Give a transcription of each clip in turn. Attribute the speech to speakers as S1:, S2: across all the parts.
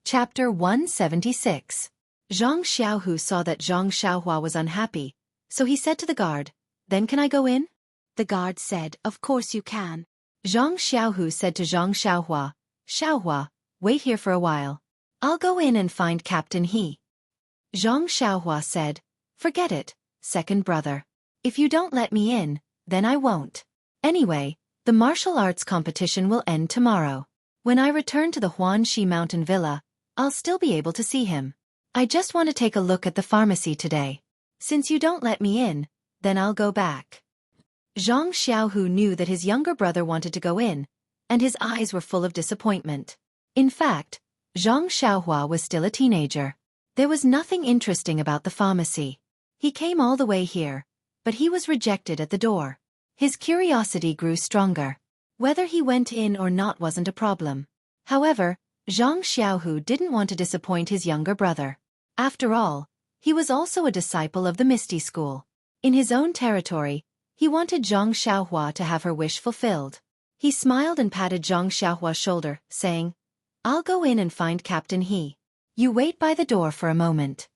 S1: Chapter 176. Zhang Xiaohu saw that Zhang Xiaohua was unhappy, so he said to the guard, "Then can I go in?" The guard said, "Of course you can." Zhang Xiaohu said to Zhang Xiaohua, "Xiaohua, wait here for a while. I'll go in and find Captain He." Zhang Xiaohua said, "Forget it, second brother. If you don't let me in, then I won't. Anyway, the martial arts competition will end tomorrow. When I return to the Huanxi Mountain Villa, I'll still be able to see him. I just want to take a look at the pharmacy today. Since you don't let me in, then I'll go back." Zhang Xiaohu knew that his younger brother wanted to go in, and his eyes were full of disappointment. In fact, Zhang Xiaohua was still a teenager. There was nothing interesting about the pharmacy. He came all the way here, but he was rejected at the door. His curiosity grew stronger. Whether he went in or not wasn't a problem. However, Zhang Xiaohu didn't want to disappoint his younger brother. After all, he was also a disciple of the Misty School. In his own territory, he wanted Zhang Xiaohua to have her wish fulfilled. He smiled and patted Zhang Xiaohua's shoulder, saying, "I'll go in and find Captain He. You wait by the door for a moment."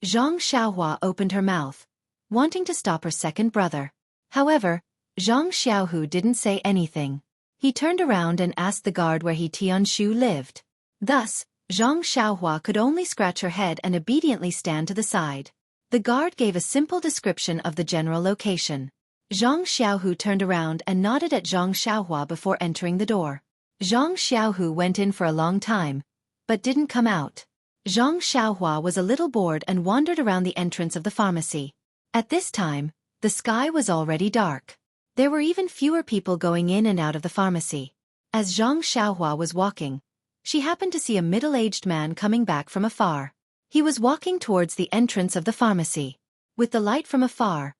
S1: Zhang Xiaohua opened her mouth, wanting to stop her second brother. However, Zhang Xiaohu didn't say anything. He turned around and asked the guard where He Tianshu lived. Thus, Zhang Xiaohua could only scratch her head and obediently stand to the side. The guard gave a simple description of the general location. Zhang Xiaohu turned around and nodded at Zhang Xiaohua before entering the door. Zhang Xiaohu went in for a long time, but didn't come out. Zhang Xiaohua was a little bored and wandered around the entrance of the pharmacy. At this time, the sky was already dark. There were even fewer people going in and out of the pharmacy. As Zhang Xiaohua was walking, she happened to see a middle-aged man coming back from afar. He was walking towards the entrance of the pharmacy. With the light from afar,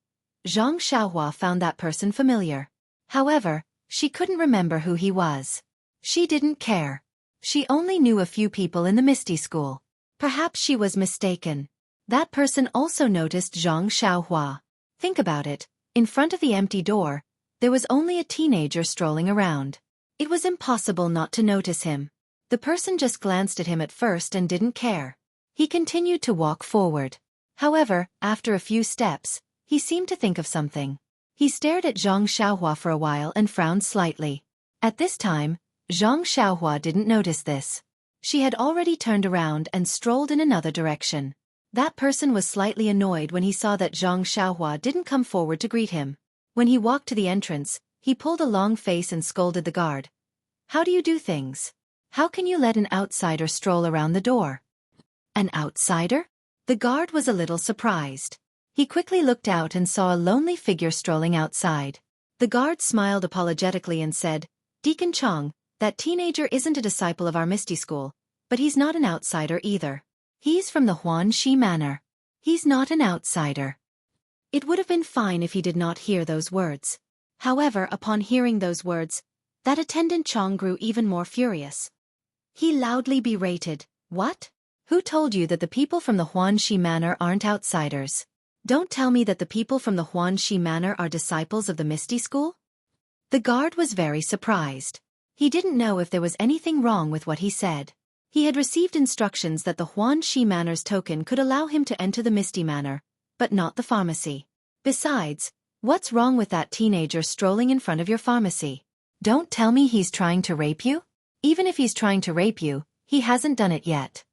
S1: Zhang Xiaohua found that person familiar. However, she couldn't remember who he was. She didn't care. She only knew a few people in the Misty School. Perhaps she was mistaken. That person also noticed Zhang Xiaohua. Think about it. In front of the empty door, there was only a teenager strolling around. It was impossible not to notice him. The person just glanced at him at first and didn't care. He continued to walk forward. However, after a few steps, he seemed to think of something. He stared at Zhang Xiaohua for a while and frowned slightly. At this time, Zhang Xiaohua didn't notice this. She had already turned around and strolled in another direction. That person was slightly annoyed when he saw that Zhang Xiaohua didn't come forward to greet him. When he walked to the entrance, he pulled a long face and scolded the guard. "How do you do things? How can you let an outsider stroll around the door?" "An outsider?" The guard was a little surprised. He quickly looked out and saw a lonely figure strolling outside. The guard smiled apologetically and said, "Deacon Chong, that teenager isn't a disciple of our Misty School, but he's not an outsider either. He's from the Huanxi Manor. He's not an outsider." It would have been fine if he did not hear those words. However, upon hearing those words, that attendant Chong grew even more furious. He loudly berated, "What? Who told you that the people from the Huanxi Manor aren't outsiders? Don't tell me that the people from the Huanxi Manor are disciples of the Misty School?" The guard was very surprised. He didn't know if there was anything wrong with what he said. He had received instructions that the Huanxi Manor's token could allow him to enter the Misty Manor, but not the pharmacy. Besides, what's wrong with that teenager strolling in front of your pharmacy? Don't tell me he's trying to rape you? Even if he's trying to rape you, he hasn't done it yet.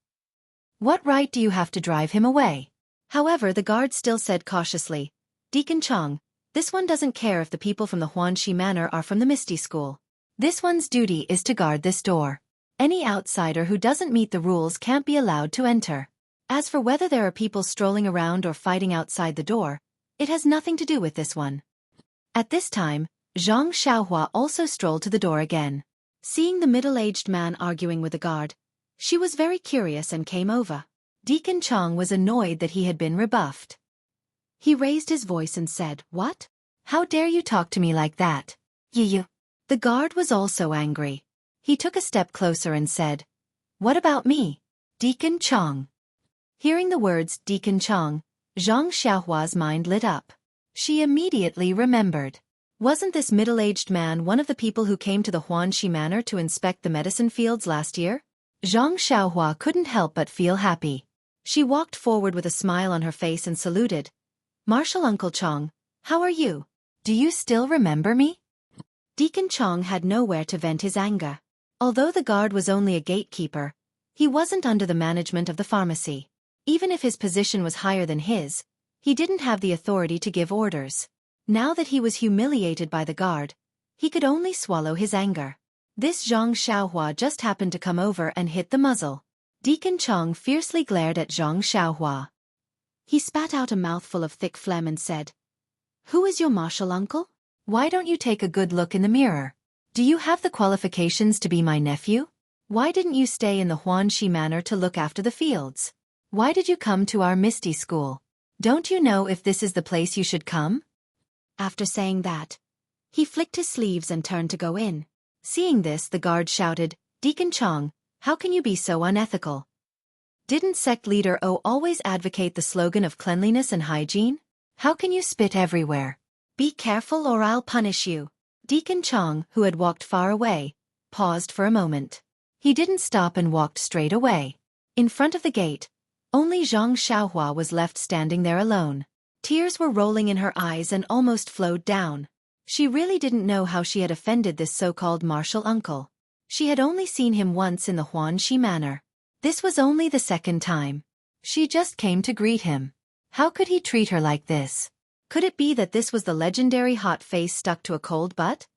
S1: What right do you have to drive him away? However, the guard still said cautiously, "Deacon Chong, this one doesn't care if the people from the Huanxi Manor are from the Misty School. This one's duty is to guard this door. Any outsider who doesn't meet the rules can't be allowed to enter. As for whether there are people strolling around or fighting outside the door, it has nothing to do with this one." At this time, Zhang Xiaohua also strolled to the door again. Seeing the middle-aged man arguing with the guard, she was very curious and came over. Deacon Chong was annoyed that he had been rebuffed. He raised his voice and said, "What? How dare you talk to me like that? You." The guard was also angry. He took a step closer and said, "What about me, Deacon Chong?" Hearing the words Deacon Chong, Zhang Xiaohua's mind lit up. She immediately remembered. Wasn't this middle-aged man one of the people who came to the Huanxi Manor to inspect the medicine fields last year? Zhang Xiaohua couldn't help but feel happy. She walked forward with a smile on her face and saluted. Marshal Uncle Chong, how are you? Do you still remember me? Deacon Chong had nowhere to vent his anger. Although the guard was only a gatekeeper, he wasn't under the management of the pharmacy. Even if his position was higher than his, he didn't have the authority to give orders. Now that he was humiliated by the guard, he could only swallow his anger. This Zhang Xiaohua just happened to come over and hit the muzzle. Deacon Chong fiercely glared at Zhang Xiaohua. He spat out a mouthful of thick phlegm and said, "Who is your martial uncle? Why don't you take a good look in the mirror? Do you have the qualifications to be my nephew? Why didn't you stay in the Huanxi Manor to look after the fields? Why did you come to our Misty School? Don't you know if this is the place you should come?" After saying that, he flicked his sleeves and turned to go in. Seeing this, the guard shouted, "Deacon Chong, how can you be so unethical? Didn't sect leader O always advocate the slogan of cleanliness and hygiene? How can you spit everywhere? Be careful or I'll punish you." Deacon Chong, who had walked far away, paused for a moment. He didn't stop and walked straight away. In front of the gate, only Zhang Xiaohua was left standing there alone. Tears were rolling in her eyes and almost flowed down. She really didn't know how she had offended this so-called martial uncle. She had only seen him once in the Huanxi Manor. This was only the second time. She just came to greet him. How could he treat her like this? Could it be that this was the legendary hot face stuck to a cold butt?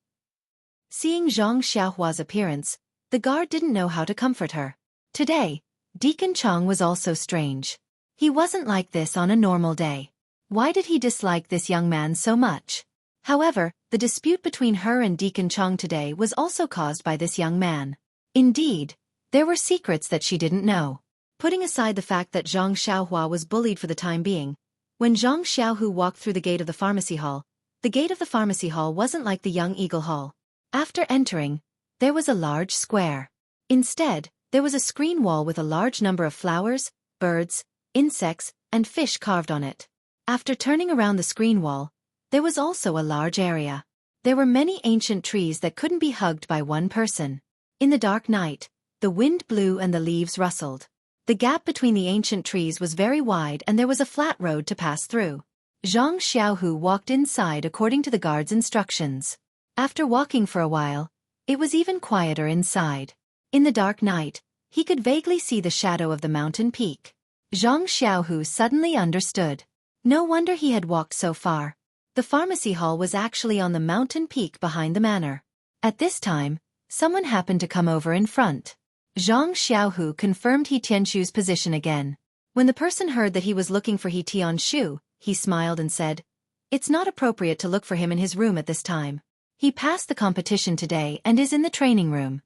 S1: Seeing Zhang Xiaohua's appearance, the guard didn't know how to comfort her. Today, Deacon Chong was also strange. He wasn't like this on a normal day. Why did he dislike this young man so much? However, the dispute between her and Deacon Chong today was also caused by this young man. Indeed, there were secrets that she didn't know. Putting aside the fact that Zhang Xiaohua was bullied for the time being, when Zhang Xiaohu walked through the gate of the pharmacy hall, the gate of the pharmacy hall wasn't like the Young Eagle Hall. After entering, there was a large square. Instead, there was a screen wall with a large number of flowers, birds, insects, and fish carved on it. After turning around the screen wall, there was also a large area. There were many ancient trees that couldn't be hugged by one person. In the dark night, the wind blew and the leaves rustled. The gap between the ancient trees was very wide and there was a flat road to pass through. Zhang Xiaohu walked inside according to the guard's instructions. After walking for a while, it was even quieter inside. In the dark night, he could vaguely see the shadow of the mountain peak. Zhang Xiaohu suddenly understood. No wonder he had walked so far. The pharmacy hall was actually on the mountain peak behind the manor. At this time, someone happened to come over in front. Zhang Xiaohu confirmed He Tianshu's position again. When the person heard that he was looking for He Tianshu, he smiled and said, "It's not appropriate to look for him in his room at this time. He passed the competition today and is in the training room."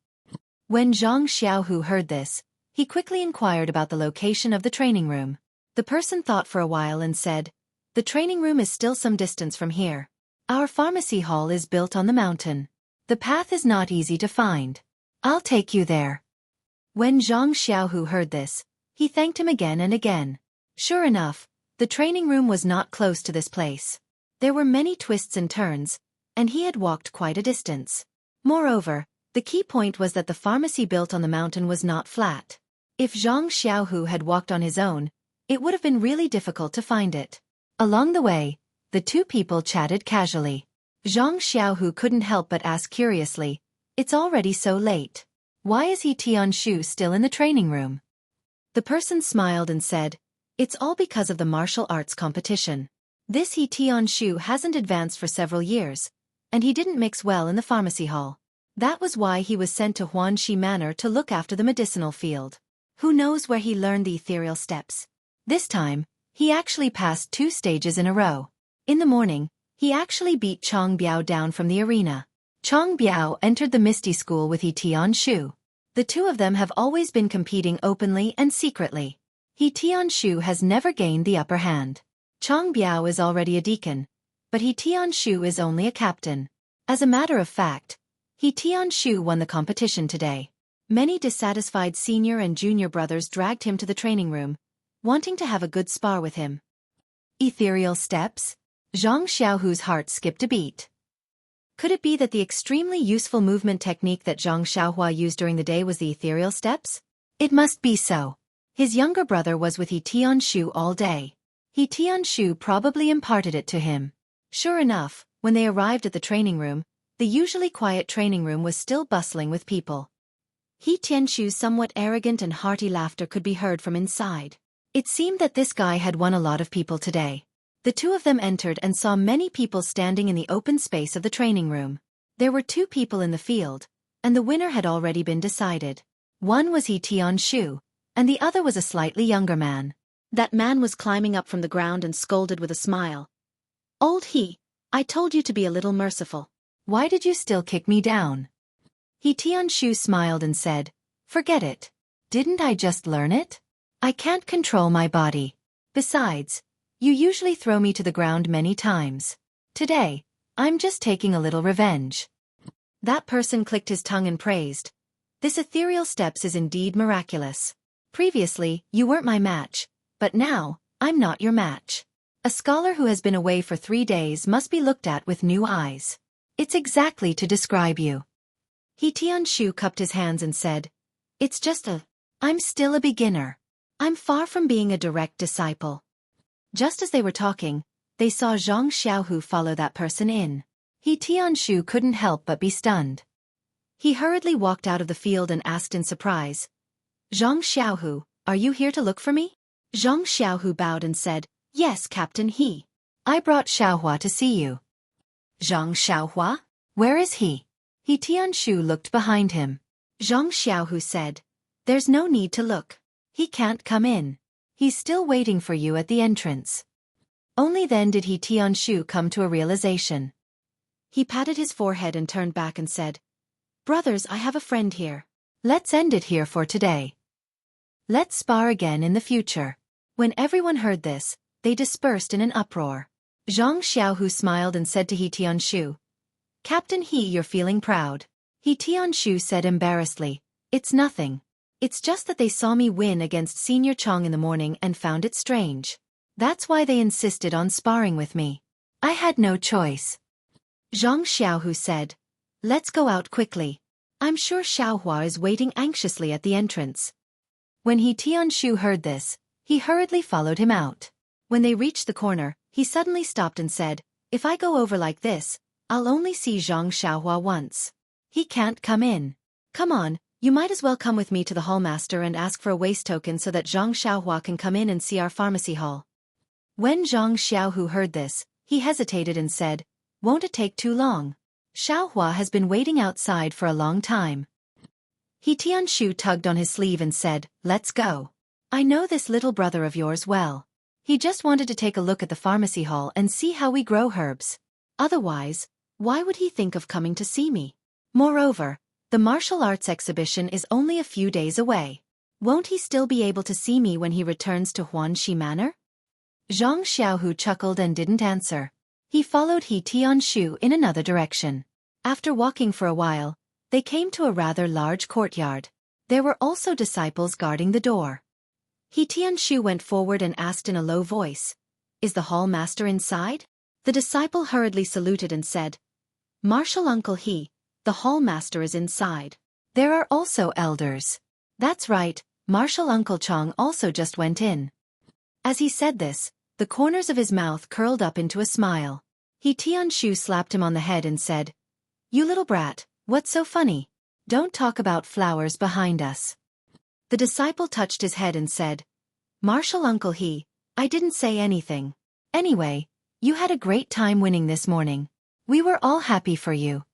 S1: When Zhang Xiaohu heard this, he quickly inquired about the location of the training room. The person thought for a while and said, "The training room is still some distance from here. Our pharmacy hall is built on the mountain. The path is not easy to find. I'll take you there." When Zhang Xiaohu heard this, he thanked him again and again. Sure enough, the training room was not close to this place. There were many twists and turns, and he had walked quite a distance. Moreover, the key point was that the pharmacy built on the mountain was not flat. If Zhang Xiaohu had walked on his own, it would have been really difficult to find it. Along the way, the two people chatted casually. Zhang Xiaohu couldn't help but ask curiously, "It's already so late. Why is He Tianshu still in the training room?" The person smiled and said, "It's all because of the martial arts competition. This He Tianshu hasn't advanced for several years, and he didn't mix well in the pharmacy hall. That was why he was sent to Huanxi Manor to look after the medicinal field. Who knows where he learned the ethereal steps? This time, he actually passed 2 stages in a row. In the morning, he actually beat Chong Biao down from the arena. Chong Biao entered the Misty School with He Tianshu. The two of them have always been competing openly and secretly. He Tianshu has never gained the upper hand. Chong Biao is already a deacon, but He Tianshu is only a captain. As a matter of fact, He Tianshu won the competition today. Many dissatisfied senior and junior brothers dragged him to the training room, wanting to have a good spar with him. Ethereal steps? Zhang Xiaohu's heart skipped a beat. Could it be that the extremely useful movement technique that Zhang Xiaohua used during the day was the ethereal steps? It must be so. His younger brother was with He Tianshu all day. He Tianshu probably imparted it to him. Sure enough, when they arrived at the training room, the usually quiet training room was still bustling with people. He Tianshu's somewhat arrogant and hearty laughter could be heard from inside. It seemed that this guy had won a lot of people today. The two of them entered and saw many people standing in the open space of the training room. There were 2 people in the field, and the winner had already been decided. One was He Tianshu, and the other was a slightly younger man. That man was climbing up from the ground and scolded with a smile. "Old He, I told you to be a little merciful. Why did you still kick me down?" He Tianshu smiled and said, "Forget it. Didn't I just learn it? I can't control my body. Besides, you usually throw me to the ground many times. Today, I'm just taking a little revenge." That person clicked his tongue and praised. "This ethereal steps is indeed miraculous. Previously, you weren't my match, but now, I'm not your match. A scholar who has been away for 3 days must be looked at with new eyes. It's exactly to describe you." He Tianshu cupped his hands and said, I'm still a beginner. I'm far from being a direct disciple." Just as they were talking, they saw Zhang Xiaohu follow that person in. He Tianshu couldn't help but be stunned. He hurriedly walked out of the field and asked in surprise, "Zhang Xiaohu, are you here to look for me?" Zhang Xiaohu bowed and said, "Yes, Captain He. I brought Xiaohua to see you." "Zhang Xiaohua? Where is he?" He Tianshu looked behind him. Zhang Xiaohu said, "There's no need to look. He can't come in. He's still waiting for you at the entrance." Only then did He Tianshu come to a realization. He patted his forehead and turned back and said, "Brothers, I have a friend here. Let's end it here for today. Let's spar again in the future." When everyone heard this, they dispersed in an uproar. Zhang Xiaohu smiled and said to He Tianshu, "Captain He, you're feeling proud." He Tianshu said embarrassedly, "It's nothing. It's just that they saw me win against Senior Chong in the morning and found it strange. That's why they insisted on sparring with me. I had no choice." Zhang Xiaohu said, "Let's go out quickly. I'm sure Xiaohua is waiting anxiously at the entrance." When He Tianshu heard this, he hurriedly followed him out. When they reached the corner, he suddenly stopped and said, "If I go over like this, I'll only see Zhang Xiaohua once. He can't come in. Come on, you might as well come with me to the hallmaster and ask for a waste token so that Zhang Xiaohua can come in and see our pharmacy hall." When Zhang Xiaohu heard this, he hesitated and said, "Won't it take too long? Xiaohua has been waiting outside for a long time." He Tianshu tugged on his sleeve and said, "Let's go. I know this little brother of yours well. He just wanted to take a look at the pharmacy hall and see how we grow herbs. Otherwise, why would he think of coming to see me? Moreover, the martial arts exhibition is only a few days away. Won't he still be able to see me when he returns to Huanxi Manor?" Zhang Xiaohu chuckled and didn't answer. He followed He Tianshu in another direction. After walking for a while, they came to a rather large courtyard. There were also disciples guarding the door. He Tianshu went forward and asked in a low voice, "Is the hall master inside?" The disciple hurriedly saluted and said, "Martial Uncle He, the hall master is inside. There are also elders." "That's right, Martial Uncle Chong also just went in." As he said this, the corners of his mouth curled up into a smile. He Tianshu slapped him on the head and said, "You little brat, what's so funny? Don't talk about flowers behind us." The disciple touched his head and said, "Martial Uncle He, I didn't say anything. Anyway, you had a great time winning this morning. We were all happy for you."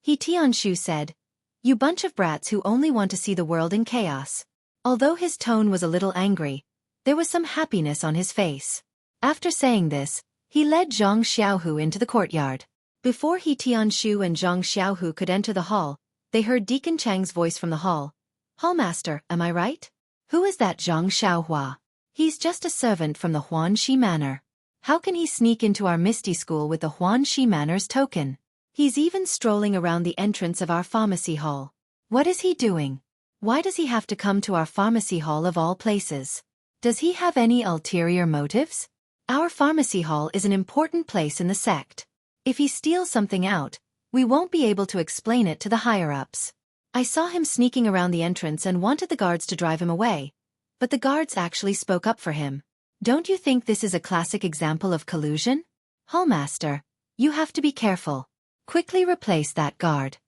S1: He Tianshu said, "You bunch of brats who only want to see the world in chaos." Although his tone was a little angry, there was some happiness on his face. After saying this, he led Zhang Xiaohu into the courtyard. Before He Tianshu and Zhang Xiaohu could enter the hall, they heard Deacon Chang's voice from the hall. "Hallmaster, am I right? Who is that Zhang Xiaohua? He's just a servant from the Huanxi Manor. How can he sneak into our Misty School with the Huanxi Manor's token? He's even strolling around the entrance of our pharmacy hall. What is he doing? Why does he have to come to our pharmacy hall of all places? Does he have any ulterior motives? Our pharmacy hall is an important place in the sect. If he steals something out, we won't be able to explain it to the higher-ups. I saw him sneaking around the entrance and wanted the guards to drive him away, but the guards actually spoke up for him. Don't you think this is a classic example of collusion? Hallmaster, you have to be careful. Quickly replace that guard.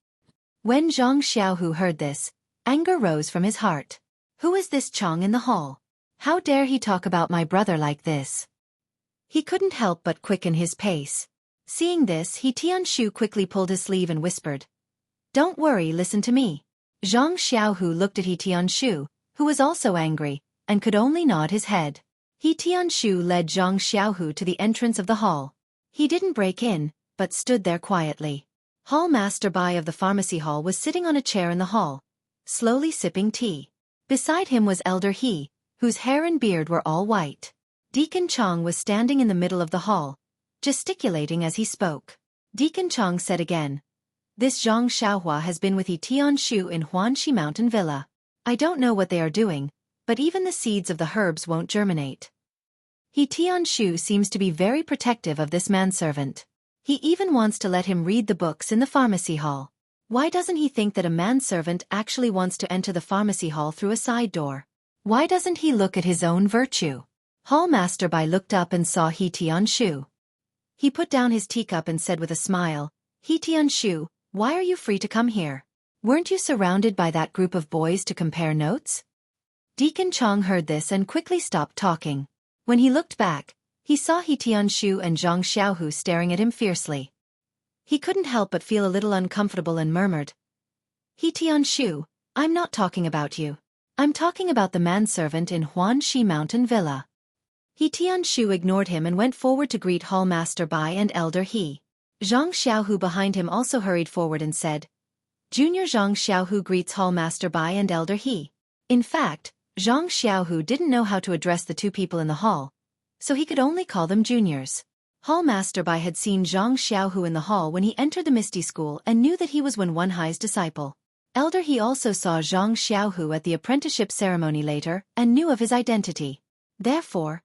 S1: When Zhang Xiaohu heard this, anger rose from his heart. Who is this Chong in the hall? How dare he talk about my brother like this? He couldn't help but quicken his pace. Seeing this, He Tianshu quickly pulled his sleeve and whispered, "Don't worry, listen to me." Zhang Xiaohu looked at He Tianshu, who was also angry, and could only nod his head. He Tianshu led Zhang Xiaohu to the entrance of the hall. He didn't break in, but stood there quietly. Hall Master Bai of the pharmacy hall was sitting on a chair in the hall, slowly sipping tea. Beside him was Elder He, whose hair and beard were all white. Deacon Chong was standing in the middle of the hall, gesticulating as he spoke. Deacon Chong said again, "This Zhang Xiaohua has been with He Tianshu in Huanxi Mountain Villa. I don't know what they are doing, but even the seeds of the herbs won't germinate. He Tianshu seems to be very protective of this manservant. He even wants to let him read the books in the pharmacy hall. Why doesn't he think that a manservant actually wants to enter the pharmacy hall through a side door? Why doesn't he look at his own virtue?" Hall Master Bai looked up and saw He Tianshu. He put down his teacup and said with a smile, "He Tianshu, why are you free to come here? Weren't you surrounded by that group of boys to compare notes?" Deacon Chong heard this and quickly stopped talking. When he looked back, he saw He Tianshu and Zhang Xiaohu staring at him fiercely. He couldn't help but feel a little uncomfortable and murmured, "He Tianshu, I'm not talking about you. I'm talking about the manservant in Huanxi Mountain Villa." He Tianshu ignored him and went forward to greet Hall Master Bai and Elder He. Zhang Xiaohu behind him also hurried forward and said, "Junior Zhang Xiaohu greets Hall Master Bai and Elder He." In fact, Zhang Xiaohu didn't know how to address the two people in the hall, so he could only call them juniors. Hall Master Bai had seen Zhang Xiaohu in the hall when he entered the Misty School and knew that he was Wen Wenhai's disciple. Elder He also saw Zhang Xiaohu at the apprenticeship ceremony later and knew of his identity. Therefore,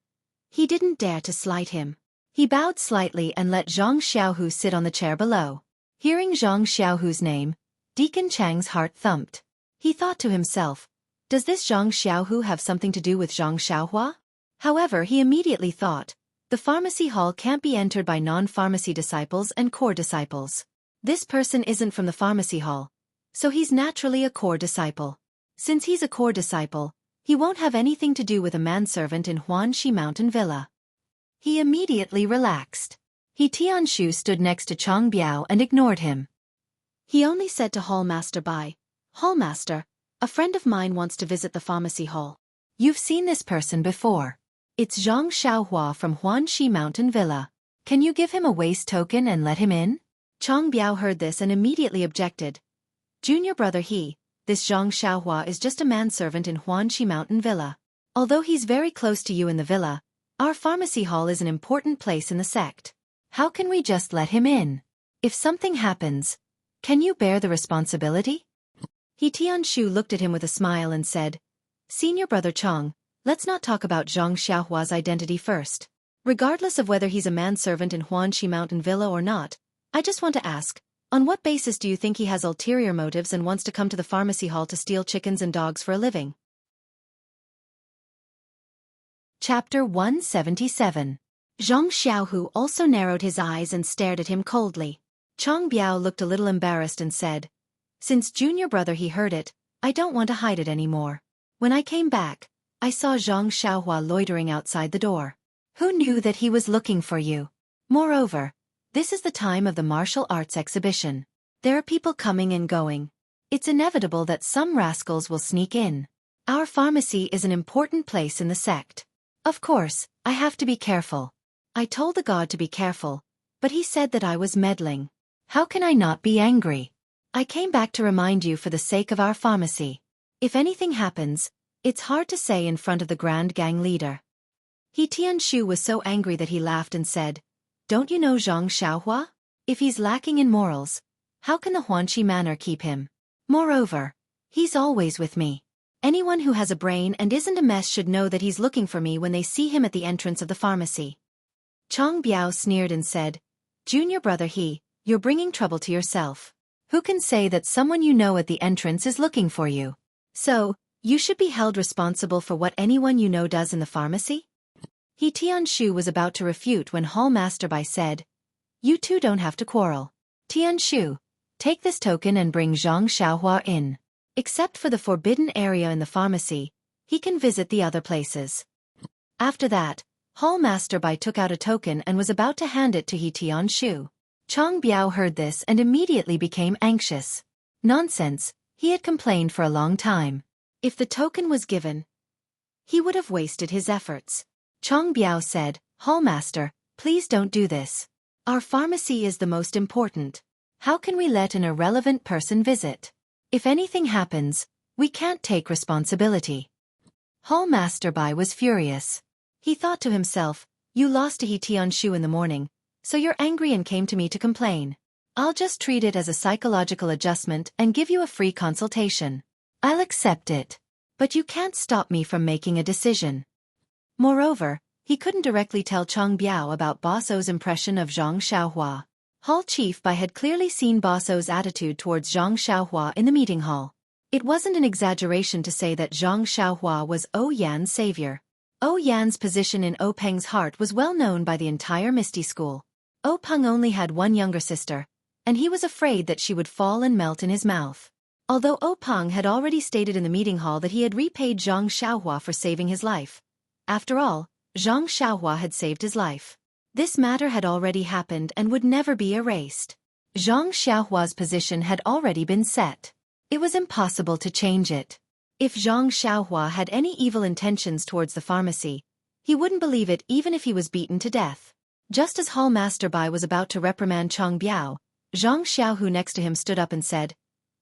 S1: he didn't dare to slight him. He bowed slightly and let Zhang Xiaohu sit on the chair below. Hearing Zhang Xiaohu's name, Deacon Chang's heart thumped. He thought to himself, does this Zhang Xiaohu have something to do with Zhang Xiaohua? However, he immediately thought, the pharmacy hall can't be entered by non-pharmacy disciples and core disciples. This person isn't from the pharmacy hall, so he's naturally a core disciple. Since he's a core disciple, he won't have anything to do with a manservant in Huanxi Mountain Villa. He immediately relaxed. He Tianshu stood next to Chong Biao and ignored him. He only said to Hall Master Bai, "Hall Master, a friend of mine wants to visit the pharmacy hall. You've seen this person before. It's Zhang Xiaohua from Huanxi Mountain Villa. Can you give him a waist token and let him in?" Chong Biao heard this and immediately objected. "Junior brother He, this Zhang Xiaohua is just a manservant in Huanxi Mountain Villa. Although he's very close to you in the villa, our pharmacy hall is an important place in the sect. How can we just let him in? If something happens, can you bear the responsibility?" He Tianshu looked at him with a smile and said, "Senior brother Chong, let's not talk about Zhang Xiaohua's identity first. Regardless of whether he's a manservant in Huanxi Mountain Villa or not, I just want to ask, on what basis do you think he has ulterior motives and wants to come to the pharmacy hall to steal chickens and dogs for a living?" Chapter 177. Zhang Xiaohu also narrowed his eyes and stared at him coldly. Chong Biao looked a little embarrassed and said, "Since junior brother He heard it, I don't want to hide it anymore. When I came back, I saw Zhang Xiaohua loitering outside the door. Who knew that he was looking for you? Moreover, this is the time of the martial arts exhibition. There are people coming and going. It's inevitable that some rascals will sneak in. Our pharmacy is an important place in the sect. Of course, I have to be careful. I told the god to be careful, but he said that I was meddling. How can I not be angry? I came back to remind you for the sake of our pharmacy. If anything happens, it's hard to say in front of the Grand Gang leader." He Tianshu was so angry that he laughed and said, "Don't you know Zhang Xiaohua? If he's lacking in morals, how can the Huanxi Manor keep him? Moreover, he's always with me. Anyone who has a brain and isn't a mess should know that he's looking for me when they see him at the entrance of the pharmacy." Chong Biao sneered and said, "Junior brother He, you're bringing trouble to yourself. Who can say that someone you know at the entrance is looking for you? So, you should be held responsible for what anyone you know does in the pharmacy? He Tianshu was about to refute when Hall Master Bai said, "You two don't have to quarrel. Tianshu, take this token and bring Zhang Xiaohua in. Except for the forbidden area in the pharmacy, he can visit the other places." After that, Hall Master Bai took out a token and was about to hand it to He Tianshu. Chang Biao heard this and immediately became anxious. Nonsense, he had complained for a long time. If the token was given, he would have wasted his efforts. Chang Biao said, "Hall Master, please don't do this. Our pharmacy is the most important. How can we let an irrelevant person visit? If anything happens, we can't take responsibility." Hall Master Bai was furious. He thought to himself, "You lost to He Tianshu in the morning, so you're angry and came to me to complain. I'll just treat it as a psychological adjustment and give you a free consultation. I'll accept it. But you can't stop me from making a decision." Moreover, he couldn't directly tell Chang Biao about Boss O's impression of Zhang Xiaohua. Hall Chief Bai had clearly seen Boss O's attitude towards Zhang Xiaohua in the meeting hall. It wasn't an exaggeration to say that Zhang Xiaohua was O Yan's savior. O Yan's position in O Peng's heart was well known by the entire Misty School. O Peng only had one younger sister, and he was afraid that she would fall and melt in his mouth. Although O Peng had already stated in the meeting hall that he had repaid Zhang Xiaohua for saving his life. After all, Zhang Xiaohua had saved his life. This matter had already happened and would never be erased. Zhang Xiaohua's position had already been set. It was impossible to change it. If Zhang Xiaohua had any evil intentions towards the pharmacy, he wouldn't believe it even if he was beaten to death. Just as Hall Master Bai was about to reprimand Chang Biao, Zhang Xiaohu next to him stood up and said,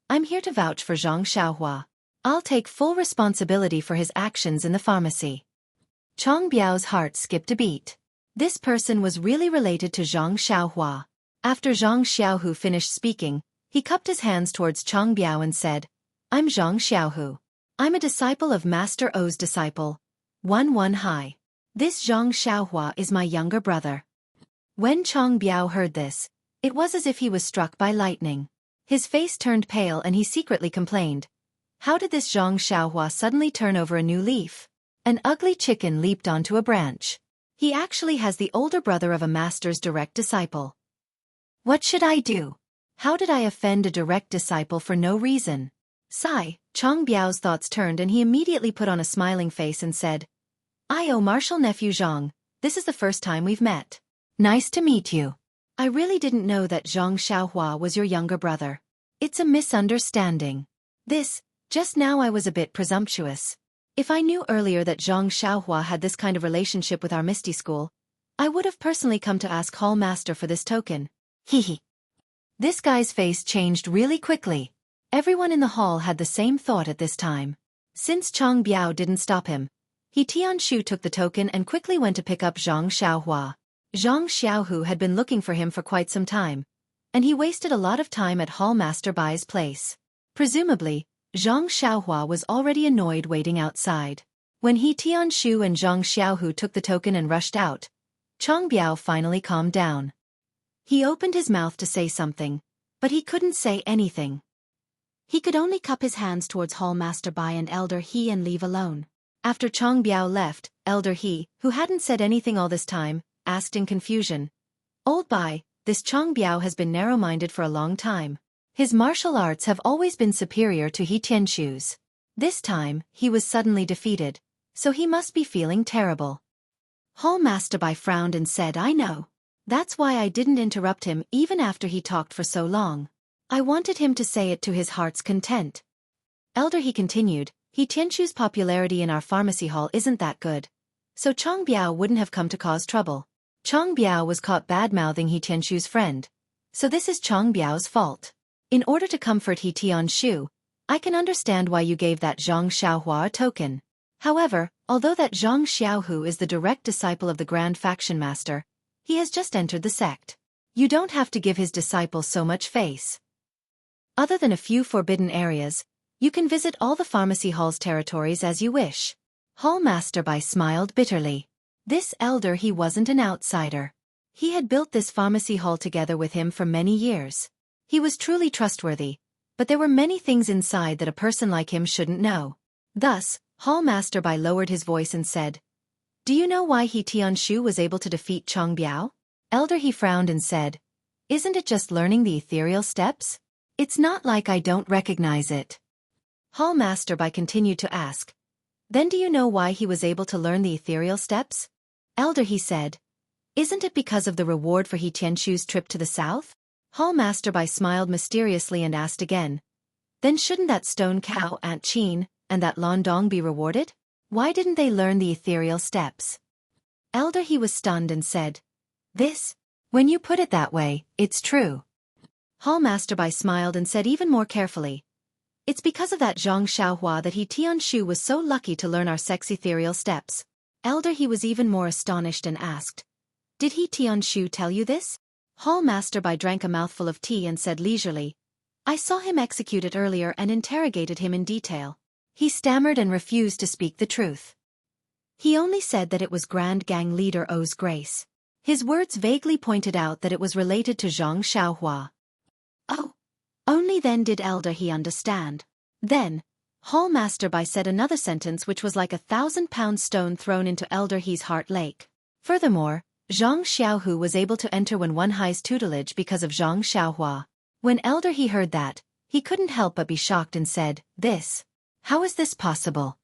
S1: "I'm here to vouch for Zhang Xiaohua. I'll take full responsibility for his actions in the pharmacy." Chang Biao's heart skipped a beat. This person was really related to Zhang Xiaohua. After Zhang Xiaohu finished speaking, he cupped his hands towards Chang Biao and said, "I'm Zhang Xiaohu. I'm a disciple of Master O's disciple, 1 High. This Zhang Xiaohua is my younger brother." When Chang Biao heard this, it was as if he was struck by lightning. His face turned pale and he secretly complained, "How did this Zhang Xiaohua suddenly turn over a new leaf? An ugly chicken leaped onto a branch. He actually has the older brother of a master's direct disciple. What should I do? How did I offend a direct disciple for no reason?" Sigh, Chang Biao's thoughts turned and he immediately put on a smiling face and said, "I owe Marshal Nephew Zhang, this is the first time we've met. Nice to meet you. I really didn't know that Zhang Xiaohua was your younger brother. It's a misunderstanding. Just now I was a bit presumptuous. If I knew earlier that Zhang Xiaohua had this kind of relationship with our Misty School, I would have personally come to ask Hall Master for this token. Hehe." This guy's face changed really quickly. Everyone in the hall had the same thought at this time. Since Chang Biao didn't stop him, He Tianshu took the token and quickly went to pick up Zhang Xiaohua. Zhang Xiaohu had been looking for him for quite some time, and he wasted a lot of time at Hall Master Bai's place. Presumably, Zhang Xiaohua was already annoyed waiting outside. When He Tianshu and Zhang Xiaohu took the token and rushed out, Chang Biao finally calmed down. He opened his mouth to say something, but he couldn't say anything. He could only cup his hands towards Hall Master Bai and Elder He and leave alone. After Chang Biao left, Elder He, who hadn't said anything all this time, asked in confusion, "Old Bai, this Chang Biao has been narrow-minded for a long time. His martial arts have always been superior to He Tianshu's. This time, he was suddenly defeated, so he must be feeling terrible." Hall Master Bai frowned and said, "I know. That's why I didn't interrupt him even after he talked for so long. I wanted him to say it to his heart's content." Elder He continued, "He Tianshu's popularity in our pharmacy hall isn't that good, so Chang Biao wouldn't have come to cause trouble. Chang Biao was caught bad-mouthing He Tianshu's friend, so this is Chang Biao's fault. In order to comfort He Tianshu, I can understand why you gave that Zhang Xiaohua a token. However, although that Zhang Xiaohu is the direct disciple of the Grand Faction Master, he has just entered the sect. You don't have to give his disciple so much face. Other than a few forbidden areas, you can visit all the pharmacy hall's territories as you wish." Hall Master Bai smiled bitterly. This Elder He wasn't an outsider. He had built this pharmacy hall together with him for many years. He was truly trustworthy, but there were many things inside that a person like him shouldn't know. Thus, Hall Master Bai lowered his voice and said, "Do you know why He Tianshu was able to defeat Chong Biao?" Elder He frowned and said, "Isn't it just learning the ethereal steps? It's not like I don't recognize it." Hall Master Bai continued to ask, "Then do you know why he was able to learn the ethereal steps?" Elder He said, "Isn't it because of the reward for He Tianshu's trip to the south?" Hall Master Bai smiled mysteriously and asked again, "Then shouldn't that stone cow Aunt Chin and that Landong be rewarded? Why didn't they learn the ethereal steps?" Elder He was stunned and said, When you put it that way, it's true." Hall Master Bai smiled and said even more carefully, "It's because of that Zhang Xiaohua that He Tianshu was so lucky to learn our sex ethereal steps." Elder He was even more astonished and asked, "Did He Tianshu tell you this?" Hall Master Bai drank a mouthful of tea and said leisurely, "I saw him execute it earlier and interrogated him in detail. He stammered and refused to speak the truth. He only said that it was Grand Gang Leader O's grace. His words vaguely pointed out that it was related to Zhang Xiaohua." Oh, only then did Elder He understand. Then, Hall Master Bai said another sentence which was like a 1,000-pound stone thrown into Elder He's heart lake. Furthermore, Zhang Xiaohu was able to enter Wen Wenhai's tutelage because of Zhang Xiaohua. When Elder He heard that, he couldn't help but be shocked and said, How is this possible?"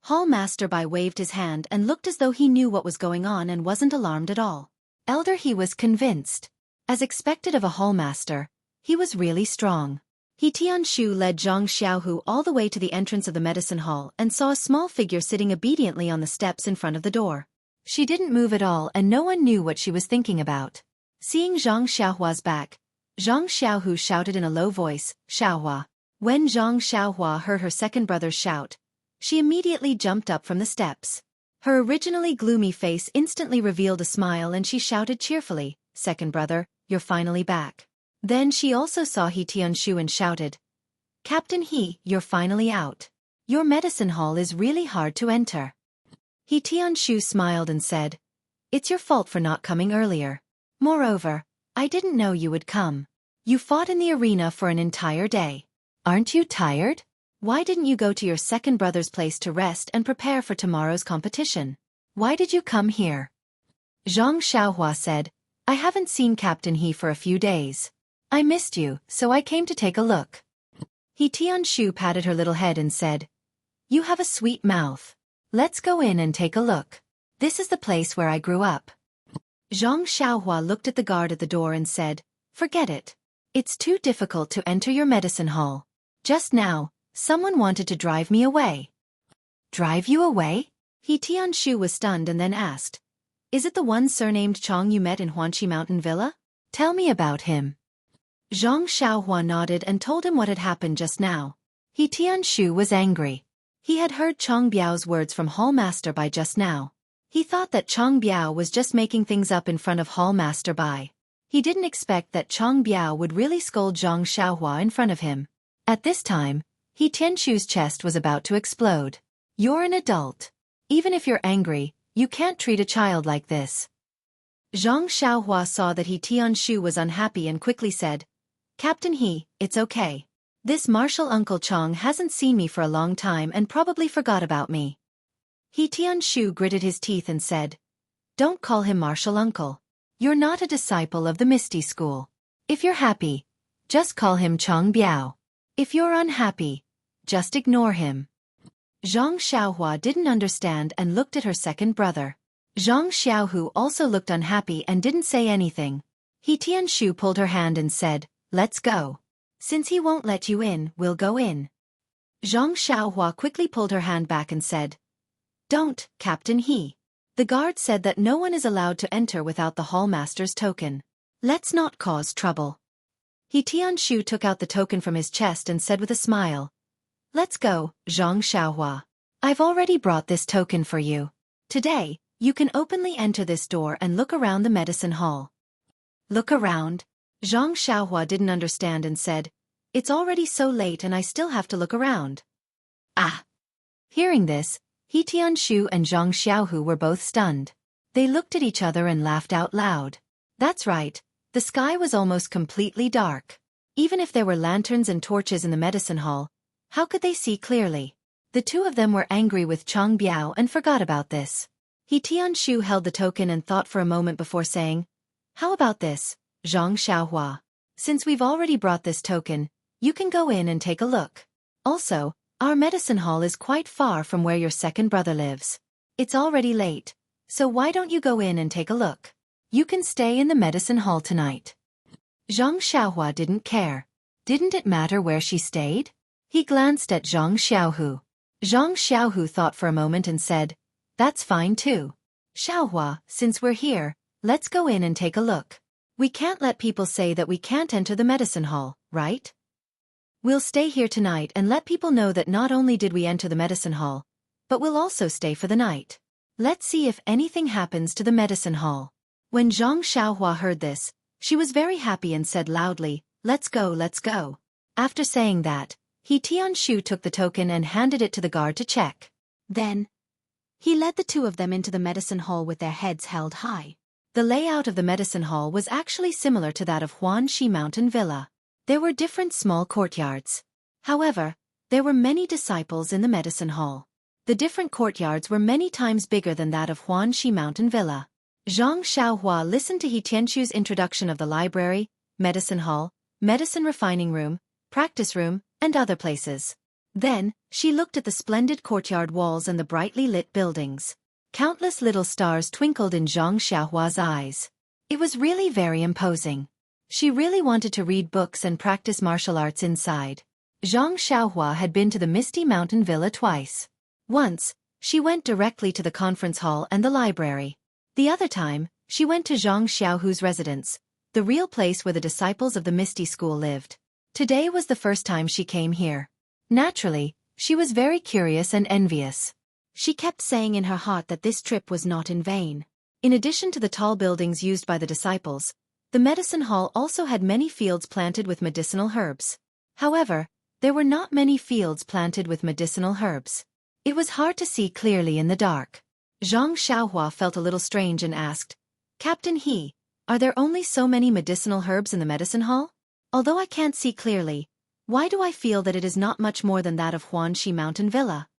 S1: Hall Master Bai waved his hand and looked as though he knew what was going on and wasn't alarmed at all. Elder He was convinced. As expected of a Hall Master, he was really strong. He Tianshu led Zhang Xiaohu all the way to the entrance of the medicine hall and saw a small figure sitting obediently on the steps in front of the door. She didn't move at all and no one knew what she was thinking about. Seeing Zhang Xiaohua's back, Zhang Xiaohu shouted in a low voice, "Xiaohua." When Zhang Xiaohua heard her second brother's shout, she immediately jumped up from the steps. Her originally gloomy face instantly revealed a smile and she shouted cheerfully, "Second brother, you're finally back." Then she also saw He Tianshu and shouted, "Captain He, you're finally out. Your medicine hall is really hard to enter." He Tianshu smiled and said, "It's your fault for not coming earlier. Moreover, I didn't know you would come. You fought in the arena for an entire day. Aren't you tired? Why didn't you go to your second brother's place to rest and prepare for tomorrow's competition? Why did you come here?" Zhang Xiaohua said, "I haven't seen Captain He for a few days. I missed you, so I came to take a look." He Tianshu patted her little head and said, "You have a sweet mouth. Let's go in and take a look. This is the place where I grew up." Zhang Xiaohua looked at the guard at the door and said, "Forget it. It's too difficult to enter your medicine hall. Just now, someone wanted to drive me away." "Drive you away?" He Tianshu was stunned and then asked, "Is it the one surnamed Chong you met in Huanqi Mountain Villa? Tell me about him." Zhang Xiaohua nodded and told him what had happened just now. He Tianshu was angry. He had heard Chong Biao's words from Hall Master Bai just now. He thought that Chong Biao was just making things up in front of Hall Master Bai. He didn't expect that Chong Biao would really scold Zhang Xiaohua in front of him. At this time, He Tianshu's chest was about to explode. "You're an adult. Even if you're angry, you can't treat a child like this." Zhang Xiaohua saw that He Tianshu was unhappy and quickly said, "Captain He, it's okay. This martial Uncle Chong hasn't seen me for a long time and probably forgot about me." He Tianshu gritted his teeth and said, "Don't call him martial uncle. You're not a disciple of the Misty School. If you're happy, just call him Chong Biao. If you're unhappy, just ignore him." Zhang Xiaohua didn't understand and looked at her second brother. Zhang Xiaohu also looked unhappy and didn't say anything. He Tianshu pulled her hand and said, "Let's go. Since he won't let you in, we'll go in." Zhang Xiaohua quickly pulled her hand back and said, "Don't, Captain He. The guard said that no one is allowed to enter without the hall master's token. Let's not cause trouble." He Tianshu took out the token from his chest and said with a smile, "Let's go, Zhang Xiaohua. I've already brought this token for you. Today, you can openly enter this door and look around the medicine hall." "Look around?" Zhang Xiaohua didn't understand and said, "It's already so late and I still have to look around." "Ah!" Hearing this, He Tianshu and Zhang Xiaohu were both stunned. They looked at each other and laughed out loud. That's right, the sky was almost completely dark. Even if there were lanterns and torches in the medicine hall, how could they see clearly? The two of them were angry with Chang Biao and forgot about this. He Tianshu held the token and thought for a moment before saying, "How about this, Zhang Xiaohua? Since we've already brought this token, you can go in and take a look. Also, our medicine hall is quite far from where your second brother lives. It's already late, so why don't you go in and take a look? You can stay in the medicine hall tonight." Zhang Xiaohua didn't care. Didn't it matter where she stayed? He glanced at Zhang Xiaohu. Zhang Xiaohu thought for a moment and said, "That's fine too. Xiaohua, since we're here, let's go in and take a look. We can't let people say that we can't enter the medicine hall, right? We'll stay here tonight and let people know that not only did we enter the medicine hall, but we'll also stay for the night. Let's see if anything happens to the medicine hall." When Zhang Xiaohua heard this, she was very happy and said loudly, "Let's go, let's go." After saying that, He Tianshu took the token and handed it to the guard to check. Then, he led the two of them into the medicine hall with their heads held high. The layout of the medicine hall was actually similar to that of Huanxi Mountain Villa. There were different small courtyards. However, there were many disciples in the medicine hall. The different courtyards were many times bigger than that of Huanxi Mountain Villa. Zhang Xiaohua listened to He Tianshu's introduction of the library, medicine hall, medicine refining room, practice room, and other places. Then, she looked at the splendid courtyard walls and the brightly lit buildings. Countless little stars twinkled in Zhang Xiaohua's eyes. It was really very imposing. She really wanted to read books and practice martial arts inside. Zhang Xiaohua had been to the Misty Mountain Villa twice. Once, she went directly to the conference hall and the library. The other time, she went to Zhang Xiaohu's residence, the real place where the disciples of the Misty School lived. Today was the first time she came here. Naturally, she was very curious and envious. She kept saying in her heart that this trip was not in vain. In addition to the tall buildings used by the disciples, the medicine hall also had many fields planted with medicinal herbs. However, there were not many fields planted with medicinal herbs. It was hard to see clearly in the dark. Zhang Xiaohua felt a little strange and asked, "Captain He, are there only so many medicinal herbs in the medicine hall? Although I can't see clearly, why do I feel that it is not much more than that of Huanxi Mountain Villa?"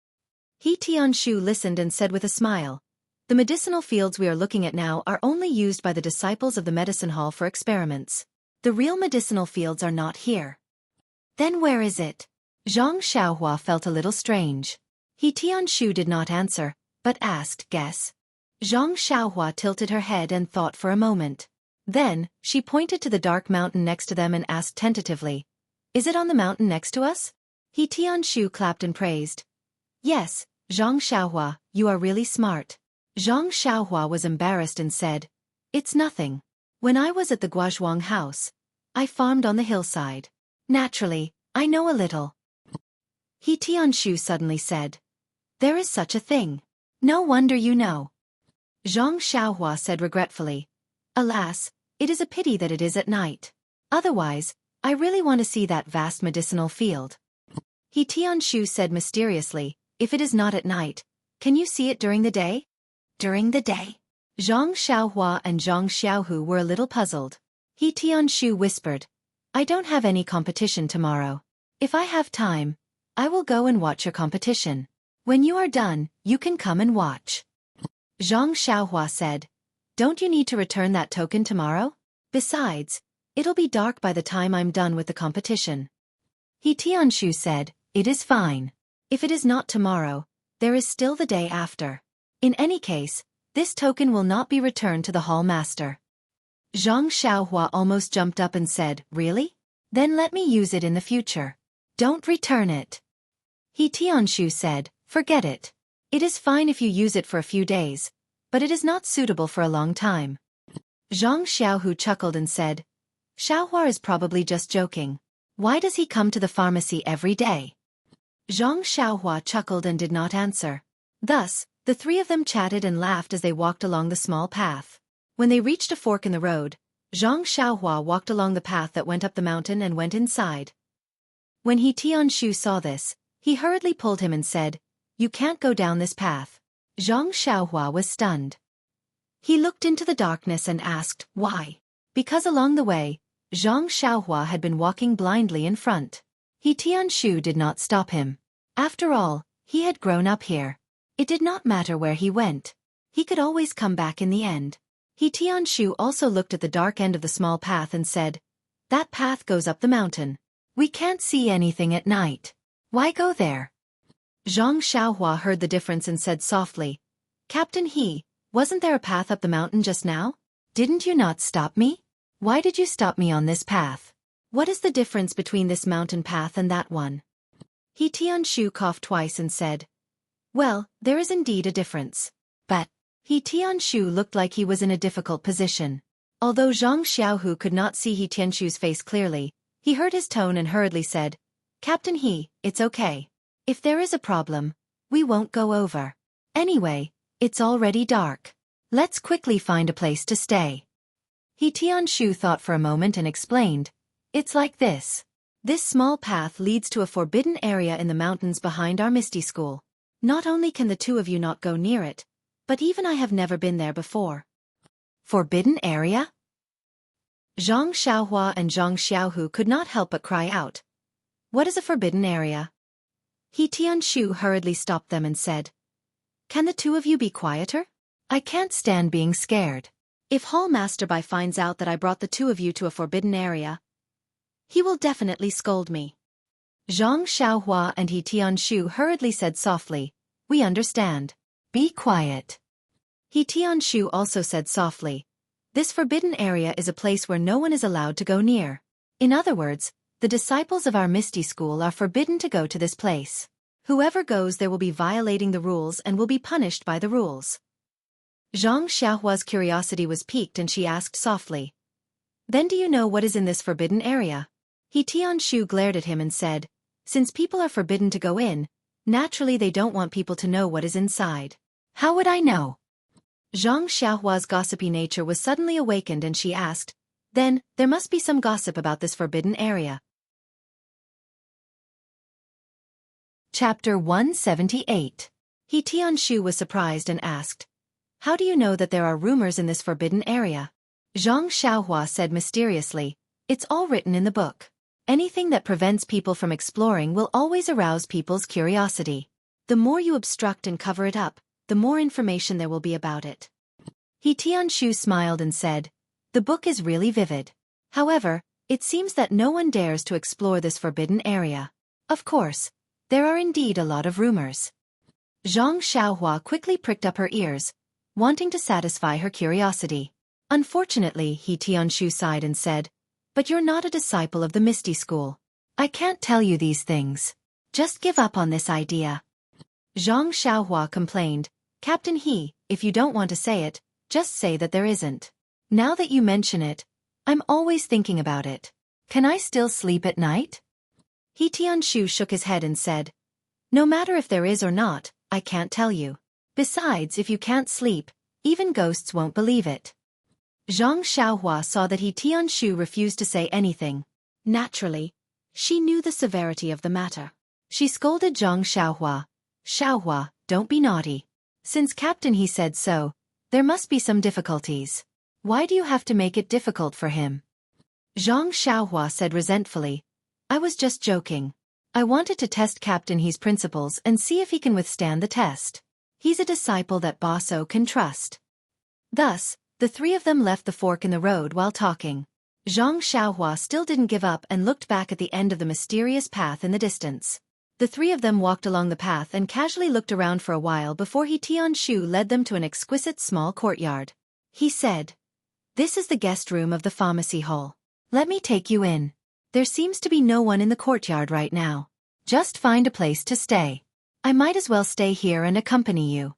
S1: He Tianshu listened and said with a smile, "The medicinal fields we are looking at now are only used by the disciples of the medicine hall for experiments. The real medicinal fields are not here." "Then where is it?" Zhang Xiaohua felt a little strange. He Tianshu did not answer, but asked, "Guess." Zhang Xiaohua tilted her head and thought for a moment. Then, she pointed to the dark mountain next to them and asked tentatively, "Is it on the mountain next to us?" He Tianshu clapped and praised. "Yes, Zhang Xiaohua, you are really smart." Zhang Xiaohua was embarrassed and said, "It's nothing. When I was at the Guozhuang house, I farmed on the hillside. Naturally, I know a little." He Tianshu suddenly said, "There is such a thing. No wonder you know." Zhang Xiaohua said regretfully, "Alas, it is a pity that it is at night. Otherwise, I really want to see that vast medicinal field." He Tianshu said mysteriously, "If it is not at night, can you see it during the day?" "During the day?" Zhang Xiaohua and Zhang Xiaohu were a little puzzled. He Tianshu whispered, "I don't have any competition tomorrow. If I have time, I will go and watch your competition. When you are done, you can come and watch." Zhang Xiaohua said, "Don't you need to return that token tomorrow? Besides, it'll be dark by the time I'm done with the competition." He Tianshu said, "It is fine. If it is not tomorrow, there is still the day after. In any case, this token will not be returned to the hall master." Zhang Xiaohua almost jumped up and said, "Really? Then let me use it in the future. Don't return it." He Tianshu said, "Forget it. It is fine if you use it for a few days, but it is not suitable for a long time." Zhang Xiaohu chuckled and said, "Xiaohua is probably just joking. Why does he come to the pharmacy every day?" Zhang Xiaohua chuckled and did not answer. Thus, the three of them chatted and laughed as they walked along the small path. When they reached a fork in the road, Zhang Xiaohua walked along the path that went up the mountain and went inside. When He Tianshu saw this, he hurriedly pulled him and said, "You can't go down this path." Zhang Xiaohua was stunned. He looked into the darkness and asked, "Why?" "Because along the way, Zhang Xiaohua had been walking blindly in front. He Tianshu did not stop him. After all, he had grown up here. It did not matter where he went. He could always come back in the end. He Tianshu also looked at the dark end of the small path and said, "That path goes up the mountain. We can't see anything at night. Why go there?" Zhang Xiaohua heard the difference and said softly, "Captain He, wasn't there a path up the mountain just now? Didn't you not stop me? Why did you stop me on this path? What is the difference between this mountain path and that one?" He Tianshu coughed twice and said, "Well, there is indeed a difference. But..." He Tianshu looked like he was in a difficult position. Although Zhang Xiaohu could not see He Tianshu's face clearly, he heard his tone and hurriedly said, "Captain He, it's okay. If there is a problem, we won't go over. Anyway, it's already dark. Let's quickly find a place to stay." He Tianshu thought for a moment and explained, "It's like this. This small path leads to a forbidden area in the mountains behind our Misty School. Not only can the two of you not go near it, but even I have never been there before." Forbidden area? Zhang Xiaohua and Zhang Xiaohu could not help but cry out, "What is a forbidden area?" He Tianshu hurriedly stopped them and said, "Can the two of you be quieter? I can't stand being scared. If Hall Master Bai finds out that I brought the two of you to a forbidden area, he will definitely scold me." Zhang Xiaohua and He Tianshu hurriedly said softly, "We understand. Be quiet." He Tianshu also said softly, "This forbidden area is a place where no one is allowed to go near. In other words, the disciples of our Misty School are forbidden to go to this place. Whoever goes there will be violating the rules and will be punished by the rules." Zhang Xiaohua's curiosity was piqued and she asked softly, "Then do you know what is in this forbidden area?" He Tianshu glared at him and said, "Since people are forbidden to go in, naturally they don't want people to know what is inside." "How would I know?" Zhang Xiaohua's gossipy nature was suddenly awakened and she asked, "Then, there must be some gossip about this forbidden area." Chapter 178. He Tianshu was surprised and asked, "How do you know that there are rumors in this forbidden area?" Zhang Xiaohua said mysteriously, "It's all written in the book. Anything that prevents people from exploring will always arouse people's curiosity. The more you obstruct and cover it up, the more information there will be about it." He Tianshu smiled and said, "The book is really vivid. However, it seems that no one dares to explore this forbidden area. Of course, there are indeed a lot of rumors." Zhang Xiaohua quickly pricked up her ears, wanting to satisfy her curiosity. Unfortunately, He Tianshu sighed and said, "But you're not a disciple of the Misty School. I can't tell you these things. Just give up on this idea." Zhang Xiaohua complained, "Captain He, if you don't want to say it, just say that there isn't. Now that you mention it, I'm always thinking about it. Can I still sleep at night?" He Tianshu shook his head and said, "No matter if there is or not, I can't tell you. Besides, if you can't sleep, even ghosts won't believe it." Zhang Xiaohua saw that He Tianshu refused to say anything. Naturally, she knew the severity of the matter. She scolded Zhang Xiaohua, "Xiaohua, don't be naughty. Since Captain He said so, there must be some difficulties. Why do you have to make it difficult for him?" Zhang Xiaohua said resentfully, "I was just joking. I wanted to test Captain He's principles and see if he can withstand the test. He's a disciple that Bosso can trust." Thus, the three of them left the fork in the road while talking. Zhang Xiaohua still didn't give up and looked back at the end of the mysterious path in the distance. The three of them walked along the path and casually looked around for a while before He Tianshu led them to an exquisite small courtyard. He said, "This is the guest room of the pharmacy hall. Let me take you in. There seems to be no one in the courtyard right now. Just find a place to stay. I might as well stay here and accompany you."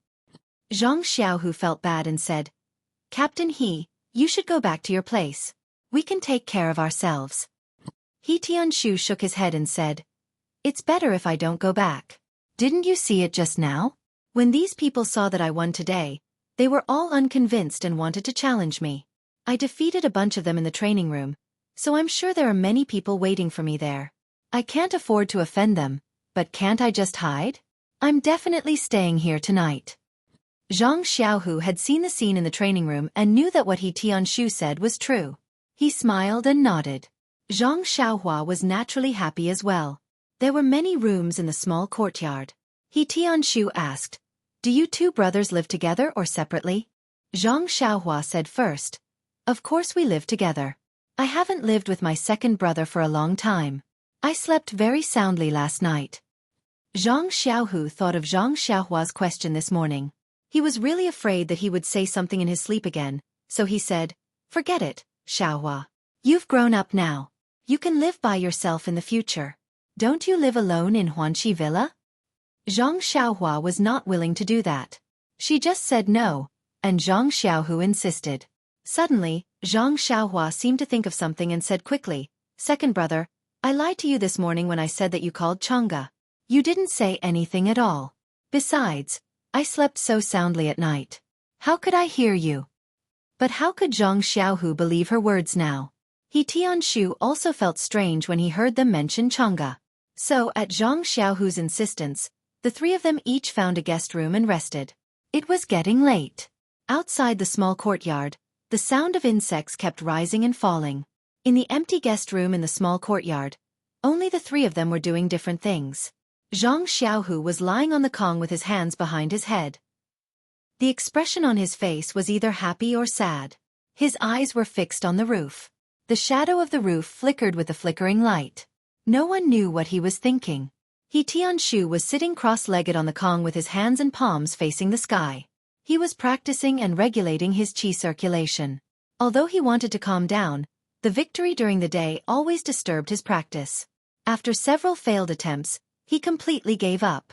S1: Zhang Xiaohu felt bad and said, "Captain He, you should go back to your place. We can take care of ourselves." He Tianshu shook his head and said, "It's better if I don't go back. Didn't you see it just now? When these people saw that I won today, they were all unconvinced and wanted to challenge me. I defeated a bunch of them in the training room, so I'm sure there are many people waiting for me there. I can't afford to offend them, but can't I just hide? I'm definitely staying here tonight." Zhang Xiaohu had seen the scene in the training room and knew that what He Tianshu said was true. He smiled and nodded. Zhang Xiaohua was naturally happy as well. There were many rooms in the small courtyard. He Tianshu asked, "Do you two brothers live together or separately?" Zhang Xiaohua said first, "Of course we live together. I haven't lived with my second brother for a long time. I slept very soundly last night." Zhang Xiaohu thought of Zhang Xiaohua's question this morning. He was really afraid that he would say something in his sleep again, so he said, "Forget it, Xiaohua. You've grown up now. You can live by yourself in the future. Don't you live alone in Huanqi Villa?" Zhang Xiaohua was not willing to do that. She just said no, and Zhang Xiaohu insisted. Suddenly, Zhang Xiaohua seemed to think of something and said quickly, "Second brother, I lied to you this morning when I said that you called Chang'e. You didn't say anything at all. Besides, I slept so soundly at night. How could I hear you?" But how could Zhang Xiaohu believe her words now? He Tianshu also felt strange when he heard them mention Chang'e. So, at Zhang Xiaohu's insistence, the three of them each found a guest room and rested. It was getting late. Outside the small courtyard, the sound of insects kept rising and falling. In the empty guest room in the small courtyard, only the three of them were doing different things. Zhang Xiaohu was lying on the Kong with his hands behind his head. The expression on his face was either happy or sad. His eyes were fixed on the roof. The shadow of the roof flickered with the flickering light. No one knew what he was thinking. He Tianshu was sitting cross-legged on the Kong with his hands and palms facing the sky. He was practicing and regulating his qi circulation. Although he wanted to calm down, the victory during the day always disturbed his practice. After several failed attempts, he completely gave up.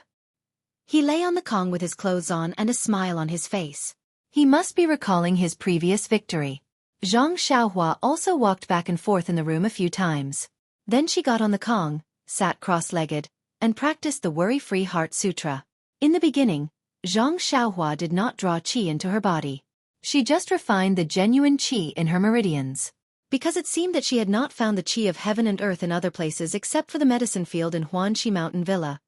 S1: He lay on the Kong with his clothes on and a smile on his face. He must be recalling his previous victory. Zhang Xiaohua also walked back and forth in the room a few times. Then she got on the Kong, sat cross-legged, and practiced the Worry-Free Heart Sutra. In the beginning, Zhang Xiaohua did not draw qi into her body. She just refined the genuine qi in her meridians. Because it seemed that she had not found the qi of heaven and earth in other places except for the medicine field in Huanqi Mountain Villa,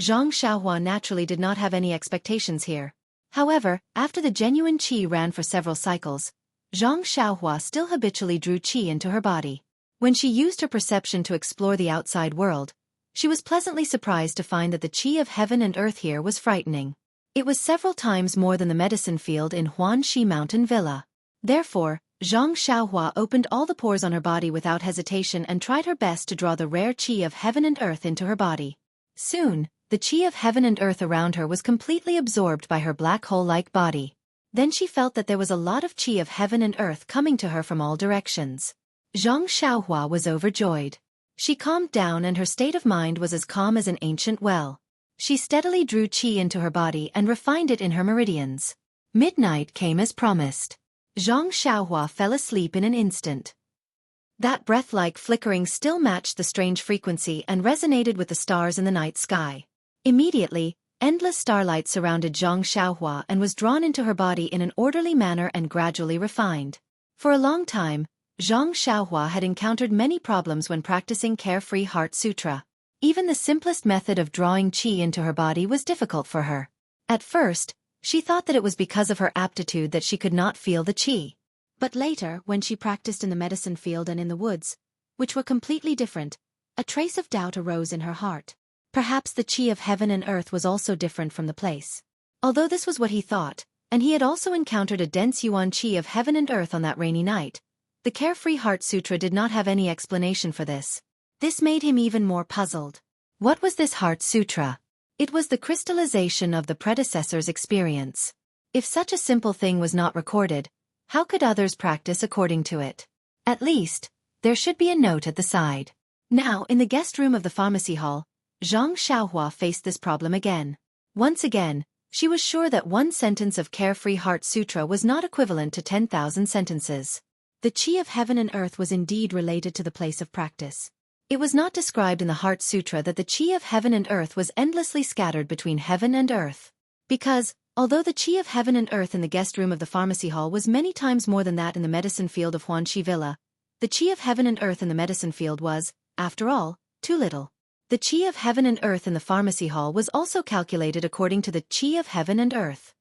S1: Zhang Xiaohua naturally did not have any expectations here. However, after the genuine qi ran for several cycles, Zhang Xiaohua still habitually drew qi into her body. When she used her perception to explore the outside world, she was pleasantly surprised to find that the qi of heaven and earth here was frightening. It was several times more than the medicine field in Huanqi Mountain Villa. Therefore, Zhang Xiaohua opened all the pores on her body without hesitation and tried her best to draw the rare qi of heaven and earth into her body. Soon, the qi of heaven and earth around her was completely absorbed by her black hole-like body. Then she felt that there was a lot of qi of heaven and earth coming to her from all directions. Zhang Xiaohua was overjoyed. She calmed down and her state of mind was as calm as an ancient well. She steadily drew qi into her body and refined it in her meridians. Midnight came as promised. Zhang Xiaohua fell asleep in an instant. That breath-like flickering still matched the strange frequency and resonated with the stars in the night sky. Immediately, endless starlight surrounded Zhang Xiaohua and was drawn into her body in an orderly manner and gradually refined. For a long time, Zhang Xiaohua had encountered many problems when practicing Carefree Heart Sutra. Even the simplest method of drawing qi into her body was difficult for her. At first, she thought that it was because of her aptitude that she could not feel the qi. But later, when she practiced in the medicine field and in the woods, which were completely different, a trace of doubt arose in her heart. Perhaps the qi of heaven and earth was also different from the place. Although this was what he thought, and he had also encountered a dense yuan qi of heaven and earth on that rainy night, the Carefree Heart Sutra did not have any explanation for this. This made him even more puzzled. What was this Heart Sutra? It was the crystallization of the predecessor's experience. If such a simple thing was not recorded, how could others practice according to it? At least, there should be a note at the side. Now, in the guest room of the pharmacy hall, Zhang Xiaohua faced this problem again. Once again, she was sure that one sentence of Carefree Heart Sutra was not equivalent to 10,000 sentences. The qi of heaven and earth was indeed related to the place of practice. It was not described in the Heart Sutra that the qi of heaven and earth was endlessly scattered between heaven and earth. Because, although the qi of heaven and earth in the guest room of the pharmacy hall was many times more than that in the medicine field of Huanqi Villa, the qi of heaven and earth in the medicine field was, after all, too little. The qi of heaven and earth in the pharmacy hall was also calculated according to the qi of heaven and earth.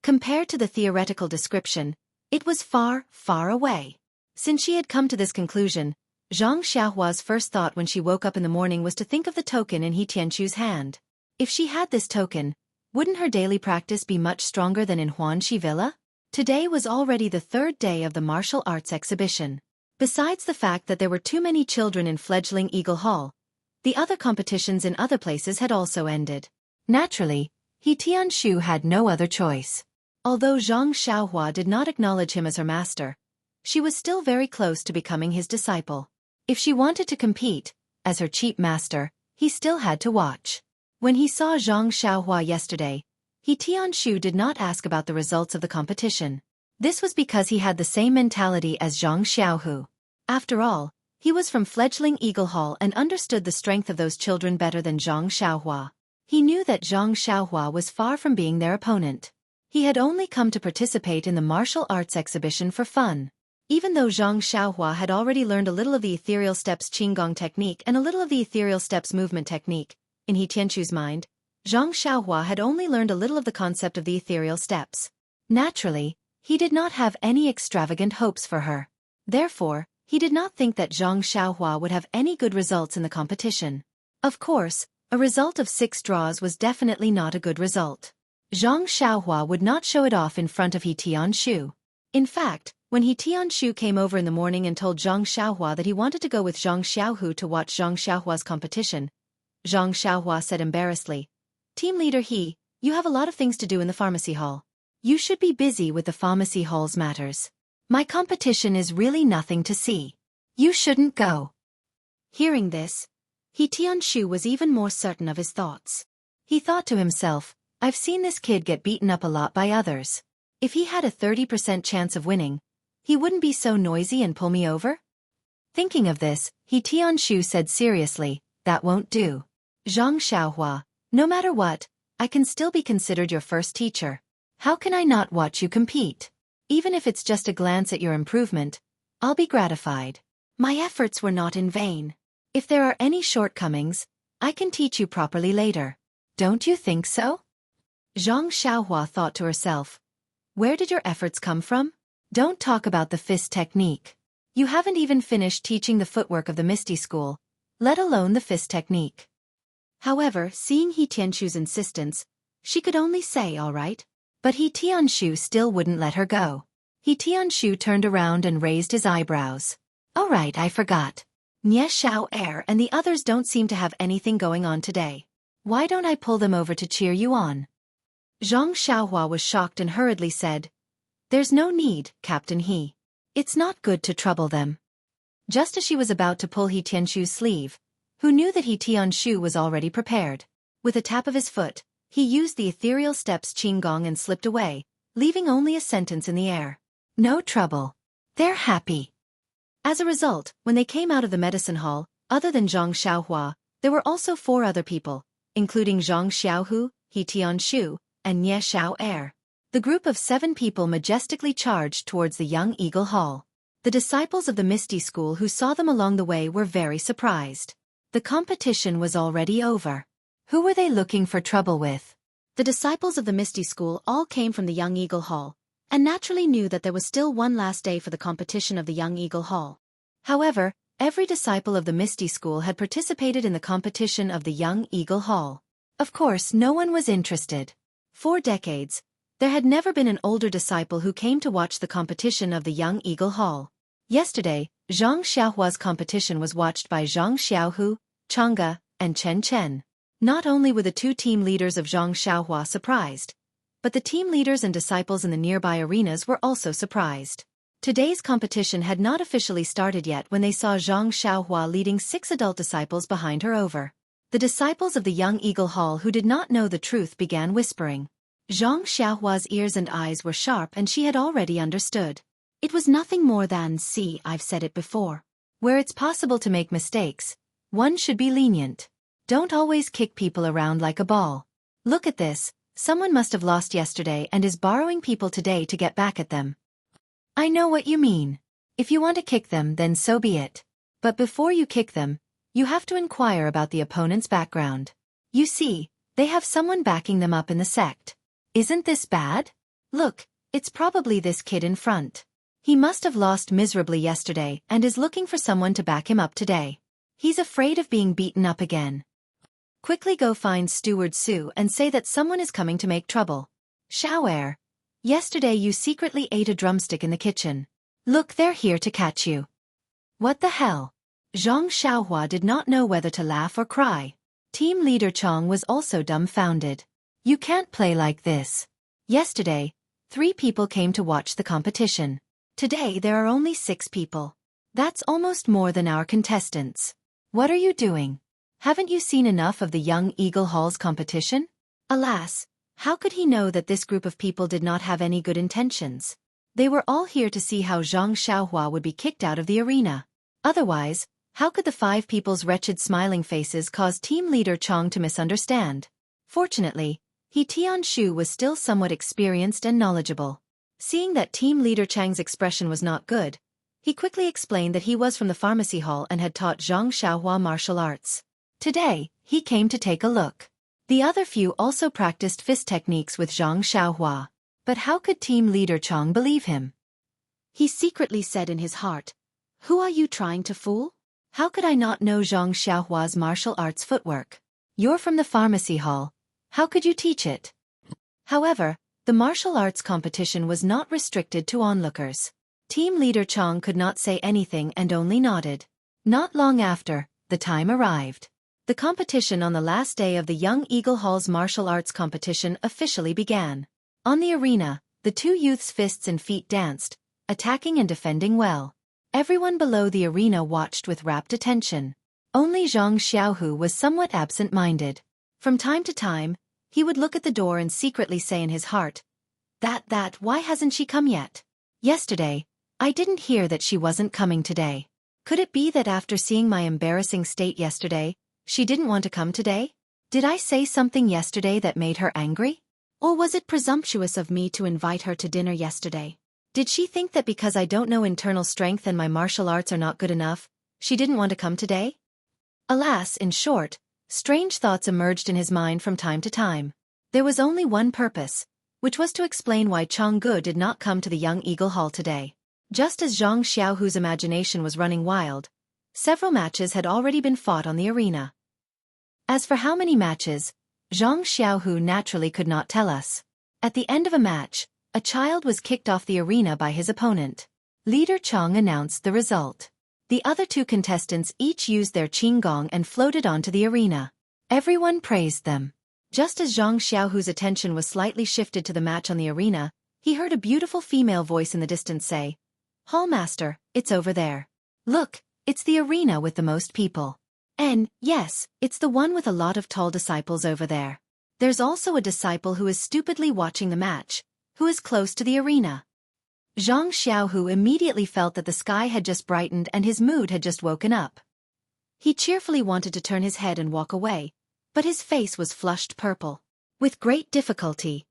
S1: Compared to the theoretical description, it was far, far away. Since she had come to this conclusion, Zhang Xiaohua's first thought when she woke up in the morning was to think of the token in He Tianqu's hand. If she had this token, wouldn't her daily practice be much stronger than in Huanxi Villa? Today was already the third day of the martial arts exhibition. Besides the fact that there were too many children in fledgling Eagle Hall, the other competitions in other places had also ended. Naturally, He Tianqiu had no other choice. Although Zhang Xiaohua did not acknowledge him as her master, she was still very close to becoming his disciple. If she wanted to compete, as her cheap master, he still had to watch. When he saw Zhang Xiaohua yesterday, He Tianqiu did not ask about the results of the competition. This was because he had the same mentality as Zhang Xiaohu. After all, he was from fledgling Eagle Hall and understood the strength of those children better than Zhang Xiaohua. He knew that Zhang Xiaohua was far from being their opponent. He had only come to participate in the martial arts exhibition for fun. Even though Zhang Xiaohua had already learned a little of the ethereal steps Qinggong technique and a little of the ethereal steps movement technique, in He Tianqiu's mind, Zhang Xiaohua had only learned a little of the concept of the ethereal steps. Naturally, he did not have any extravagant hopes for her. Therefore, he did not think that Zhang Xiaohua would have any good results in the competition. Of course, a result of 6 draws was definitely not a good result. Zhang Xiaohua would not show it off in front of He Tianqiu. In fact, when He Tianqiu came over in the morning and told Zhang Xiaohua that he wanted to go with Zhang Xiaohu to watch Zhang Xiaohua's competition, Zhang Xiaohua said embarrassedly, "Team leader He, you have a lot of things to do in the pharmacy hall. You should be busy with the pharmacy hall's matters. My competition is really nothing to see. You shouldn't go." Hearing this, He Tianqiu was even more certain of his thoughts. He thought to himself, I've seen this kid get beaten up a lot by others. If he had a 30% chance of winning, he wouldn't be so noisy and pull me over? Thinking of this, He Tianqiu said seriously, that won't do. Zhang Xiaohua, no matter what, I can still be considered your first teacher. How can I not watch you compete? Even if it's just a glance at your improvement, I'll be gratified. My efforts were not in vain. If there are any shortcomings, I can teach you properly later. Don't you think so? Zhang Xiaohua thought to herself. Where did your efforts come from? Don't talk about the fist technique. You haven't even finished teaching the footwork of the Misty School, let alone the fist technique. However, seeing He Tianqiu's insistence, she could only say all right. But He Tianqiu still wouldn't let her go. He Tianqiu turned around and raised his eyebrows. All right, I forgot. Nie Xiao Er and the others don't seem to have anything going on today. Why don't I pull them over to cheer you on? Zhang Xiaohua was shocked and hurriedly said, There's no need, Captain He. It's not good to trouble them. Just as she was about to pull He Tianqiu's sleeve, who knew that He Tianqiu was already prepared. With a tap of his foot, he used the ethereal steps Qinggong and slipped away, leaving only a sentence in the air. No trouble. They're happy. As a result, when they came out of the medicine hall, other than Zhang Xiaohua, there were also 4 other people, including Zhang Xiaohu, He Tianqiu, and Nie Xiao Er. The group of 7 people majestically charged towards the young Eagle Hall. The disciples of the Misty School who saw them along the way were very surprised. The competition was already over. Who were they looking for trouble with? The disciples of the Misty School all came from the Young Eagle Hall, and naturally knew that there was still one last day for the competition of the Young Eagle Hall. However, every disciple of the Misty School had participated in the competition of the Young Eagle Hall. Of course, no one was interested. For decades, there had never been an older disciple who came to watch the competition of the Young Eagle Hall. Yesterday, Zhang Xiaohua's competition was watched by Zhang Xiaohu, Chang'e, and Chen Chen. Not only were the 2 team leaders of Zhang Xiaohua surprised, but the team leaders and disciples in the nearby arenas were also surprised. Today's competition had not officially started yet when they saw Zhang Xiaohua leading 6 adult disciples behind her over. The disciples of the Young Eagle Hall who did not know the truth began whispering. Zhang Xiaohua's ears and eyes were sharp and she had already understood. It was nothing more than, see, I've said it before. Where it's possible to make mistakes, one should be lenient. Don't always kick people around like a ball. Look at this, someone must have lost yesterday and is borrowing people today to get back at them. I know what you mean. If you want to kick them, then so be it. But before you kick them, you have to inquire about the opponent's background. You see, they have someone backing them up in the sect. Isn't this bad? Look, it's probably this kid in front. He must have lost miserably yesterday and is looking for someone to back him up today. He's afraid of being beaten up again. Quickly go find Steward Sue and say that someone is coming to make trouble. Xiao, yesterday you secretly ate a drumstick in the kitchen. Look, they're here to catch you. What the hell? Zhang Xiaohua did not know whether to laugh or cry. Team leader Chong was also dumbfounded. You can't play like this. Yesterday, 3 people came to watch the competition. Today there are only 6 people. That's almost more than our contestants. What are you doing? Haven't you seen enough of the Young Eagle Hall's competition? Alas, how could he know that this group of people did not have any good intentions? They were all here to see how Zhang Xiaohua would be kicked out of the arena. Otherwise, how could the 5 people's wretched smiling faces cause team leader Chong to misunderstand? Fortunately, He Tianshu was still somewhat experienced and knowledgeable. Seeing that team leader Chang's expression was not good, he quickly explained that he was from the pharmacy hall and had taught Zhang Xiaohua martial arts. Today, he came to take a look. The other few also practiced fist techniques with Zhang Xiaohua. But how could team leader Chong believe him? He secretly said in his heart, "Who are you trying to fool? How could I not know Zhang Xiaohua's martial arts footwork? You're from the pharmacy hall. How could you teach it?" However, the martial arts competition was not restricted to onlookers. Team leader Chong could not say anything and only nodded. Not long after, the time arrived. The competition on the last day of the Young Eagle Hall's martial arts competition officially began. On the arena, the 2 youths' fists and feet danced, attacking and defending well. Everyone below the arena watched with rapt attention. Only Zhang Xiaohu was somewhat absent-minded. From time to time, he would look at the door and secretly say in his heart, why hasn't she come yet? Yesterday, I didn't hear that she wasn't coming today. Could it be that after seeing my embarrassing state yesterday, she didn't want to come today? Did I say something yesterday that made her angry? Or was it presumptuous of me to invite her to dinner yesterday? Did she think that because I don't know internal strength and my martial arts are not good enough, she didn't want to come today? Alas, in short, strange thoughts emerged in his mind from time to time. There was only one purpose, which was to explain why Changgu did not come to the Young Eagle Hall today. Just as Zhang Xiaohu's imagination was running wild, several matches had already been fought on the arena. As for how many matches, Zhang Xiaohu naturally could not tell us. At the end of a match, a child was kicked off the arena by his opponent. Leader Chong announced the result. The other 2 contestants each used their qinggong and floated onto the arena. Everyone praised them. Just as Zhang Xiaohu's attention was slightly shifted to the match on the arena, he heard a beautiful female voice in the distance say, "Hallmaster, it's over there. Look, it's the arena with the most people. And, yes, it's the one with a lot of tall disciples over there. There's also a disciple who is stupidly watching the match, who is close to the arena." Zhang Xiaohu immediately felt that the sky had just brightened and his mood had just woken up. He cheerfully wanted to turn his head and walk away, but his face was flushed purple. With great difficulty,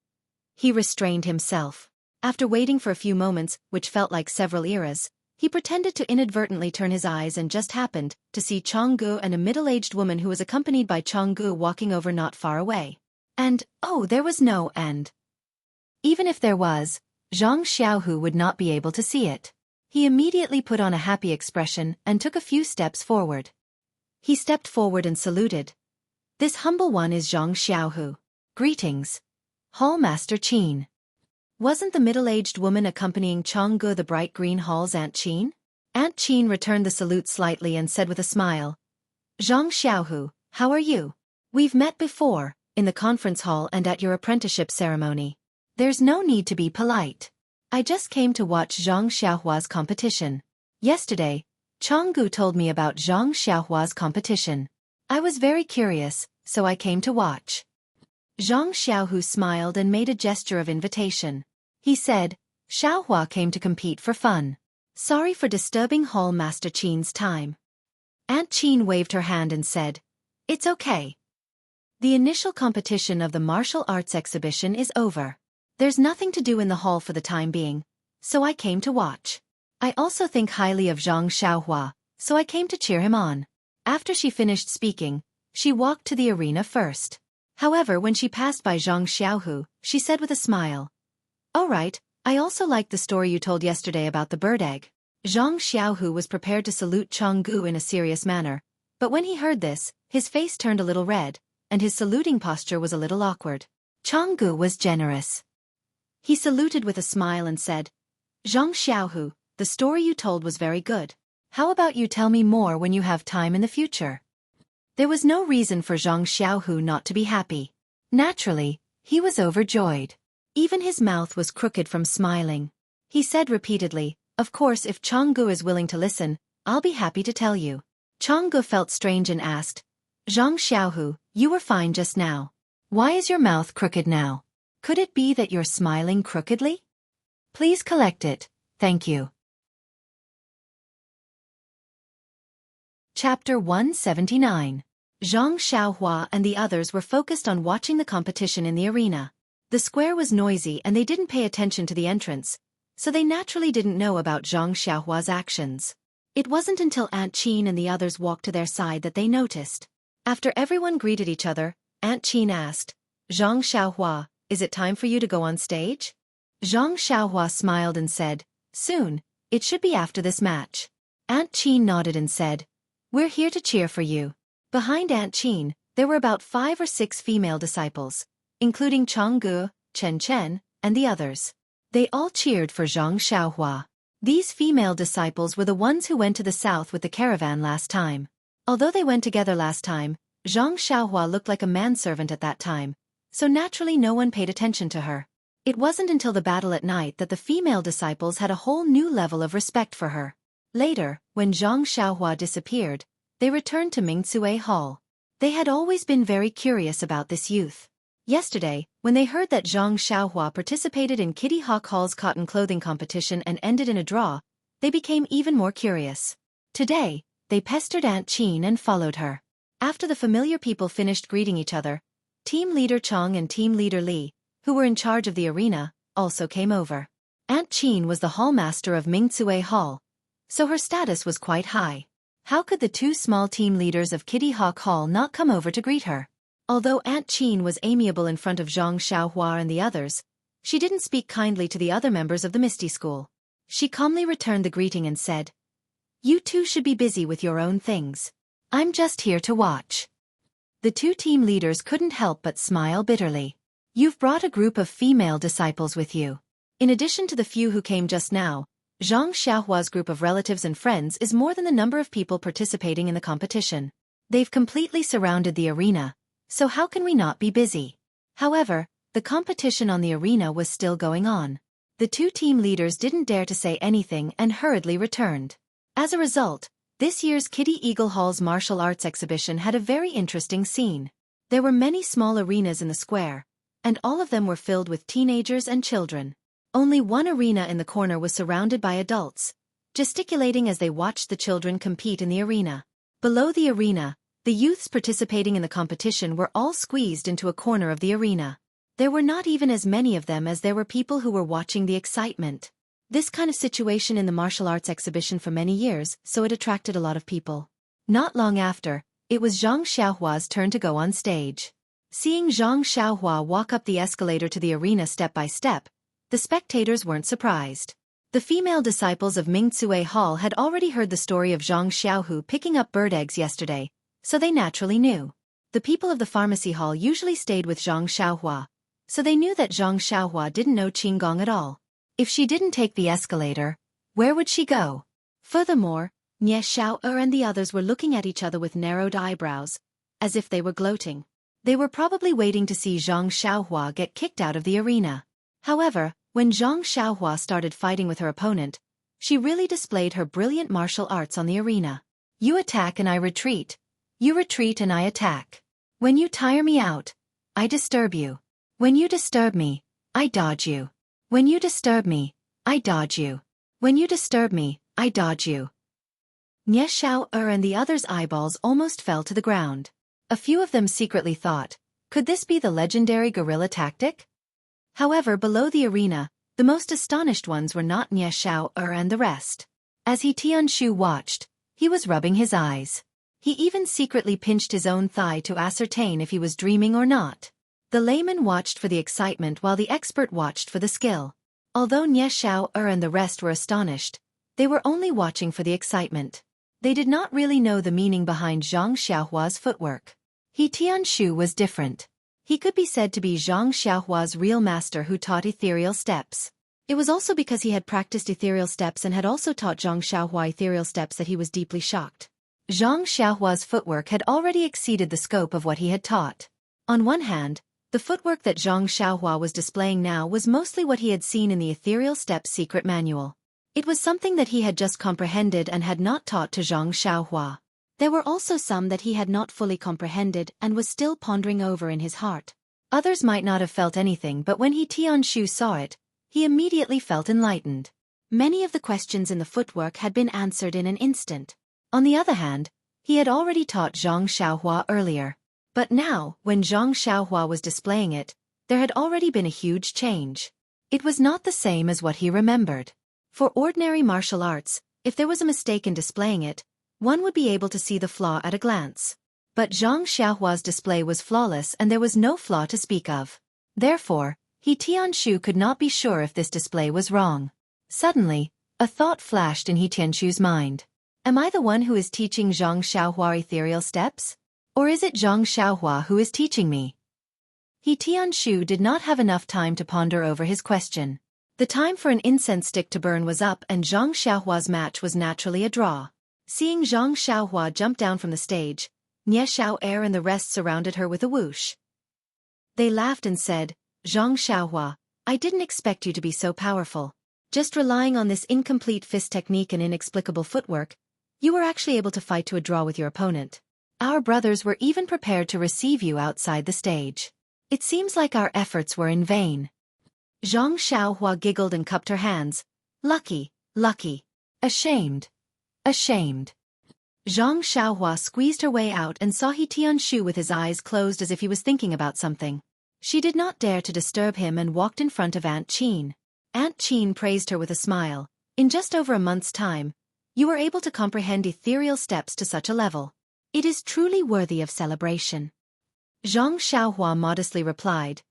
S1: he restrained himself. After waiting for a few moments, which felt like several eras, he pretended to inadvertently turn his eyes and just happened to see Changgu and a middle-aged woman who was accompanied by Changgu walking over not far away. And, oh, there was no end. Even if there was, Zhang Xiaohu would not be able to see it. He immediately put on a happy expression and took a few steps forward. He stepped forward and saluted. "This humble one is Zhang Xiaohu. Greetings. Hall Master Qin." Wasn't the middle-aged woman accompanying Changgu the bright green hall's Aunt Qin? Aunt Qin returned the salute slightly and said with a smile, "Zhang Xiaohu, how are you? We've met before, in the conference hall and at your apprenticeship ceremony. There's no need to be polite. I just came to watch Zhang Xiaohua's competition. Yesterday, Changgu told me about Zhang Xiaohua's competition. I was very curious, so I came to watch." Zhang Xiaohu smiled and made a gesture of invitation. He said, "Xiaohua came to compete for fun. Sorry for disturbing Hall Master Qin's time." Aunt Qin waved her hand and said, "It's okay. The initial competition of the martial arts exhibition is over. There's nothing to do in the hall for the time being, so I came to watch. I also think highly of Zhang Xiaohua, so I came to cheer him on." After she finished speaking, she walked to the arena first. However, when she passed by Zhang Xiaohu, she said with a smile, "All right, I also liked the story you told yesterday about the bird egg. Zhang Xiaohu was prepared to salute Changgu in a serious manner, but when he heard this, his face turned a little red, and his saluting posture was a little awkward. Changgu was generous. He saluted with a smile and said, Zhang Xiaohu, the story you told was very good. How about you tell me more when you have time in the future? There was no reason for Zhang Xiaohu not to be happy. Naturally, he was overjoyed. Even his mouth was crooked from smiling. He said repeatedly, of course if Changgu is willing to listen, I'll be happy to tell you. Changgu felt strange and asked, Zhang Xiaohu, you were fine just now. Why is your mouth crooked now? Could it be that you're smiling crookedly? Please collect it, thank you. Chapter 179. Zhang Xiaohua and the others were focused on watching the competition in the arena. The square was noisy and they didn't pay attention to the entrance, so they naturally didn't know about Zhang Xiaohua's actions. It wasn't until Aunt Qin and the others walked to their side that they noticed. After everyone greeted each other, Aunt Qin asked, Zhang Xiaohua, is it time for you to go on stage? Zhang Xiaohua smiled and said, soon, it should be after this match. Aunt Qin nodded and said, we're here to cheer for you. Behind Aunt Qin, there were about 5 or 6 female disciples, including Changgu, Chen Chen, and the others. They all cheered for Zhang Xiaohua. These female disciples were the ones who went to the south with the caravan last time. Although they went together last time, Zhang Xiaohua looked like a manservant at that time, so naturally no one paid attention to her. It wasn't until the battle at night that the female disciples had a whole new level of respect for her. Later, when Zhang Xiaohua disappeared, they returned to Mingcue Hall. They had always been very curious about this youth. Yesterday, when they heard that Zhang Xiaohua participated in Kitty Hawk Hall's cotton clothing competition and ended in a draw, they became even more curious. Today, they pestered Aunt Qin and followed her. After the familiar people finished greeting each other, Team Leader Chong and Team Leader Li, who were in charge of the arena, also came over. Aunt Qin was the hallmaster of Mingcue Hall, so her status was quite high. How could the 2 small team leaders of Kitty Hawk Hall not come over to greet her? Although Aunt Qin was amiable in front of Zhang Xiaohua and the others, she didn't speak kindly to the other members of the Misty School. She calmly returned the greeting and said, you two should be busy with your own things. I'm just here to watch. The 2 team leaders couldn't help but smile bitterly. You've brought a group of female disciples with you. In addition to the few who came just now, Zhang Xiaohua's group of relatives and friends is more than the number of people participating in the competition. They've completely surrounded the arena, so how can we not be busy? However, the competition on the arena was still going on. The 2 team leaders didn't dare to say anything and hurriedly returned. As a result, this year's Kitty Eagle Hall's martial arts exhibition had a very interesting scene. There were many small arenas in the square, and all of them were filled with teenagers and children. Only one arena in the corner was surrounded by adults, gesticulating as they watched the children compete in the arena. Below the arena, the youths participating in the competition were all squeezed into a corner of the arena. There were not even as many of them as there were people who were watching the excitement. This kind of situation in the martial arts exhibition for many years, so it attracted a lot of people. Not long after, it was Zhang Xiaohua's turn to go on stage. Seeing Zhang Xiaohua walk up the escalator to the arena step by step, the spectators weren't surprised. The female disciples of Mingcue Hall had already heard the story of Zhang Xiaohu picking up bird eggs yesterday, so they naturally knew. The people of the pharmacy hall usually stayed with Zhang Xiaohua, so they knew that Zhang Xiaohua didn't know Qinggong at all. If she didn't take the escalator, where would she go? Furthermore, Nie Xiao'er and the others were looking at each other with narrowed eyebrows, as if they were gloating. They were probably waiting to see Zhang Xiaohua get kicked out of the arena. However, when Zhang Xiaohua started fighting with her opponent, she really displayed her brilliant martial arts on the arena. You attack and I retreat. You retreat and I attack. When you tire me out, I disturb you. When you disturb me, I dodge you. When you disturb me, I dodge you. When you disturb me, I dodge you. Nie Xiao'er and the others' eyeballs almost fell to the ground. A few of them secretly thought, could this be the legendary guerrilla tactic? However, below the arena, the most astonished ones were not Nie Xiao'er and the rest. As He Tianshu watched, he was rubbing his eyes. He even secretly pinched his own thigh to ascertain if he was dreaming or not. The layman watched for the excitement while the expert watched for the skill. Although Nie Xiao-er and the rest were astonished, they were only watching for the excitement. They did not really know the meaning behind Zhang Xiaohua's footwork. He Tianshu was different. He could be said to be Zhang Xiaohua's real master who taught ethereal steps. It was also because he had practiced ethereal steps and had also taught Zhang Xiaohua ethereal steps that he was deeply shocked. Zhang Xiaohua's footwork had already exceeded the scope of what he had taught. On one hand, the footwork that Zhang Xiaohua was displaying now was mostly what he had seen in the ethereal steps secret manual. It was something that he had just comprehended and had not taught to Zhang Xiaohua. There were also some that he had not fully comprehended and was still pondering over in his heart. Others might not have felt anything, but when He Tianshu saw it, he immediately felt enlightened. Many of the questions in the footwork had been answered in an instant. On the other hand, he had already taught Zhang Xiaohua earlier. But now, when Zhang Xiaohua was displaying it, there had already been a huge change. It was not the same as what he remembered. For ordinary martial arts, if there was a mistake in displaying it, one would be able to see the flaw at a glance. But Zhang Xiaohua's display was flawless and there was no flaw to speak of. Therefore, He Tianshu could not be sure if this display was wrong. Suddenly, a thought flashed in He Tianshu's mind. Am I the one who is teaching Zhang Xiaohua ethereal steps? Or is it Zhang Xiaohua who is teaching me? He Tianshu did not have enough time to ponder over his question. The time for an incense stick to burn was up and Zhang Xiaohua's match was naturally a draw. Seeing Zhang Xiaohua jump down from the stage, Nie Xiao-er and the rest surrounded her with a whoosh. They laughed and said, Zhang Xiaohua, I didn't expect you to be so powerful. Just relying on this incomplete fist technique and inexplicable footwork, you were actually able to fight to a draw with your opponent. Our brothers were even prepared to receive you outside the stage. It seems like our efforts were in vain. Zhang Xiaohua giggled and cupped her hands. Lucky, lucky. Ashamed. Ashamed. Zhang Xiaohua squeezed her way out and saw He Tianshu with his eyes closed as if he was thinking about something. She did not dare to disturb him and walked in front of Aunt Qin. Aunt Qin praised her with a smile. In just over a month's time, you were able to comprehend ethereal steps to such a level. It is truly worthy of celebration. Zhang Xiaohua modestly replied,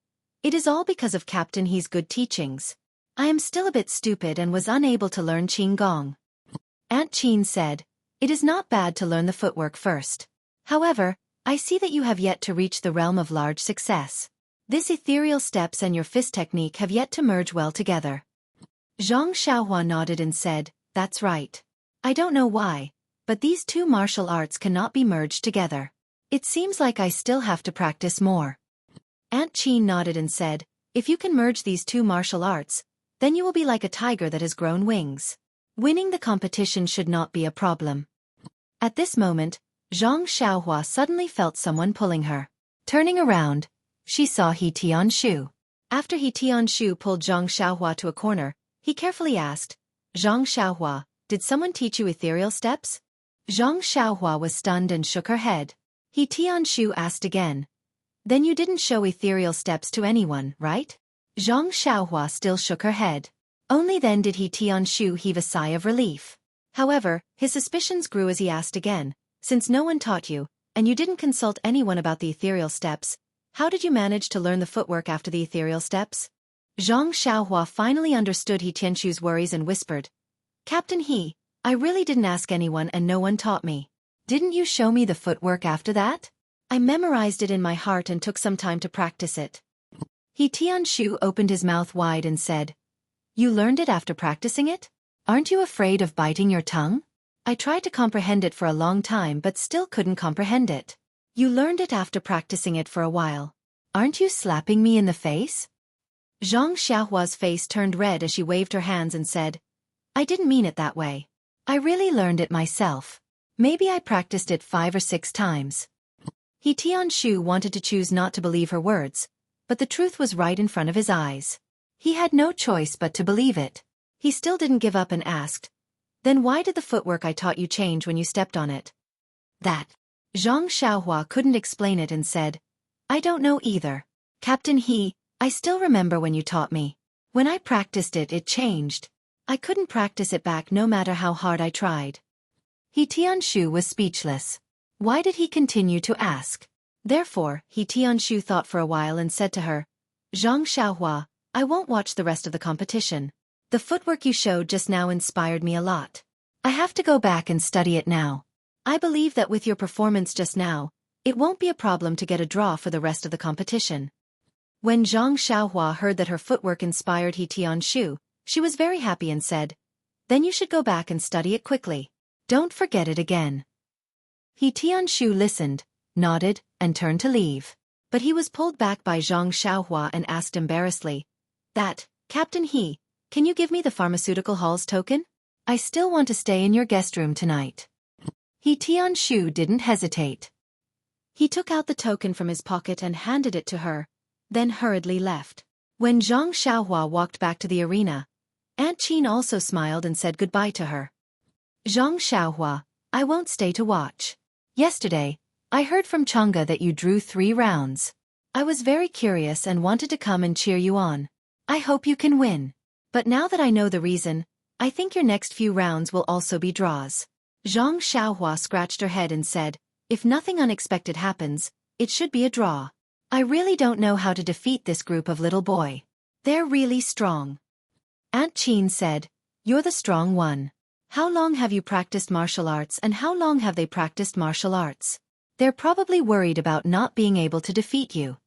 S1: It is all because of Captain He's good teachings. I am still a bit stupid and was unable to learn Qinggong. Aunt Qin said, It is not bad to learn the footwork first. However, I see that you have yet to reach the realm of large success. This ethereal steps and your fist technique have yet to merge well together. Zhang Xiaohua nodded and said, That's right. I don't know why, but these two martial arts cannot be merged together. It seems like I still have to practice more. Aunt Qin nodded and said, If you can merge these two martial arts, then you will be like a tiger that has grown wings. Winning the competition should not be a problem. At this moment, Zhang Xiaohua suddenly felt someone pulling her. Turning around, she saw He Tianshu. After He Tianshu pulled Zhang Xiaohua to a corner, he carefully asked, Zhang Xiaohua, did someone teach you ethereal steps? Zhang Xiaohua was stunned and shook her head. He Tianshu asked again, Then you didn't show ethereal steps to anyone, right? Zhang Xiaohua still shook her head. Only then did He Tianshu heave a sigh of relief. However, his suspicions grew as he asked again, Since no one taught you, and you didn't consult anyone about the ethereal steps, how did you manage to learn the footwork after the ethereal steps? Zhang Xiaohua finally understood He Tianshu's worries and whispered, Captain He, I really didn't ask anyone and no one taught me. Didn't you show me the footwork after that? I memorized it in my heart and took some time to practice it. He Tianshu opened his mouth wide and said, You learned it after practicing it? Aren't you afraid of biting your tongue? I tried to comprehend it for a long time but still couldn't comprehend it. You learned it after practicing it for a while. Aren't you slapping me in the face? Zhang Xiaohua's face turned red as she waved her hands and said, I didn't mean it that way. I really learned it myself. Maybe I practiced it 5 or 6 times. He Tianshu wanted to choose not to believe her words, but the truth was right in front of his eyes. He had no choice but to believe it. He still didn't give up and asked, Then why did the footwork I taught you change when you stepped on it? That. Zhang Xiaohua couldn't explain it and said, I don't know either. Captain He, I still remember when you taught me. When I practiced it, it changed. I couldn't practice it back no matter how hard I tried. He Tianshu was speechless. Why did he continue to ask? Therefore, He Tianshu thought for a while and said to her, Zhang Xiaohua, I won't watch the rest of the competition. The footwork you showed just now inspired me a lot. I have to go back and study it now. I believe that with your performance just now, it won't be a problem to get a draw for the rest of the competition. When Zhang Xiaohua heard that her footwork inspired He Tianshu, she was very happy and said, "Then you should go back and study it quickly. Don't forget it again." He Tianshu listened, nodded, and turned to leave. But he was pulled back by Zhang Xiaohua and asked embarrassedly, Captain He, can you give me the pharmaceutical hall's token? I still want to stay in your guest room tonight." He Tianshu didn't hesitate. He took out the token from his pocket and handed it to her, then hurriedly left. When Zhang Xiaohua walked back to the arena, Aunt Qin also smiled and said goodbye to her. "Zhang Xiaohua, I won't stay to watch. Yesterday, I heard from Chang'e that you drew 3 rounds. I was very curious and wanted to come and cheer you on. I hope you can win. But now that I know the reason, I think your next few rounds will also be draws." Zhang Xiaohua scratched her head and said, "If nothing unexpected happens, it should be a draw. I really don't know how to defeat this group of little boy. They're really strong." Aunt Qin said, "You're the strong one. How long have you practiced martial arts and how long have they practiced martial arts? They're probably worried about not being able to defeat you."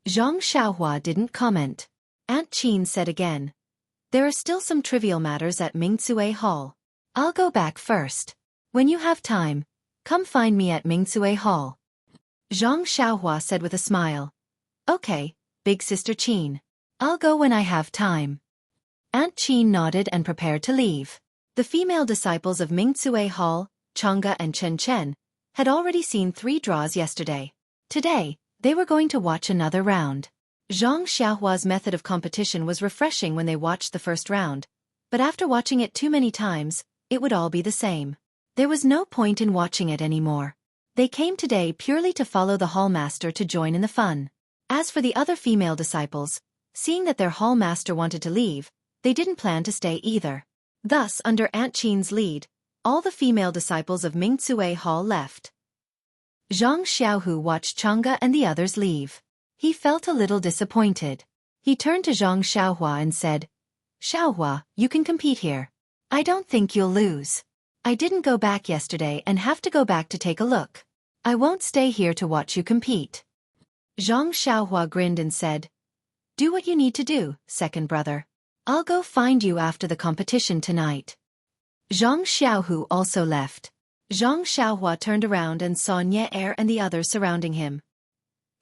S1: Zhang Xiaohua didn't comment. Aunt Qin said again, "There are still some trivial matters at Mingcue Hall. I'll go back first. When you have time, come find me at Mingcue Hall." Zhang Xiaohua said with a smile, "Okay, big sister Qin. I'll go when I have time." Aunt Qin nodded and prepared to leave. The female disciples of Mingcue Hall, Chang'e and Chen Chen, had already seen 3 draws yesterday. Today, they were going to watch another round. Zhang Xiaohua's method of competition was refreshing when they watched the first round, but after watching it too many times, it would all be the same. There was no point in watching it anymore. They came today purely to follow the hallmaster to join in the fun. As for the other female disciples, seeing that their hallmaster wanted to leave, they didn't plan to stay either. Thus, under Aunt Qin's lead, all the female disciples of Mingcue Hall left. Zhang Xiaohu watched Chang'e and the others leave. He felt a little disappointed. He turned to Zhang Xiaohua and said, "Xiaohua, you can compete here. I don't think you'll lose. I didn't go back yesterday and have to go back to take a look. I won't stay here to watch you compete." Zhang Xiaohua grinned and said, "Do what you need to do, second brother. I'll go find you after the competition tonight." Zhang Xiaohu also left. Zhang Xiaohua turned around and saw Nie and the others surrounding him.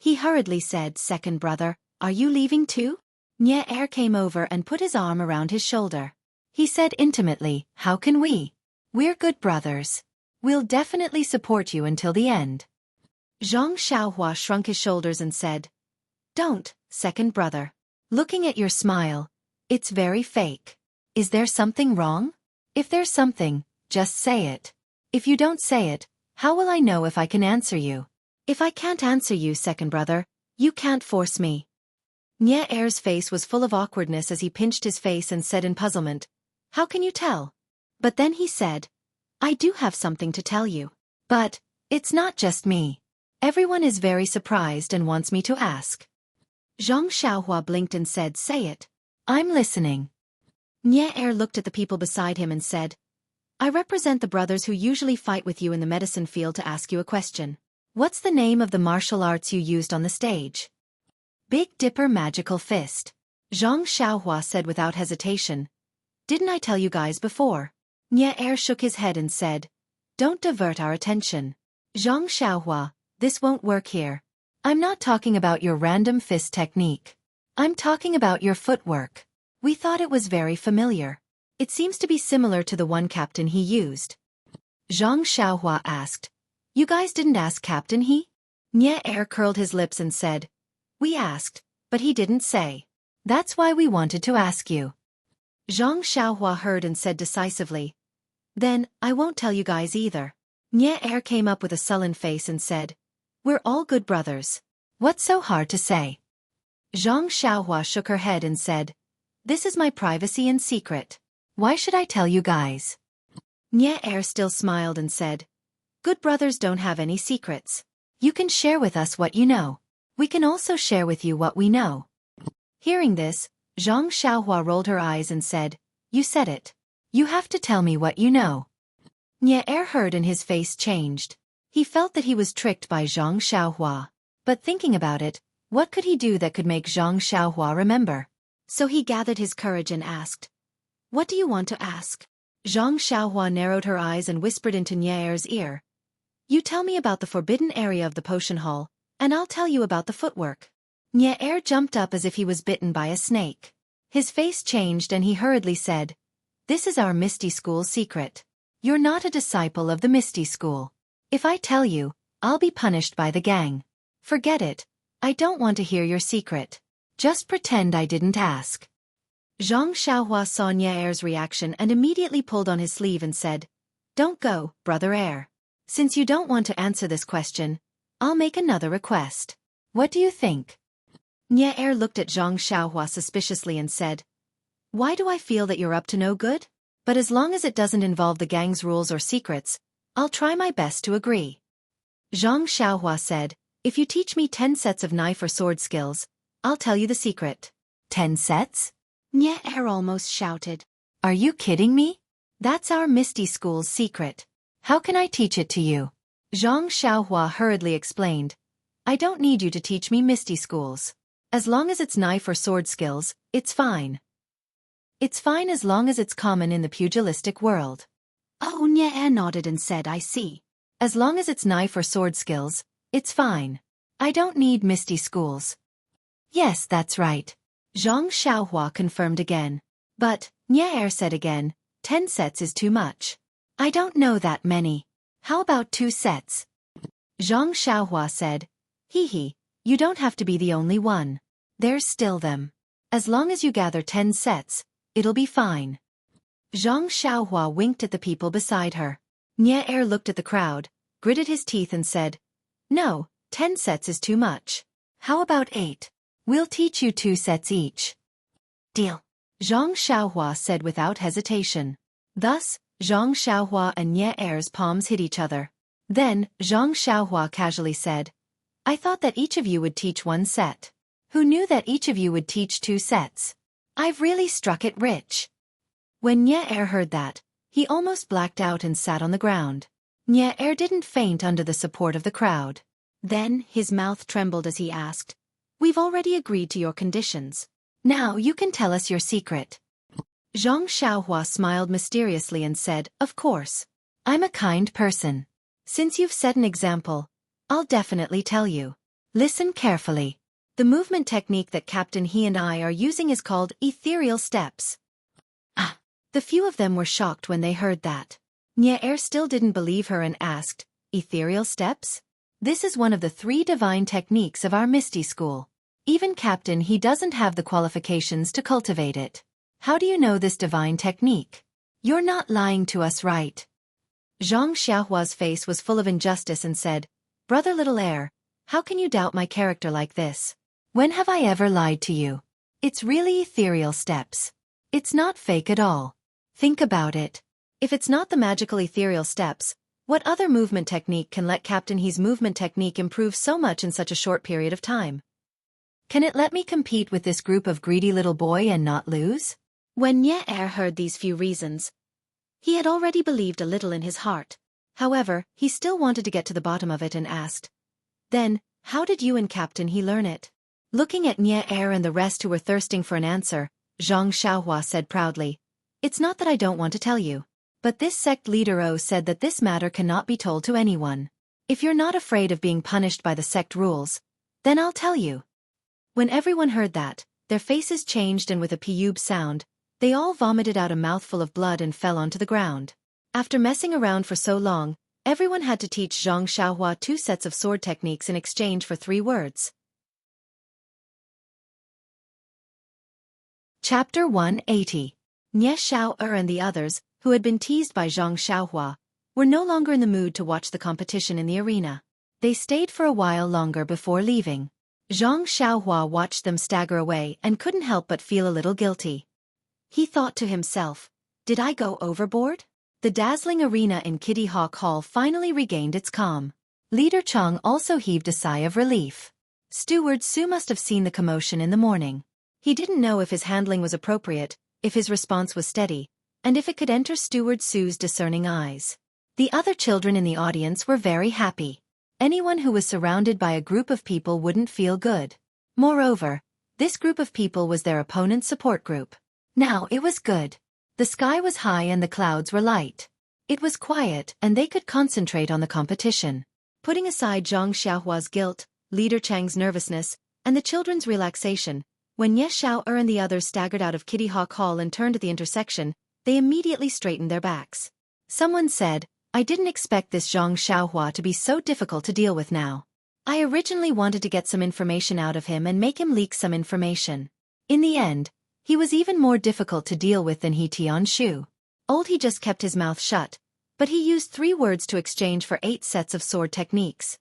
S1: He hurriedly said, "Second brother, are you leaving too?" Nie came over and put his arm around his shoulder. He said intimately, "How can we? We're good brothers. We'll definitely support you until the end." Zhang Xiaohua shrunk his shoulders and said, "Don't, second brother. Looking at your smile, it's very fake. Is there something wrong? If there's something, just say it. If you don't say it, how will I know if I can answer you? If I can't answer you, second brother, you can't force me." Nie face was full of awkwardness as he pinched his face and said in puzzlement, "How can you tell?" But then he said, "I do have something to tell you. But, it's not just me. Everyone is very surprised and wants me to ask." Zhang Xiaohua blinked and said, "Say it. I'm listening." Nie looked at the people beside him and said, "I represent the brothers who usually fight with you in the medicine field to ask you a question. What's the name of the martial arts you used on the stage?" "Big Dipper Magical Fist." Zhang Xiaohua said without hesitation. "Didn't I tell you guys before?" Nie shook his head and said, "Don't divert our attention. Zhang Xiaohua, this won't work here. I'm not talking about your random fist technique. I'm talking about your footwork. We thought it was very familiar. It seems to be similar to the one Captain He used." Zhang Xiaohua asked, "You guys didn't ask Captain He?" Nie curled his lips and said, "We asked, but he didn't say. That's why we wanted to ask you." Zhang Xiaohua heard and said decisively, "Then, I won't tell you guys either." Nie came up with a sullen face and said, "We're all good brothers. What's so hard to say?" Zhang Xiaohua shook her head and said, "This is my privacy and secret. Why should I tell you guys?" Nie still smiled and said, "Good brothers don't have any secrets. You can share with us what you know. We can also share with you what we know." Hearing this, Zhang Xiaohua rolled her eyes and said, "You said it. You have to tell me what you know." Nie heard and his face changed. He felt that he was tricked by Zhang Xiaohua. But thinking about it, what could he do that could make Zhang Xiaohua remember? So he gathered his courage and asked, "What do you want to ask?" Zhang Xiaohua narrowed her eyes and whispered into Nie's ear, "You tell me about the forbidden area of the potion hall, and I'll tell you about the footwork." Nie jumped up as if he was bitten by a snake. His face changed and he hurriedly said, "This is our Misty School's secret. You're not a disciple of the Misty School. If I tell you, I'll be punished by the gang. Forget it. I don't want to hear your secret. Just pretend I didn't ask." Zhang Xiaohua saw Nie's reaction and immediately pulled on his sleeve and said, "Don't go, brother heir. Since you don't want to answer this question, I'll make another request. What do you think?" Nie looked at Zhang Xiaohua suspiciously and said, "Why do I feel that you're up to no good? But as long as it doesn't involve the gang's rules or secrets, I'll try my best to agree." Zhang Xiaohua said, "If you teach me 10 sets of knife or sword skills, I'll tell you the secret." 10 sets? Nie almost shouted. "Are you kidding me? That's our Misty School's secret. How can I teach it to you?" Zhang Xiaohua hurriedly explained, "I don't need you to teach me Misty Schools. As long as it's knife or sword skills, it's fine. It's fine as long as it's common in the pugilistic world." Oh, Nie nodded and said, "I see. As long as it's knife or sword skills, it's fine. I don't need Misty Schools." "Yes, that's right," Zhang Xiaohua confirmed again. "But," Nie said again, 10 sets is too much. I don't know that many. How about 2 sets? Zhang Xiaohua said, "Hee, you don't have to be the only one. There's still them. As long as you gather 10 sets, it'll be fine." Zhang Xiaohua winked at the people beside her. Nie looked at the crowd, gritted his teeth and said, "No, 10 sets is too much. How about 8? We'll teach you 2 sets each." "Deal," Zhang Xiaohua said without hesitation. Thus, Zhang Xiaohua and Nie's palms hit each other. Then, Zhang Xiaohua casually said, "I thought that each of you would teach 1 set. Who knew that each of you would teach 2 sets? I've really struck it rich." When Nie heard that, he almost blacked out and sat on the ground. Nie didn't faint under the support of the crowd. Then, his mouth trembled as he asked, "We've already agreed to your conditions. Now you can tell us your secret." Zhang Xiaohua smiled mysteriously and said, "Of course. I'm a kind person. Since you've set an example, I'll definitely tell you. Listen carefully. The movement technique that Captain He and I are using is called ethereal steps." Ah! The few of them were shocked when they heard that. Nie still didn't believe her and asked, "Ethereal steps? This is one of the 3 divine techniques of our Misty School. Even Captain He doesn't have the qualifications to cultivate it. How do you know this divine technique? You're not lying to us, right?" Zhang Xiaohua's face was full of injustice and said, "Brother little heir, how can you doubt my character like this? When have I ever lied to you? It's really ethereal steps. It's not fake at all. Think about it. If it's not the magical ethereal steps, what other movement technique can let Captain He's movement technique improve so much in such a short period of time? Can it let me compete with this group of greedy little boy and not lose?" When Nie heard these few reasons, he had already believed a little in his heart. However, he still wanted to get to the bottom of it and asked, "Then, how did you and Captain He learn it?" Looking at Nie and the rest who were thirsting for an answer, Zhang Xiaohua said proudly, "It's not that I don't want to tell you. But this sect leader said that this matter cannot be told to anyone. If you're not afraid of being punished by the sect rules, then I'll tell you." When everyone heard that, their faces changed and with a pub sound, they all vomited out a mouthful of blood and fell onto the ground. After messing around for so long, everyone had to teach Zhang Xiaohua 2 sets of sword techniques in exchange for 3 words. Chapter 180. Nie and the others, who had been teased by Zhang Xiaohua, were no longer in the mood to watch the competition in the arena. They stayed for a while longer before leaving. Zhang Xiaohua watched them stagger away and couldn't help but feel a little guilty. He thought to himself, "Did I go overboard?" The dazzling arena in Kitty Hawk Hall finally regained its calm. Leader Chang also heaved a sigh of relief. Steward Su must have seen the commotion in the morning. He didn't know if his handling was appropriate, if his response was steady, and if it could enter Steward Sue's discerning eyes. The other children in the audience were very happy. Anyone who was surrounded by a group of people wouldn't feel good. Moreover, this group of people was their opponent's support group. Now it was good. The sky was high and the clouds were light. It was quiet and they could concentrate on the competition. Putting aside Zhang Xiaohua's guilt, Leader Chang's nervousness, and the children's relaxation, when Ye Xiao'er and the others staggered out of Kitty Hawk Hall and turned at the intersection, they immediately straightened their backs. Someone said, "I didn't expect this Zhang Xiaohua to be so difficult to deal with now. I originally wanted to get some information out of him and make him leak some information. In the end, he was even more difficult to deal with than He Tianshu. He just kept his mouth shut, but he used 3 words to exchange for 8 sets of sword techniques."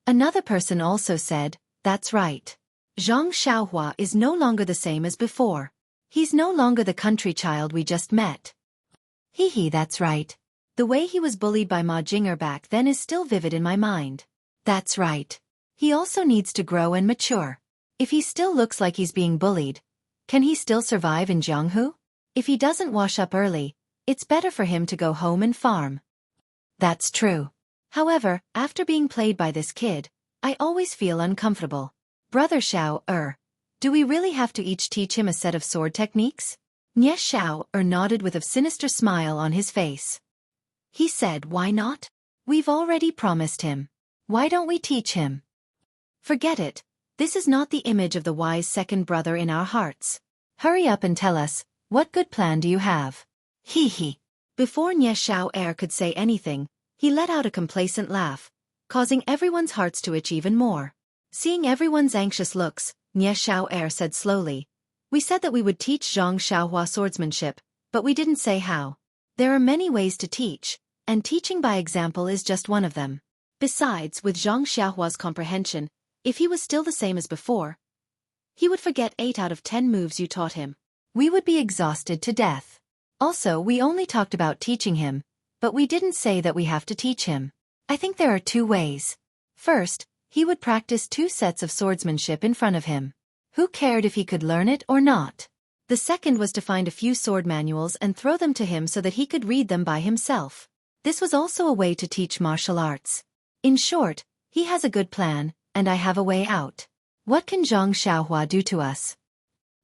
S1: Another person also said, "That's right. Zhang Xiaohua is no longer the same as before. He's no longer the country child we just met." That's right. The way he was bullied by Ma Jinger back then is still vivid in my mind. That's right. He also needs to grow and mature. If he still looks like he's being bullied, can he still survive in Jianghu? If he doesn't wash up early, it's better for him to go home and farm. That's true. However, after being played by this kid, I always feel uncomfortable. Brother Xiao, do we really have to each teach him a set of sword techniques? Nye Xiao nodded with a sinister smile on his face. He said, "Why not? We've already promised him. Why don't we teach him?" Forget it. This is not the image of the wise second brother in our hearts. Hurry up and tell us, what good plan do you have? Before Nye Xiao could say anything, he let out a complacent laugh, causing everyone's hearts to itch even more. Seeing everyone's anxious looks, Nye Xiao said slowly, "We said that we would teach Zhang Xiaohua swordsmanship, but we didn't say how. There are many ways to teach, and teaching by example is just one of them. Besides, with Zhang Xiaohua's comprehension, if he was still the same as before, he would forget 8 out of 10 moves you taught him. We would be exhausted to death. Also, we only talked about teaching him, but we didn't say that we have to teach him. I think there are 2 ways. First, he would practice 2 sets of swordsmanship in front of him. Who cared if he could learn it or not? The second was to find a few sword manuals and throw them to him so that he could read them by himself. This was also a way to teach martial arts. In short, he has a good plan, and I have a way out. What can Zhang Xiaohua do to us?"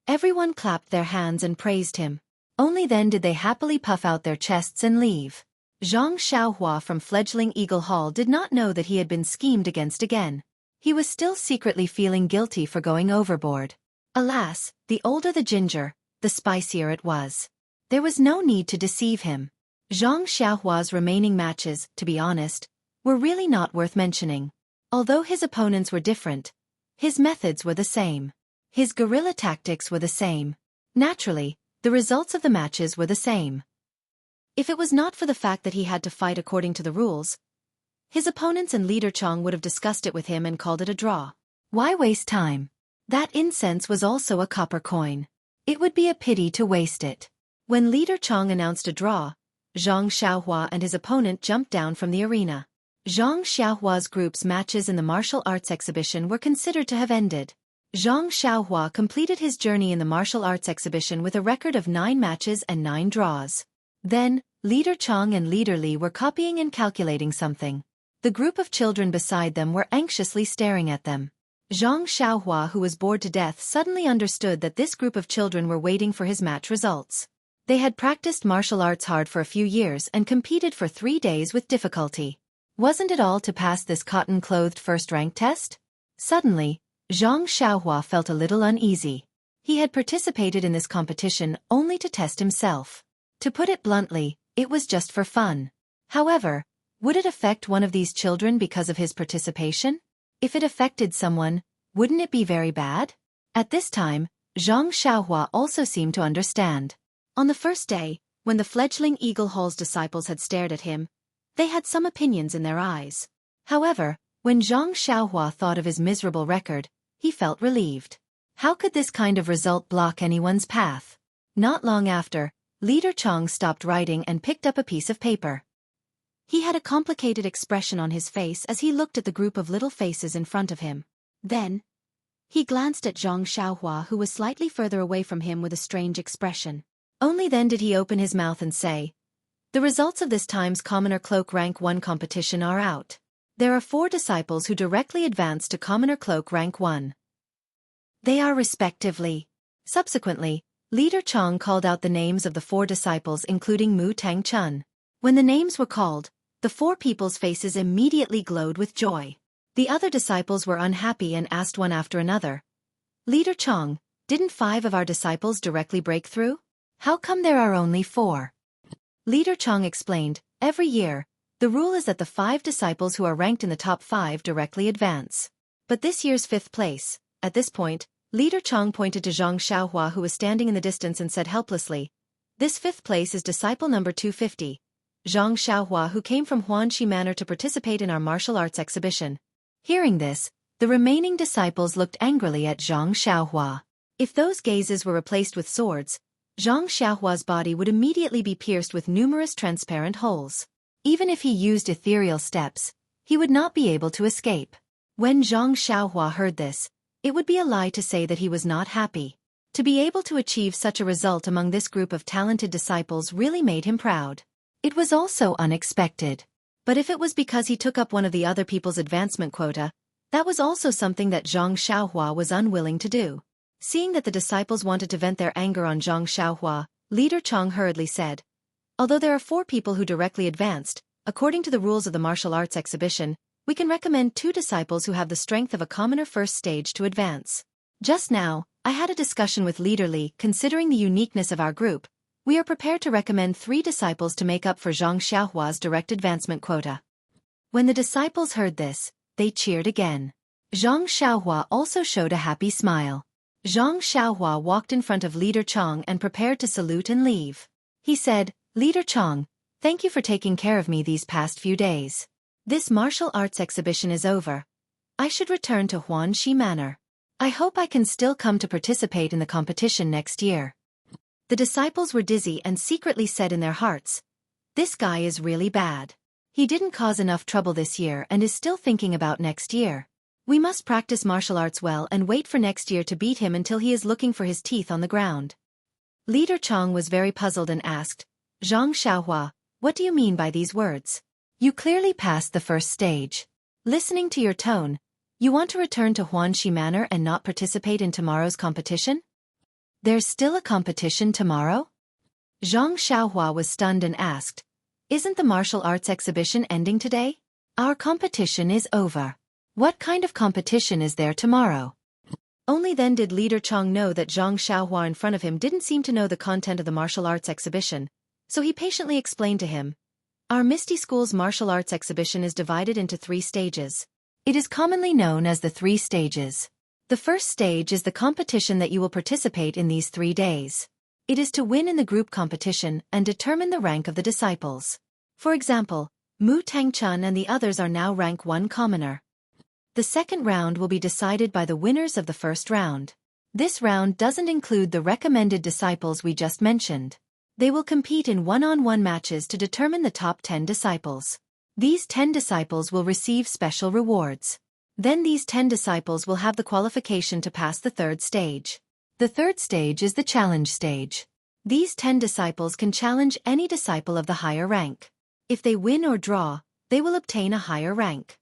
S1: Everyone clapped their hands and praised him. Only then did they happily puff out their chests and leave. Zhang Xiaohua from fledgling Eagle Hall did not know that he had been schemed against again. He was still secretly feeling guilty for going overboard. Alas, the older the ginger, the spicier it was. There was no need to deceive him. Zhang Xiaohua's remaining matches, to be honest, were really not worth mentioning. Although his opponents were different, his methods were the same. His guerrilla tactics were the same. Naturally, the results of the matches were the same. If it was not for the fact that he had to fight according to the rules, his opponents and Leader Chong would have discussed it with him and called it a draw. Why waste time? That incense was also a copper coin. It would be a pity to waste it. When Leader Chong announced a draw, Zhang Xiaohua and his opponent jumped down from the arena. Zhang Xiaohua's group's matches in the martial arts exhibition were considered to have ended. Zhang Xiaohua completed his journey in the martial arts exhibition with a record of 9 matches and 9 draws. Then, Leader Chong and Leader Li were copying and calculating something. The group of children beside them were anxiously staring at them. Zhang Xiaohua, who was bored to death, suddenly understood that this group of children were waiting for his match results. They had practiced martial arts hard for a few years and competed for 3 days with difficulty. Wasn't it all to pass this cotton-clothed first-rank test? Suddenly, Zhang Xiaohua felt a little uneasy. He had participated in this competition only to test himself. To put it bluntly, it was just for fun. However, would it affect one of these children because of his participation? If it affected someone, wouldn't it be very bad? At this time, Zhang Xiaohua also seemed to understand. On the first day, when the fledgling Eagle Hall's disciples had stared at him, they had some opinions in their eyes. However, when Zhang Xiaohua thought of his miserable record, he felt relieved. How could this kind of result block anyone's path? Not long after, Leader Chong stopped writing and picked up a piece of paper. He had a complicated expression on his face as he looked at the group of little faces in front of him. Then, He glanced at Zhang Xiaohua, who was slightly further away from him, with a strange expression. Only then did he open his mouth and say, "The results of this time's Commoner Cloak Rank 1 competition are out. There are 4 disciples who directly advanced to Commoner Cloak Rank 1. They are respectively." Subsequently, Leader Chang called out the names of the 4 disciples, including Mu Tang Chun. When the names were called, the 4 people's faces immediately glowed with joy. The other disciples were unhappy and asked one after another, "Leader Chang, didn't 5 of our disciples directly break through? How come there are only 4? Leader Chang explained, "Every year, the rule is that the 5 disciples who are ranked in the top 5 directly advance. But this year's 5th place." At this point, Leader Chang pointed to Zhang Xiaohua, who was standing in the distance, and said helplessly, "This 5th place is disciple number 250. Zhang Xiaohua, who came from Huanxi Manor to participate in our martial arts exhibition." Hearing this, the remaining disciples looked angrily at Zhang Xiaohua. If those gazes were replaced with swords, Zhang Xiaohua's body would immediately be pierced with numerous transparent holes. Even if he used ethereal steps, he would not be able to escape. When Zhang Xiaohua heard this, it would be a lie to say that he was not happy. To be able to achieve such a result among this group of talented disciples really made him proud. It was also unexpected. But if it was because he took up one of the other people's advancement quota, that was also something that Zhang Xiaohua was unwilling to do. Seeing that the disciples wanted to vent their anger on Zhang Xiaohua, Leader Chang hurriedly said, "Although there are 4 people who directly advanced, according to the rules of the martial arts exhibition, we can recommend 2 disciples who have the strength of a commoner first stage to advance. Just now, I had a discussion with Leader Li. Considering the uniqueness of our group, we are prepared to recommend 3 disciples to make up for Zhang Xiaohua's direct advancement quota." When the disciples heard this, they cheered again. Zhang Xiaohua also showed a happy smile. Zhang Xiaohua walked in front of Leader Chang and prepared to salute and leave. He said, "Leader Chang, thank you for taking care of me these past few days. This martial arts exhibition is over. I should return to Huanxi Manor. I hope I can still come to participate in the competition next year." The disciples were dizzy and secretly said in their hearts, "This guy is really bad. He didn't cause enough trouble this year and is still thinking about next year. We must practice martial arts well and wait for next year to beat him until he is looking for his teeth on the ground." Leader Chang was very puzzled and asked, "Zhang Xiaohua, what do you mean by these words? You clearly passed the first stage. Listening to your tone, you want to return to Huanxi Manor and not participate in tomorrow's competition? There's still a competition tomorrow?" Zhang Xiaohua was stunned and asked, "Isn't the martial arts exhibition ending today? Our competition is over. What kind of competition is there tomorrow?" Only then did Leader Chang know that Zhang Xiaohua in front of him didn't seem to know the content of the martial arts exhibition, so he patiently explained to him, "Our Misty School's martial arts exhibition is divided into 3 stages. It is commonly known as the 3 stages. The first stage is the competition that you will participate in these 3 days. It is to win in the group competition and determine the rank of the disciples. For example, Mu Tangchun and the others are now rank 1 commoner. The second round will be decided by the winners of the first round. This round doesn't include the recommended disciples we just mentioned. They will compete in one-on-one matches to determine the top 10 disciples. These 10 disciples will receive special rewards. Then these 10 disciples will have the qualification to pass the 3rd stage. The 3rd stage is the challenge stage. These 10 disciples can challenge any disciple of the higher rank. If they win or draw, they will obtain a higher rank."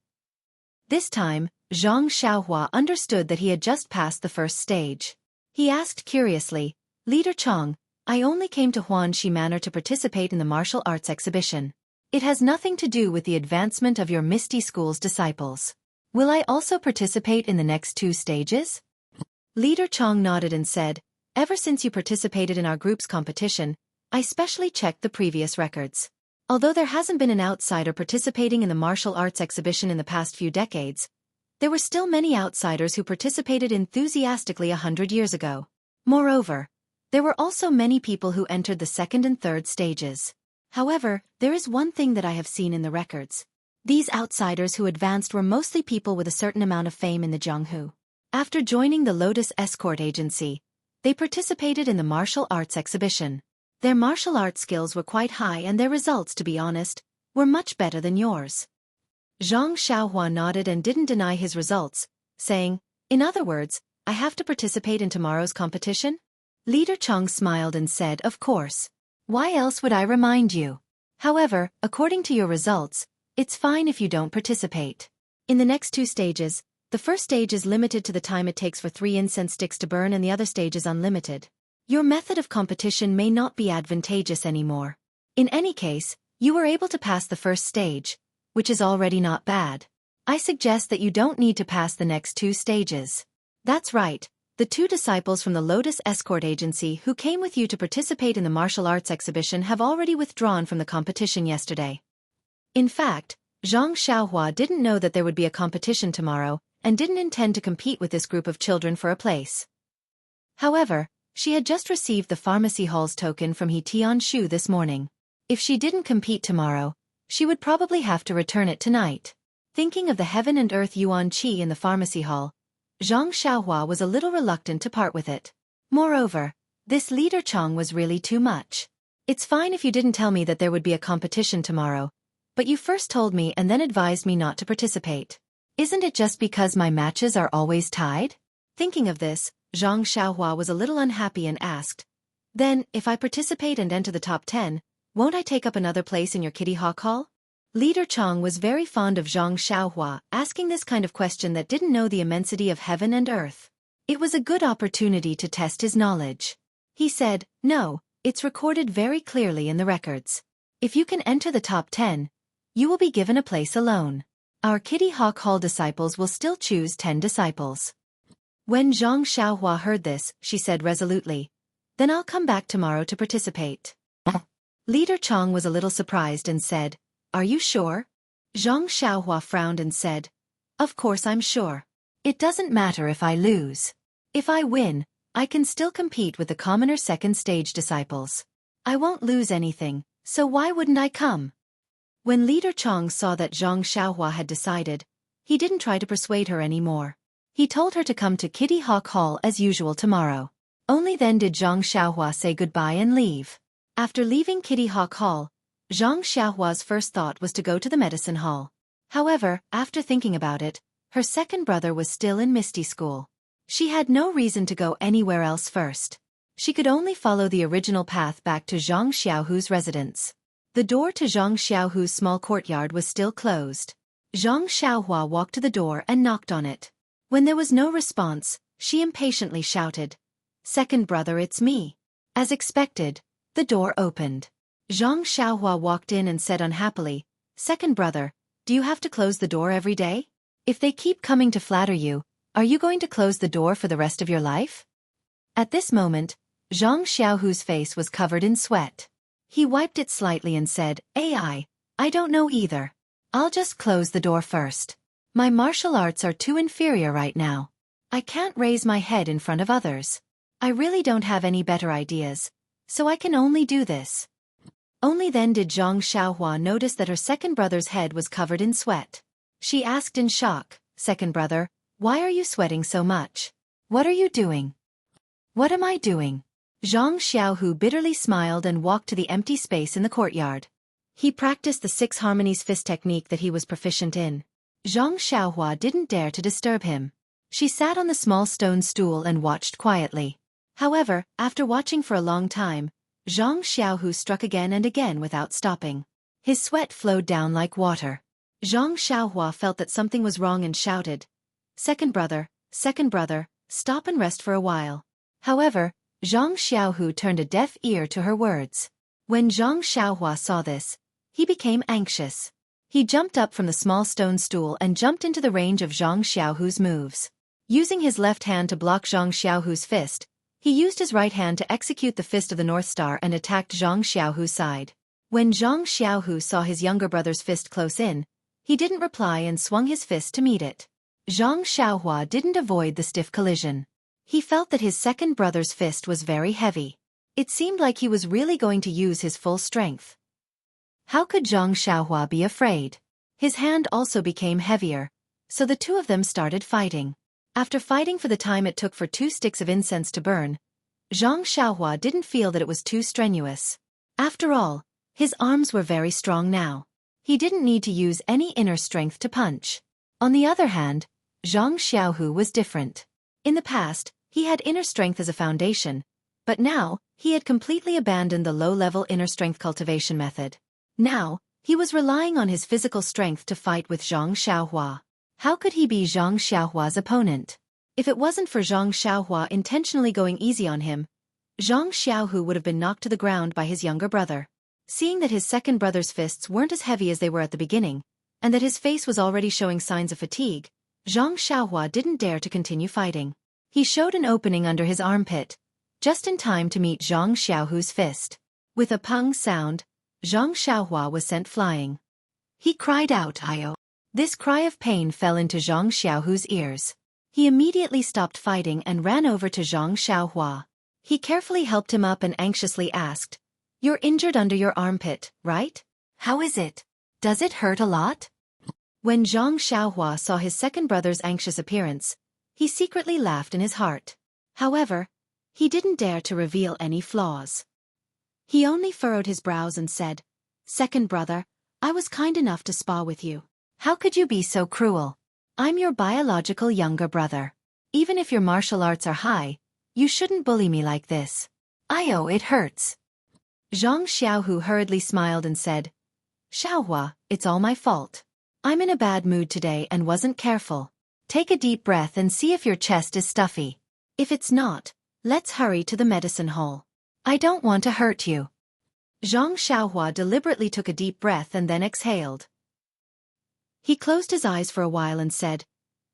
S1: This time, Zhang Xiaohua understood that he had just passed the first stage. He asked curiously, "Leader Chang, I only came to Huanxi Manor to participate in the martial arts exhibition. It has nothing to do with the advancement of your Misty School's disciples. Will I also participate in the next 2 stages?" Leader Chang nodded and said, "Ever since you participated in our group's competition, I specially checked the previous records. Although there hasn't been an outsider participating in the martial arts exhibition in the past few decades, there were still many outsiders who participated enthusiastically 100 years ago. Moreover, there were also many people who entered the 2nd and 3rd stages. However, there is one thing that I have seen in the records. These outsiders who advanced were mostly people with a certain amount of fame in the Jianghu. After joining the Lotus Escort Agency, they participated in the martial arts exhibition. Their martial arts skills were quite high and their results, to be honest, were much better than yours." Zhang Xiaohua nodded and didn't deny his results, saying, "In other words, I have to participate in tomorrow's competition? Leader Chong smiled and said, of course. Why else would I remind you? However, according to your results, it's fine if you don't participate. In the next 2 stages, the first stage is limited to the time it takes for 3 incense sticks to burn and the other stage is unlimited. Your method of competition may not be advantageous anymore. In any case, you were able to pass the first stage, which is already not bad. I suggest that you don't need to pass the next 2 stages. That's right, the 2 disciples from the Lotus Escort Agency who came with you to participate in the martial arts exhibition have already withdrawn from the competition yesterday. In fact, Zhang Xiaohua didn't know that there would be a competition tomorrow and didn't intend to compete with this group of children for a place. However, she had just received the pharmacy hall's token from He Tianshu this morning. If she didn't compete tomorrow, she would probably have to return it tonight. Thinking of the heaven and earth Yuan Qi in the pharmacy hall, Zhang Xiaohua was a little reluctant to part with it. Moreover, this Leader Chong was really too much. It's fine if you didn't tell me that there would be a competition tomorrow, but you first told me and then advised me not to participate. Isn't it just because my matches are always tied? Thinking of this, Zhang Xiaohua was a little unhappy and asked, then, if I participate and enter the top 10, won't I take up another place in your Kitty Hawk Hall? Leader Chong was very fond of Zhang Xiaohua asking this kind of question that didn't know the immensity of heaven and earth. It was a good opportunity to test his knowledge. He said, no, it's recorded very clearly in the records. If you can enter the top 10, you will be given a place alone. Our Kitty Hawk Hall disciples will still choose 10 disciples. When Zhang Xiaohua heard this, she said resolutely, then I'll come back tomorrow to participate. Leader Chong was a little surprised and said, are you sure? Zhang Xiaohua frowned and said, of course I'm sure. It doesn't matter if I lose. If I win, I can still compete with the commoner second stage disciples. I won't lose anything, so why wouldn't I come? When Leader Chong saw that Zhang Xiaohua had decided, he didn't try to persuade her anymore. He told her to come to Kitty Hawk Hall as usual tomorrow. Only then did Zhang Xiaohua say goodbye and leave. After leaving Kitty Hawk Hall, Zhang Xiaohua's first thought was to go to the medicine hall. However, after thinking about it, her second brother was still in Misty School. She had no reason to go anywhere else first. She could only follow the original path back to Zhang Xiaohu's residence. The door to Zhang Xiaohu's small courtyard was still closed. Zhang Xiaohua walked to the door and knocked on it. When there was no response, she impatiently shouted, second brother, it's me. As expected, the door opened. Zhang Xiaohua walked in and said unhappily, second brother, do you have to close the door every day? If they keep coming to flatter you, are you going to close the door for the rest of your life? At this moment, Zhang Xiaohu's face was covered in sweat. He wiped it slightly and said, I don't know either. I'll just close the door first. My martial arts are too inferior right now. I can't raise my head in front of others. I really don't have any better ideas, so I can only do this. Only then did Zhang Xiaohua notice that her second brother's head was covered in sweat. She asked in shock, second brother, why are you sweating so much? What are you doing? What am I doing? Zhang Xiaohu bitterly smiled and walked to the empty space in the courtyard. He practiced the 6 harmonies fist technique that he was proficient in. Zhang Xiaohua didn't dare to disturb him. She sat on the small stone stool and watched quietly. However, after watching for a long time, Zhang Xiaohu struck again and again without stopping. His sweat flowed down like water. Zhang Xiaohua felt that something was wrong and shouted, second brother, stop and rest for a while. However, Zhang Xiaohu turned a deaf ear to her words. When Zhang Xiaohua saw this, he became anxious. He jumped up from the small stone stool and jumped into the range of Zhang Xiaohu's moves. Using his left hand to block Zhang Xiaohu's fist, he used his right hand to execute the fist of the North Star and attacked Zhang Xiaohu's side. When Zhang Xiaohu saw his younger brother's fist close in, he didn't reply and swung his fist to meet it. Zhang Xiaohua didn't avoid the stiff collision. He felt that his second brother's fist was very heavy. It seemed like he was really going to use his full strength. How could Zhang Xiaohua be afraid? His hand also became heavier, so the two of them started fighting. After fighting for the time it took for 2 sticks of incense to burn, Zhang Xiaohua didn't feel that it was too strenuous. After all, his arms were very strong now. He didn't need to use any inner strength to punch. On the other hand, Zhang Xiaohu was different. In the past, he had inner strength as a foundation, but now, he had completely abandoned the low-level inner strength cultivation method. Now, he was relying on his physical strength to fight with Zhang Xiaohua. How could he be Zhang Xiaohua's opponent? If it wasn't for Zhang Xiaohua intentionally going easy on him, Zhang Xiaohu would have been knocked to the ground by his younger brother. Seeing that his second brother's fists weren't as heavy as they were at the beginning, and that his face was already showing signs of fatigue, Zhang Xiaohua didn't dare to continue fighting. He showed an opening under his armpit, just in time to meet Zhang Xiaohu's fist. With a pung sound, Zhang Xiaohua was sent flying. He cried out, "Ayo!" This cry of pain fell into Zhang Xiaohu's ears. He immediately stopped fighting and ran over to Zhang Xiaohua. He carefully helped him up and anxiously asked, "You're injured under your armpit, right? How is it? Does it hurt a lot?" When Zhang Xiaohua saw his second brother's anxious appearance, he secretly laughed in his heart. However, he didn't dare to reveal any flaws. He only furrowed his brows and said, "Second brother, I was kind enough to spa with you. How could you be so cruel? I'm your biological younger brother. Even if your martial arts are high, you shouldn't bully me like this. Ayo, it hurts." Zhang Xiaohu hurriedly smiled and said, "Xiaohua, it's all my fault. I'm in a bad mood today and wasn't careful. Take a deep breath and see if your chest is stuffy. If it's not, let's hurry to the medicine hall. I don't want to hurt you." Zhang Xiaohua deliberately took a deep breath and then exhaled. He closed his eyes for a while and said,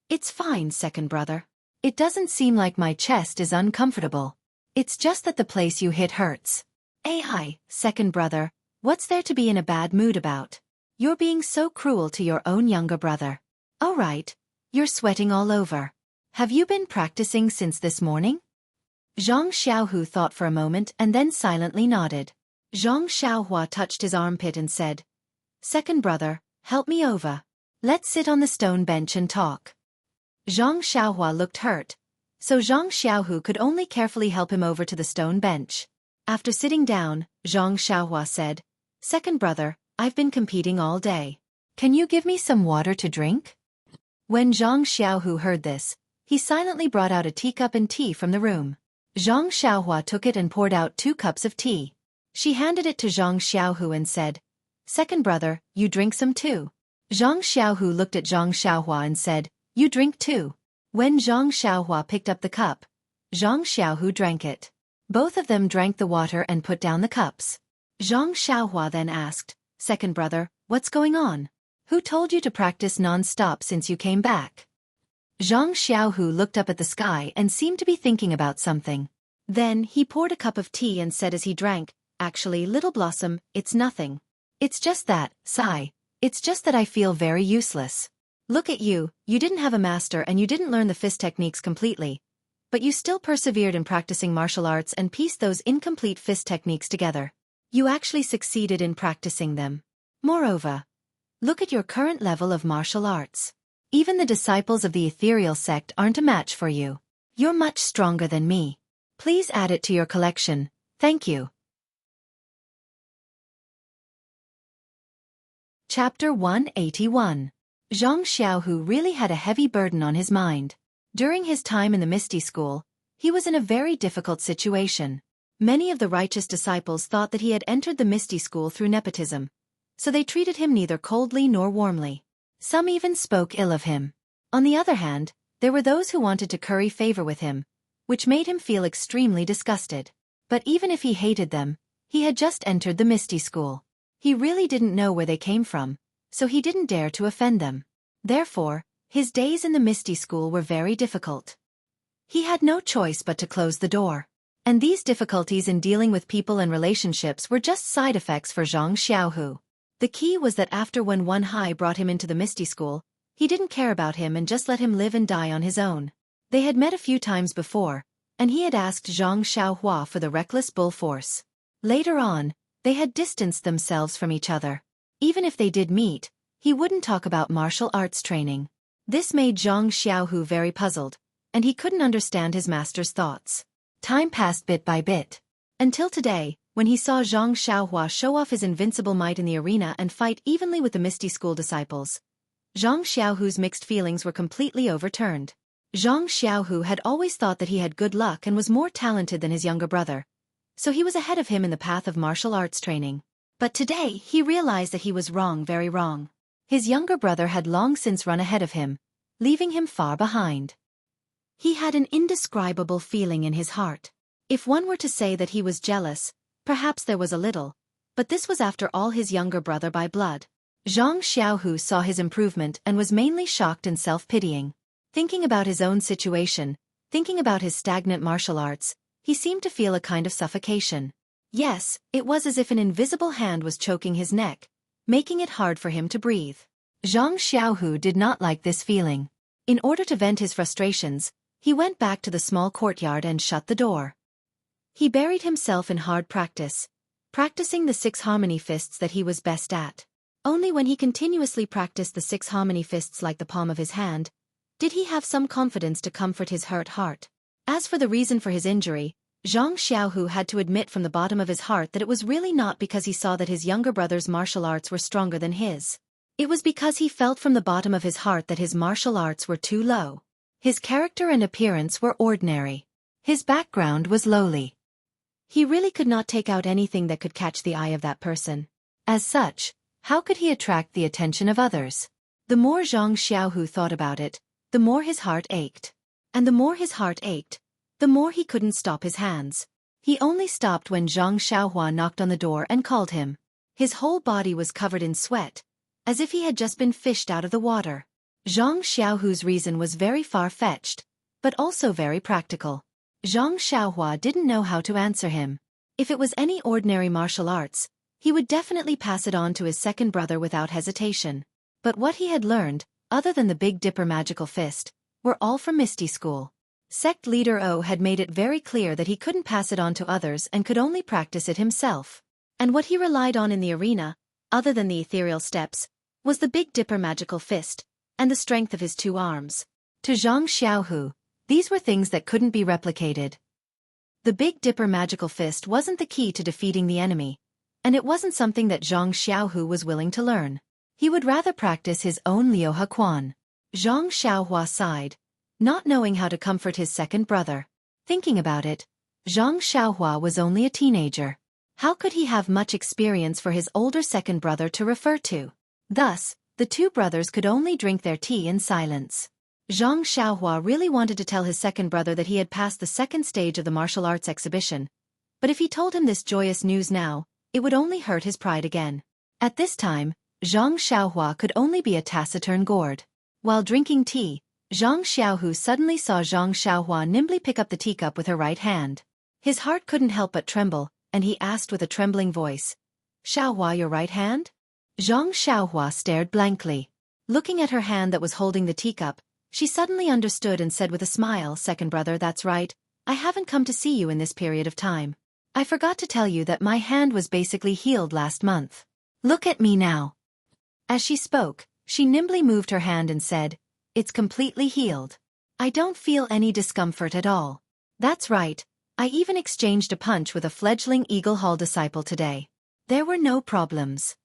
S1: "It's fine, second brother. It doesn't seem like my chest is uncomfortable. It's just that the place you hit hurts. Hi, second brother, what's there to be in a bad mood about? You're being so cruel to your own younger brother. Oh right, you're sweating all over. Have you been practicing since this morning?" Zhang Xiaohu thought for a moment and then silently nodded. Zhang Xiaohua touched his armpit and said, "Second brother, help me over. Let's sit on the stone bench and talk." Zhang Xiaohua looked hurt, so Zhang Xiaohu could only carefully help him over to the stone bench. After sitting down, Zhang Xiaohua said, "Second brother, I've been competing all day. Can you give me some water to drink?" When Zhang Xiaohu heard this, he silently brought out a teacup and tea from the room. Zhang Xiaohua took it and poured out 2 cups of tea. She handed it to Zhang Xiaohu and said, "Second brother, you drink some too." Zhang Xiaohu looked at Zhang Xiaohua and said, "You drink too." When Zhang Xiaohua picked up the cup, Zhang Xiaohu drank it. Both of them drank the water and put down the cups. Zhang Xiaohua then asked, "Second brother, what's going on? Who told you to practice non-stop since you came back?" Zhang Xiaohu looked up at the sky and seemed to be thinking about something. Then he poured a cup of tea and said as he drank, "Actually, Little Blossom, it's nothing. It's just that, sigh. It's just that I feel very useless. Look at you, you didn't have a master and you didn't learn the fist techniques completely. But you still persevered in practicing martial arts and pieced those incomplete fist techniques together. You actually succeeded in practicing them. Moreover, look at your current level of martial arts. Even the disciples of the ethereal sect aren't a match for you. You're much stronger than me. Please add it to your collection, thank you." Chapter 181. Zhang Xiaohu really had a heavy burden on his mind. During his time in the Misty School, he was in a very difficult situation. Many of the righteous disciples thought that he had entered the Misty School through nepotism, so they treated him neither coldly nor warmly. Some even spoke ill of him. On the other hand, there were those who wanted to curry favor with him, which made him feel extremely disgusted. But even if he hated them, he had just entered the Misty School. He really didn't know where they came from, so he didn't dare to offend them. Therefore, his days in the Misty School were very difficult. He had no choice but to close the door. And these difficulties in dealing with people and relationships were just side effects for Zhang Xiaohu. The key was that after when One Hai brought him into the Misty School, he didn't care about him and just let him live and die on his own. They had met a few times before, and he had asked Zhang Xiaohua for the reckless bull force. Later on, they had distanced themselves from each other. Even if they did meet, he wouldn't talk about martial arts training. This made Zhang Xiaohu very puzzled, and he couldn't understand his master's thoughts. Time passed bit by bit. Until today, when he saw Zhang Xiaohua show off his invincible might in the arena and fight evenly with the Misty School disciples. Zhang Xiaohu's mixed feelings were completely overturned. Zhang Xiaohu had always thought that he had good luck and was more talented than his younger brother, so he was ahead of him in the path of martial arts training. But today he realized that he was wrong, very wrong. His younger brother had long since run ahead of him, leaving him far behind. He had an indescribable feeling in his heart. If one were to say that he was jealous, perhaps there was a little, but this was after all his younger brother by blood. Zhang Xiaohu saw his improvement and was mainly shocked and self-pitying. Thinking about his own situation, thinking about his stagnant martial arts, he seemed to feel a kind of suffocation. Yes, it was as if an invisible hand was choking his neck, making it hard for him to breathe. Zhang Xiaohu did not like this feeling. In order to vent his frustrations, he went back to the small courtyard and shut the door. He buried himself in hard practice, practicing the 6 harmony fists that he was best at. Only when he continuously practiced the 6 harmony fists like the palm of his hand, did he have some confidence to comfort his hurt heart. As for the reason for his injury, Zhang Xiaohu had to admit from the bottom of his heart that it was really not because he saw that his younger brother's martial arts were stronger than his. It was because he felt from the bottom of his heart that his martial arts were too low. His character and appearance were ordinary. His background was lowly. He really could not take out anything that could catch the eye of that person. As such, how could he attract the attention of others? The more Zhang Xiaohu thought about it, the more his heart ached. And the more his heart ached, the more he couldn't stop his hands. He only stopped when Zhang Xiaohua knocked on the door and called him. His whole body was covered in sweat, as if he had just been fished out of the water. Zhang Xiaohu's reason was very far-fetched, but also very practical. Zhang Xiaohua didn't know how to answer him. If it was any ordinary martial arts, he would definitely pass it on to his second brother without hesitation. But what he had learned, other than the Big Dipper magical fist, were all from Misty School. Sect leader O had made it very clear that he couldn't pass it on to others and could only practice it himself. And what he relied on in the arena, other than the ethereal steps, was the Big Dipper magical fist, and the strength of his 2 arms. To Zhang Xiaohu, these were things that couldn't be replicated. The Big Dipper magical fist wasn't the key to defeating the enemy, and it wasn't something that Zhang Xiaohu was willing to learn. He would rather practice his own Liu He Quan. Zhang Xiaohua sighed, not knowing how to comfort his second brother. Thinking about it, Zhang Xiaohua was only a teenager. How could he have much experience for his older second brother to refer to? Thus, the 2 brothers could only drink their tea in silence. Zhang Xiaohua really wanted to tell his second brother that he had passed the 2nd stage of the martial arts exhibition, but if he told him this joyous news now, it would only hurt his pride again. At this time, Zhang Xiaohua could only be a taciturn gourd. While drinking tea, Zhang Xiaohu suddenly saw Zhang Xiaohua nimbly pick up the teacup with her right hand. His heart couldn't help but tremble, and he asked with a trembling voice, "Xiaohua, your right hand?" Zhang Xiaohua stared blankly. Looking at her hand that was holding the teacup, she suddenly understood and said with a smile, "Second brother, that's right, I haven't come to see you in this period of time. I forgot to tell you that my hand was basically healed last month. Look at me now." As she spoke, she nimbly moved her hand and said, "It's completely healed. I don't feel any discomfort at all. That's right, I even exchanged a punch with a fledgling Eagle Hall disciple today. There were no problems."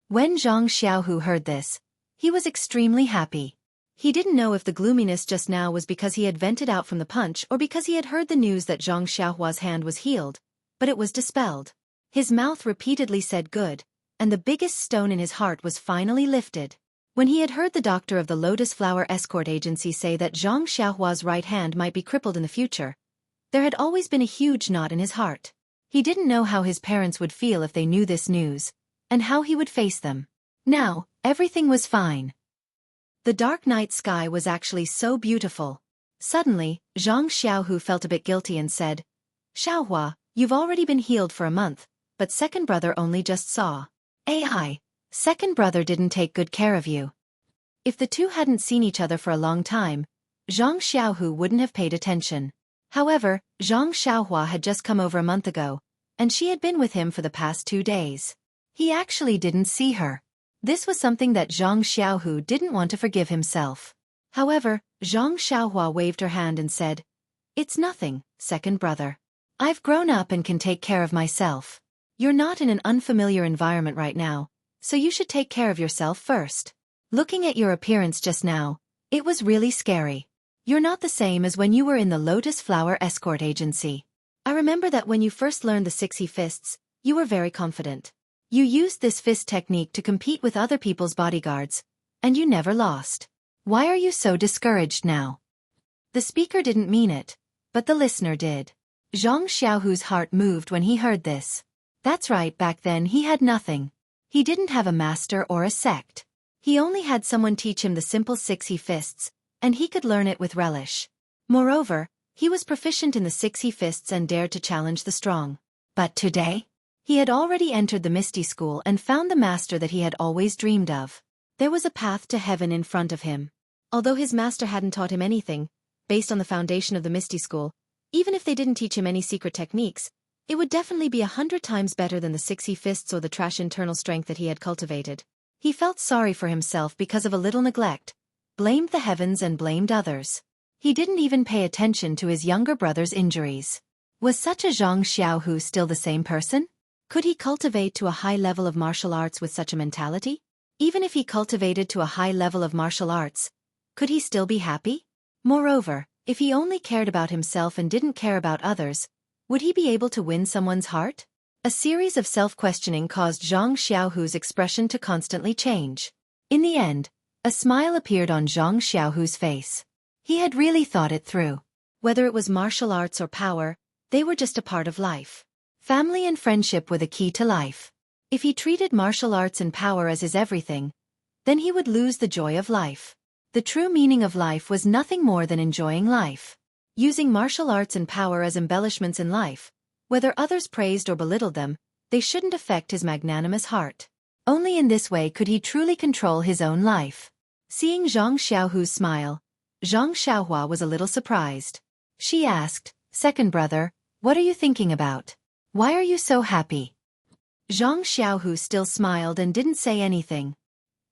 S1: When Zhang Xiaohu heard this, he was extremely happy. He didn't know if the gloominess just now was because he had vented out from the punch or because he had heard the news that Zhang Xiaohua's hand was healed, but it was dispelled. His mouth repeatedly said good, and the biggest stone in his heart was finally lifted. When he had heard the doctor of the Lotus Flower Escort Agency say that Zhang Xiaohua's right hand might be crippled in the future, there had always been a huge knot in his heart. He didn't know how his parents would feel if they knew this news, and how he would face them. Now, everything was fine. The dark night sky was actually so beautiful. Suddenly, Zhang Xiaohu felt a bit guilty and said, "Xiaohua, you've already been healed for a month, but second brother only just saw. AI, second brother didn't take good care of you." If the 2 hadn't seen each other for a long time, Zhang Xiaohu wouldn't have paid attention. However, Zhang Xiaohua had just come over a month ago, and she had been with him for the past 2 days. He actually didn't see her. This was something that Zhang Xiaohu didn't want to forgive himself. However, Zhang Xiaohua waved her hand and said, "It's nothing, second brother. I've grown up and can take care of myself. You're not in an unfamiliar environment right now, so you should take care of yourself first. Looking at your appearance just now, it was really scary. You're not the same as when you were in the Lotus Flower Escort Agency. I remember that when you first learned the Xueqi fists, you were very confident. You used this fist technique to compete with other people's bodyguards, and you never lost. Why are you so discouraged now? The speaker didn't mean it, but the listener did. Zhang Xiaohu's heart moved when he heard this. That's right, back then he had nothing. He didn't have a master or a sect. He only had someone teach him the simple Xueqi fists, and he could learn it with relish. Moreover, he was proficient in the Xueqi fists and dared to challenge the strong. But today? He had already entered the Misty School and found the master that he had always dreamed of. There was a path to heaven in front of him. Although his master hadn't taught him anything, based on the foundation of the Misty School, even if they didn't teach him any secret techniques, it would definitely be 100 times better than the Xueqi fists or the trash internal strength that he had cultivated. He felt sorry for himself because of a little neglect, blamed the heavens and blamed others. He didn't even pay attention to his younger brother's injuries. Was such a Zhang Xiaohu still the same person? Could he cultivate to a high level of martial arts with such a mentality? Even if he cultivated to a high level of martial arts, could he still be happy? Moreover, if he only cared about himself and didn't care about others, would he be able to win someone's heart? A series of self-questioning caused Zhang Xiaohu's expression to constantly change. In the end, a smile appeared on Zhang Xiaohu's face. He had really thought it through. Whether it was martial arts or power, they were just a part of life. Family and friendship were the key to life. If he treated martial arts and power as his everything, then he would lose the joy of life. The true meaning of life was nothing more than enjoying life. Using martial arts and power as embellishments in life, whether others praised or belittled them, they shouldn't affect his magnanimous heart. Only in this way could he truly control his own life. Seeing Zhang Xiaohu's smile, Zhang Xiaohua was a little surprised. She asked, "Second brother, what are you thinking about? Why are you so happy?" Zhang Xiaohu still smiled and didn't say anything.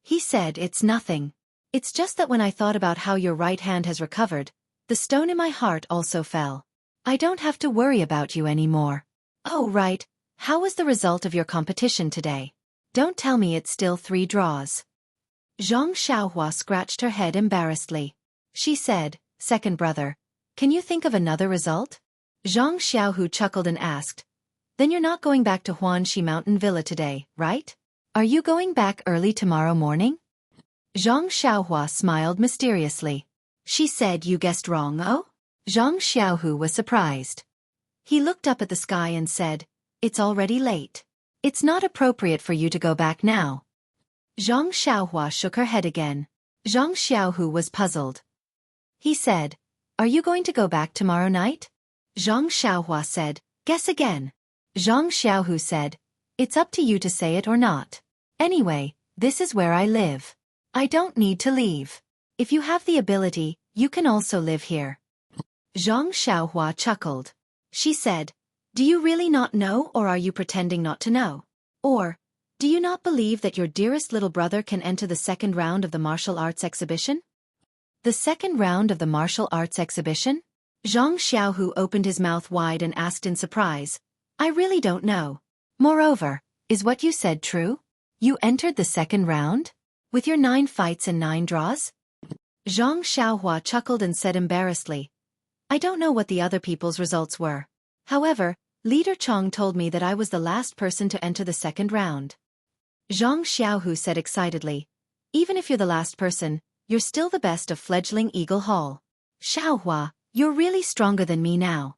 S1: He said, "It's nothing. It's just that when I thought about how your right hand has recovered, the stone in my heart also fell. I don't have to worry about you anymore." "Oh right, how was the result of your competition today? Don't tell me it's still 3 draws. Zhang Xiaohua scratched her head embarrassedly. She said, "Second brother, can you think of another result?" Zhang Xiaohu chuckled and asked, "Then you're not going back to Huanxi Mountain Villa today, right? Are you going back early tomorrow morning?" Zhang Xiaohua smiled mysteriously. She said, "You guessed wrong, oh?" Zhang Xiaohu was surprised. He looked up at the sky and said, "It's already late. It's not appropriate for you to go back now." Zhang Xiaohua shook her head again. Zhang Xiaohu was puzzled. He said, "Are you going to go back tomorrow night?" Zhang Xiaohua said, "Guess again." Zhang Xiaohu said, "It's up to you to say it or not. Anyway, this is where I live. I don't need to leave. If you have the ability, you can also live here." Zhang Xiaohua chuckled. She said, "Do you really not know, or are you pretending not to know? Or, do you not believe that your dearest little brother can enter the second round of the martial arts exhibition?" "The second round of the martial arts exhibition?" Zhang Xiaohu opened his mouth wide and asked in surprise, "I really don't know. Moreover, is what you said true? You entered the second round? With your 9 fights and 9 draws?" Zhang Xiaohua chuckled and said embarrassedly, "I don't know what the other people's results were. However, Leader Chong told me that I was the last person to enter the second round." Zhang Xiaohu said excitedly, "Even if you're the last person, you're still the best of fledgling Eagle Hall. Xiaohua, you're really stronger than me now."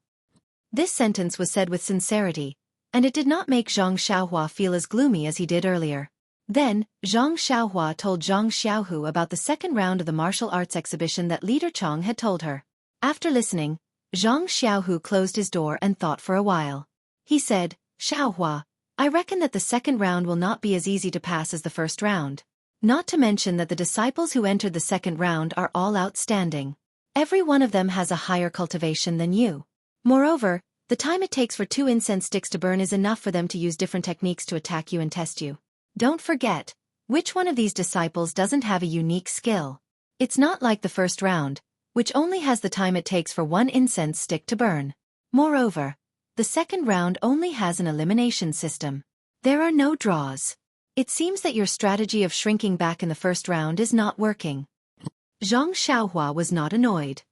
S1: This sentence was said with sincerity, and it did not make Zhang Xiaohua feel as gloomy as he did earlier. Then, Zhang Xiaohua told Zhang Xiaohu about the second round of the martial arts exhibition that Leader Chong had told her. After listening, Zhang Xiaohu closed his door and thought for a while. He said, "Xiaohua, I reckon that the second round will not be as easy to pass as the first round. Not to mention that the disciples who entered the second round are all outstanding. Every one of them has a higher cultivation than you. Moreover, the time it takes for 2 incense sticks to burn is enough for them to use different techniques to attack you and test you. Don't forget, which one of these disciples doesn't have a unique skill? It's not like the first round, which only has the time it takes for 1 incense stick to burn. Moreover, the second round only has an elimination system. There are no draws. It seems that your strategy of shrinking back in the first round is not working." Zhang Xiaohua was not annoyed.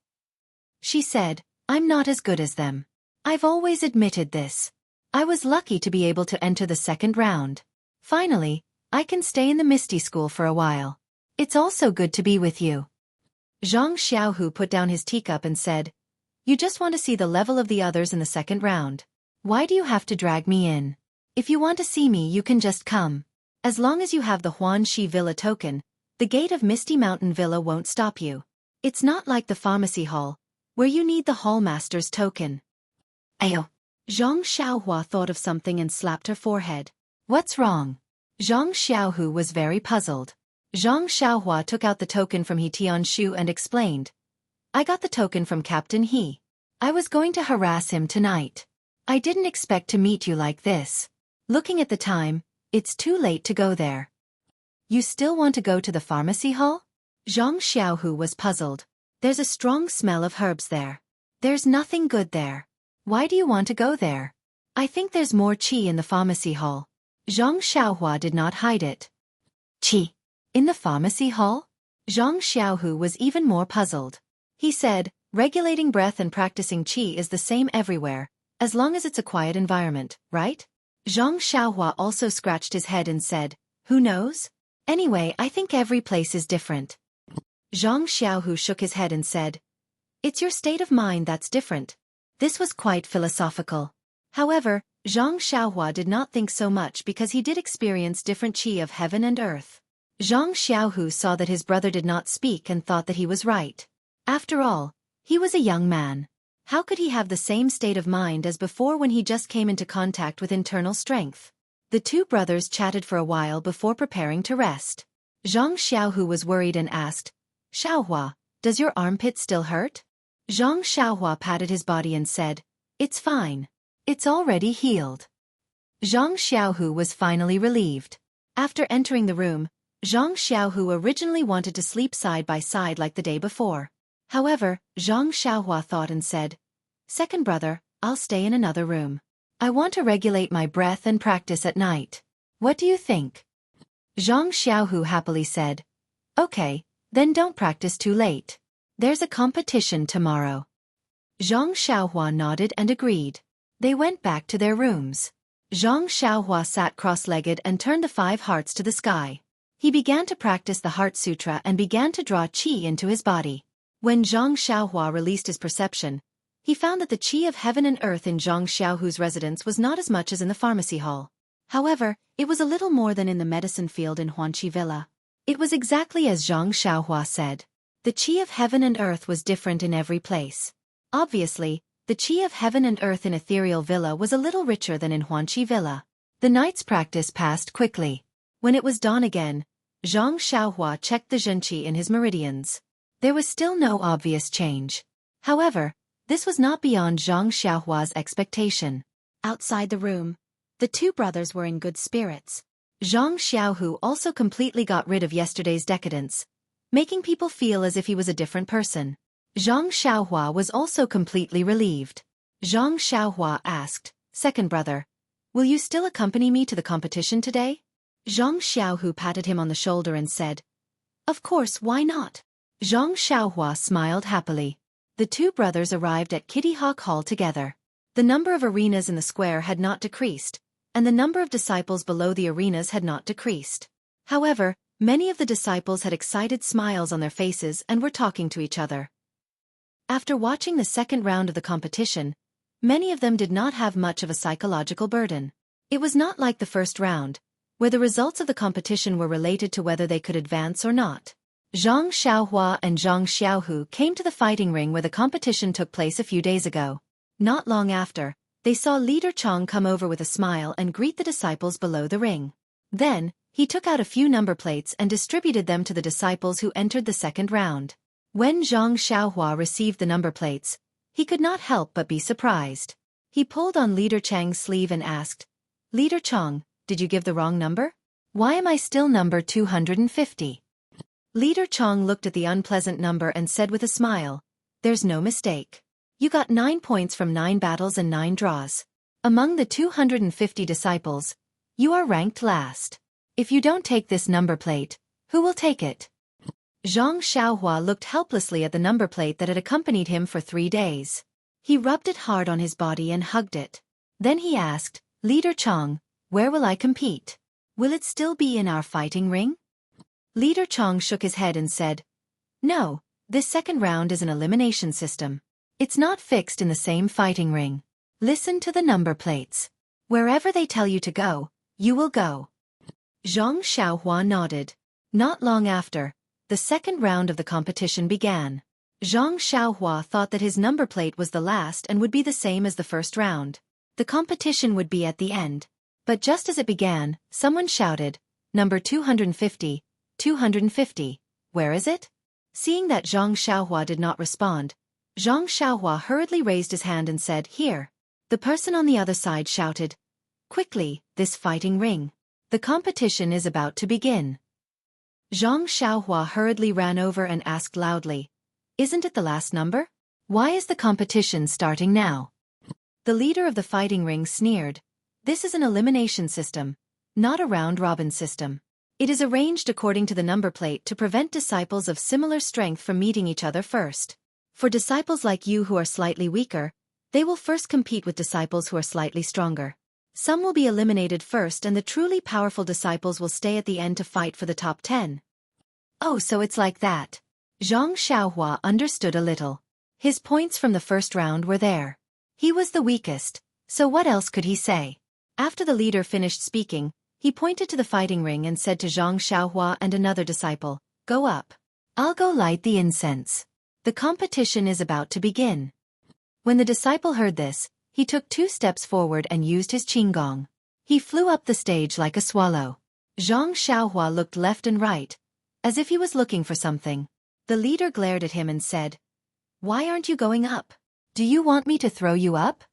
S1: She said, I'm not as good as them. I've always admitted this. I was lucky to be able to enter the second round. Finally, I can stay in the Misty School for a while. It's also good to be with you. Zhang Xiaohu put down his teacup and said, You just want to see the level of the others in the second round. Why do you have to drag me in? If you want to see me, you can just come. As long as you have the Huanxi Villa token, the gate of Misty Mountain Villa won't stop you. It's not like the pharmacy hall, where you need the hallmaster's token. Ayo. Zhang Xiaohua thought of something and slapped her forehead. What's wrong? Zhang Xiaohu was very puzzled. Zhang Xiaohua took out the token from He Tianshu and explained. I got the token from Captain He. I was going to harass him tonight. I didn't expect to meet you like this. Looking at the time, it's too late to go there. You still want to go to the pharmacy hall? Zhang Xiaohu was puzzled. There's a strong smell of herbs there. There's nothing good there. Why do you want to go there? I think there's more qi in the pharmacy hall. Zhang Xiaohua did not hide it. Qi? In the pharmacy hall? Zhang Xiaohu was even more puzzled. He said, regulating breath and practicing qi is the same everywhere, as long as it's a quiet environment, right? Zhang Xiaohua also scratched his head and said, Who knows? Anyway, I think every place is different. Zhang Xiaohu shook his head and said, It's your state of mind that's different. This was quite philosophical. However, Zhang Xiaohua did not think so much because he did experience different qi of heaven and earth. Zhang Xiaohu saw that his brother did not speak and thought that he was right. After all, he was a young man. How could he have the same state of mind as before when he just came into contact with internal strength? The two brothers chatted for a while before preparing to rest. Zhang Xiaohu was worried and asked, Xiaohua, does your armpit still hurt? Zhang Xiaohua patted his body and said, It's fine. It's already healed. Zhang Xiaohu was finally relieved. After entering the room, Zhang Xiaohu originally wanted to sleep side by side like the day before. However, Zhang Xiaohua thought and said, Second brother, I'll stay in another room. I want to regulate my breath and practice at night. What do you think? Zhang Xiaohu happily said, Okay, then don't practice too late. There's a competition tomorrow. Zhang Xiaohua nodded and agreed. They went back to their rooms. Zhang Xiaohua sat cross-legged and turned the 5 hearts to the sky. He began to practice the Heart Sutra and began to draw qi into his body. When Zhang Xiaohua released his perception, he found that the qi of heaven and earth in Zhang Xiaohu's residence was not as much as in the pharmacy hall. However, it was a little more than in the medicine field in Huanxi Villa. It was exactly as Zhang Xiaohua said. The qi of heaven and earth was different in every place. Obviously, the qi of heaven and earth in Ethereal Villa was a little richer than in Huanxi Villa. The night's practice passed quickly. When it was dawn again, Zhang Xiaohua checked the zhenqi in his meridians. There was still no obvious change. However, this was not beyond Zhang Xiaohua's expectation. Outside the room, the two brothers were in good spirits. Zhang Xiaohu also completely got rid of yesterday's decadence, making people feel as if he was a different person. Zhang Xiaohua was also completely relieved. Zhang Xiaohua asked, Second brother, will you still accompany me to the competition today? Zhang Xiaohu patted him on the shoulder and said, Of course, why not? Zhang Xiaohua smiled happily. The two brothers arrived at Kitty Hawk Hall together. The number of arenas in the square had not decreased, and the number of disciples below the arenas had not decreased. However, many of the disciples had excited smiles on their faces and were talking to each other. After watching the second round of the competition, many of them did not have much of a psychological burden. It was not like the first round, where the results of the competition were related to whether they could advance or not. Zhang Xiaohua and Zhang Xiaohu came to the fighting ring where the competition took place a few days ago. Not long after, they saw Leader Chong come over with a smile and greet the disciples below the ring. Then, he took out a few number plates and distributed them to the disciples who entered the second round. When Zhang Xiaohua received the number plates, he could not help but be surprised. He pulled on Leader Chang's sleeve and asked, Leader Chong, did you give the wrong number? Why am I still number 250? Leader Chong looked at the unpleasant number and said with a smile, There's no mistake. You got 9 points from 9 battles and 9 draws. Among the 250 disciples, you are ranked last. If you don't take this number plate, who will take it? Zhang Xiaohua looked helplessly at the number plate that had accompanied him for 3 days. He rubbed it hard on his body and hugged it. Then he asked, Leader Chang, where will I compete? Will it still be in our fighting ring? Leader Chang shook his head and said, No, this second round is an elimination system. It's not fixed in the same fighting ring. Listen to the number plates. Wherever they tell you to go, you will go. Zhang Xiaohua nodded. Not long after, the second round of the competition began. Zhang Xiaohua thought that his number plate was the last and would be the same as the first round. The competition would be at the end. But just as it began, someone shouted, Number 250, 250, where is it? Seeing that Zhang Xiaohua did not respond, Zhang Xiaohua hurriedly raised his hand and said, Here. The person on the other side shouted, Quickly, this fighting ring. The competition is about to begin. Zhang Xiaohua hurriedly ran over and asked loudly, Isn't it the last number? Why is the competition starting now? The leader of the fighting ring sneered, This is an elimination system, not a round-robin system. It is arranged according to the number plate to prevent disciples of similar strength from meeting each other first. For disciples like you who are slightly weaker, they will first compete with disciples who are slightly stronger. Some will be eliminated first and the truly powerful disciples will stay at the end to fight for the top 10. Oh, so it's like that. Zhang Xiaohua understood a little. His points from the first round were there. He was the weakest, so what else could he say? After the leader finished speaking, he pointed to the fighting ring and said to Zhang Xiaohua and another disciple, Go up. I'll go light the incense. The competition is about to begin. When the disciple heard this, he took 2 steps forward and used his qinggong. He flew up the stage like a swallow. Zhang Xiaohua looked left and right, as if he was looking for something. The leader glared at him and said, Why aren't you going up? Do you want me to throw you up?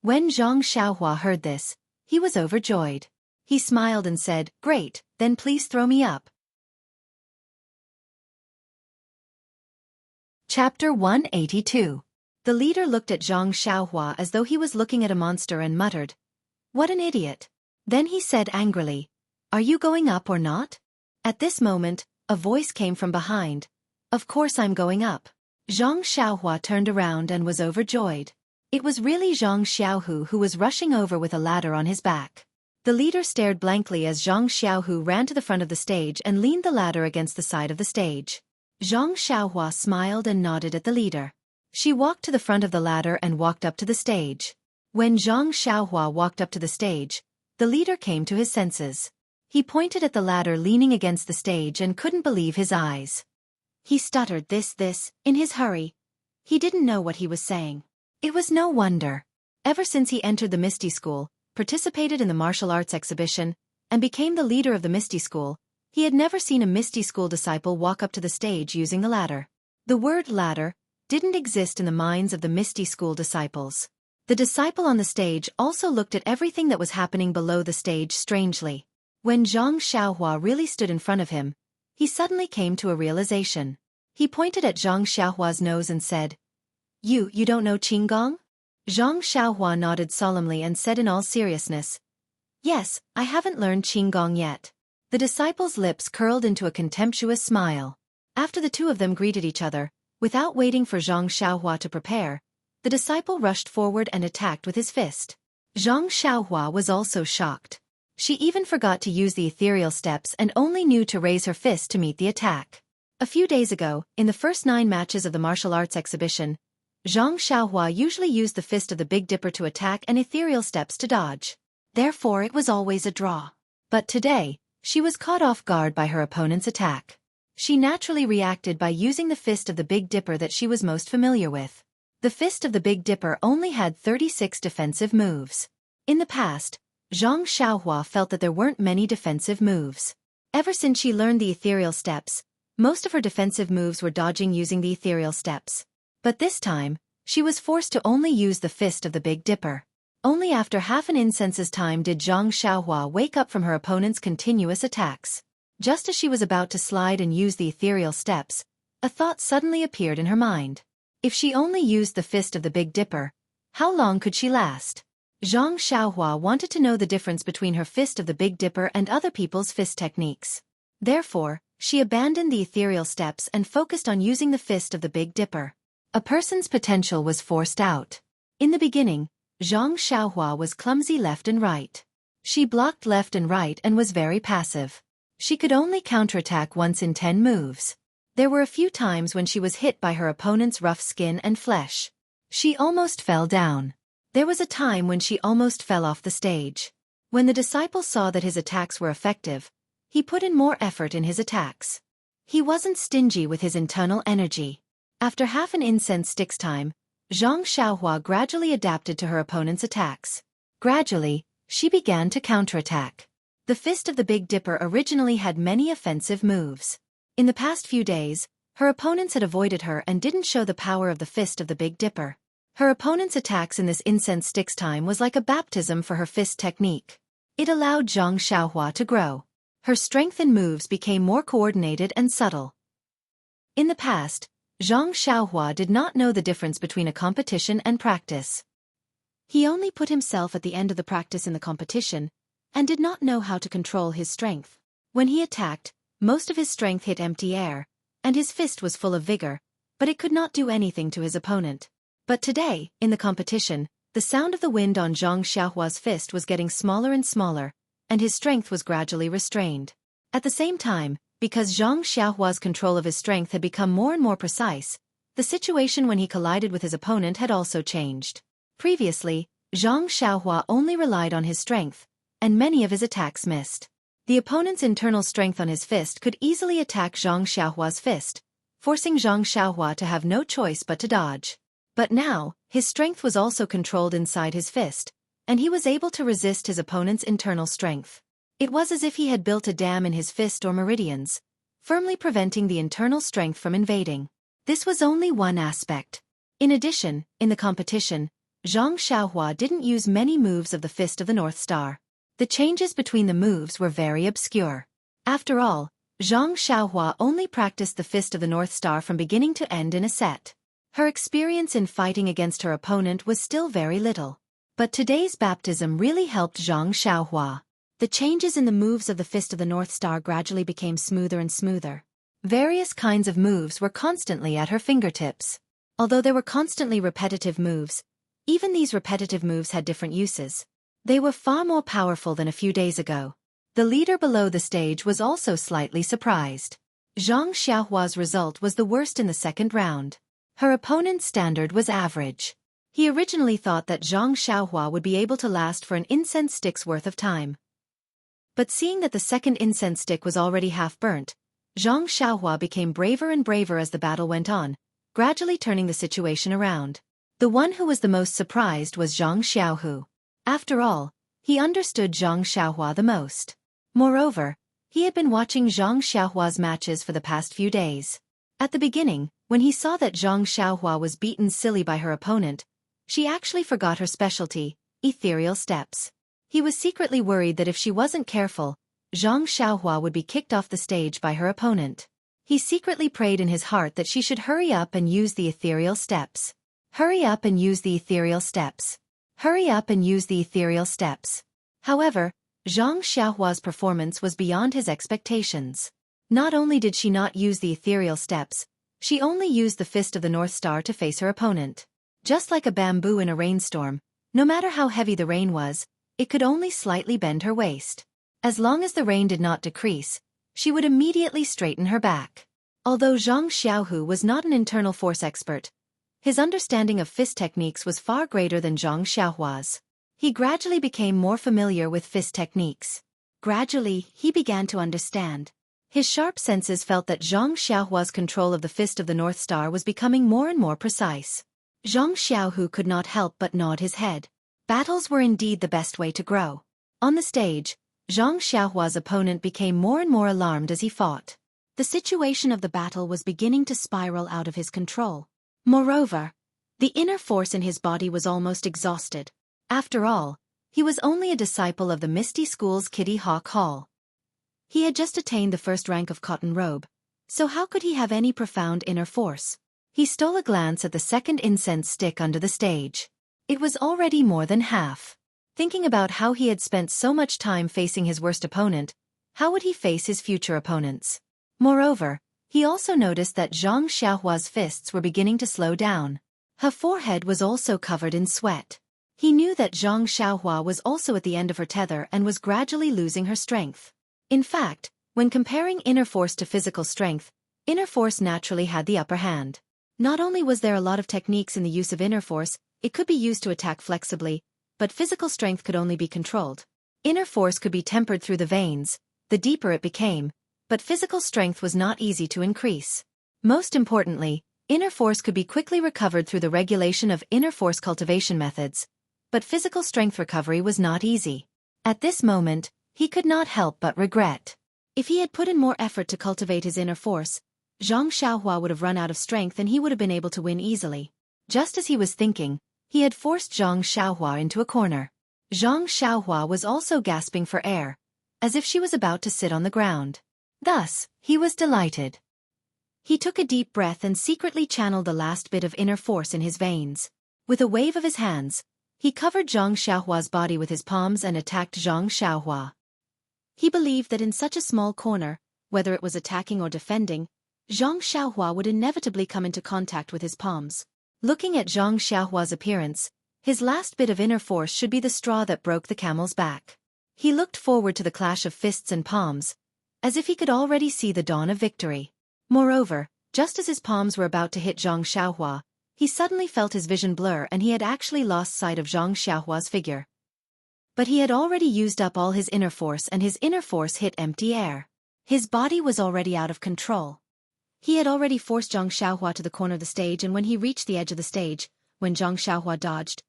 S1: When Zhang Xiaohua heard this, he was overjoyed. He smiled and said, Great, then please throw me up. Chapter 182. The leader looked at Zhang Xiaohua as though he was looking at a monster and muttered, What an idiot. Then he said angrily, Are you going up or not? At this moment, a voice came from behind, Of course I'm going up. Zhang Xiaohua turned around and was overjoyed. It was really Zhang Xiaohu who was rushing over with a ladder on his back. The leader stared blankly as Zhang Xiaohu ran to the front of the stage and leaned the ladder against the side of the stage. Zhang Xiaohua smiled and nodded at the leader. She walked to the front of the ladder and walked up to the stage. When Zhang Xiaohua walked up to the stage, the leader came to his senses. He pointed at the ladder leaning against the stage and couldn't believe his eyes. He stuttered this, in his hurry. He didn't know what he was saying. It was no wonder. Ever since he entered the Misty School, participated in the martial arts exhibition, and became the leader of the Misty School, he had never seen a Misty School disciple walk up to the stage using the ladder. The word ladder didn't exist in the minds of the Misty School disciples. The disciple on the stage also looked at everything that was happening below the stage strangely. When Zhang Xiaohua really stood in front of him, he suddenly came to a realization. He pointed at Zhang Xiaohua's nose and said, You don't know qinggong? Zhang Xiaohua nodded solemnly and said in all seriousness, Yes, I haven't learned qinggong yet. The disciple's lips curled into a contemptuous smile. After the two of them greeted each other, without waiting for Zhang Xiaohua to prepare, the disciple rushed forward and attacked with his fist. Zhang Xiaohua was also shocked. She even forgot to use the ethereal steps and only knew to raise her fist to meet the attack. A few days ago, in the first 9 matches of the martial arts exhibition, Zhang Xiaohua usually used the fist of the Big Dipper to attack and ethereal steps to dodge. Therefore it was always a draw. But today, she was caught off guard by her opponent's attack. She naturally reacted by using the fist of the Big Dipper that she was most familiar with. The fist of the Big Dipper only had 36 defensive moves. In the past, Zhang Xiaohua felt that there weren't many defensive moves. Ever since she learned the ethereal steps, most of her defensive moves were dodging using the ethereal steps. But this time, she was forced to only use the fist of the Big Dipper. Only after half an incense's time did Zhang Xiaohua wake up from her opponent's continuous attacks. Just as she was about to slide and use the ethereal steps, a thought suddenly appeared in her mind. If she only used the fist of the Big Dipper, how long could she last? Zhang Xiaohua wanted to know the difference between her fist of the Big Dipper and other people's fist techniques. Therefore, She abandoned the ethereal steps and focused on using the fist of the Big Dipper. A person's potential was forced out. In the beginning, Zhang Xiaohua was clumsy left and right. She blocked left and right and was very passive. She could only counterattack once in 10 moves. There were a few times when she was hit by her opponent's rough skin and flesh. She almost fell down. There was a time when she almost fell off the stage. When the disciple saw that his attacks were effective, he put in more effort in his attacks. He wasn't stingy with his internal energy. After half an incense stick's time, Zhang Xiaohua gradually adapted to her opponent's attacks. Gradually, she began to counterattack. The fist of the Big Dipper originally had many offensive moves. In the past few days, her opponents had avoided her and didn't show the power of the fist of the Big Dipper. Her opponent's attacks in this incense stick's time was like a baptism for her fist technique. It allowed Zhang Xiaohua to grow. Her strength and moves became more coordinated and subtle. In the past, Zhang Xiaohua did not know the difference between a competition and practice. He only put himself at the end of the practice in the competition, and did not know how to control his strength. When he attacked, most of his strength hit empty air, and his fist was full of vigor, but it could not do anything to his opponent. But today, in the competition, the sound of the wind on Zhang Xiaohua's fist was getting smaller and smaller, and his strength was gradually restrained. At the same time, because Zhang Xiaohua's control of his strength had become more and more precise, the situation when he collided with his opponent had also changed. Previously, Zhang Xiaohua only relied on his strength, and many of his attacks missed. The opponent's internal strength on his fist could easily attack Zhang Xiaohua's fist, forcing Zhang Xiaohua to have no choice but to dodge. But now, his strength was also controlled inside his fist, and he was able to resist his opponent's internal strength. It was as if he had built a dam in his fist or meridians, firmly preventing the internal strength from invading. This was only one aspect. In addition, in the competition, Zhang Xiaohua didn't use many moves of the Fist of the North Star. The changes between the moves were very obscure. After all, Zhang Xiaohua only practiced the Fist of the North Star from beginning to end in a set. Her experience in fighting against her opponent was still very little. But today's baptism really helped Zhang Xiaohua. The changes in the moves of the Fist of the North Star gradually became smoother and smoother. Various kinds of moves were constantly at her fingertips. Although there were constantly repetitive moves, even these repetitive moves had different uses. They were far more powerful than a few days ago. The leader below the stage was also slightly surprised. Zhang Xiaohua's result was the worst in the second round. Her opponent's standard was average. He originally thought that Zhang Xiaohua would be able to last for an incense stick's worth of time. But seeing that the second incense stick was already half burnt, Zhang Xiaohua became braver and braver as the battle went on, gradually turning the situation around. The one who was the most surprised was Zhang Xiaohu. After all, he understood Zhang Xiaohua the most. Moreover, he had been watching Zhang Xiaohua's matches for the past few days. At the beginning, when he saw that Zhang Xiaohua was beaten silly by her opponent, she actually forgot her specialty, ethereal steps. He was secretly worried that if she wasn't careful, Zhang Xiaohua would be kicked off the stage by her opponent. He secretly prayed in his heart that she should hurry up and use the ethereal steps. Hurry up and use the ethereal steps. Hurry up and use the ethereal steps. However, Zhang Xiaohua's performance was beyond his expectations. Not only did she not use the ethereal steps, she only used the Fist of the North Star to face her opponent. Just like a bamboo in a rainstorm, no matter how heavy the rain was, it could only slightly bend her waist. As long as the rain did not decrease, she would immediately straighten her back. Although Zhang Xiaohu was not an internal force expert, his understanding of fist techniques was far greater than Zhang Xiaohua's. He gradually became more familiar with fist techniques. Gradually, he began to understand. His sharp senses felt that Zhang Xiaohua's control of the Fist of the North Star was becoming more and more precise. Zhang Xiaohu could not help but nod his head. Battles were indeed the best way to grow. On the stage, Zhang Xiaohua's opponent became more and more alarmed as he fought. The situation of the battle was beginning to spiral out of his control. Moreover, the inner force in his body was almost exhausted. After all, he was only a disciple of the Misty School's Kitty Hawk Hall. He had just attained the first rank of Cotton Robe, so how could he have any profound inner force? He stole a glance at the second incense stick under the stage. It was already more than half. Thinking about how he had spent so much time facing his worst opponent, how would he face his future opponents? Moreover, he also noticed that Zhang Xiaohua's fists were beginning to slow down. Her forehead was also covered in sweat. He knew that Zhang Xiaohua was also at the end of her tether and was gradually losing her strength. In fact, when comparing inner force to physical strength, inner force naturally had the upper hand. Not only was there a lot of techniques in the use of inner force, it could be used to attack flexibly, but physical strength could only be controlled. Inner force could be tempered through the veins, the deeper it became, but physical strength was not easy to increase. Most importantly, inner force could be quickly recovered through the regulation of inner force cultivation methods, but physical strength recovery was not easy. At this moment, he could not help but regret. If he had put in more effort to cultivate his inner force, Zhang Xiaohua would have run out of strength and he would have been able to win easily. Just as he was thinking, he had forced Zhang Xiaohua into a corner. Zhang Xiaohua was also gasping for air, as if she was about to sit on the ground. Thus, he was delighted. He took a deep breath and secretly channeled the last bit of inner force in his veins. With a wave of his hands, he covered Zhang Xiaohua's body with his palms and attacked Zhang Xiaohua. He believed that in such a small corner, whether it was attacking or defending, Zhang Xiaohua would inevitably come into contact with his palms. Looking at Zhang Xiaohua's appearance, his last bit of inner force should be the straw that broke the camel's back. He looked forward to the clash of fists and palms, as if he could already see the dawn of victory. Moreover, just as his palms were about to hit Zhang Xiaohua, he suddenly felt his vision blur and he had actually lost sight of Zhang Xiaohua's figure. But he had already used up all his inner force and his inner force hit empty air. His body was already out of control. He had already forced Zhang Xiaohua to the corner of the stage, and when he reached the edge of the stage, when Zhang Xiaohua dodged,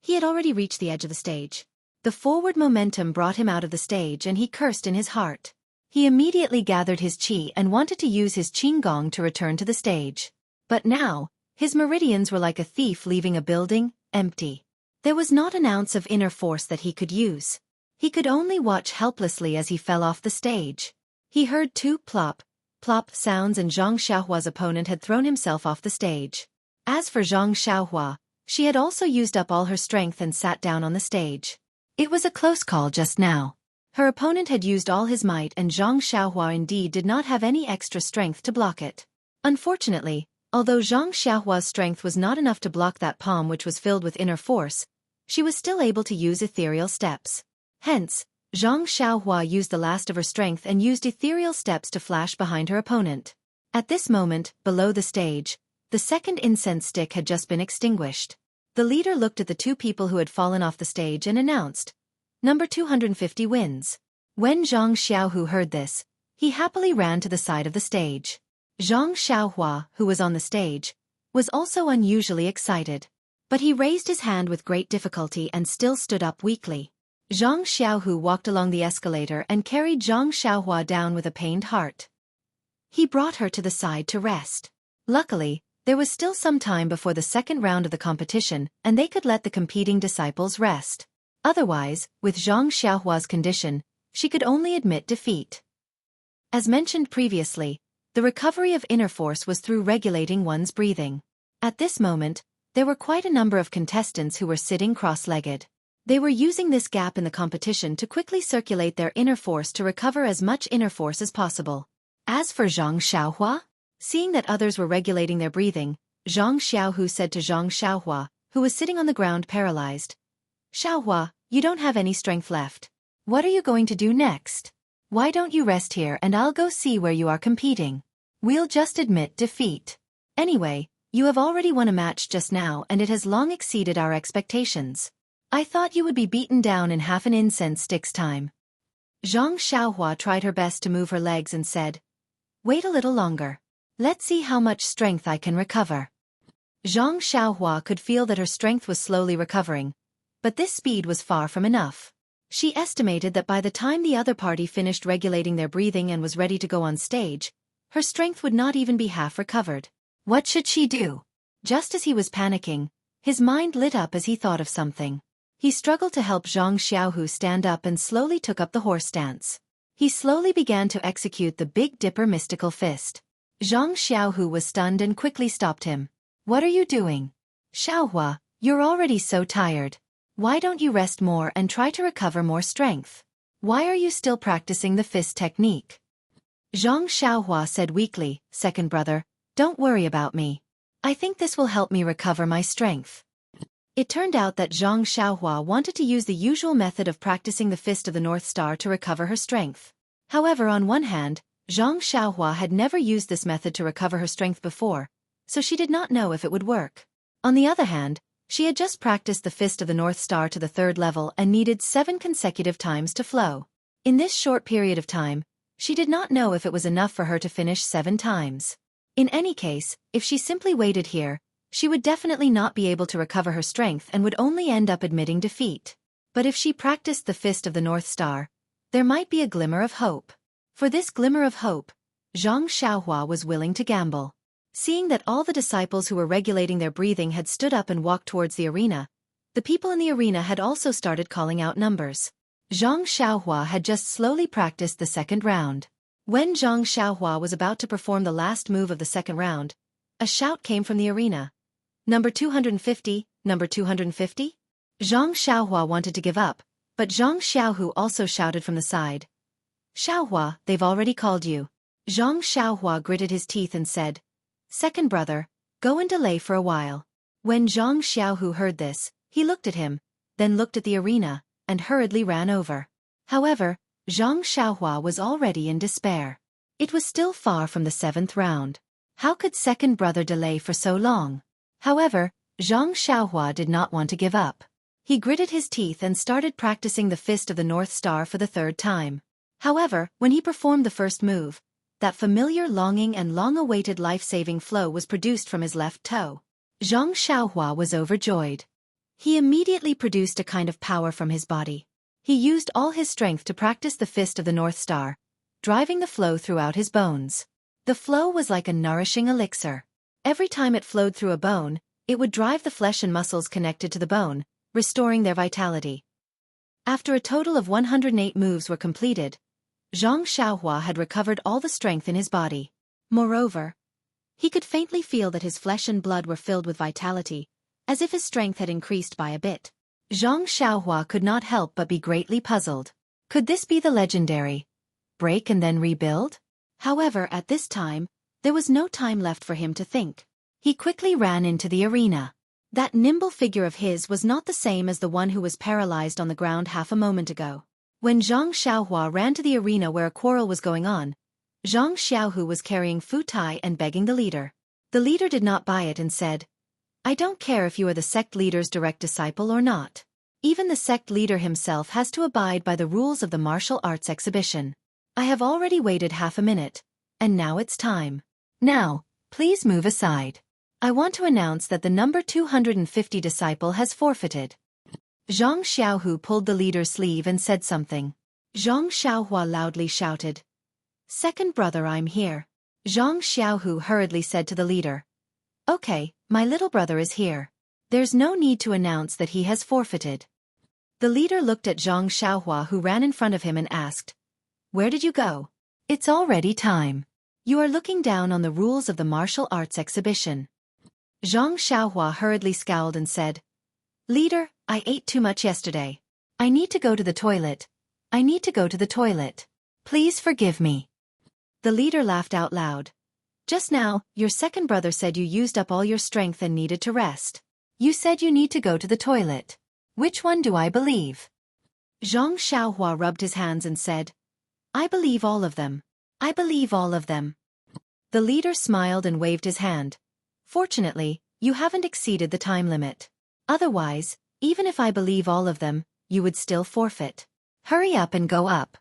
S1: he had already reached the edge of the stage. The forward momentum brought him out of the stage and he cursed in his heart. He immediately gathered his qi and wanted to use his qigong to return to the stage. But now, his meridians were like a thief leaving a building, empty. There was not an ounce of inner force that he could use. He could only watch helplessly as he fell off the stage. He heard two plop, plop sounds and Zhang Xiaohua's opponent had thrown himself off the stage. As for Zhang Xiaohua, she had also used up all her strength and sat down on the stage. It was a close call just now. Her opponent had used all his might and Zhang Xiaohua indeed did not have any extra strength to block it. Unfortunately, although Zhang Xiaohua's strength was not enough to block that palm which was filled with inner force, she was still able to use ethereal steps. Hence, Zhang Xiaohua used the last of her strength and used ethereal steps to flash behind her opponent. At this moment, below the stage, the second incense stick had just been extinguished. The leader looked at the two people who had fallen off the stage and announced, "Number 250 wins." When Zhang Xiaohu heard this, he happily ran to the side of the stage. Zhang Xiaohua, who was on the stage, was also unusually excited. But he raised his hand with great difficulty and still stood up weakly. Zhang Xiaohu walked along the escalator and carried Zhang Xiaohua down with a pained heart. He brought her to the side to rest. Luckily, there was still some time before the second round of the competition, and they could let the competing disciples rest. Otherwise, with Zhang Xiaohua's condition, she could only admit defeat. As mentioned previously, the recovery of inner force was through regulating one's breathing. At this moment, there were quite a number of contestants who were sitting cross-legged. They were using this gap in the competition to quickly circulate their inner force to recover as much inner force as possible. As for Zhang Xiaohua, seeing that others were regulating their breathing, Zhang Xiaohu said to Zhang Xiaohua, who was sitting on the ground paralyzed, "Xiaohua, you don't have any strength left. What are you going to do next? Why don't you rest here and I'll go see where you are competing? We'll just admit defeat. Anyway, you have already won a match just now and it has long exceeded our expectations. I thought you would be beaten down in half an incense stick's time." Zhang Xiaohua tried her best to move her legs and said, "Wait a little longer. Let's see how much strength I can recover." Zhang Xiaohua could feel that her strength was slowly recovering, but this speed was far from enough. She estimated that by the time the other party finished regulating their breathing and was ready to go on stage, her strength would not even be half recovered. What should she do? Just as he was panicking, his mind lit up as he thought of something. He struggled to help Zhang Xiaohu stand up and slowly took up the horse stance. He slowly began to execute the Big Dipper mystical fist. Zhang Xiaohu was stunned and quickly stopped him. "What are you doing? Xiaohua, you're already so tired. Why don't you rest more and try to recover more strength? Why are you still practicing the fist technique?" Zhang Xiaohua said weakly, "Second brother, don't worry about me. I think this will help me recover my strength." It turned out that Zhang Xiaohua wanted to use the usual method of practicing the Fist of the North Star to recover her strength. However, on one hand, Zhang Xiaohua had never used this method to recover her strength before, so she did not know if it would work. On the other hand, she had just practiced the Fist of the North Star to the 3rd level and needed 7 consecutive times to flow. In this short period of time, she did not know if it was enough for her to finish 7 times. In any case, if she simply waited here, she would definitely not be able to recover her strength and would only end up admitting defeat. But if she practiced the Fist of the North Star, there might be a glimmer of hope. For this glimmer of hope, Zhang Xiaohua was willing to gamble. Seeing that all the disciples who were regulating their breathing had stood up and walked towards the arena, the people in the arena had also started calling out numbers. Zhang Xiaohua had just slowly practiced the 2nd round. When Zhang Xiaohua was about to perform the last move of the 2nd round, a shout came from the arena. "Number 250, number 250? Zhang Xiaohua wanted to give up, but Zhang Xiaohu also shouted from the side. "Xiaohua, they've already called you." Zhang Xiaohua gritted his teeth and said, "Second brother, go and delay for a while." When Zhang Xiaohu heard this, he looked at him, then looked at the arena, and hurriedly ran over. However, Zhang Xiaohua was already in despair. It was still far from the 7th round. How could second brother delay for so long? However, Zhang Xiaohua did not want to give up. He gritted his teeth and started practicing the Fist of the North Star for the 3rd time. However, when he performed the first move, that familiar longing and long-awaited life-saving flow was produced from his left toe. Zhang Xiaohua was overjoyed. He immediately produced a kind of power from his body. He used all his strength to practice the Fist of the North Star, driving the flow throughout his bones. The flow was like a nourishing elixir. Every time it flowed through a bone, it would drive the flesh and muscles connected to the bone, restoring their vitality. After a total of 108 moves were completed, Zhang Xiaohua had recovered all the strength in his body. Moreover, he could faintly feel that his flesh and blood were filled with vitality, as if his strength had increased by a bit. Zhang Xiaohua could not help but be greatly puzzled. Could this be the legendary break and then rebuild? However, at this time, there was no time left for him to think. He quickly ran into the arena. That nimble figure of his was not the same as the one who was paralyzed on the ground half a moment ago. When Zhang Xiaohua ran to the arena where a quarrel was going on, Zhang Xiaohu was carrying Fu Tai and begging the leader. The leader did not buy it and said, "I don't care if you are the sect leader's direct disciple or not. Even the sect leader himself has to abide by the rules of the martial arts exhibition. I have already waited half a minute, and now it's time. Now, please move aside. I want to announce that the number 250 disciple has forfeited." Zhang Xiaohu pulled the leader's sleeve and said something. Zhang Xiaohua loudly shouted, "Second brother, I'm here." Zhang Xiaohu hurriedly said to the leader, "Okay, my little brother is here. There's no need to announce that he has forfeited." The leader looked at Zhang Xiaohua, who ran in front of him, and asked, "Where did you go? It's already time. You are looking down on the rules of the martial arts exhibition." Zhang Xiaohua hurriedly scowled and said, "Leader, I ate too much yesterday. I need to go to the toilet. I need to go to the toilet. Please forgive me." The leader laughed out loud. "Just now, your second brother said you used up all your strength and needed to rest. You said you need to go to the toilet. Which one do I believe?" Zhang Xiaohua rubbed his hands and said, "I believe all of them. I believe all of them." The leader smiled and waved his hand. "Fortunately, you haven't exceeded the time limit. Otherwise, even if I believe all of them, you would still forfeit. Hurry up and go up.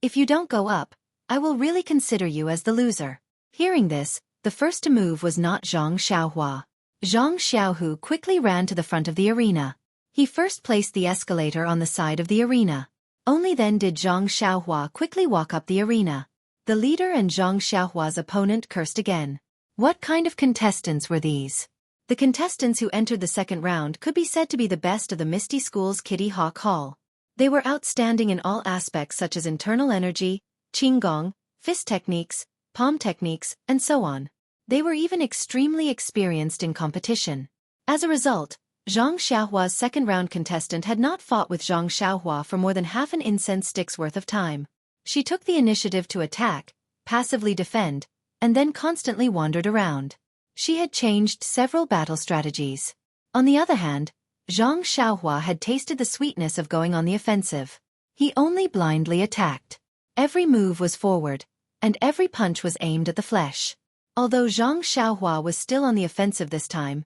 S1: If you don't go up, I will really consider you as the loser." Hearing this, the first to move was not Zhang Xiaohua. Zhang Xiaohu quickly ran to the front of the arena. He first placed the escalator on the side of the arena. Only then did Zhang Xiaohua quickly walk up the arena. The leader and Zhang Xiaohua's opponent cursed again. What kind of contestants were these? The contestants who entered the second round could be said to be the best of the Misty School's Kitty Hawk Hall. They were outstanding in all aspects such as internal energy, qinggong, fist techniques, palm techniques, and so on. They were even extremely experienced in competition. As a result, Zhang Xiaohua's second-round contestant had not fought with Zhang Xiaohua for more than half an incense stick's worth of time. She took the initiative to attack, passively defend, and then constantly wandered around. She had changed several battle strategies. On the other hand, Zhang Xiaohua had tasted the sweetness of going on the offensive. He only blindly attacked. Every move was forward, and every punch was aimed at the flesh. Although Zhang Xiaohua was still on the offensive this time,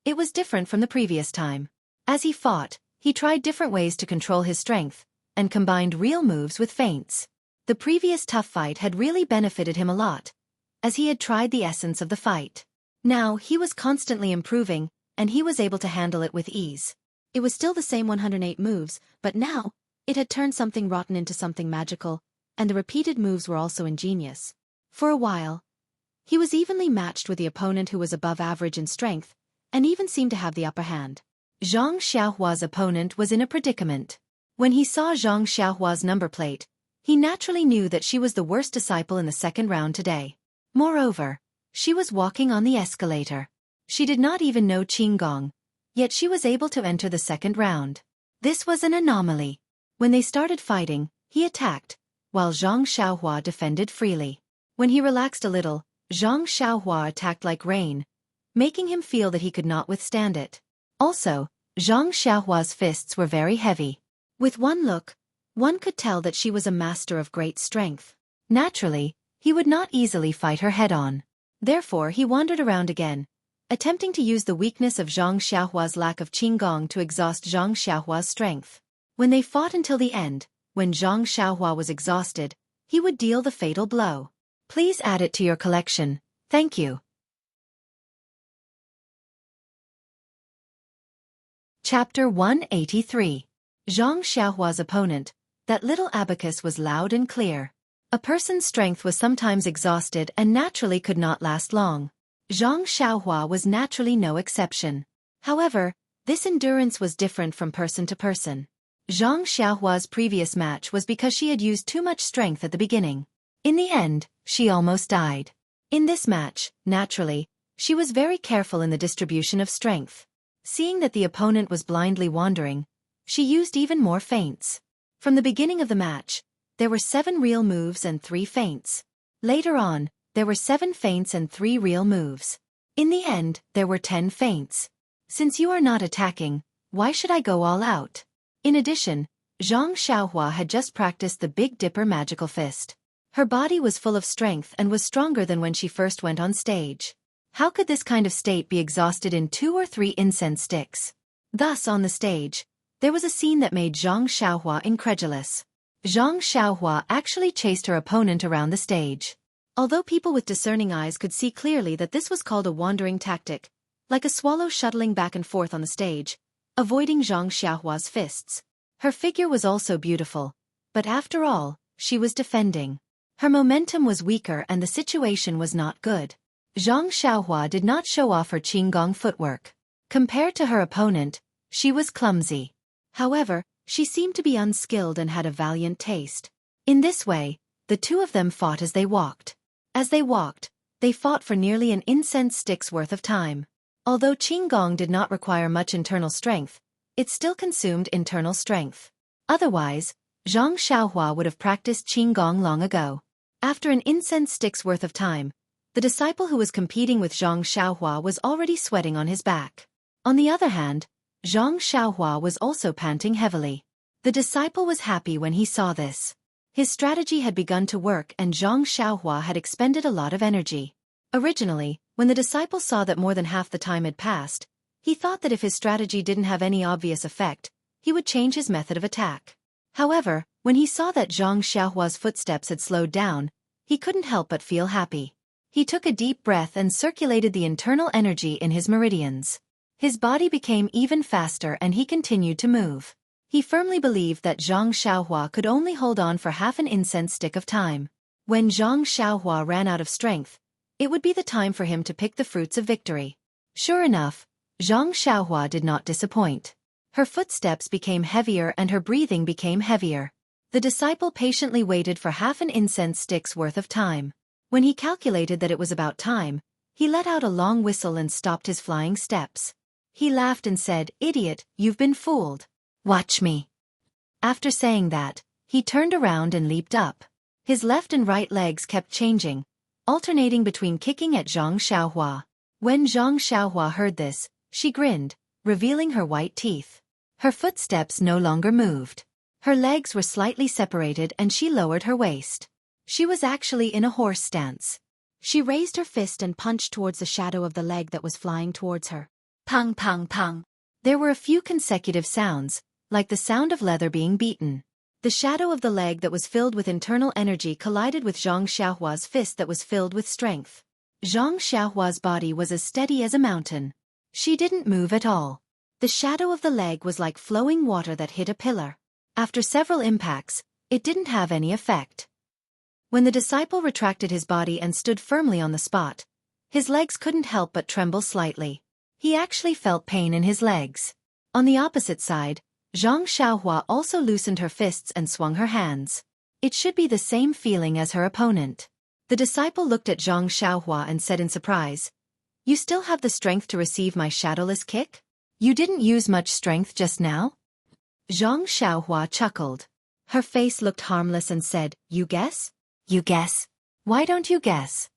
S1: it was different from the previous time. As he fought, he tried different ways to control his strength, and combined real moves with feints. The previous tough fight had really benefited him a lot, as he had tried the essence of the fight. Now he was constantly improving, and he was able to handle it with ease. It was still the same 108 moves, but now, it had turned something rotten into something magical, and the repeated moves were also ingenious. For a while, he was evenly matched with the opponent who was above average in strength, and even seemed to have the upper hand. Zhang Xiaohua's opponent was in a predicament. When he saw Zhang Xiaohua's number plate, he naturally knew that she was the worst disciple in the second round today. Moreover, she was walking on the escalator. She did not even know Qinggong, yet she was able to enter the second round. This was an anomaly. When they started fighting, he attacked, while Zhang Xiaohua defended freely. When he relaxed a little, Zhang Xiaohua attacked like rain, making him feel that he could not withstand it. Also, Zhang Xiaohua's fists were very heavy. With one look, one could tell that she was a master of great strength. Naturally, he would not easily fight her head-on. Therefore he wandered around again, attempting to use the weakness of Zhang Xiaohua's lack of Qinggong to exhaust Zhang Xiaohua's strength. When they fought until the end, when Zhang Xiaohua was exhausted, he would deal the fatal blow. Please add it to your collection, thank you. Chapter 183. Zhang Xiaohua's opponent. That little abacus was loud and clear. A person's strength was sometimes exhausted and naturally could not last long. Zhang Xiaohua was naturally no exception. However, this endurance was different from person to person. Zhang Xiaohua's previous match was because she had used too much strength at the beginning. In the end, she almost died. In this match, naturally, she was very careful in the distribution of strength. Seeing that the opponent was blindly wandering, she used even more feints. From the beginning of the match, there were 7 real moves and 3 feints. Later on, there were 7 feints and 3 real moves. In the end, there were 10 feints. Since you are not attacking, why should I go all out? In addition, Zhang Xiaohua had just practiced the Big Dipper magical fist. Her body was full of strength and was stronger than when she first went on stage. How could this kind of state be exhausted in 2 or 3 incense sticks? Thus on the stage, there was a scene that made Zhang Xiaohua incredulous. Zhang Xiaohua actually chased her opponent around the stage. Although people with discerning eyes could see clearly that this was called a wandering tactic, like a swallow shuttling back and forth on the stage, avoiding Zhang Xiaohua's fists. Her figure was also beautiful, but after all, she was defending. Her momentum was weaker and the situation was not good. Zhang Xiaohua did not show off her Qinggong footwork. Compared to her opponent, she was clumsy. However, she seemed to be unskilled and had a valiant taste. In this way, the two of them fought as they walked. As they walked, they fought for nearly an incense stick's worth of time. Although Qinggong did not require much internal strength, it still consumed internal strength. Otherwise, Zhang Xiaohua would have practiced Qinggong long ago. After an incense stick's worth of time, the disciple who was competing with Zhang Xiaohua was already sweating on his back. On the other hand, Zhang Xiaohua was also panting heavily. The disciple was happy when he saw this. His strategy had begun to work and Zhang Xiaohua had expended a lot of energy. Originally, when the disciple saw that more than half the time had passed, he thought that if his strategy didn't have any obvious effect, he would change his method of attack. However, when he saw that Zhang Xiaohua's footsteps had slowed down, he couldn't help but feel happy. He took a deep breath and circulated the internal energy in his meridians. His body became even faster and he continued to move. He firmly believed that Zhang Xiaohua could only hold on for half an incense stick of time. When Zhang Xiaohua ran out of strength, it would be the time for him to pick the fruits of victory. Sure enough, Zhang Xiaohua did not disappoint. Her footsteps became heavier and her breathing became heavier. The disciple patiently waited for half an incense stick's worth of time. When he calculated that it was about time, he let out a long whistle and stopped his flying steps. He laughed and said, "Idiot, you've been fooled. Watch me." After saying that, he turned around and leaped up. His left and right legs kept changing, alternating between kicking at Zhang Xiaohua. When Zhang Xiaohua heard this, she grinned, revealing her white teeth. Her footsteps no longer moved. Her legs were slightly separated and she lowered her waist. She was actually in a horse stance. She raised her fist and punched towards the shadow of the leg that was flying towards her. Pang, pang, pang. There were a few consecutive sounds, like the sound of leather being beaten. The shadow of the leg that was filled with internal energy collided with Zhang Xiaohua's fist that was filled with strength. Zhang Xiaohua's body was as steady as a mountain. She didn't move at all. The shadow of the leg was like flowing water that hit a pillar. After several impacts, it didn't have any effect. When the disciple retracted his body and stood firmly on the spot, his legs couldn't help but tremble slightly. He actually felt pain in his legs. On the opposite side, Zhang Xiaohua also loosened her fists and swung her hands. It should be the same feeling as her opponent. The disciple looked at Zhang Xiaohua and said in surprise, "You still have the strength to receive my shadowless kick? You didn't use much strength just now?" Zhang Xiaohua chuckled. Her face looked harmless and said, "You guess? You guess? Why don't you guess?"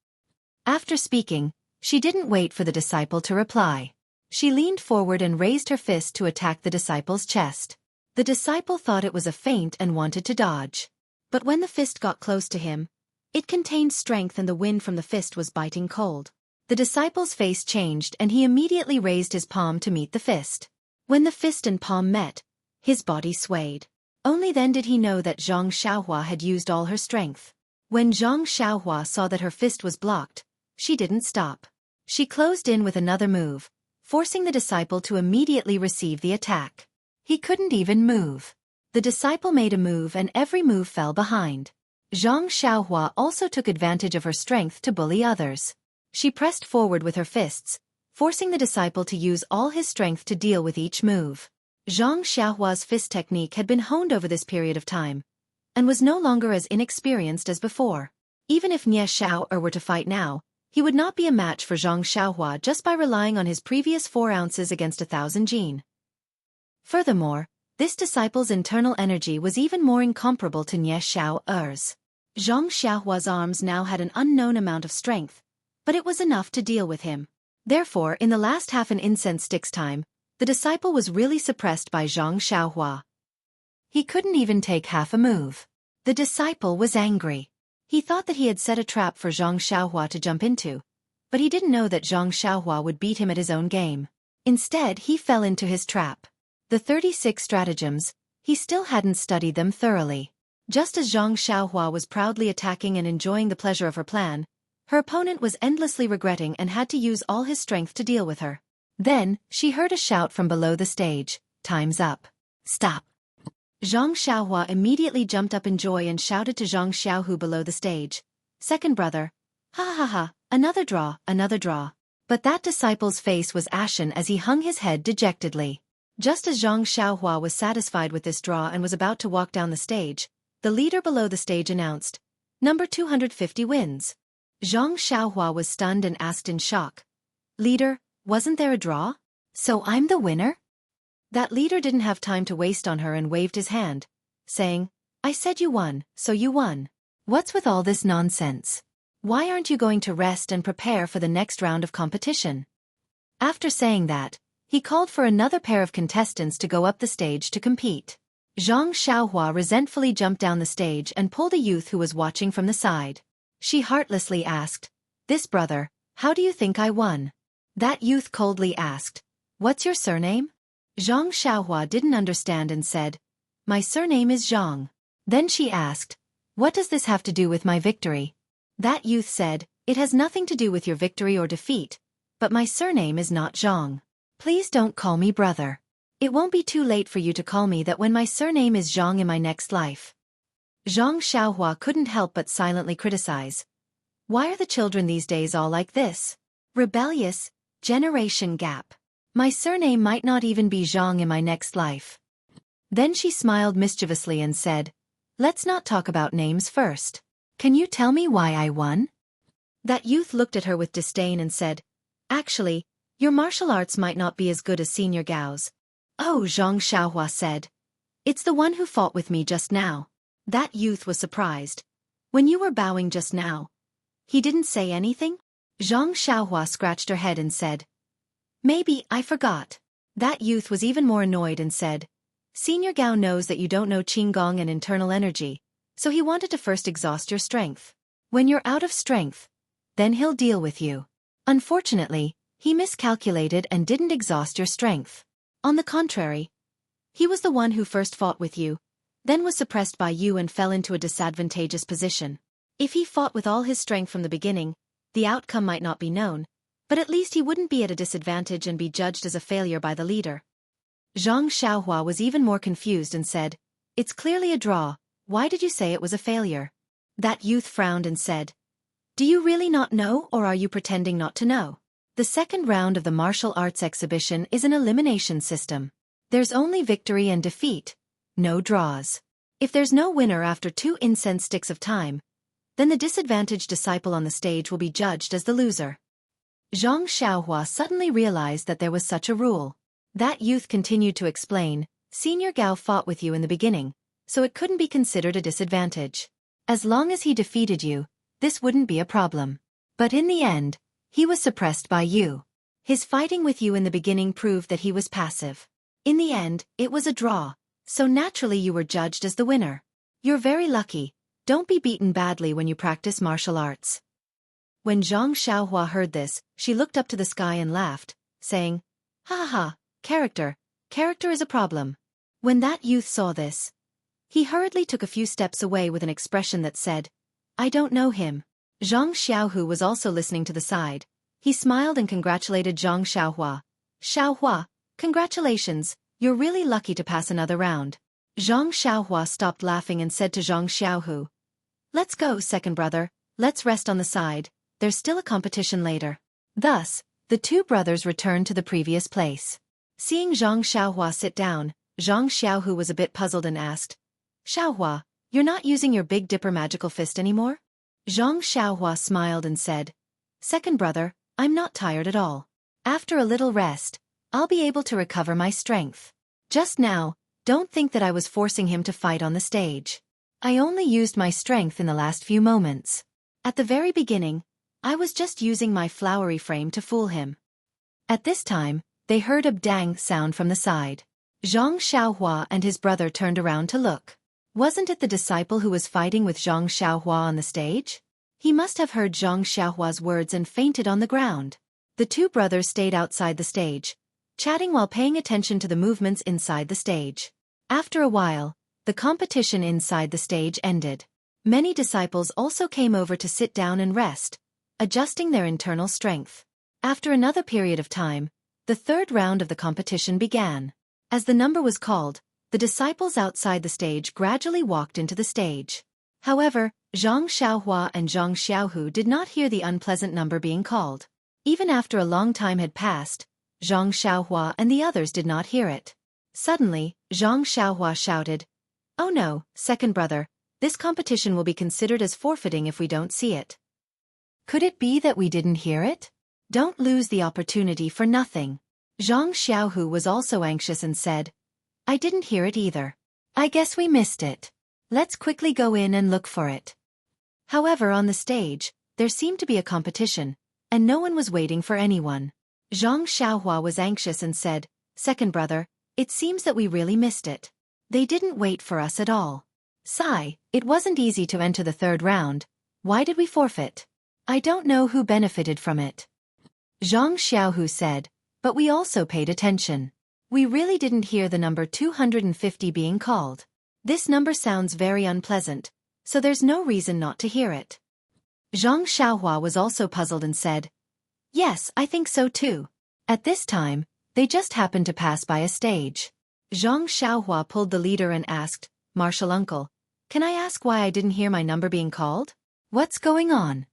S1: After speaking, she didn't wait for the disciple to reply. She leaned forward and raised her fist to attack the disciple's chest. The disciple thought it was a feint and wanted to dodge. But when the fist got close to him, it contained strength and the wind from the fist was biting cold. The disciple's face changed and he immediately raised his palm to meet the fist. When the fist and palm met, his body swayed. Only then did he know that Zhang Xiaohua had used all her strength. When Zhang Xiaohua saw that her fist was blocked, she didn't stop. She closed in with another move, forcing the disciple to immediately receive the attack. He couldn't even move. The disciple made a move and every move fell behind. Zhang Xiaohua also took advantage of her strength to bully others. She pressed forward with her fists, forcing the disciple to use all his strength to deal with each move. Zhang Xiaohua's fist technique had been honed over this period of time, and was no longer as inexperienced as before. Even if Nie Xiao were to fight now, he would not be a match for Zhang Xiaohua just by relying on his previous 4 ounces against 1,000 jin. Furthermore, this disciple's internal energy was even more incomparable to Nie Xiao's. Zhang Xiaohua's arms now had an unknown amount of strength, but it was enough to deal with him. Therefore, in the last half an incense stick's time, the disciple was really suppressed by Zhang Xiaohua. He couldn't even take half a move. The disciple was angry. He thought that he had set a trap for Zhang Xiaohua to jump into, but he didn't know that Zhang Xiaohua would beat him at his own game. Instead, he fell into his trap. The 36 stratagems, he still hadn't studied them thoroughly. Just as Zhang Xiaohua was proudly attacking and enjoying the pleasure of her plan, her opponent was endlessly regretting and had to use all his strength to deal with her. Then, she heard a shout from below the stage, "Time's up. Stop." Zhang Xiaohua immediately jumped up in joy and shouted to Zhang Xiaohu below the stage, "Second brother. Ha ha ha, another draw, another draw." But that disciple's face was ashen as he hung his head dejectedly. Just as Zhang Xiaohua was satisfied with this draw and was about to walk down the stage, the leader below the stage announced, "Number 250 wins." Zhang Xiaohua was stunned and asked in shock, "Leader, wasn't there a draw? So I'm the winner?" That leader didn't have time to waste on her and waved his hand, saying, "I said you won, so you won. What's with all this nonsense? Why aren't you going to rest and prepare for the next round of competition?" After saying that, he called for another pair of contestants to go up the stage to compete. Zhang Xiaohua resentfully jumped down the stage and pulled a youth who was watching from the side. She heartlessly asked, "This brother, how do you think I won?" That youth coldly asked, "What's your surname?" Zhang Xiaohua didn't understand and said, "My surname is Zhang." Then she asked, "What does this have to do with my victory?" That youth said, "It has nothing to do with your victory or defeat, but my surname is not Zhang. Please don't call me brother. It won't be too late for you to call me that when my surname is Zhang in my next life." Zhang Xiaohua couldn't help but silently criticize. Why are the children these days all like this? Rebellious, generation gap. My surname might not even be Zhang in my next life. Then she smiled mischievously and said, "Let's not talk about names first. Can you tell me why I won?" That youth looked at her with disdain and said, "Actually, your martial arts might not be as good as Senior Gao's." "Oh," Zhang Xiaohua said. "It's the one who fought with me just now." That youth was surprised. When you were bowing just now, he didn't say anything? Zhang Xiaohua scratched her head and said, maybe I forgot. That youth was even more annoyed and said, Senior Gao knows that you don't know Qinggong and internal energy, so he wanted to first exhaust your strength. When you're out of strength, then he'll deal with you. Unfortunately, he miscalculated and didn't exhaust your strength. On the contrary, he was the one who first fought with you, then was suppressed by you and fell into a disadvantageous position. If he fought with all his strength from the beginning, the outcome might not be known, but at least he wouldn't be at a disadvantage and be judged as a failure by the leader. Zhang Xiaohua was even more confused and said, it's clearly a draw, why did you say it was a failure? That youth frowned and said, do you really not know or are you pretending not to know? The second round of the martial arts exhibition is an elimination system. There's only victory and defeat, no draws. If there's no winner after 2 incense sticks of time, then the disadvantaged disciple on the stage will be judged as the loser. Zhang Xiaohua suddenly realized that there was such a rule. That youth continued to explain, Senior Gao fought with you in the beginning, so it couldn't be considered a disadvantage. As long as he defeated you, this wouldn't be a problem. But in the end, he was suppressed by you. His fighting with you in the beginning proved that he was passive. In the end, it was a draw, so naturally you were judged as the winner. You're very lucky. Don't be beaten badly when you practice martial arts. When Zhang Xiaohua heard this, she looked up to the sky and laughed, saying, ha ha ha, character is a problem. When that youth saw this, he hurriedly took a few steps away with an expression that said, I don't know him. Zhang Xiaohu was also listening to the side. He smiled and congratulated Zhang Xiaohua. Xiaohua, congratulations, you're really lucky to pass another round. Zhang Xiaohua stopped laughing and said to Zhang Xiaohu, let's go, second brother, let's rest on the side, there's still a competition later. Thus, the 2 brothers returned to the previous place. Seeing Zhang Xiaohua sit down, Zhang Xiaohu was a bit puzzled and asked, Xiaohua, you're not using your Big Dipper magical fist anymore? Zhang Xiaohua smiled and said, second brother, I'm not tired at all. After a little rest, I'll be able to recover my strength. Just now, don't think that I was forcing him to fight on the stage. I only used my strength in the last few moments. At the very beginning, I was just using my flowery frame to fool him. At this time, they heard a bdang sound from the side. Zhang Xiaohua and his brother turned around to look. Wasn't it the disciple who was fighting with Zhang Xiaohua on the stage? He must have heard Zhang Xiaohua's words and fainted on the ground. The 2 brothers stayed outside the stage, chatting while paying attention to the movements inside the stage. After a while, the competition inside the stage ended. Many disciples also came over to sit down and rest, adjusting their internal strength. After another period of time, the third round of the competition began. As the number was called, the disciples outside the stage gradually walked into the stage. However, Zhang Xiaohua and Zhang Xiaohu did not hear the unpleasant number being called. Even after a long time had passed, Zhang Xiaohua and the others did not hear it. Suddenly, Zhang Xiaohua shouted, oh no, second brother, this competition will be considered as forfeiting if we don't see it. Could it be that we didn't hear it? Don't lose the opportunity for nothing. Zhang Xiaohu was also anxious and said, I didn't hear it either. I guess we missed it. Let's quickly go in and look for it. However, on the stage, there seemed to be a competition, and no one was waiting for anyone. Zhang Xiaohua was anxious and said, second brother, it seems that we really missed it. They didn't wait for us at all. Sigh, it wasn't easy to enter the third round. Why did we forfeit? I don't know who benefited from it. Zhang Xiaohu said, but we also paid attention. We really didn't hear the number 250 being called. This number sounds very unpleasant, so there's no reason not to hear it. Zhang Xiaohua was also puzzled and said, yes, I think so too. At this time, they just happened to pass by a stage. Zhang Xiaohua pulled the leader and asked, Martial Uncle, can I ask why I didn't hear my number being called? What's going on?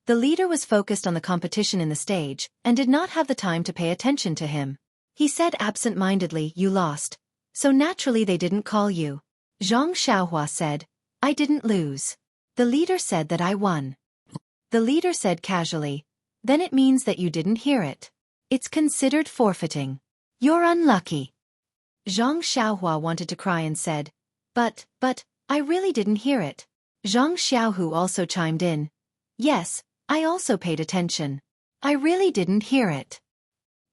S1: The leader was focused on the competition in the stage and did not have the time to pay attention to him. He said absent-mindedly, you lost, so naturally they didn't call you. Zhang Xiaohua said, I didn't lose. The leader said that I won. The leader said casually, then it means that you didn't hear it. It's considered forfeiting. You're unlucky. Zhang Xiaohua wanted to cry and said, but, I really didn't hear it. Zhang Xiaohu also chimed in. Yes, I also paid attention. I really didn't hear it.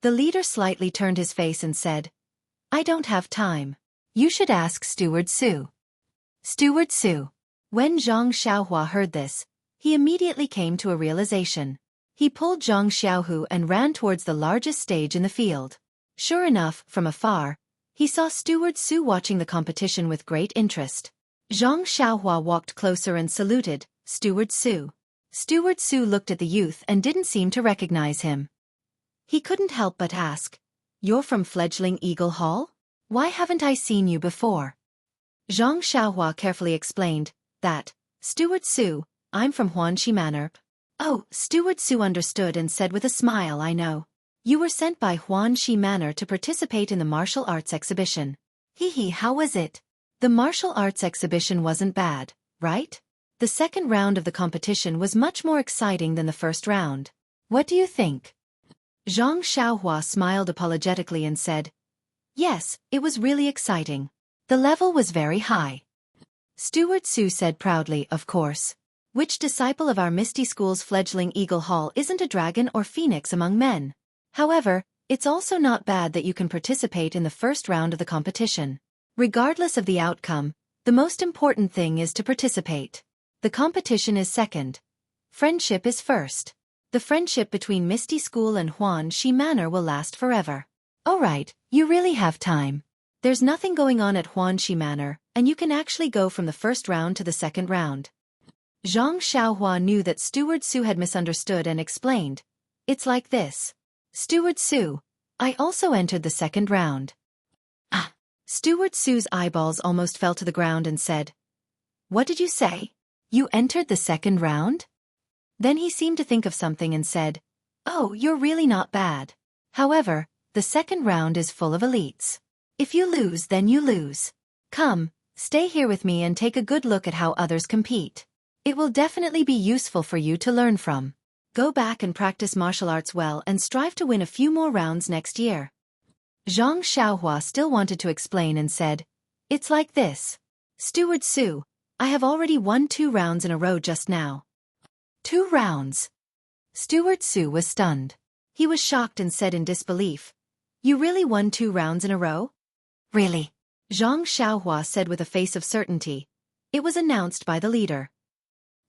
S1: The leader slightly turned his face and said, I don't have time. You should ask Steward Su. Steward Su. When Zhang Xiaohua heard this, he immediately came to a realization. He pulled Zhang Xiaohu and ran towards the largest stage in the field. Sure enough, from afar, he saw Steward Su watching the competition with great interest. Zhang Xiaohua walked closer and saluted, Steward Su. Steward Su looked at the youth and didn't seem to recognize him. He couldn't help but ask, You're from Fledgling Eagle Hall? Why haven't I seen you before? Zhang Xiaohua carefully explained, that, Steward Su, I'm from Huanxi Manor. Oh, Steward Su understood and said with a smile, I know. You were sent by Huanxi Manor to participate in the martial arts exhibition. Hee, how was it? The martial arts exhibition wasn't bad, right? The second round of the competition was much more exciting than the first round. What do you think? Zhang Xiaohua smiled apologetically and said, Yes, it was really exciting. The level was very high. Steward Su said proudly, Of course. Which disciple of our Misty School's Fledgling Eagle Hall isn't a dragon or phoenix among men? However, it's also not bad that you can participate in the first round of the competition. Regardless of the outcome, the most important thing is to participate. The competition is second. Friendship is first. The friendship between Misty School and Huanxi Manor will last forever. Alright, you really have time. There's nothing going on at Huanxi Manor, and you can actually go from the first round to the second round. Zhang Xiaohua knew that Steward Su had misunderstood and explained. It's like this. Steward Su, I also entered the second round. Steward Su's eyeballs almost fell to the ground and said, What did you say? You entered the second round? Then he seemed to think of something and said, Oh, you're really not bad. However, the second round is full of elites. If you lose, then you lose. Come, stay here with me and take a good look at how others compete. It will definitely be useful for you to learn from. Go back and practice martial arts well and strive to win a few more rounds next year. Zhang Xiaohua still wanted to explain and said, It's like this. Steward Su, I have already won 2 rounds in a row just now. 2 rounds. Steward Su was stunned. He was shocked and said in disbelief, You really won 2 rounds in a row? Really? Zhang Xiaohua said with a face of certainty. It was announced by the leader.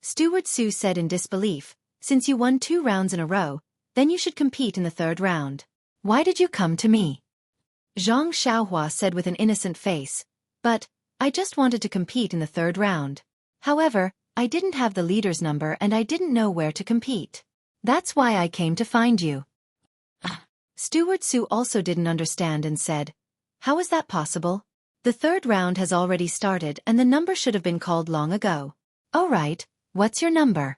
S1: Steward Su said in disbelief, Since you won 2 rounds in a row, then you should compete in the third round. Why did you come to me? Zhang Xiaohua said with an innocent face, But, I just wanted to compete in the third round. However, I didn't have the leader's number and I didn't know where to compete. That's why I came to find you. Steward Su also didn't understand and said, How is that possible? The third round has already started and the number should have been called long ago. Alright, what's your number?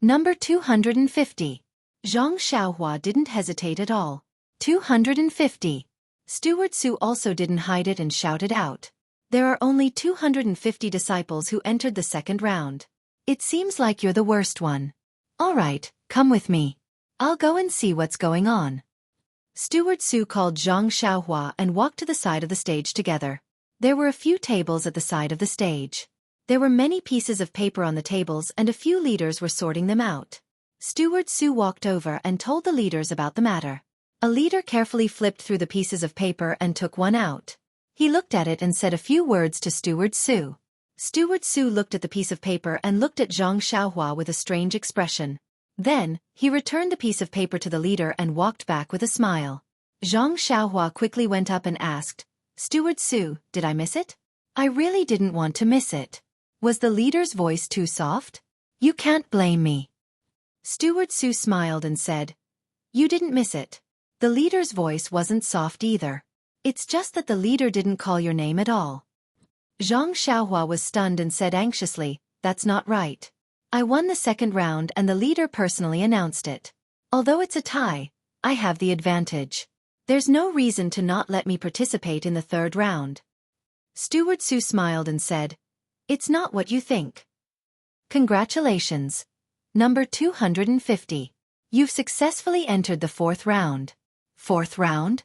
S1: Number 250. Zhang Xiaohua didn't hesitate at all. 250. Steward Su also didn't hide it and shouted out. There are only 250 disciples who entered the second round. It seems like you're the worst one. Alright, come with me. I'll go and see what's going on. Steward Su called Zhang Xiaohua and walked to the side of the stage together. There were a few tables at the side of the stage. There were many pieces of paper on the tables and a few leaders were sorting them out. Steward Su walked over and told the leaders about the matter. A leader carefully flipped through the pieces of paper and took one out. He looked at it and said a few words to Steward Su. Steward Su looked at the piece of paper and looked at Zhang Xiaohua with a strange expression. Then, he returned the piece of paper to the leader and walked back with a smile. Zhang Xiaohua quickly went up and asked, Steward Su, did I miss it? I really didn't want to miss it. Was the leader's voice too soft? You can't blame me. Steward Su smiled and said, You didn't miss it. The leader's voice wasn't soft either. It's just that the leader didn't call your name at all. Zhang Xiaohua was stunned and said anxiously, That's not right. I won the second round and the leader personally announced it. Although it's a tie, I have the advantage. There's no reason to not let me participate in the third round. Steward Su smiled and said, It's not what you think. Congratulations. Number 250. You've successfully entered the fourth round. Fourth round?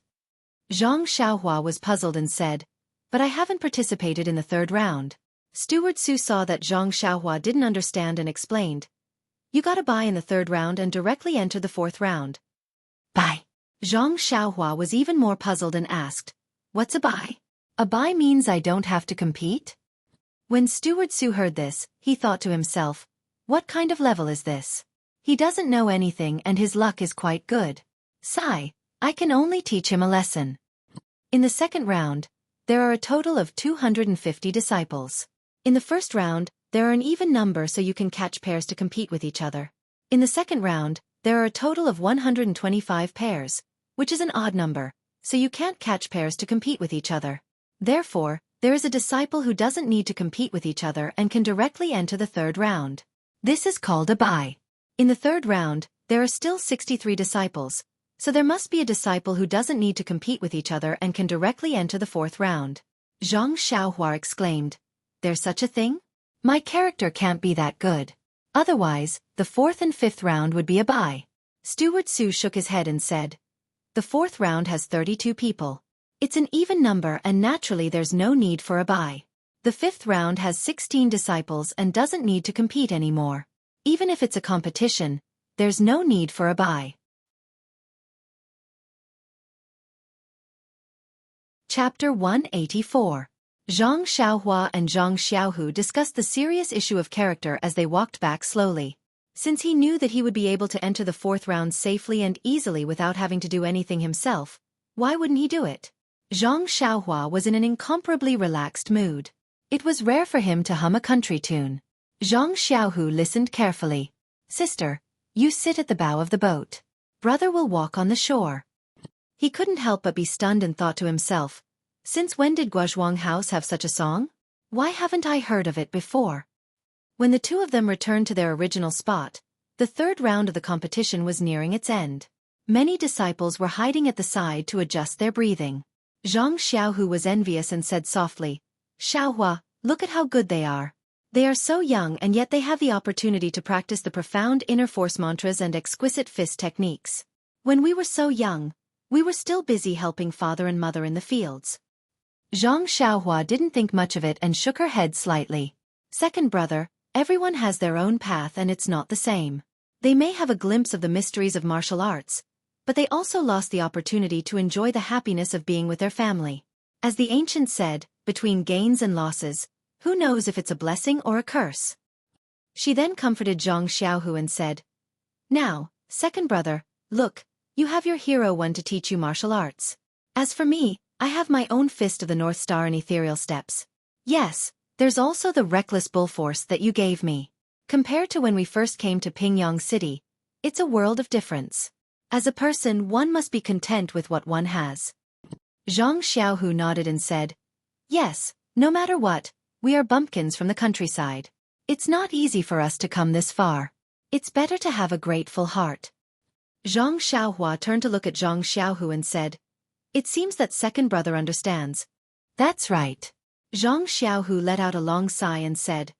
S1: Zhang Xiaohua was puzzled and said, But I haven't participated in the third round. Steward Su saw that Zhang Xiaohua didn't understand and explained. You gotta buy in the 3rd round and directly enter the 4th round. Buy. Zhang Xiaohua was even more puzzled and asked, What's a buy? A buy means I don't have to compete? When Steward Su heard this, he thought to himself, what kind of level is this? He doesn't know anything and his luck is quite good. Sigh, I can only teach him a lesson. In the 2nd round, there are a total of 250 disciples. In the 1st round, there are an even number so you can catch pairs to compete with each other. In the 2nd round, there are a total of 125 pairs, which is an odd number, so you can't catch pairs to compete with each other. Therefore, there is a disciple who doesn't need to compete with each other and can directly enter the 3rd round. This is called a buy. In the 3rd round, there are still 63 disciples, so there must be a disciple who doesn't need to compete with each other and can directly enter the 4th round. Zhang Xiaohua exclaimed, There's such a thing? My character can't be that good. Otherwise, the 4th and 5th round would be a buy. Steward Su shook his head and said, The 4th round has 32 people. It's an even number and naturally there's no need for a buy. The 5th round has 16 disciples and doesn't need to compete anymore. Even if it's a competition, there's no need for a buy. Chapter 184. Zhang Xiaohua and Zhang Xiaohu discussed the serious issue of character as they walked back slowly. Since he knew that he would be able to enter the 4th round safely and easily without having to do anything himself, why wouldn't he do it? Zhang Xiaohua was in an incomparably relaxed mood. It was rare for him to hum a country tune. Zhang Xiaohu listened carefully. Sister, you sit at the bow of the boat. Brother will walk on the shore. He couldn't help but be stunned and thought to himself, since when did Guozhuang House have such a song? Why haven't I heard of it before? When the two of them returned to their original spot, the 3rd round of the competition was nearing its end. Many disciples were hiding at the side to adjust their breathing. Zhang Xiaohu was envious and said softly, Xiaohua, look at how good they are. They are so young and yet they have the opportunity to practice the profound inner force mantras and exquisite fist techniques. When we were so young, we were still busy helping father and mother in the fields. Zhang Xiaohua didn't think much of it and shook her head slightly. Second brother, everyone has their own path and it's not the same. They may have a glimpse of the mysteries of martial arts, but they also lost the opportunity to enjoy the happiness of being with their family. As the ancients said, between gains and losses, who knows if it's a blessing or a curse? She then comforted Zhang Xiaohu and said, Now, second brother, look, you have your hero one to teach you martial arts. As for me, I have my own fist of the North Star and ethereal steps. Yes, there's also the reckless bull force that you gave me. Compared to when we first came to Pingyang City, it's a world of difference. As a person, one must be content with what one has. Zhang Xiaohu nodded and said, Yes, no matter what, we are bumpkins from the countryside. It's not easy for us to come this far. It's better to have a grateful heart. Zhang Xiaohua turned to look at Zhang Xiaohu and said, It seems that second brother understands. That's right. Zhang Xiaohu let out a long sigh and said,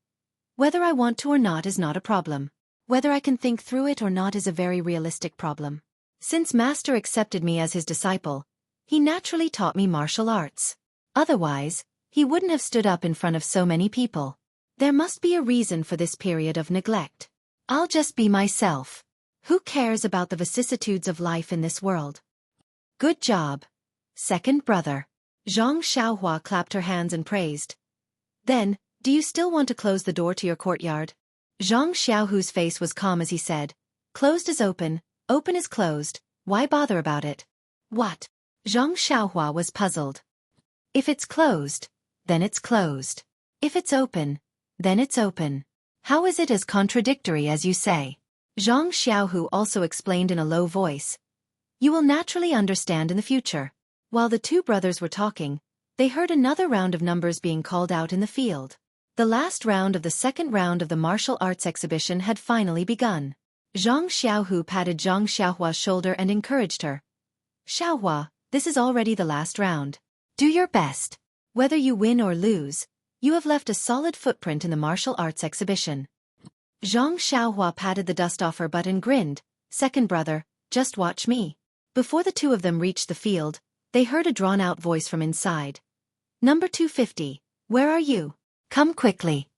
S1: Whether I want to or not is not a problem. Whether I can think through it or not is a very realistic problem. Since Master accepted me as his disciple, he naturally taught me martial arts. Otherwise, he wouldn't have stood up in front of so many people. There must be a reason for this period of neglect. I'll just be myself. Who cares about the vicissitudes of life in this world? Good job, second brother. Zhang Xiaohua clapped her hands and praised. Then, do you still want to close the door to your courtyard? Zhang Xiaohu's face was calm as he said, Closed is open is closed, why bother about it? What? Zhang Xiaohua was puzzled. If it's closed, then it's closed. If it's open, then it's open. How is it as contradictory as you say? Zhang Xiaohu also explained in a low voice. You will naturally understand in the future. While the two brothers were talking, they heard another round of numbers being called out in the field. The last round of the 2nd round of the martial arts exhibition had finally begun. Zhang Xiaohu patted Zhang Xiaohua's shoulder and encouraged her. Xiaohua, this is already the last round. Do your best. Whether you win or lose, you have left a solid footprint in the martial arts exhibition. Zhang Xiaohua patted the dust off her butt and grinned. Second brother, just watch me. Before the two of them reached the field, they heard a drawn-out voice from inside. Number 250, where are you? Come quickly.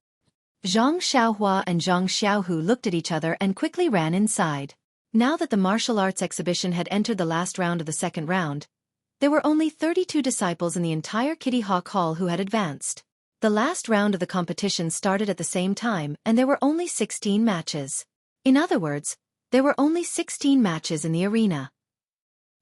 S1: Zhang Xiaohua and Zhang Xiaohu looked at each other and quickly ran inside. Now that the martial arts exhibition had entered the last round of the second round, there were only 32 disciples in the entire Kitty Hawk Hall who had advanced. The last round of the competition started at the same time and there were only 16 matches. In other words, there were only 16 matches in the arena.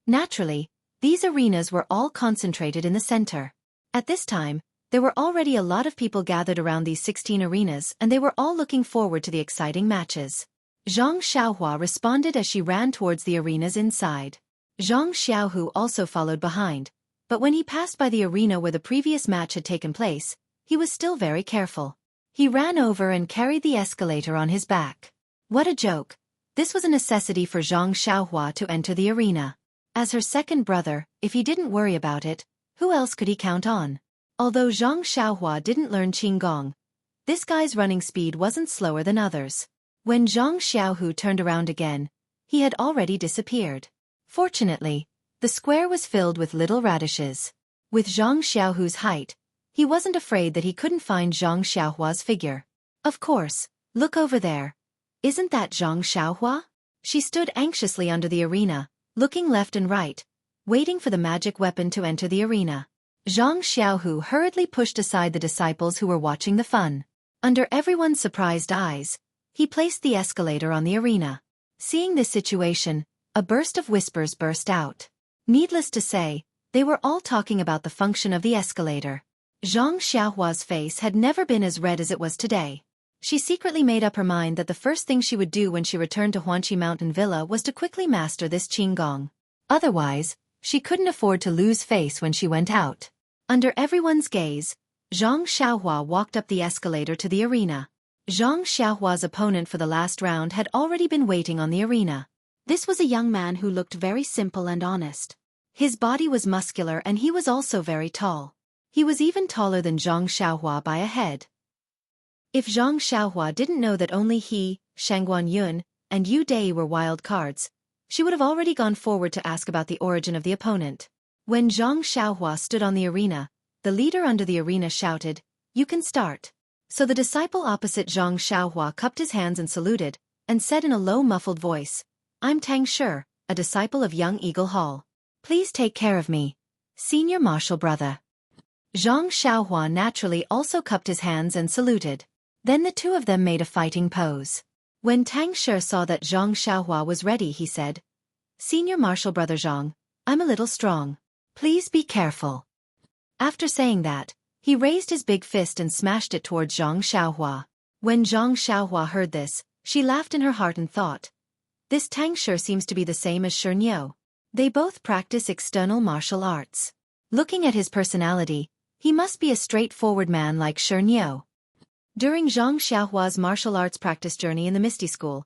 S1: Naturally, these arenas were all concentrated in the center. At this time, there were already a lot of people gathered around these 16 arenas and they were all looking forward to the exciting matches. Zhang Xiaohua responded as she ran towards the arenas inside. Zhang Xiaohu also followed behind, but when he passed by the arena where the previous match had taken place, he was still very careful. He ran over and carried the escalator on his back. What a joke! This was a necessity for Zhang Xiaohua to enter the arena. As her second brother, if he didn't worry about it, who else could he count on? Although Zhang Xiaohua didn't learn Qinggong, this guy's running speed wasn't slower than others. When Zhang Xiaohu turned around again, he had already disappeared. Fortunately, the square was filled with little radishes. With Zhang Xiaohu's height, he wasn't afraid that he couldn't find Zhang Xiaohua's figure. Of course, look over there. Isn't that Zhang Xiaohua? She stood anxiously under the arena, looking left and right, waiting for the magic weapon to enter the arena. Zhang Xiaohu hurriedly pushed aside the disciples who were watching the fun. Under everyone's surprised eyes, he placed the escalator on the arena. Seeing this situation, a burst of whispers burst out. Needless to say, they were all talking about the function of the escalator. Zhang Xiaohua's face had never been as red as it was today. She secretly made up her mind that the first thing she would do when she returned to Huanqi Mountain Villa was to quickly master this Qinggong. Otherwise, she couldn't afford to lose face when she went out. Under everyone's gaze, Zhang Xiaohua walked up the escalator to the arena. Zhang Xiaohua's opponent for the last round had already been waiting on the arena. This was a young man who looked very simple and honest. His body was muscular and he was also very tall. He was even taller than Zhang Xiaohua by a head. If Zhang Xiaohua didn't know that only he, Shangguan Yun, and Yu Dai were wild cards, she would have already gone forward to ask about the origin of the opponent. When Zhang Xiaohua stood on the arena, the leader under the arena shouted, "You can start." So the disciple opposite Zhang Xiaohua cupped his hands and saluted, and said in a low muffled voice, "I'm Tang Shi, a disciple of young Eagle Hall. Please take care of me, senior martial brother." Zhang Xiaohua naturally also cupped his hands and saluted. Then the two of them made a fighting pose. When Tang Shi saw that Zhang Xiaohua was ready, he said, "Senior martial brother Zhang, I'm a little strong. Please be careful." After saying that, he raised his big fist and smashed it towards Zhang Xiaohua. When Zhang Xiaohua heard this, she laughed in her heart and thought, "This Tang Shi seems to be the same as Shi Niu. They both practice external martial arts. Looking at his personality, he must be a straightforward man like Shi Niu." During Zhang Xiaohua's martial arts practice journey in the Misty School,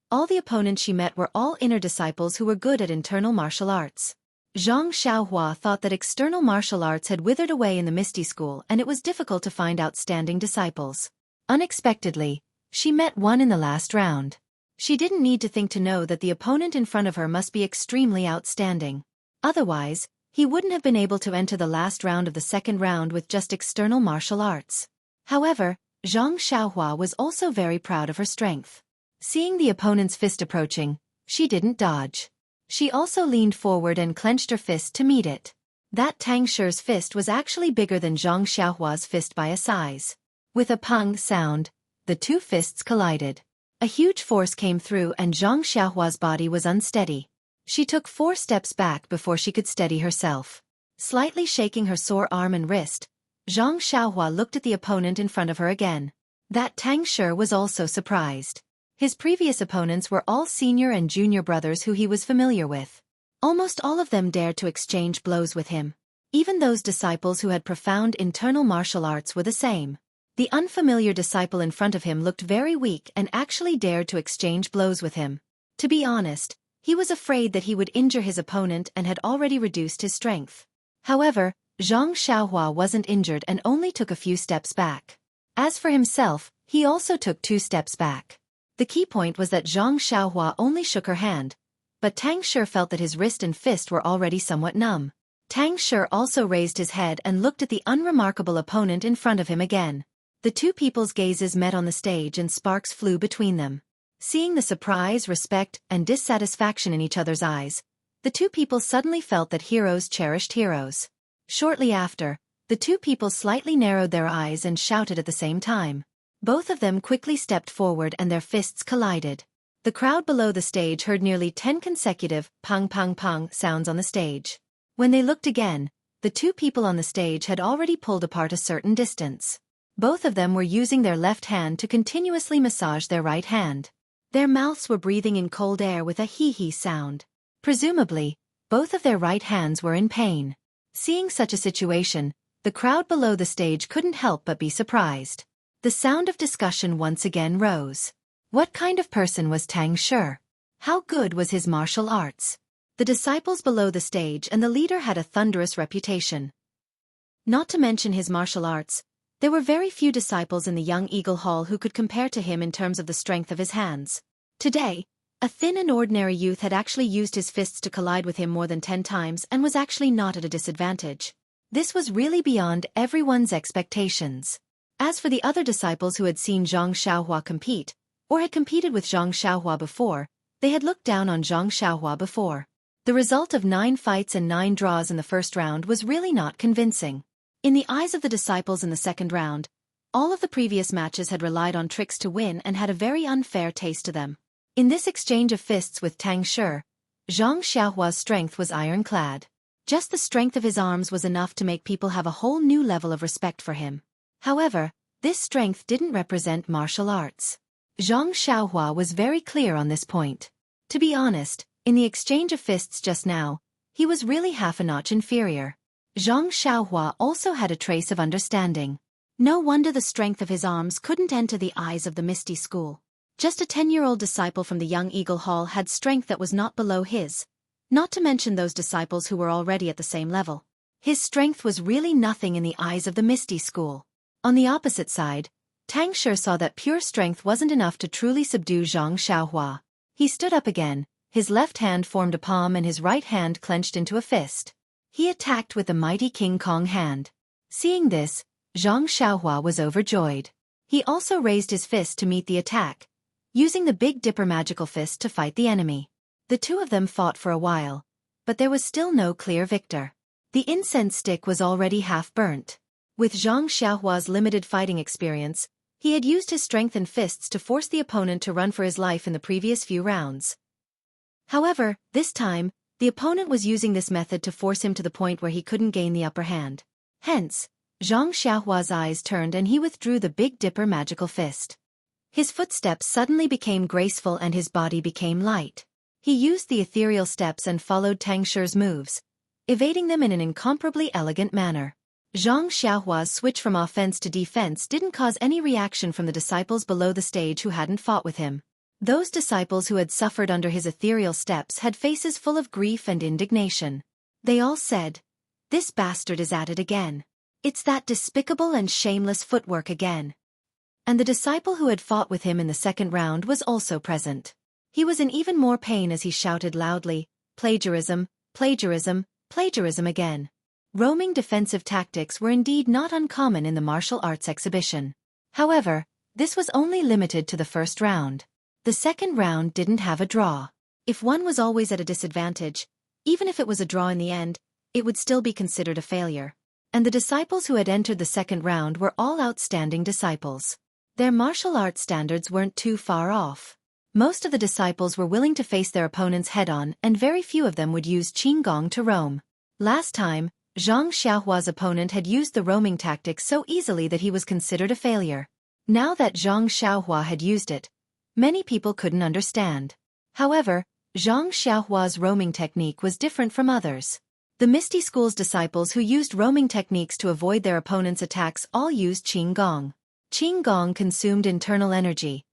S1: all the opponents she met were all inner disciples who were good at internal martial arts. Zhang Xiaohua thought that external martial arts had withered away in the Misty School and it was difficult to find outstanding disciples. Unexpectedly, she met one in the last round. She didn't need to think to know that the opponent in front of her must be extremely outstanding. Otherwise, he wouldn't have been able to enter the last round of the second round with just external martial arts. However, Zhang Xiaohua was also very proud of her strength. Seeing the opponent's fist approaching, she didn't dodge. She also leaned forward and clenched her fist to meet it. That Tang Shi's fist was actually bigger than Zhang Xiaohua's fist by a size. With a pung sound, the two fists collided. A huge force came through and Zhang Xiaohua's body was unsteady. She took 4 steps back before she could steady herself. Slightly shaking her sore arm and wrist, Zhang Xiaohua looked at the opponent in front of her again. That Tang Shi was also surprised. His previous opponents were all senior and junior brothers who he was familiar with. Almost all of them dared to exchange blows with him. Even those disciples who had profound internal martial arts were the same. The unfamiliar disciple in front of him looked very weak and actually dared to exchange blows with him. To be honest, he was afraid that he would injure his opponent and had already reduced his strength. However, Zhang Xiaohua wasn't injured and only took a few steps back. As for himself, he also took 2 steps back. The key point was that Zhang Xiaohua only shook her hand, but Tang Shi felt that his wrist and fist were already somewhat numb. Tang Shi also raised his head and looked at the unremarkable opponent in front of him again. The two people's gazes met on the stage and sparks flew between them. Seeing the surprise, respect, and dissatisfaction in each other's eyes, the two people suddenly felt that heroes cherished heroes. Shortly after, the two people slightly narrowed their eyes and shouted at the same time. Both of them quickly stepped forward and their fists collided. The crowd below the stage heard nearly 10 consecutive pang pang pang sounds on the stage. When they looked again, the two people on the stage had already pulled apart a certain distance. Both of them were using their left hand to continuously massage their right hand. Their mouths were breathing in cold air with a hee-hee sound. Presumably, both of their right hands were in pain. Seeing such a situation, the crowd below the stage couldn't help but be surprised. The sound of discussion once again rose. What kind of person was Tang Shi? How good was his martial arts? The disciples below the stage and the leader had a thunderous reputation. Not to mention his martial arts, there were very few disciples in the Young Eagle Hall who could compare to him in terms of the strength of his hands. Today, a thin and ordinary youth had actually used his fists to collide with him more than 10 times and was actually not at a disadvantage. This was really beyond everyone's expectations. As for the other disciples who had seen Zhang Xiaohua compete, or had competed with Zhang Xiaohua before, they had looked down on Zhang Xiaohua before. The result of 9 fights and 9 draws in the first round was really not convincing. In the eyes of the disciples in the second round, all of the previous matches had relied on tricks to win and had a very unfair taste to them. In this exchange of fists with Tang Shi, Zhang Xiaohua's strength was ironclad. Just the strength of his arms was enough to make people have a whole new level of respect for him. However, this strength didn't represent martial arts. Zhang Xiaohua was very clear on this point. To be honest, in the exchange of fists just now, he was really half a notch inferior. Zhang Xiaohua also had a trace of understanding. No wonder the strength of his arms couldn't enter the eyes of the Misty School. Just a 10-year-old disciple from the Young Eagle Hall had strength that was not below his, not to mention those disciples who were already at the same level. His strength was really nothing in the eyes of the Misty School. On the opposite side, Tang Shi saw that pure strength wasn't enough to truly subdue Zhang Xiaohua. He stood up again, his left hand formed a palm and his right hand clenched into a fist. He attacked with the mighty King Kong hand. Seeing this, Zhang Xiaohua was overjoyed. He also raised his fist to meet the attack, using the Big Dipper magical fist to fight the enemy. The two of them fought for a while, but there was still no clear victor. The incense stick was already half burnt. With Zhang Xiaohua's limited fighting experience, he had used his strength and fists to force the opponent to run for his life in the previous few rounds. However, this time, the opponent was using this method to force him to the point where he couldn't gain the upper hand. Hence, Zhang Xiaohua's eyes turned and he withdrew the Big Dipper magical fist. His footsteps suddenly became graceful and his body became light. He used the ethereal steps and followed Tang Shi's moves, evading them in an incomparably elegant manner. Zhang Xiaohua's switch from offense to defense didn't cause any reaction from the disciples below the stage who hadn't fought with him. Those disciples who had suffered under his ethereal steps had faces full of grief and indignation. They all said, "This bastard is at it again. It's that despicable and shameless footwork again." And the disciple who had fought with him in the second round was also present. He was in even more pain as he shouted loudly, "Plagiarism, plagiarism, plagiarism again." Roaming defensive tactics were indeed not uncommon in the martial arts exhibition. However, this was only limited to the first round. The second round didn't have a draw. If one was always at a disadvantage, even if it was a draw in the end, it would still be considered a failure. And the disciples who had entered the second round were all outstanding disciples. Their martial arts standards weren't too far off. Most of the disciples were willing to face their opponents head-on and very few of them would use Qinggong to roam. Last time, Zhang Xiaohua's opponent had used the roaming tactic so easily that he was considered a failure. Now that Zhang Xiaohua had used it, many people couldn't understand. However, Zhang Xiaohua's roaming technique was different from others. The Misty School's disciples who used roaming techniques to avoid their opponent's attacks all used Qinggong. Qinggong consumed internal energy,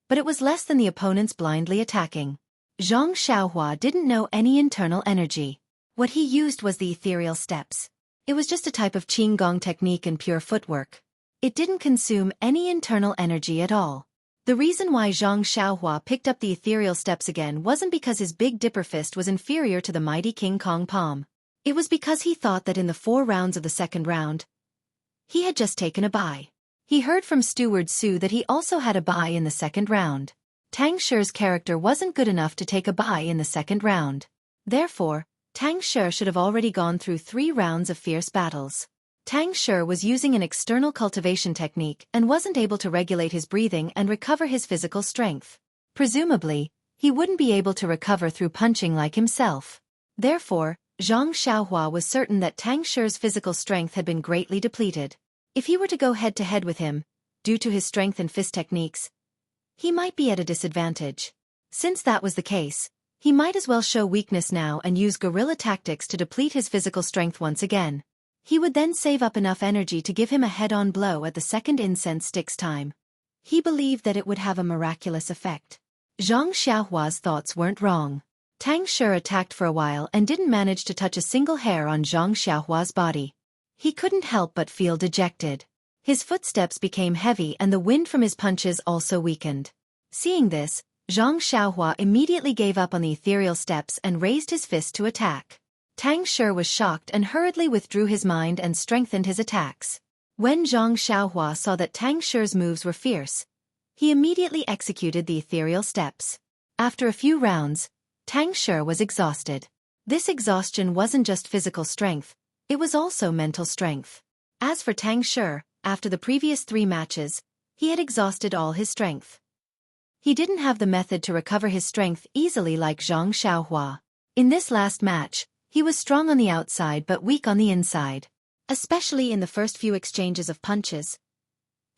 S1: but it was less than the opponent's blindly attacking. Zhang Xiaohua didn't know any internal energy. What he used was the ethereal steps. It was just a type of Qinggong technique and pure footwork. It didn't consume any internal energy at all. The reason why Zhang Xiaohua picked up the ethereal steps again wasn't because his Big Dipper fist was inferior to the mighty King Kong palm. It was because he thought that in the 4 rounds of the second round, he had just taken a bye. He heard from Steward Su that he also had a bye in the second round. Tang Shi's character wasn't good enough to take a bye in the second round. Therefore, Tang Shi should have already gone through 3 rounds of fierce battles. Tang Shi was using an external cultivation technique and wasn't able to regulate his breathing and recover his physical strength. Presumably, he wouldn't be able to recover through punching like himself. Therefore, Zhang Xiaohua was certain that Tang Shi's physical strength had been greatly depleted. If he were to go head-to-head with him, due to his strength and fist techniques, he might be at a disadvantage. Since that was the case, he might as well show weakness now and use guerrilla tactics to deplete his physical strength once again. He would then save up enough energy to give him a head-on blow at the second incense stick's time. He believed that it would have a miraculous effect. Zhang Xiaohua's thoughts weren't wrong. Tang Shi attacked for a while and didn't manage to touch a single hair on Zhang Xiaohua's body. He couldn't help but feel dejected. His footsteps became heavy and the wind from his punches also weakened. Seeing this, Zhang Xiaohua immediately gave up on the ethereal steps and raised his fist to attack. Tang Shi was shocked and hurriedly withdrew his mind and strengthened his attacks. When Zhang Xiaohua saw that Tang Shi's moves were fierce, he immediately executed the ethereal steps. After a few rounds, Tang Shi was exhausted. This exhaustion wasn't just physical strength, it was also mental strength. As for Tang Shi, after the previous 3 matches, he had exhausted all his strength. He didn't have the method to recover his strength easily like Zhang Xiaohua. In this last match, he was strong on the outside but weak on the inside. Especially in the first few exchanges of punches,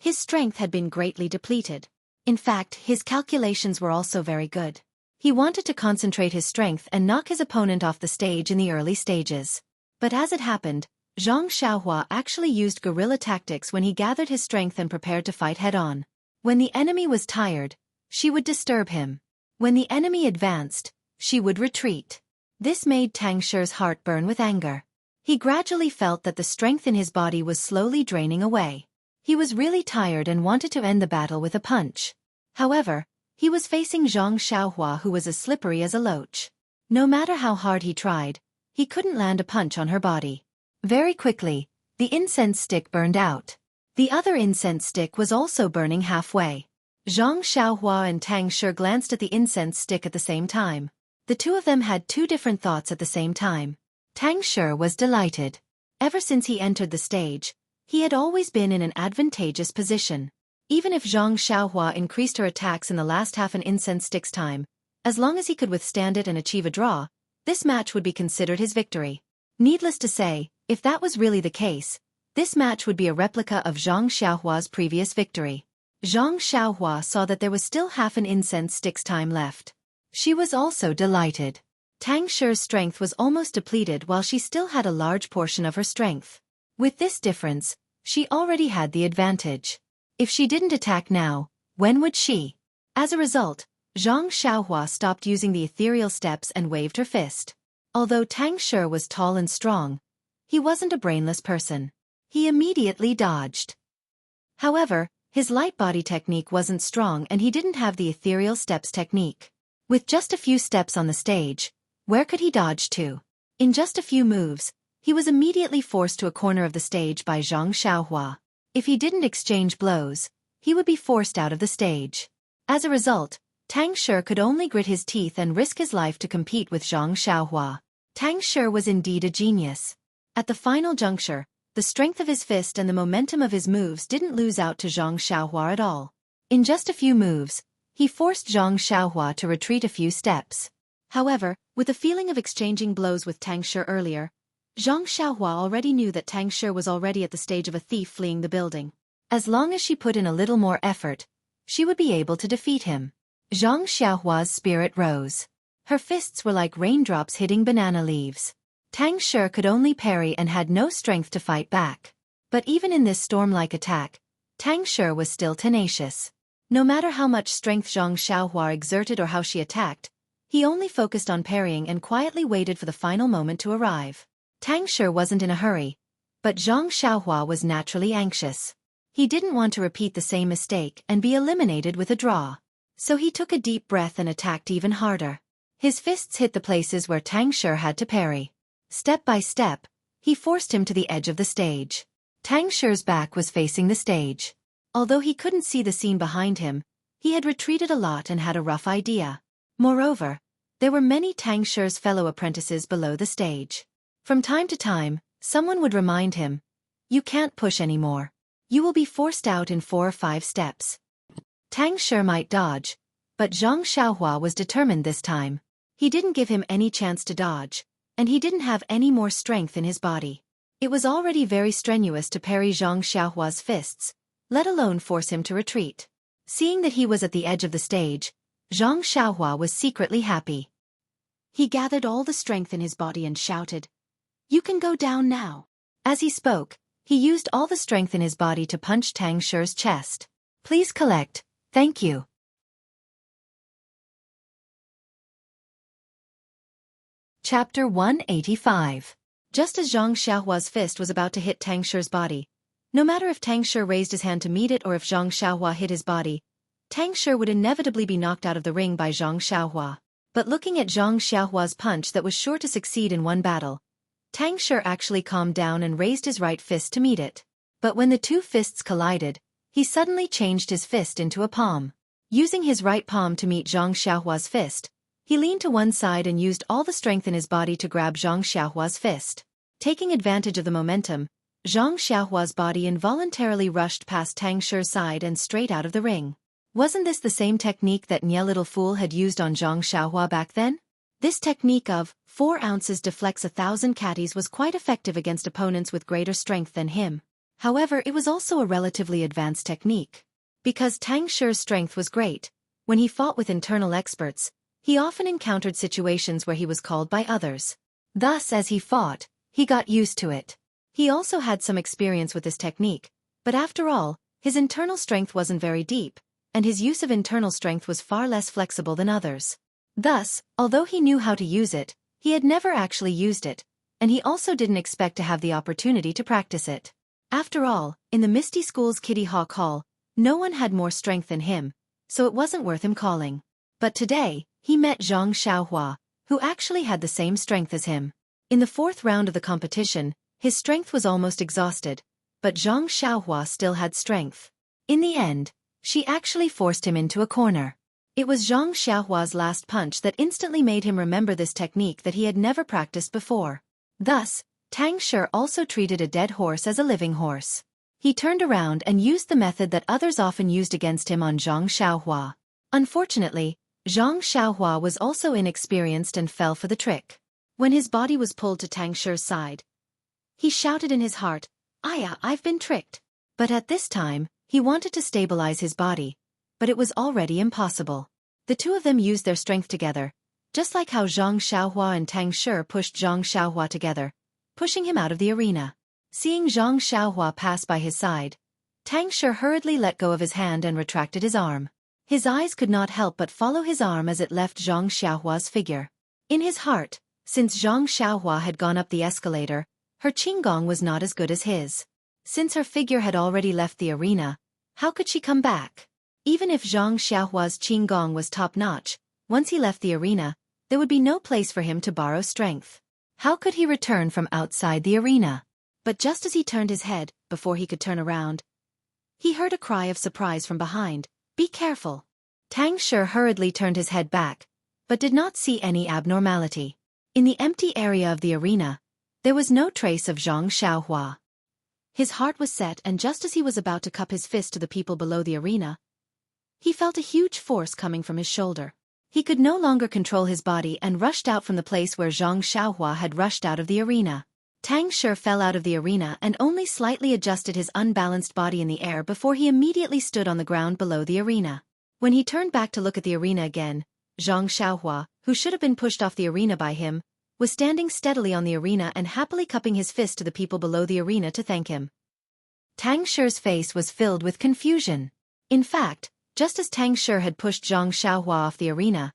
S1: his strength had been greatly depleted. In fact, his calculations were also very good. He wanted to concentrate his strength and knock his opponent off the stage in the early stages. But as it happened, Zhang Xiaohua actually used guerrilla tactics when he gathered his strength and prepared to fight head-on. When the enemy was tired, she would disturb him. When the enemy advanced, she would retreat. This made Tang Shi's heart burn with anger. He gradually felt that the strength in his body was slowly draining away. He was really tired and wanted to end the battle with a punch. However, he was facing Zhang Xiaohua who was as slippery as a loach. No matter how hard he tried, he couldn't land a punch on her body. Very quickly, the incense stick burned out. The other incense stick was also burning halfway. Zhang Xiaohua and Tang Shi glanced at the incense stick at the same time. The two of them had 2 different thoughts at the same time. Tang Shi was delighted. Ever since he entered the stage, he had always been in an advantageous position. Even if Zhang Xiaohua increased her attacks in the last half an incense stick's time, as long as he could withstand it and achieve a draw, this match would be considered his victory. Needless to say, if that was really the case, this match would be a replica of Zhang Xiaohua's previous victory. Zhang Xiaohua saw that there was still half an incense stick's time left. She was also delighted. Tang Shi's strength was almost depleted while she still had a large portion of her strength. With this difference, she already had the advantage. If she didn't attack now, when would she? As a result, Zhang Xiaohua stopped using the ethereal steps and waved her fist. Although Tang Shi was tall and strong, he wasn't a brainless person. He immediately dodged. However, his light body technique wasn't strong and he didn't have the ethereal steps technique. With just a few steps on the stage, where could he dodge to? In just a few moves, he was immediately forced to a corner of the stage by Zhang Xiaohua. If he didn't exchange blows, he would be forced out of the stage. As a result, Tang Shi could only grit his teeth and risk his life to compete with Zhang Xiaohua. Tang Shi was indeed a genius. At the final juncture, the strength of his fist and the momentum of his moves didn't lose out to Zhang Xiaohua at all. In just a few moves, he forced Zhang Xiaohua to retreat a few steps. However, with the feeling of exchanging blows with Tang Shi earlier, Zhang Xiaohua already knew that Tang Shi was already at the stage of a thief fleeing the building. As long as she put in a little more effort, she would be able to defeat him. Zhang Xiaohua's spirit rose. Her fists were like raindrops hitting banana leaves. Tang Shi could only parry and had no strength to fight back. But even in this storm-like attack, Tang Shi was still tenacious. No matter how much strength Zhang Xiaohua exerted or how she attacked, he only focused on parrying and quietly waited for the final moment to arrive. Tang Shi wasn't in a hurry, but Zhang Xiaohua was naturally anxious. He didn't want to repeat the same mistake and be eliminated with a draw. So he took a deep breath and attacked even harder. His fists hit the places where Tang Shi had to parry. Step by step, he forced him to the edge of the stage. Tang Shi's back was facing the stage. Although he couldn't see the scene behind him, he had retreated a lot and had a rough idea. Moreover, there were many Tang Shi's fellow apprentices below the stage. From time to time, someone would remind him, "You can't push anymore. You will be forced out in 4 or 5 steps." Tang Shi might dodge, but Zhang Xiaohua was determined this time. He didn't give him any chance to dodge, and he didn't have any more strength in his body. It was already very strenuous to parry Zhang Xiaohua's fists, let alone force him to retreat. Seeing that he was at the edge of the stage, Zhang Xiaohua was secretly happy. He gathered all the strength in his body and shouted, "You can go down now." As he spoke, he used all the strength in his body to punch Tang Shi's chest. "Please collect, thank you." Chapter 185. Just as Zhang Xiaohua's fist was about to hit Tang Shi's body, no matter if Tang Shi raised his hand to meet it or if Zhang Xiaohua hit his body, Tang Shi would inevitably be knocked out of the ring by Zhang Xiaohua. But looking at Zhang Xiaohua's punch that was sure to succeed in one battle, Tang Shi actually calmed down and raised his right fist to meet it. But when the two fists collided, he suddenly changed his fist into a palm. Using his right palm to meet Zhang Xiaohua's fist, he leaned to one side and used all the strength in his body to grab Zhang Xiaohua's fist. Taking advantage of the momentum, Zhang Xiaohua's body involuntarily rushed past Tang Shi's side and straight out of the ring. Wasn't this the same technique that Nye Little Fool had used on Zhang Xiaohua back then? This technique of 4 ounces deflects 1,000 catties was quite effective against opponents with greater strength than him. However, it was also a relatively advanced technique. Because Tang Shi's strength was great, when he fought with internal experts, he often encountered situations where he was called by others. Thus, as he fought, he got used to it. He also had some experience with this technique, but after all, his internal strength wasn't very deep, and his use of internal strength was far less flexible than others. Thus, although he knew how to use it, he had never actually used it, and he also didn't expect to have the opportunity to practice it. After all, in the Misty School's Kitty Hawk Hall, no one had more strength than him, so it wasn't worth him calling. But today, he met Zhang Xiaohua, who actually had the same strength as him. In the 4th round of the competition, his strength was almost exhausted, but Zhang Xiaohua still had strength. In the end, she actually forced him into a corner. It was Zhang Xiaohua's last punch that instantly made him remember this technique that he had never practiced before. Thus, Tang Shi also treated a dead horse as a living horse. He turned around and used the method that others often used against him on Zhang Xiaohua. Unfortunately, Zhang Xiaohua was also inexperienced and fell for the trick. When his body was pulled to Tang Shi's side, he shouted in his heart, "Aya, I've been tricked." But at this time, he wanted to stabilize his body, but it was already impossible. The two of them used their strength together, just like how Zhang Xiaohua and Tang Shi pushed Zhang Xiaohua together, pushing him out of the arena. Seeing Zhang Xiaohua pass by his side, Tang Shi hurriedly let go of his hand and retracted his arm. His eyes could not help but follow his arm as it left Zhang Xiaohua's figure. In his heart, since Zhang Xiaohua had gone up the escalator, her qigong was not as good as his. Since her figure had already left the arena, how could she come back? Even if Zhang Xiaohua's qigong was top-notch, once he left the arena, there would be no place for him to borrow strength. How could he return from outside the arena? But just as he turned his head, before he could turn around, he heard a cry of surprise from behind, "Be careful." Tang Shi hurriedly turned his head back, but did not see any abnormality. In the empty area of the arena, there was no trace of Zhang Xiaohua. His heart was set, and just as he was about to cup his fist to the people below the arena, he felt a huge force coming from his shoulder. He could no longer control his body and rushed out from the place where Zhang Xiaohua had rushed out of the arena. Tang Shi fell out of the arena and only slightly adjusted his unbalanced body in the air before he immediately stood on the ground below the arena. When he turned back to look at the arena again, Zhang Xiaohua, who should have been pushed off the arena by him, was standing steadily on the arena and happily cupping his fist to the people below the arena to thank him. Tang Shi's face was filled with confusion. In fact, just as Tang Shi had pushed Zhang Xiaohua off the arena,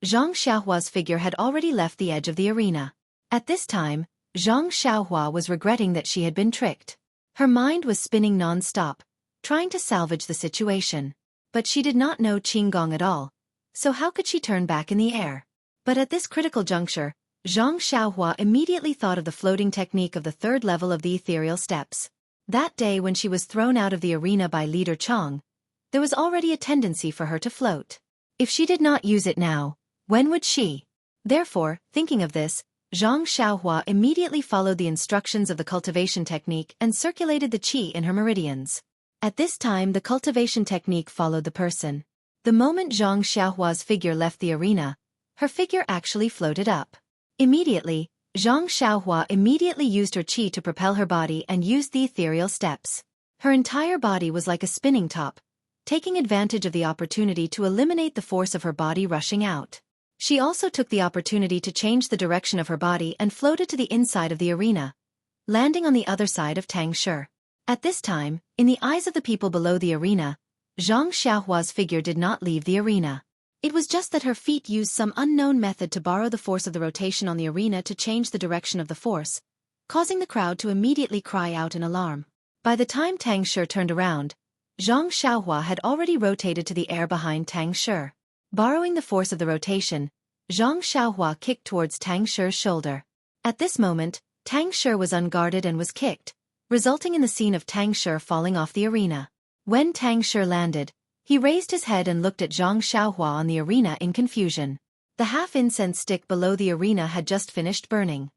S1: Zhang Xiaohua's figure had already left the edge of the arena. At this time, Zhang Xiaohua was regretting that she had been tricked. Her mind was spinning non-stop, trying to salvage the situation. But she did not know qigong at all, so how could she turn back in the air? But at this critical juncture, Zhang Xiaohua immediately thought of the floating technique of the 3rd level of the ethereal steps. That day when she was thrown out of the arena by leader Chong, there was already a tendency for her to float. If she did not use it now, when would she? Therefore, thinking of this, Zhang Xiaohua immediately followed the instructions of the cultivation technique and circulated the qi in her meridians. At this time the cultivation technique followed the person. The moment Zhang Xiaohua's figure left the arena, her figure actually floated up. Immediately, Zhang Xiaohua immediately used her qi to propel her body and used the ethereal steps. Her entire body was like a spinning top, taking advantage of the opportunity to eliminate the force of her body rushing out. She also took the opportunity to change the direction of her body and floated to the inside of the arena, landing on the other side of Tang Shi. At this time, in the eyes of the people below the arena, Zhang Xiaohua's figure did not leave the arena. It was just that her feet used some unknown method to borrow the force of the rotation on the arena to change the direction of the force, causing the crowd to immediately cry out in alarm. By the time Tang Shi turned around, Zhang Xiaohua had already rotated to the air behind Tang Shi. Borrowing the force of the rotation, Zhang Xiaohua kicked towards Tang Shi's shoulder. At this moment, Tang Shi was unguarded and was kicked, resulting in the scene of Tang Shi falling off the arena. When Tang Shi landed, he raised his head and looked at Zhang Xiaohua on the arena in confusion. The half-incense stick below the arena had just finished burning.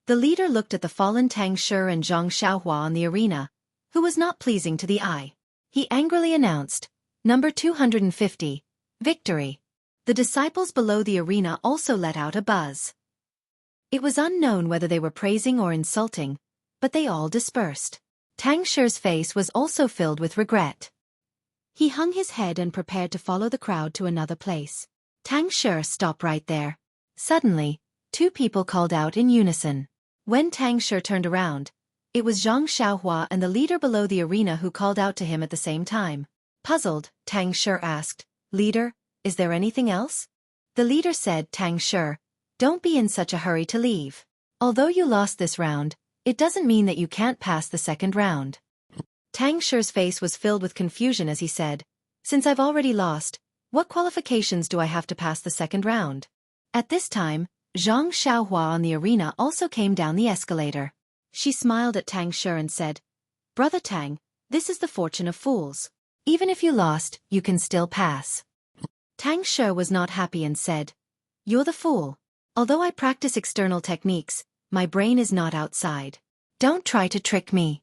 S1: The leader looked at the fallen Tang Shi and Zhang Xiaohua on the arena, who was not pleasing to the eye. He angrily announced, "Number 250, victory." The disciples below the arena also let out a buzz. It was unknown whether they were praising or insulting, but they all dispersed. Tang Shi's face was also filled with regret. He hung his head and prepared to follow the crowd to another place. Tang Shi, stop right there. Suddenly, two people called out in unison. When Tang Shi turned around, it was Zhang Xiaohua and the leader below the arena who called out to him at the same time. Puzzled, Tang Shi asked, "Leader, is there anything else?" The leader said, "Tang Shi, don't be in such a hurry to leave. Although you lost this round, it doesn't mean that you can't pass the second round." Tang Shi's face was filled with confusion as he said, "Since I've already lost, what qualifications do I have to pass the second round?" At this time, Zhang Xiaohua on the arena also came down the escalator. She smiled at Tang Shi and said, "Brother Tang, this is the fortune of fools. Even if you lost, you can still pass." Tang Shi was not happy and said, "You're the fool. Although I practice external techniques, my brain is not outside. Don't try to trick me."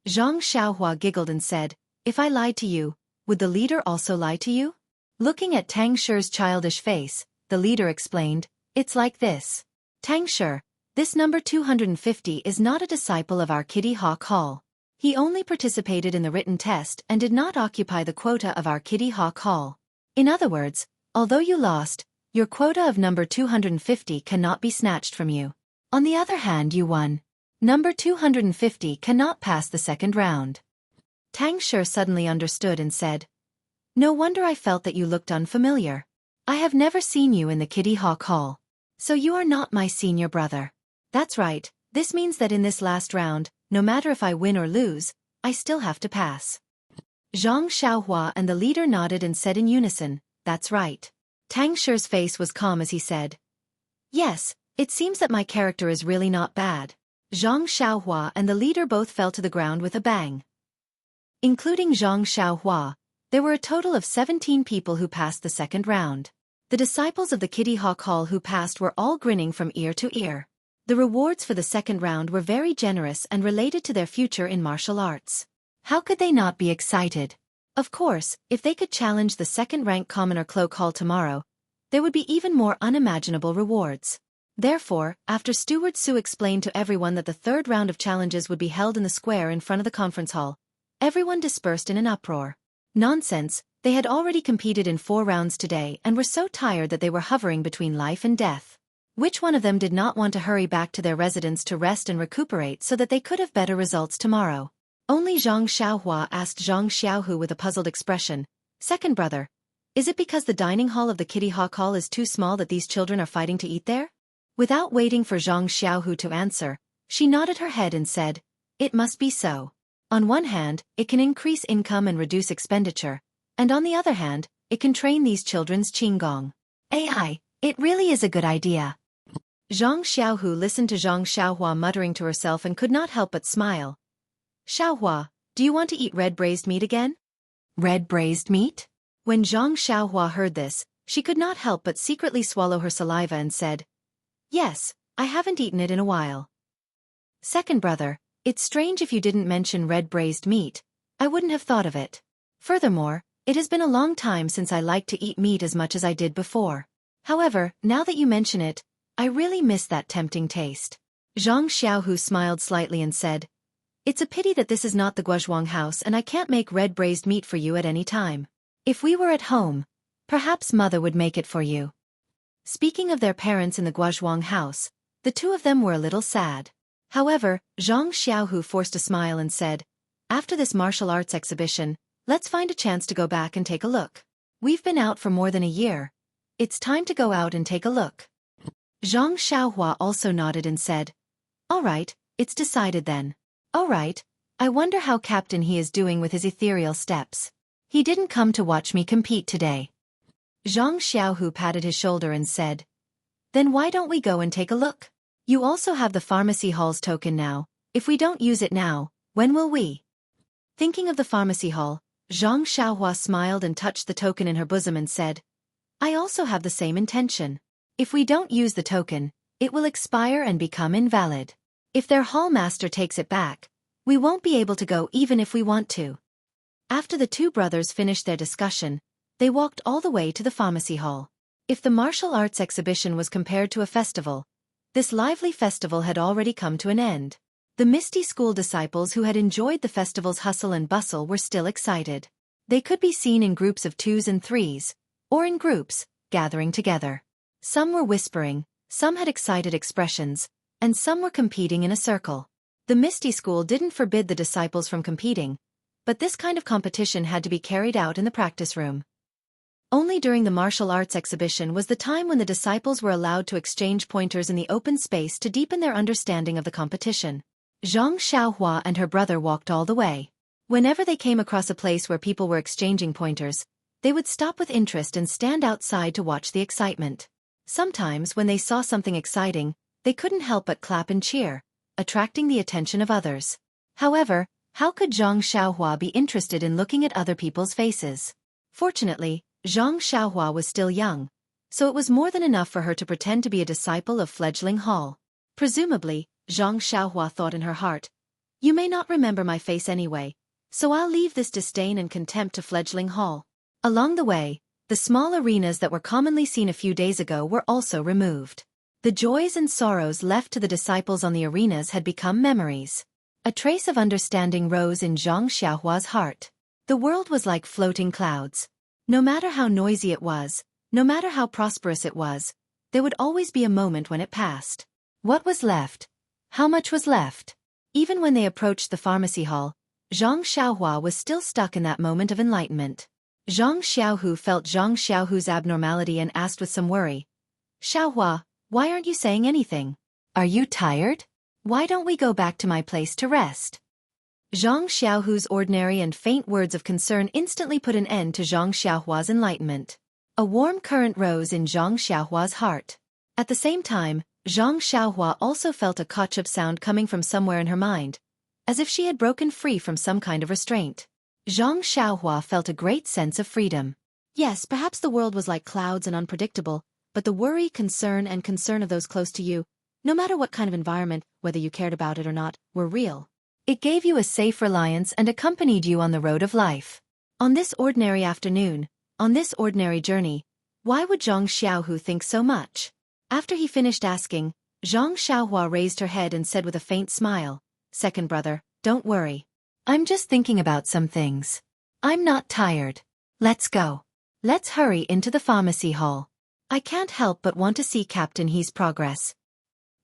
S1: Zhang Xiaohua giggled and said, "If I lied to you, would the leader also lie to you?" Looking at Tang Shi's childish face, the leader explained, "It's like this. Tang Shi, this number 250 is not a disciple of our Kitty Hawk Hall. He only participated in the written test and did not occupy the quota of our Kitty Hawk Hall. In other words, although you lost, your quota of number 250 cannot be snatched from you. On the other hand, you won. Number 250 cannot pass the second round." Tang Shi suddenly understood and said, "No wonder I felt that you looked unfamiliar. I have never seen you in the Kitty Hawk Hall. So you are not my senior brother. That's right, this means that in this last round, no matter if I win or lose, I still have to pass." Zhang Xiaohua and the leader nodded and said in unison, "That's right." Tang Shi's face was calm as he said, "Yes, it seems that my character is really not bad." Zhang Xiaohua and the leader both fell to the ground with a bang. Including Zhang Xiaohua, there were a total of 17 people who passed the second round. The disciples of the Kitty Hawk Hall who passed were all grinning from ear to ear. The rewards for the second round were very generous and related to their future in martial arts. How could they not be excited? Of course, if they could challenge the second-rank commoner Cloak Hall tomorrow, there would be even more unimaginable rewards. Therefore, after Steward Su explained to everyone that the third round of challenges would be held in the square in front of the conference hall, everyone dispersed in an uproar. Nonsense, they had already competed in 4 rounds today and were so tired that they were hovering between life and death. Which one of them did not want to hurry back to their residence to rest and recuperate so that they could have better results tomorrow? Only Zhang Xiaohua asked Zhang Xiaohu with a puzzled expression, "Second brother, is it because the dining hall of the Kitty Hawk Hall is too small that these children are fighting to eat there?" Without waiting for Zhang Xiaohu to answer, she nodded her head and said, "It must be so. On one hand, it can increase income and reduce expenditure, and on the other hand, it can train these children's qigong. AI, it really is a good idea." Zhang Xiaohu listened to Zhang Xiaohua muttering to herself and could not help but smile. Xiaohua, do you want to eat red braised meat again? Red braised meat? When Zhang Xiaohua heard this, she could not help but secretly swallow her saliva and said, Yes, I haven't eaten it in a while. Second brother, it's strange if you didn't mention red braised meat. I wouldn't have thought of it. Furthermore, it has been a long time since I liked to eat meat as much as I did before. However, now that you mention it, I really miss that tempting taste. Zhang Xiaohu smiled slightly and said, It's a pity that this is not the Guozhuang house and I can't make red braised meat for you at any time. If we were at home, perhaps mother would make it for you. Speaking of their parents in the Guozhuang house, the two of them were a little sad. However, Zhang Xiaohu forced a smile and said, After this martial arts exhibition, let's find a chance to go back and take a look. We've been out for more than a year. It's time to go out and take a look. Zhang Xiaohua also nodded and said, All right, it's decided then. All right, I wonder how Captain He is doing with his ethereal steps. He didn't come to watch me compete today. Zhang Xiaohu patted his shoulder and said, Then why don't we go and take a look? You also have the pharmacy hall's token now. If we don't use it now, when will we? Thinking of the pharmacy hall, Zhang Xiaohua smiled and touched the token in her bosom and said, I also have the same intention. If we don't use the token, it will expire and become invalid. If their hall master takes it back, we won't be able to go even if we want to. After the two brothers finished their discussion, they walked all the way to the pharmacy hall. If the martial arts exhibition was compared to a festival, this lively festival had already come to an end. The Misty School disciples who had enjoyed the festival's hustle and bustle were still excited. They could be seen in groups of 2s and 3s, or in groups, gathering together. Some were whispering, some had excited expressions, and some were competing in a circle. The Misty School didn't forbid the disciples from competing, but this kind of competition had to be carried out in the practice room. Only during the martial arts exhibition was the time when the disciples were allowed to exchange pointers in the open space to deepen their understanding of the competition. Zhang Xiaohua and her brother walked all the way. Whenever they came across a place where people were exchanging pointers, they would stop with interest and stand outside to watch the excitement. Sometimes when they saw something exciting, they couldn't help but clap and cheer, attracting the attention of others. However, how could Zhang Xiaohua be interested in looking at other people's faces? Fortunately, Zhang Xiaohua was still young, so it was more than enough for her to pretend to be a disciple of Fledgling Hall. Presumably, Zhang Xiaohua thought in her heart, You may not remember my face anyway, so I'll leave this disdain and contempt to Fledgling Hall. Along the way, the small arenas that were commonly seen a few days ago were also removed. The joys and sorrows left to the disciples on the arenas had become memories. A trace of understanding rose in Zhang Xiaohua's heart. The world was like floating clouds. No matter how noisy it was, no matter how prosperous it was, there would always be a moment when it passed. What was left? How much was left? Even when they approached the pharmacy hall, Zhang Xiaohua was still stuck in that moment of enlightenment. Zhang Xiaohu felt Zhang Xiaohu's abnormality and asked with some worry, Xiaohua, why aren't you saying anything? Are you tired? Why don't we go back to my place to rest? Zhang Xiaohu's ordinary and faint words of concern instantly put an end to Zhang Xiaohua's enlightenment. A warm current rose in Zhang Xiaohua's heart. At the same time, Zhang Xiaohua also felt a catch of sound coming from somewhere in her mind, as if she had broken free from some kind of restraint. Zhang Xiaohua felt a great sense of freedom. Yes, perhaps the world was like clouds and unpredictable, but the worry, concern of those close to you, no matter what kind of environment, whether you cared about it or not, were real. It gave you a safe reliance and accompanied you on the road of life. On this ordinary afternoon, on this ordinary journey, why would Zhang Xiaohu think so much? After he finished asking, Zhang Xiaohua raised her head and said with a faint smile, Second brother, don't worry. I'm just thinking about some things. I'm not tired. Let's go. Let's hurry into the pharmacy hall. I can't help but want to see Captain He's progress.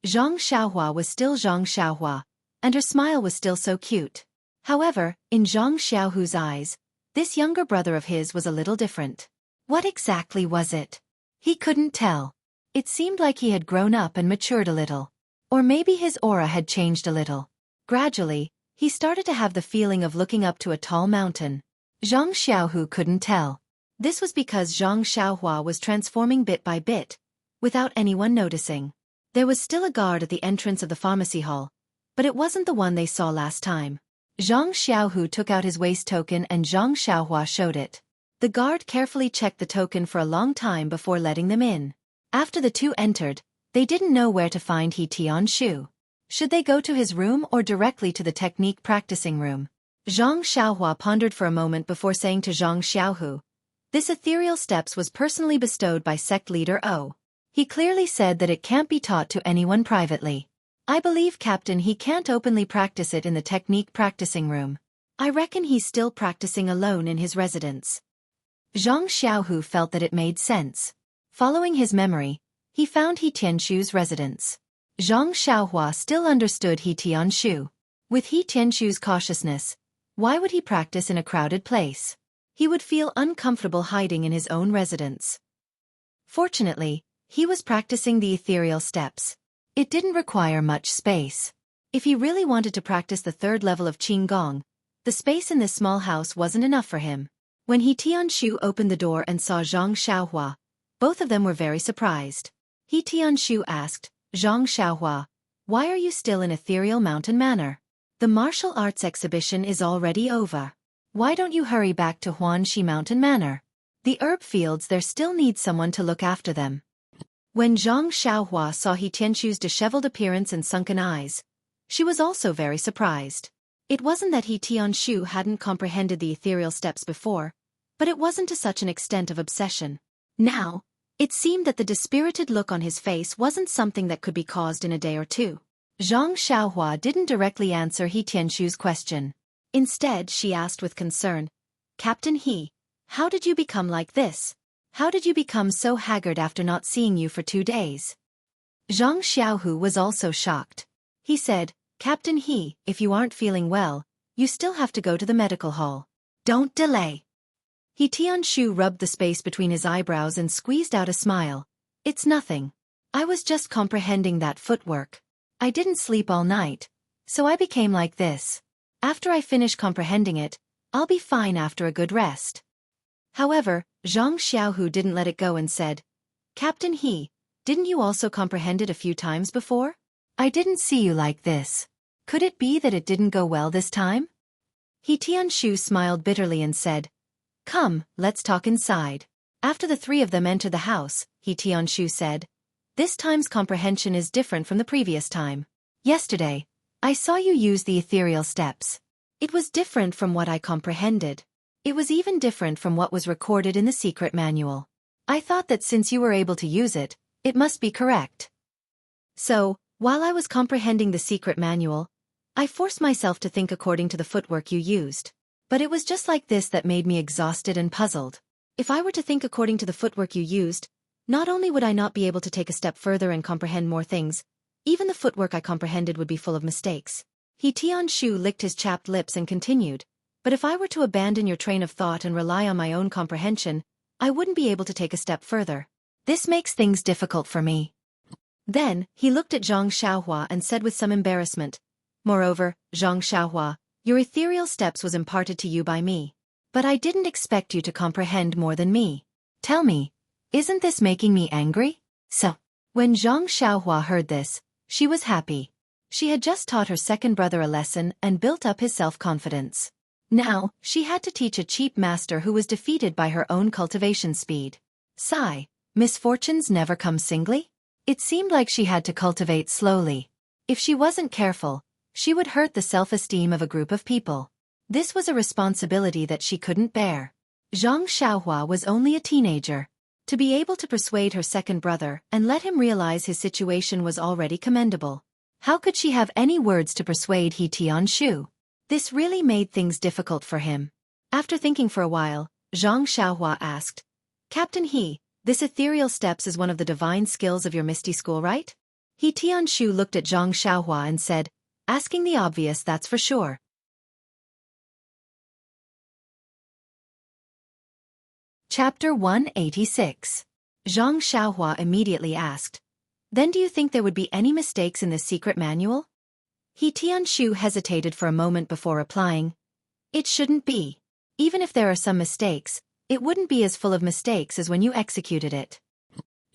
S1: Zhang Xiaohua was still Zhang Xiaohua, and her smile was still so cute. However, in Zhang Xiaohu's eyes, this younger brother of his was a little different. What exactly was it? He couldn't tell. It seemed like he had grown up and matured a little. Or maybe his aura had changed a little. Gradually, he started to have the feeling of looking up to a tall mountain. Zhang Xiaohu couldn't tell. This was because Zhang Xiaohua was transforming bit by bit, without anyone noticing. There was still a guard at the entrance of the pharmacy hall, but it wasn't the one they saw last time. Zhang Xiaohu took out his waist token and Zhang Xiaohua showed it. The guard carefully checked the token for a long time before letting them in. After the two entered, they didn't know where to find He Tianshu. Should they go to his room or directly to the technique practicing room? Zhang Xiaohua pondered for a moment before saying to Zhang Xiaohu, "This ethereal steps was personally bestowed by sect leader O. He clearly said that it can't be taught to anyone privately. I believe, Captain, he can't openly practice it in the technique practicing room. I reckon he's still practicing alone in his residence." Zhang Xiaohu felt that it made sense. Following his memory, he found He Tianshu's residence. Zhang Xiaohua still understood He Tianshu. With He Tianshu's cautiousness, why would he practice in a crowded place? He would feel uncomfortable hiding in his own residence. Fortunately, he was practicing the ethereal steps. It didn't require much space. If he really wanted to practice the third level of Qinggong, the space in this small house wasn't enough for him. When He Tianshu opened the door and saw Zhang Xiaohua, both of them were very surprised. He Tianshu asked, "Zhang Xiaohua, why are you still in Ethereal Mountain Manor? The martial arts exhibition is already over. Why don't you hurry back to Huanxi Mountain Manor? The herb fields there still need someone to look after them." When Zhang Xiaohua saw He Tianshu's disheveled appearance and sunken eyes, she was also very surprised. It wasn't that He Tianshu hadn't comprehended the ethereal steps before, but it wasn't to such an extent of obsession. Now, it seemed that the dispirited look on his face wasn't something that could be caused in a day or two. Zhang Xiaohua didn't directly answer He Tianshu's question. Instead, she asked with concern, "Captain He, how did you become like this? How did you become so haggard after not seeing you for 2 days?" Zhang Xiaohu was also shocked. He said, "Captain He, if you aren't feeling well, you still have to go to the medical hall. Don't delay." He Tianshu rubbed the space between his eyebrows and squeezed out a smile. "It's nothing. I was just comprehending that footwork. I didn't sleep all night, so I became like this. After I finish comprehending it, I'll be fine after a good rest." However, Zhang Xiaohu didn't let it go and said, "Captain He, didn't you also comprehend it a few times before? I didn't see you like this. Could it be that it didn't go well this time?" He Tianshu smiled bitterly and said, "Come, let's talk inside." After the three of them entered the house, He Tianshu said, "This time's comprehension is different from the previous time. Yesterday, I saw you use the ethereal steps. It was different from what I comprehended. It was even different from what was recorded in the secret manual. I thought that since you were able to use it, it must be correct. So, while I was comprehending the secret manual, I forced myself to think according to the footwork you used. But it was just like this that made me exhausted and puzzled. If I were to think according to the footwork you used, not only would I not be able to take a step further and comprehend more things, even the footwork I comprehended would be full of mistakes." He Tianshu licked his chapped lips and continued, "But if I were to abandon your train of thought and rely on my own comprehension, I wouldn't be able to take a step further. This makes things difficult for me." Then, he looked at Zhang Xiaohua and said with some embarrassment, "Moreover, Zhang Xiaohua, your ethereal steps was imparted to you by me. But I didn't expect you to comprehend more than me. Tell me, isn't this making me angry?" So, when Zhang Xiaohua heard this, she was happy. She had just taught her second brother a lesson and built up his self-confidence. Now, she had to teach a cheap master who was defeated by her own cultivation speed. Sigh, misfortunes never come singly? It seemed like she had to cultivate slowly. If she wasn't careful, she would hurt the self-esteem of a group of people. This was a responsibility that she couldn't bear. Zhang Xiaohua was only a teenager. To be able to persuade her second brother and let him realize his situation was already commendable. How could she have any words to persuade He Tianshu? This really made things difficult for him. After thinking for a while, Zhang Xiaohua asked, "Captain He, this ethereal steps is one of the divine skills of your Misty School, right?" He Tianshu looked at Zhang Xiaohua and said, "Asking the obvious, that's for sure." Chapter 186. Zhang Xiaohua immediately asked, "Then do you think there would be any mistakes in this secret manual?" He Tianshu hesitated for a moment before replying, "It shouldn't be. Even if there are some mistakes, it wouldn't be as full of mistakes as when you executed it."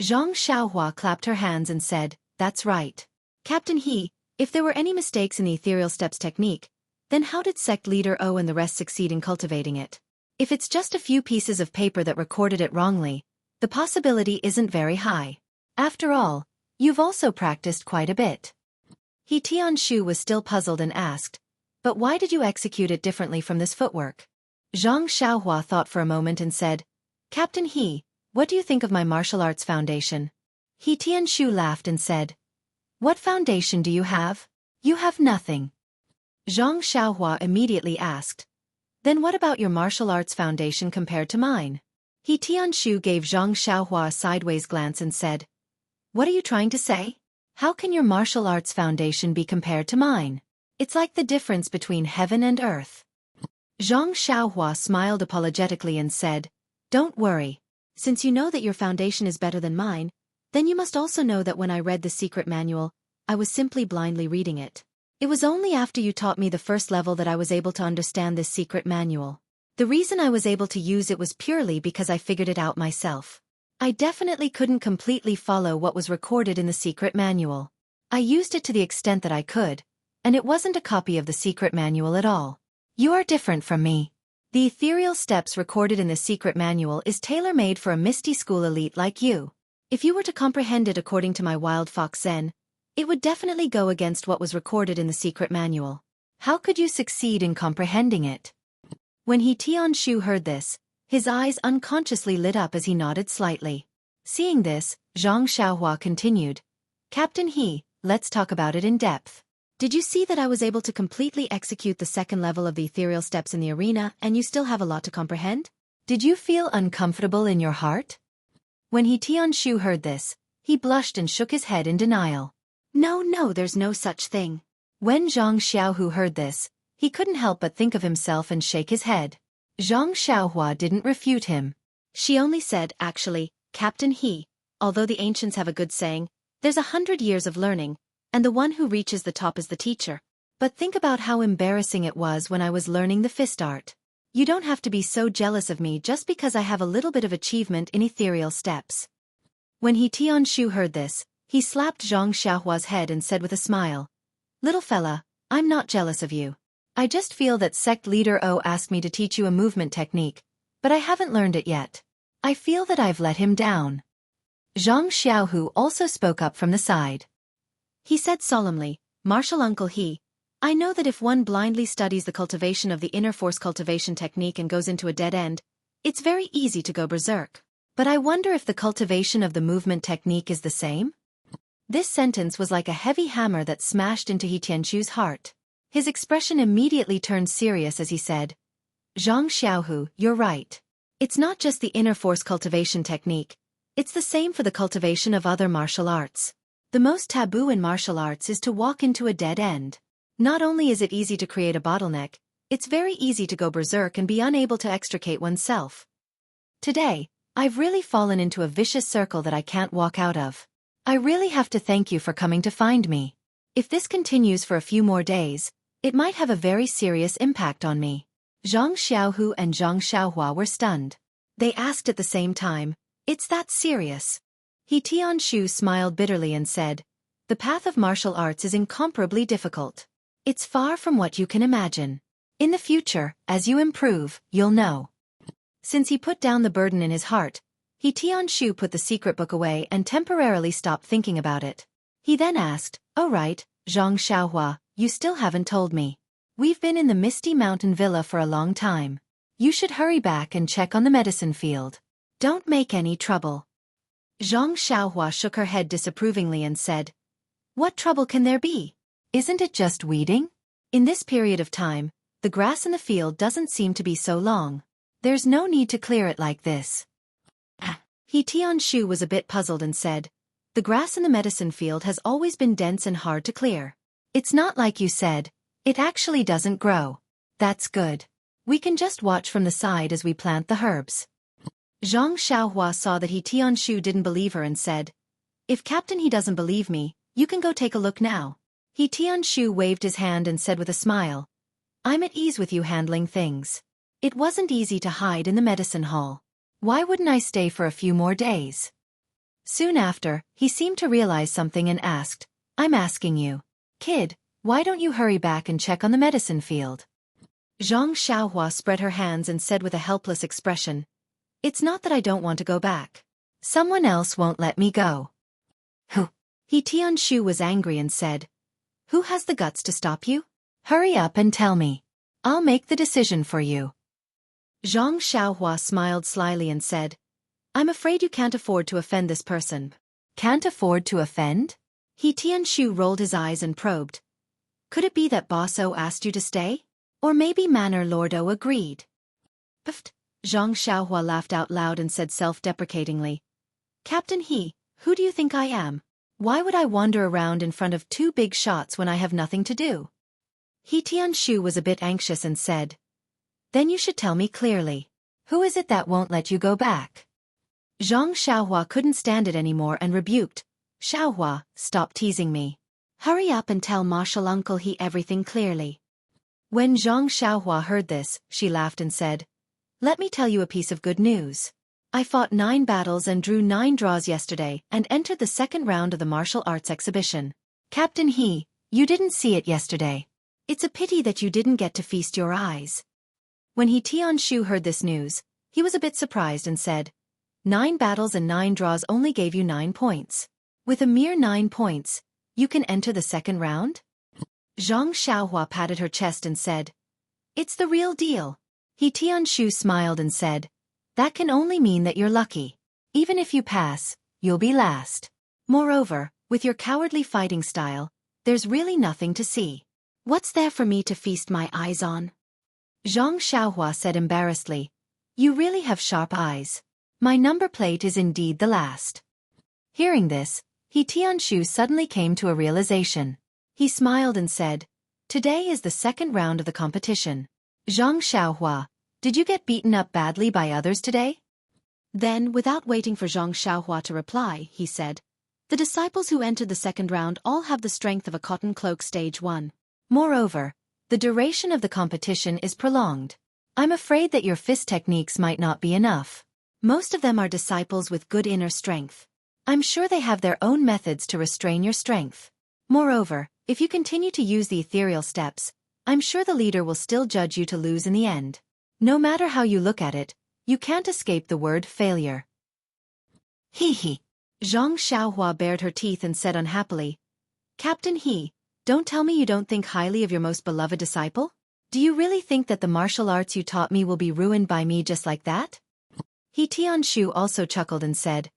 S1: Zhang Xiaohua clapped her hands and said, "That's right. Captain He, if there were any mistakes in the ethereal steps technique, Then how did sect leader O and the rest succeed in cultivating it? If it's just a few pieces of paper that recorded it wrongly, the possibility isn't very high. After all, you've also practiced quite a bit. He Tianshu was still puzzled and asked, but why did you execute it differently from this footwork? Zhang Xiaohua thought for a moment and said, Captain He, what do you think of my martial arts foundation? He Tianshu laughed and said, what foundation do you have? You have nothing. Zhang Xiaohua immediately asked, then what about your martial arts foundation compared to mine? He Tianshu gave Zhang Xiaohua a sideways glance and said, what are you trying to say? How can your martial arts foundation be compared to mine? It's like the difference between heaven and earth. Zhang Xiaohua smiled apologetically and said, don't worry. Since you know that your foundation is better than mine, then you must also know that when I read the secret manual, I was simply blindly reading it. It was only after you taught me the first level that I was able to understand this secret manual. The reason I was able to use it was purely because I figured it out myself. I definitely couldn't completely follow what was recorded in the secret manual. I used it to the extent that I could, and it wasn't a copy of the secret manual at all. You are different from me. The ethereal steps recorded in the secret manual is tailor-made for a Misty School elite like you. If you were to comprehend it according to my Wild Fox Zen, it would definitely go against what was recorded in the secret manual. How could you succeed in comprehending it? When He Tianshu heard this, his eyes unconsciously lit up as he nodded slightly. Seeing this, Zhang Xiaohua continued, Captain He, let's talk about it in depth. Did you see that I was able to completely execute the second level of the ethereal steps in the arena and you still have a lot to comprehend? Did you feel uncomfortable in your heart? When He Tianshu heard this, he blushed and shook his head in denial. No, there's no such thing. When Zhang Xiaohu heard this, he couldn't help but think of himself and shake his head. Zhang Xiaohua didn't refute him. She only said, actually, Captain He, although the ancients have a good saying, there's 100 years of learning, and the one who reaches the top is the teacher. But think about how embarrassing it was when I was learning the fist art. You don't have to be so jealous of me just because I have a little bit of achievement in ethereal steps. When He Tianshu heard this, he slapped Zhang Xiaohua's head and said with a smile, little fella, I'm not jealous of you. I just feel that sect leader O asked me to teach you a movement technique, but I haven't learned it yet. I feel that I've let him down. Zhang Xiaohu also spoke up from the side. He said solemnly, Martial Uncle He, I know that if one blindly studies the cultivation of the inner force cultivation technique and goes into a dead end, it's very easy to go berserk. But I wonder if the cultivation of the movement technique is the same? This sentence was like a heavy hammer that smashed into He Tianshu's heart. His expression immediately turned serious as he said, Zhang Xiaohu, you're right. It's not just the inner force cultivation technique, it's the same for the cultivation of other martial arts. The most taboo in martial arts is to walk into a dead end. Not only is it easy to create a bottleneck, it's very easy to go berserk and be unable to extricate oneself. Today, I've really fallen into a vicious circle that I can't walk out of. I really have to thank you for coming to find me. If this continues for a few more days, it might have a very serious impact on me. Zhang Xiaohu and Zhang Xiaohua were stunned. They asked at the same time, it's that serious? He Tianshu smiled bitterly and said, the path of martial arts is incomparably difficult. It's far from what you can imagine. In the future, as you improve, you'll know. Since he put down the burden in his heart, He Tianshu put the secret book away and temporarily stopped thinking about it. He then asked, oh right, Zhang Xiaohua, you still haven't told me. We've been in the Misty Mountain Villa for a long time. You should hurry back and check on the medicine field. Don't make any trouble. Zhang Xiaohua shook her head disapprovingly and said, what trouble can there be? Isn't it just weeding? In this period of time, the grass in the field doesn't seem to be so long. There's no need to clear it like this. He Tianshu was a bit puzzled and said, the grass in the medicine field has always been dense and hard to clear. It's not like you said, it actually doesn't grow. That's good. We can just watch from the side as we plant the herbs. Zhang Xiaohua saw that He Tianshu didn't believe her and said, if Captain He doesn't believe me, you can go take a look now. He Tianshu waved his hand and said with a smile, I'm at ease with you handling things. It wasn't easy to hide in the medicine hall. Why wouldn't I stay for a few more days? Soon after, he seemed to realize something and asked, I'm asking you. Kid, Why don't you hurry back and check on the medicine field? Zhang Xiaohua spread her hands and said with a helpless expression, It's not that I don't want to go back. Someone else won't let me go. Who? He Tianshu was angry and said, Who has the guts to stop you? Hurry up and tell me. I'll make the decision for you. Zhang Xiaohua smiled slyly and said, I'm afraid you can't afford to offend this person. Can't afford to offend? He Tianshu rolled his eyes and probed. Could it be that Boss O asked you to stay? Or maybe Manor Lord O agreed? Puffed. Zhang Xiaohua laughed out loud and said self-deprecatingly, Captain He, who do you think I am? Why would I wander around in front of two big shots when I have nothing to do? He Tianshu was a bit anxious and said, Then you should tell me clearly. Who is it that won't let you go back? Zhang Xiaohua couldn't stand it anymore and rebuked, Xiaohua, stop teasing me. Hurry up and tell Marshal Uncle He everything clearly. When Zhang Xiaohua heard this, she laughed and said, Let me tell you a piece of good news. I fought 9 battles and drew 9 draws yesterday and entered the second round of the martial arts exhibition. Captain He, you didn't see it yesterday. It's a pity that you didn't get to feast your eyes. When He Tianshu heard this news, he was a bit surprised and said, 9 battles and 9 draws only gave you 9 points. With a mere 9 points, you can enter the second round? Zhang Xiaohua patted her chest and said, It's the real deal. He Tianshu smiled and said, That can only mean that you're lucky. Even if you pass, you'll be last. Moreover, with your cowardly fighting style, there's really nothing to see. What's there for me to feast my eyes on? Zhang Xiaohua said embarrassedly, You really have sharp eyes. My number plate is indeed the last. Hearing this, He Tianshu suddenly came to a realization. He smiled and said, Today is the second round of the competition. Zhang Xiaohua, did you get beaten up badly by others today? Then, without waiting for Zhang Xiaohua to reply, he said, The disciples who entered the second round all have the strength of a cotton cloak stage 1. Moreover, the duration of the competition is prolonged. I'm afraid that your fist techniques might not be enough. Most of them are disciples with good inner strength. I'm sure they have their own methods to restrain your strength. Moreover, if you continue to use the ethereal steps, I'm sure the leader will still judge you to lose in the end. No matter how you look at it, you can't escape the word failure. He. Zhang Xiaohua bared her teeth and said unhappily, Captain He, don't tell me you don't think highly of your most beloved disciple? Do you really think that the martial arts you taught me will be ruined by me just like that? He Tianshu also chuckled and said,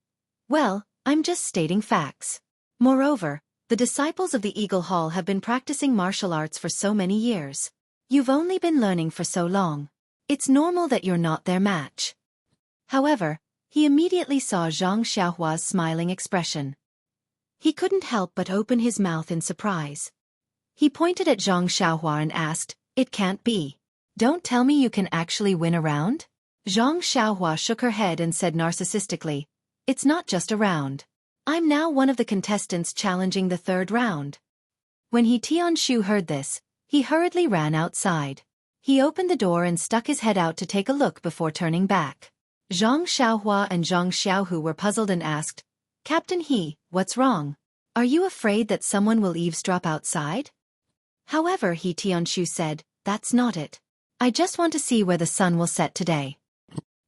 S1: Well, I'm just stating facts. Moreover, the disciples of the Eagle Hall have been practicing martial arts for so many years. You've only been learning for so long. It's normal that you're not their match. However, he immediately saw Zhang Xiaohua's smiling expression. He couldn't help but open his mouth in surprise. He pointed at Zhang Xiaohua and asked, It can't be. Don't tell me you can actually win a round? Zhang Xiaohua shook her head and said narcissistically, It's not just a round. I'm now one of the contestants challenging the third round. When He Tianshu heard this, he hurriedly ran outside. He opened the door and stuck his head out to take a look before turning back. Zhang Xiaohua and Zhang Xiaohu were puzzled and asked, Captain He, what's wrong? Are you afraid that someone will eavesdrop outside? However, He Tianshu said, That's not it. I just want to see where the sun will set today.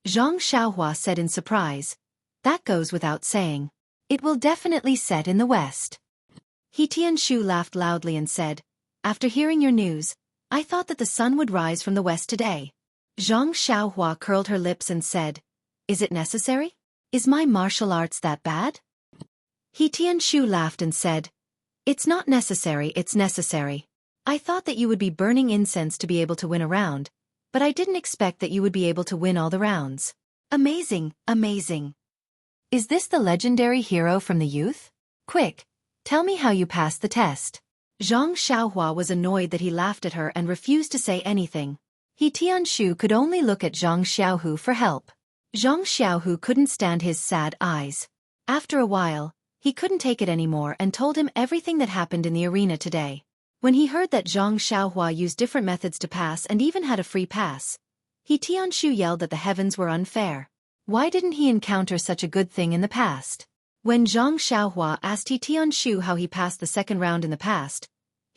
S1: Zhang Xiaohua said in surprise, That goes without saying. It will definitely set in the west. He Tianshu laughed loudly and said, After hearing your news, I thought that the sun would rise from the west today. Zhang Xiaohua curled her lips and said, Is it necessary? Is my martial arts that bad? He Tianshu laughed and said, It's not necessary, it's necessary. I thought that you would be burning incense to be able to win a round, but I didn't expect that you would be able to win all the rounds. Amazing, amazing. Is this the legendary hero from the youth? Quick, tell me how you passed the test. Zhang Xiaohua was annoyed that he laughed at her and refused to say anything. He Tianshu could only look at Zhang Xiaohu for help. Zhang Xiaohu couldn't stand his sad eyes. After a while, he couldn't take it anymore and told him everything that happened in the arena today. When he heard that Zhang Xiaohua used different methods to pass and even had a free pass, He Tianshu yelled that the heavens were unfair. Why didn't he encounter such a good thing in the past? When Zhang Xiaohua asked He Tianshu how he passed the second round in the past,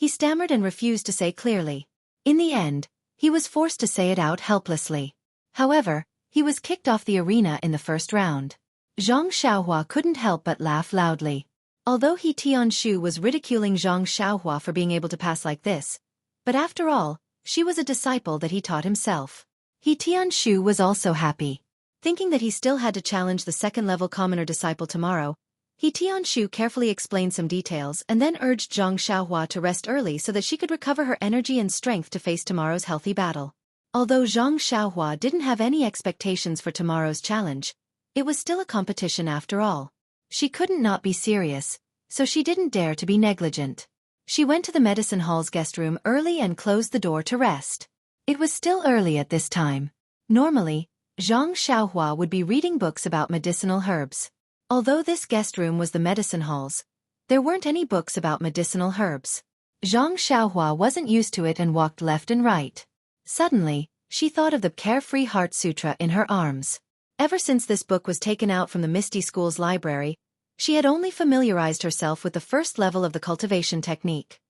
S1: He stammered and refused to say clearly. In the end, he was forced to say it out helplessly. However, he was kicked off the arena in the first round. Zhang Xiaohua couldn't help but laugh loudly. Although He Tianshu was ridiculing Zhang Xiaohua for being able to pass like this, but after all, she was a disciple that he taught himself. He Tianshu was also happy. Thinking that he still had to challenge the second-level commoner disciple tomorrow, He Tianshu carefully explained some details and then urged Zhang Xiaohua to rest early so that she could recover her energy and strength to face tomorrow's healthy battle. Although Zhang Xiaohua didn't have any expectations for tomorrow's challenge, it was still a competition after all. She couldn't not be serious, so she didn't dare to be negligent. She went to the medicine hall's guest room early and closed the door to rest. It was still early at this time. Normally, Zhang Xiaohua would be reading books about medicinal herbs. Although this guest room was the medicine hall's, there weren't any books about medicinal herbs. Zhang Xiaohua wasn't used to it and walked left and right. Suddenly, she thought of the Carefree Heart Sutra in her arms. Ever since this book was taken out from the Misty School's library, she had only familiarized herself with the first level of the cultivation technique.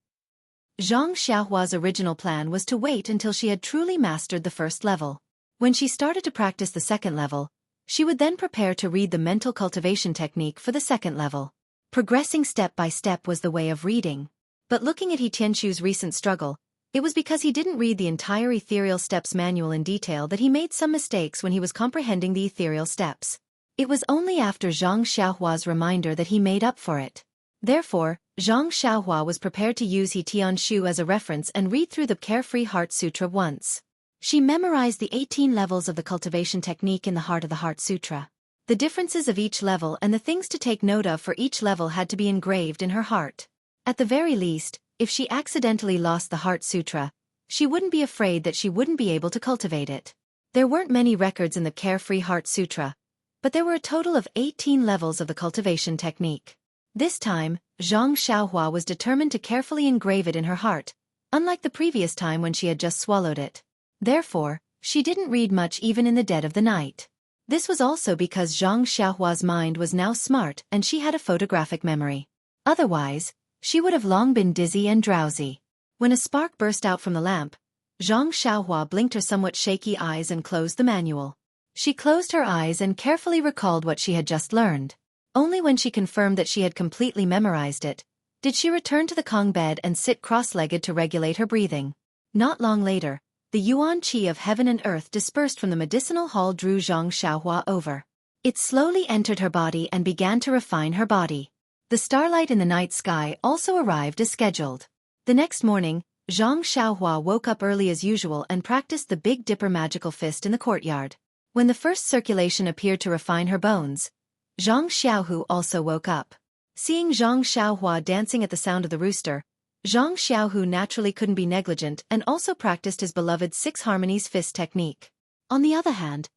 S1: Zhang Xiaohua's original plan was to wait until she had truly mastered the first level. When she started to practice the second level, she would then prepare to read the mental cultivation technique for the second level. Progressing step by step was the way of reading. But looking at He Tianshu's recent struggle, it was because he didn't read the entire Ethereal Steps manual in detail that he made some mistakes when he was comprehending the Ethereal Steps. It was only after Zhang Xiaohua's reminder that he made up for it. Therefore, Zhang Xiaohua was prepared to use He Tianshu as a reference and read through the Carefree Heart Sutra once. She memorized the 18 levels of the cultivation technique in the heart of the Heart Sutra. The differences of each level and the things to take note of for each level had to be engraved in her heart. At the very least, if she accidentally lost the Heart Sutra, she wouldn't be afraid that she wouldn't be able to cultivate it. There weren't many records in the Carefree Heart Sutra, but there were a total of 18 levels of the cultivation technique. This time, Zhang Xiaohua was determined to carefully engrave it in her heart, unlike the previous time when she had just swallowed it. Therefore, she didn't read much even in the dead of the night. This was also because Zhang Xiaohua's mind was now smart and she had a photographic memory. Otherwise, she would have long been dizzy and drowsy. When a spark burst out from the lamp, Zhang Xiaohua blinked her somewhat shaky eyes and closed the manual. She closed her eyes and carefully recalled what she had just learned. Only when she confirmed that she had completely memorized it, did she return to the Kong bed and sit cross-legged to regulate her breathing. Not long later, the yuan qi of heaven and earth dispersed from the medicinal hall drew Zhang Xiaohua over. It slowly entered her body and began to refine her body. The starlight in the night sky also arrived as scheduled. The next morning, Zhang Xiaohua woke up early as usual and practiced the Big Dipper magical fist in the courtyard. When the first circulation appeared to refine her bones, Zhang Xiaohu also woke up. Seeing Zhang Xiaohua dancing at the sound of the rooster, Zhang Xiaohu naturally couldn't be negligent and also practiced his beloved Six Harmonies fist technique. On the other hand,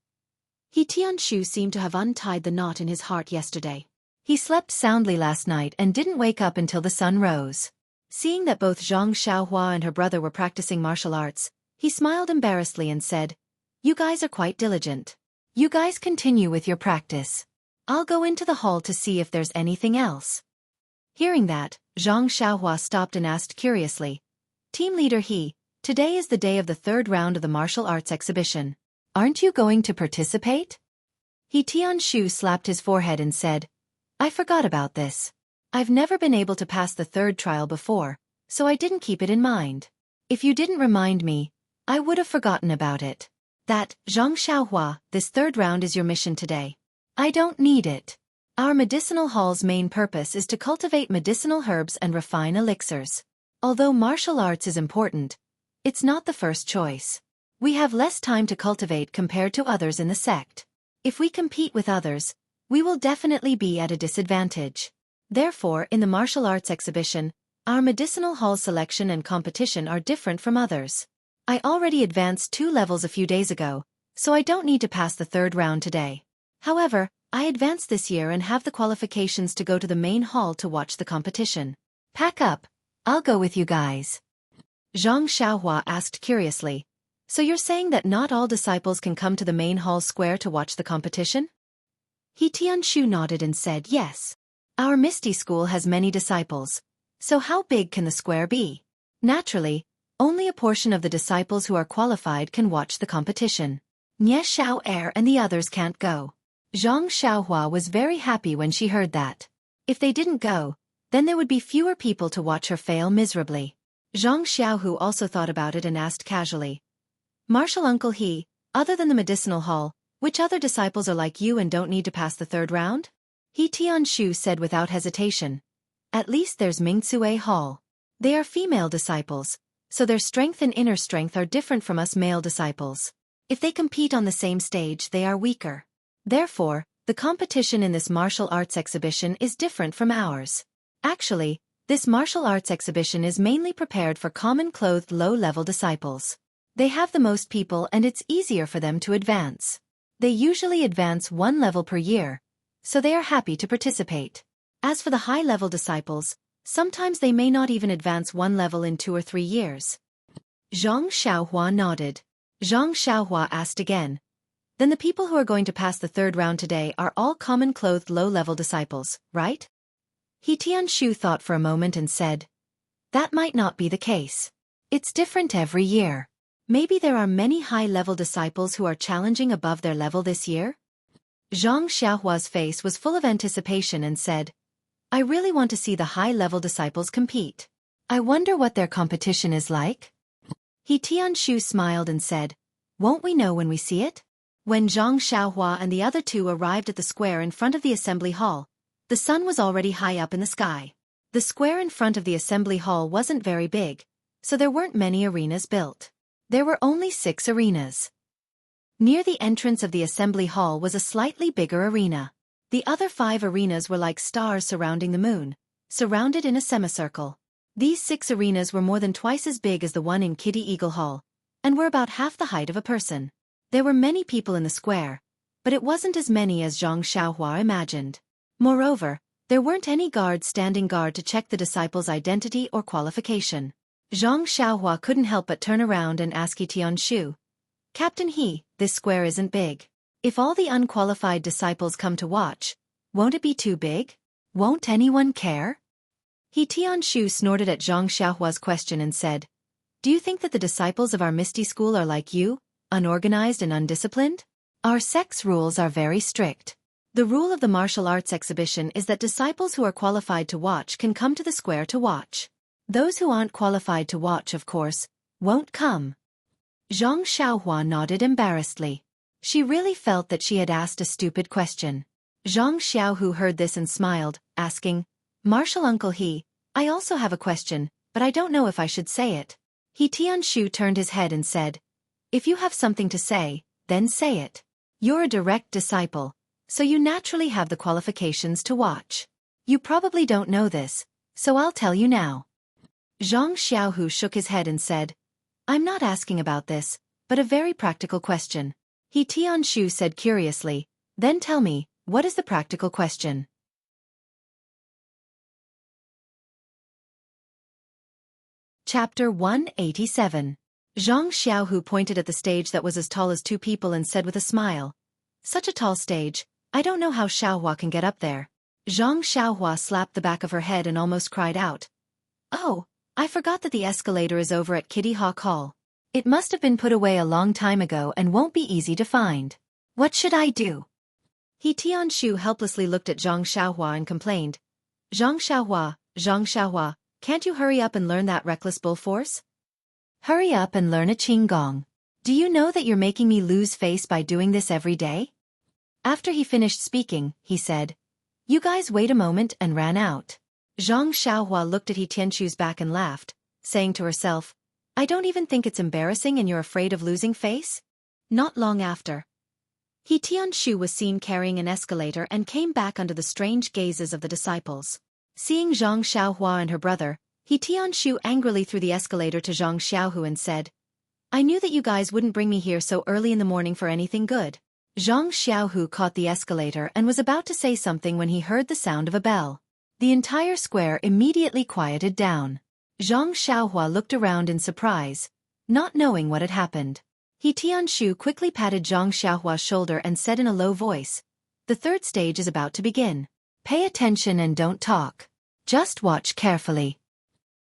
S1: He Tianshu seemed to have untied the knot in his heart yesterday. He slept soundly last night and didn't wake up until the sun rose. Seeing that both Zhang Xiaohua and her brother were practicing martial arts, he smiled embarrassedly and said, "You guys are quite diligent. You guys continue with your practice. I'll go into the hall to see if there's anything else." Hearing that, Zhang Xiaohua stopped and asked curiously, "Team leader He, today is the day of the third round of the martial arts exhibition. Aren't you going to participate?" He Tianshu slapped his forehead and said, "I forgot about this. I've never been able to pass the third trial before, so I didn't keep it in mind. If you didn't remind me, I would have forgotten about it. That, Zhang Xiaohua, this third round is your mission today. I don't need it. Our medicinal hall's main purpose is to cultivate medicinal herbs and refine elixirs. Although martial arts is important, it's not the first choice. We have less time to cultivate compared to others in the sect. If we compete with others, we will definitely be at a disadvantage. Therefore, in the martial arts exhibition, our medicinal hall selection and competition are different from others. I already advanced 2 levels a few days ago, so I don't need to pass the third round today. However, I advanced this year and have the qualifications to go to the main hall to watch the competition. Pack up, I'll go with you guys." Zhang Xiaohua asked curiously, "So you're saying that not all disciples can come to the main hall square to watch the competition?" He Tianshu nodded and said, "Yes. Our Misty School has many disciples, so how big can the square be?" Naturally, only a portion of the disciples who are qualified can watch the competition. Nie Xiao Er and the others can't go. Zhang Xiaohua was very happy when she heard that. If they didn't go, then there would be fewer people to watch her fail miserably. Zhang Xiaohu also thought about it and asked casually. Martial Uncle He, other than the medicinal hall, which other disciples are like you and don't need to pass the third round? He Tianshu said without hesitation. At least there's Mingcue Hall. They are female disciples, so their strength and inner strength are different from us male disciples. If they compete on the same stage, they are weaker. Therefore, the competition in this martial arts exhibition is different from ours. Actually, this martial arts exhibition is mainly prepared for common-clothed low-level disciples. They have the most people and it's easier for them to advance. They usually advance one level per year, so they are happy to participate. As for the high-level disciples, sometimes they may not even advance one level in 2 or 3 years. Zhang Xiaohua nodded. Zhang Xiaohua asked again. Then the people who are going to pass the third round today are all common-clothed low-level disciples, right? He Tianshu thought for a moment and said. That might not be the case. It's different every year. Maybe there are many high-level disciples who are challenging above their level this year? Zhang Xiaohua's face was full of anticipation and said, I really want to see the high-level disciples compete. I wonder what their competition is like? He Tianshu smiled and said, Won't we know when we see it? When Zhang Xiaohua and the other two arrived at the square in front of the assembly hall, the sun was already high up in the sky. The square in front of the assembly hall wasn't very big, so there weren't many arenas built. There were only 6 arenas. Near the entrance of the assembly hall was a slightly bigger arena. The other 5 arenas were like stars surrounding the moon, surrounded in a semicircle. These 6 arenas were more than twice as big as the one in Kitty Eagle Hall, and were about half the height of a person. There were many people in the square, but it wasn't as many as Zhang Xiaohua imagined. Moreover, there weren't any guards standing guard to check the disciples' identity or qualification. Zhang Xiaohua couldn't help but turn around and ask He Tianshu, Captain He, this square isn't big. If all the unqualified disciples come to watch, won't it be too big? Won't anyone care? He Tianshu snorted at Zhang Xiaohua's question and said, Do you think that the disciples of our Misty School are like you, unorganized and undisciplined? Our sect's rules are very strict. The rule of the martial arts exhibition is that disciples who are qualified to watch can come to the square to watch. Those who aren't qualified to watch, of course, won't come. Zhang Xiaohua nodded embarrassedly. She really felt that she had asked a stupid question. Zhang Xiaohu heard this and smiled, asking, Martial Uncle He, I also have a question, but I don't know if I should say it. He Tianshu turned his head and said, If you have something to say, then say it. You're a direct disciple, so you naturally have the qualifications to watch. You probably don't know this, so I'll tell you now. Zhang Xiaohu shook his head and said, I'm not asking about this, but a very practical question. He Tianshu said curiously, Then tell me, what is the practical question? Chapter 187. Zhang Xiaohu pointed at the stage that was as tall as 2 people and said with a smile, Such a tall stage, I don't know how Xiaohua can get up there. Zhang Xiaohua slapped the back of her head and almost cried out. Oh, I forgot that the escalator is over at Kitty Hawk Hall. It must have been put away a long time ago and won't be easy to find. What should I do? He Tianshu helplessly looked at Zhang Xiaohua and complained. Zhang Xiaohua, can't you hurry up and learn that reckless bull force? Hurry up and learn a qinggong. Do you know that you're making me lose face by doing this every day? After he finished speaking, he said, You guys wait a moment, and ran out. Zhang Xiaohua looked at He Tianshu's back and laughed, saying to herself, I don't even think it's embarrassing and you're afraid of losing face? Not long after, He Tianshu was seen carrying an escalator and came back under the strange gazes of the disciples. Seeing Zhang Xiaohua and her brother, He Tianshu angrily threw the escalator to Zhang Xiaohu and said, I knew that you guys wouldn't bring me here so early in the morning for anything good. Zhang Xiaohu caught the escalator and was about to say something when he heard the sound of a bell. The entire square immediately quieted down. Zhang Xiaohua looked around in surprise, not knowing what had happened. He Tianshu quickly patted Zhang Xiaohua's shoulder and said in a low voice, The third stage is about to begin. Pay attention and don't talk. Just watch carefully.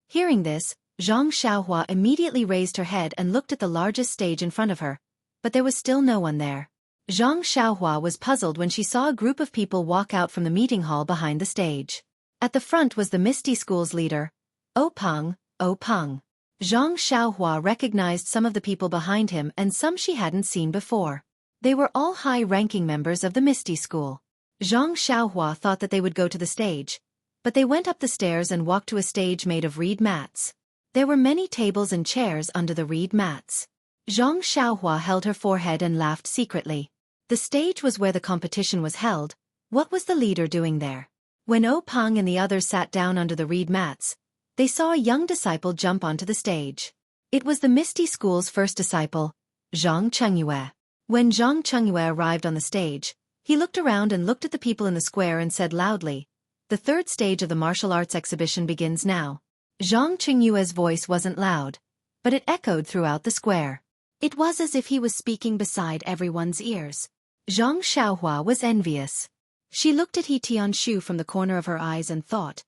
S1: Hearing this, Zhang Xiaohua immediately raised her head and looked at the largest stage in front of her, but there was still no one there. Zhang Xiaohua was puzzled when she saw a group of people walk out from the meeting hall behind the stage. At the front was the Misty School's leader, Oh Peng. Zhang Xiaohua recognized some of the people behind him and some she hadn't seen before. They were all high-ranking members of the Misty School. Zhang Xiaohua thought that they would go to the stage, but they went up the stairs and walked to a stage made of reed mats. There were many tables and chairs under the reed mats. Zhang Xiaohua held her forehead and laughed secretly. The stage was where the competition was held. What was the leader doing there? When Oh Peng and the others sat down under the reed mats, they saw a young disciple jump onto the stage. It was the Misty School's first disciple, Zhang Chengyue. When Zhang Chengyue arrived on the stage, he looked around and looked at the people in the square and said loudly, "The third stage of the martial arts exhibition begins now." Zhang Chengyue's voice wasn't loud, but it echoed throughout the square. It was as if he was speaking beside everyone's ears. Zhang Xiaohua was envious. She looked at He Tianshu from the corner of her eyes and thought,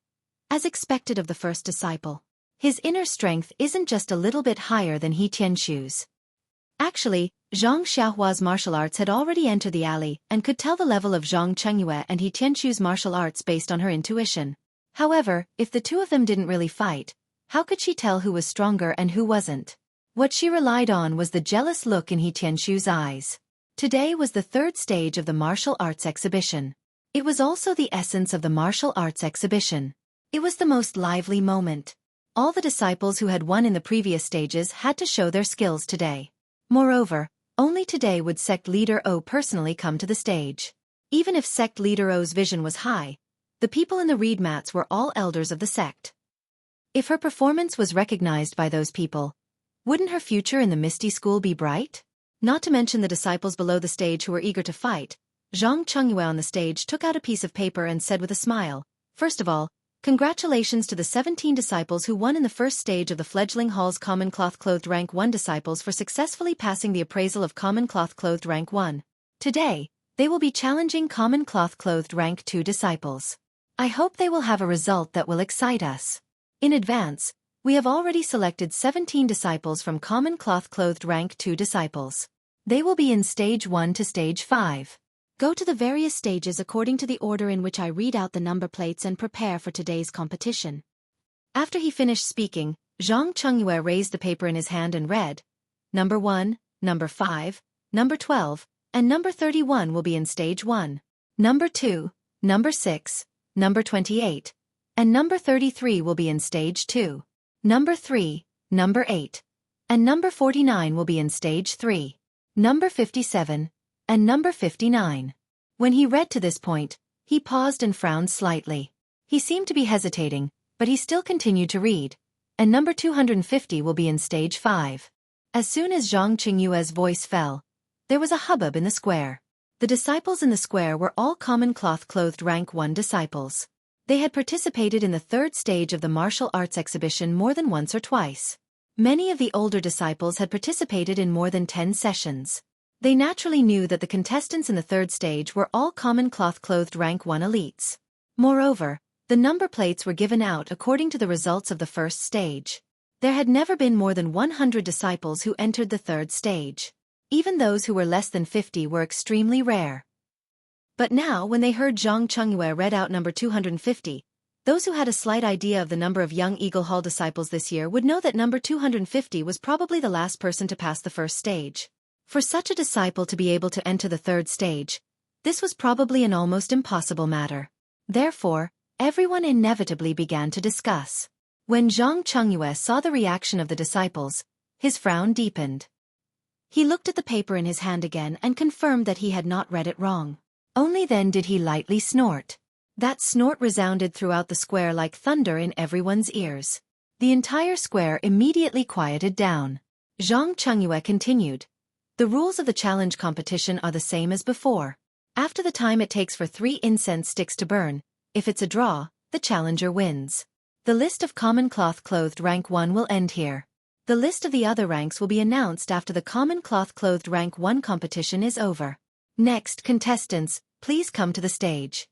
S1: as expected of the first disciple, his inner strength isn't just a little bit higher than He Tianshu's. Actually, Zhang Xiaohua's martial arts had already entered the alley and could tell the level of Zhang Chengyue and He Tianshu's martial arts based on her intuition. However, if the two of them didn't really fight, how could she tell who was stronger and who wasn't? What she relied on was the jealous look in He Tianshu's eyes. Today was the third stage of the martial arts exhibition. It was also the essence of the martial arts exhibition. It was the most lively moment. All the disciples who had won in the previous stages had to show their skills today. Moreover, only today would sect leader O personally come to the stage. Even if sect leader O's vision was high, the people in the reed mats were all elders of the sect. If her performance was recognized by those people, wouldn't her future in the Misty School be bright? Not to mention the disciples below the stage who were eager to fight. Zhang Chengyue on the stage took out a piece of paper and said with a smile, "First of all, congratulations to the 17 disciples who won in the first stage of the fledgling hall's common cloth-clothed rank 1 disciples for successfully passing the appraisal of common cloth-clothed rank 1. Today, they will be challenging common cloth-clothed rank 2 disciples. I hope they will have a result that will excite us. In advance, we have already selected 17 disciples from common cloth-clothed rank 2 disciples. They will be in stage 1 to stage 5. Go to the various stages according to the order in which I read out the number plates and prepare for today's competition." After he finished speaking, Zhang Chengyue raised the paper in his hand and read, "Number 1, number 5, number 12, and number 31 will be in stage 1. Number 2, number 6, number 28, and number 33 will be in stage 2. Number 3, number 8, and number 49 will be in stage 3. Number 57, and number 59. When he read to this point, he paused and frowned slightly. He seemed to be hesitating, but he still continued to read. "And number 250 will be in stage 5. As soon as Zhang Chengyue's voice fell, there was a hubbub in the square. The disciples in the square were all common cloth-clothed rank 1 disciples. They had participated in the third stage of the martial arts exhibition more than once or twice. Many of the older disciples had participated in more than 10 sessions. They naturally knew that the contestants in the third stage were all common cloth-clothed rank 1 elites. Moreover, the number plates were given out according to the results of the first stage. There had never been more than 100 disciples who entered the third stage. Even those who were less than 50 were extremely rare. But now when they heard Zhang Chengyue read out number 250, those who had a slight idea of the number of young Eagle Hall disciples this year would know that number 250 was probably the last person to pass the first stage. For such a disciple to be able to enter the third stage, this was probably an almost impossible matter. Therefore, everyone inevitably began to discuss. When Zhang Chengyue saw the reaction of the disciples, his frown deepened. He looked at the paper in his hand again and confirmed that he had not read it wrong. Only then did he lightly snort. That snort resounded throughout the square like thunder in everyone's ears. The entire square immediately quieted down. Zhang Chengyue continued. "The rules of the challenge competition are the same as before. After the time it takes for 3 incense sticks to burn, if it's a draw, the challenger wins. The list of common cloth-clothed rank 1 will end here. The list of the other ranks will be announced after the common cloth-clothed rank 1 competition is over. Next, contestants, please come to the stage."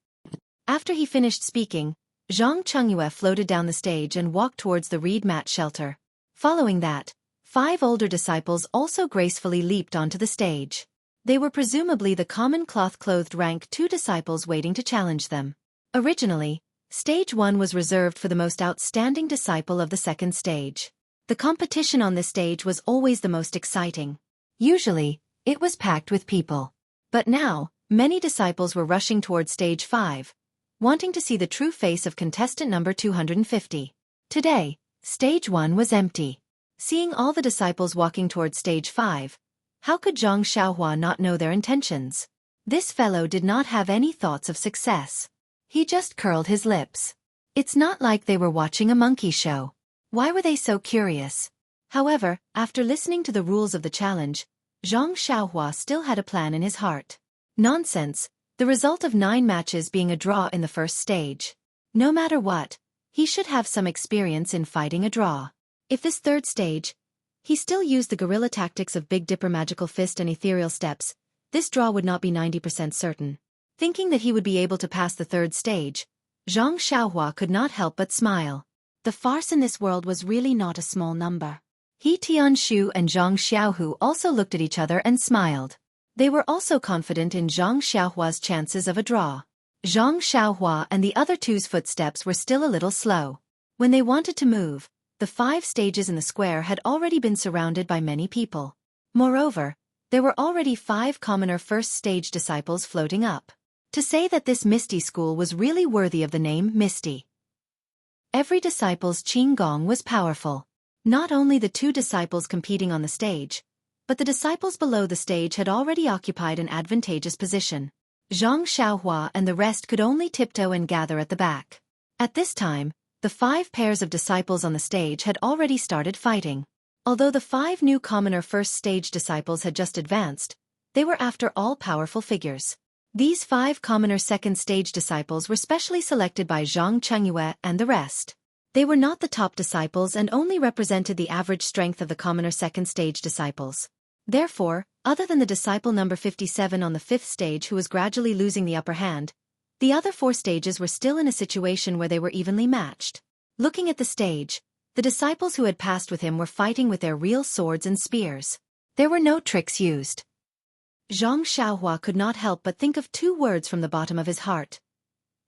S1: After he finished speaking, Zhang Chengyue floated down the stage and walked towards the reed mat shelter. Following that, 5 older disciples also gracefully leaped onto the stage. They were presumably the common cloth-clothed rank 2 disciples waiting to challenge them. Originally, Stage 1 was reserved for the most outstanding disciple of the second stage. The competition on this stage was always the most exciting. Usually, it was packed with people. But now, many disciples were rushing towards Stage 5, wanting to see the true face of contestant number 250. Today, Stage 1 was empty. Seeing all the disciples walking towards Stage 5, how could Zhang Xiaohua not know their intentions? This fellow did not have any thoughts of success. He just curled his lips. It's not like they were watching a monkey show. Why were they so curious? However, after listening to the rules of the challenge, Zhang Xiaohua still had a plan in his heart. Nonsense, the result of 9 matches being a draw in the first stage. No matter what, he should have some experience in fighting a draw. If this third stage, he still used the guerrilla tactics of Big Dipper magical fist and ethereal steps, this draw would not be 90% certain. Thinking that he would be able to pass the third stage, Zhang Xiaohua could not help but smile. The farce in this world was really not a small number. He Tianshu and Zhang Xiaohu also looked at each other and smiled. They were also confident in Zhang Xiaohua's chances of a draw. Zhang Xiaohua and the other 2's footsteps were still a little slow. When they wanted to move, the 5 stages in the square had already been surrounded by many people. Moreover, there were already 5 commoner first stage disciples floating up. To say that this Misty school was really worthy of the name Misty. Every disciple's qinggong was powerful. Not only the 2 disciples competing on the stage, but the disciples below the stage had already occupied an advantageous position. Zhang Xiaohua and the rest could only tiptoe and gather at the back. At this time, the 5 pairs of disciples on the stage had already started fighting. Although the 5 new commoner first stage disciples had just advanced, they were after all powerful figures. These 5 commoner second stage disciples were specially selected by Zhang Chengyue and the rest. They were not the top disciples and only represented the average strength of the commoner second stage disciples. Therefore, other than the disciple number 57 on the 5th stage who was gradually losing the upper hand, the other 4 stages were still in a situation where they were evenly matched. Looking at the stage, the disciples who had passed with him were fighting with their real swords and spears. There were no tricks used. Zhang Xiaohua could not help but think of 2 words from the bottom of his heart.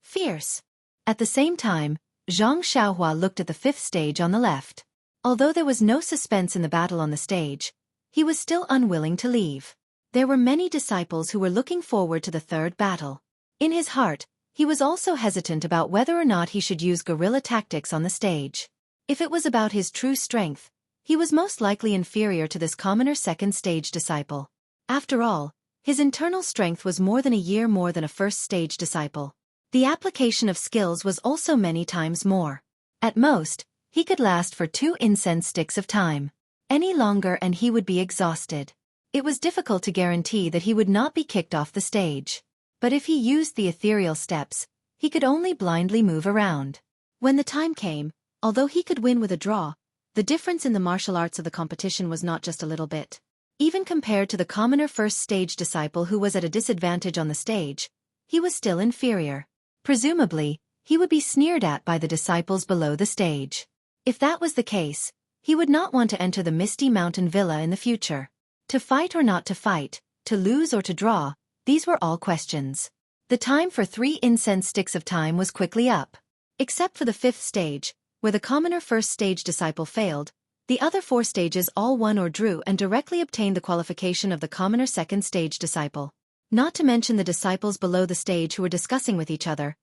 S1: Fierce. At the same time, Zhang Xiaohua looked at the 5th stage on the left. Although there was no suspense in the battle on the stage, he was still unwilling to leave. There were many disciples who were looking forward to the third battle. In his heart, he was also hesitant about whether or not he should use guerrilla tactics on the stage. If it was about his true strength, he was most likely inferior to this commoner second stage disciple. After all, his internal strength was more than a year more than a first stage disciple. The application of skills was also many times more. At most, he could last for 2 incense sticks of time. Any longer and he would be exhausted. It was difficult to guarantee that he would not be kicked off the stage. But if he used the ethereal steps, he could only blindly move around. When the time came, although he could win with a draw, the difference in the martial arts of the competition was not just a little bit. Even compared to the commoner first stage disciple who was at a disadvantage on the stage, he was still inferior. Presumably, he would be sneered at by the disciples below the stage. If that was the case, he would not want to enter the Misty Mountain Villa in the future. To fight or not to fight, to lose or to draw, these were all questions. The time for 3 incense sticks of time was quickly up. Except for the 5th stage, where the commoner first stage disciple failed, the other 4 stages all won or drew and directly obtained the qualification of the commoner second stage disciple. Not to mention the disciples below the stage who were discussing with each other.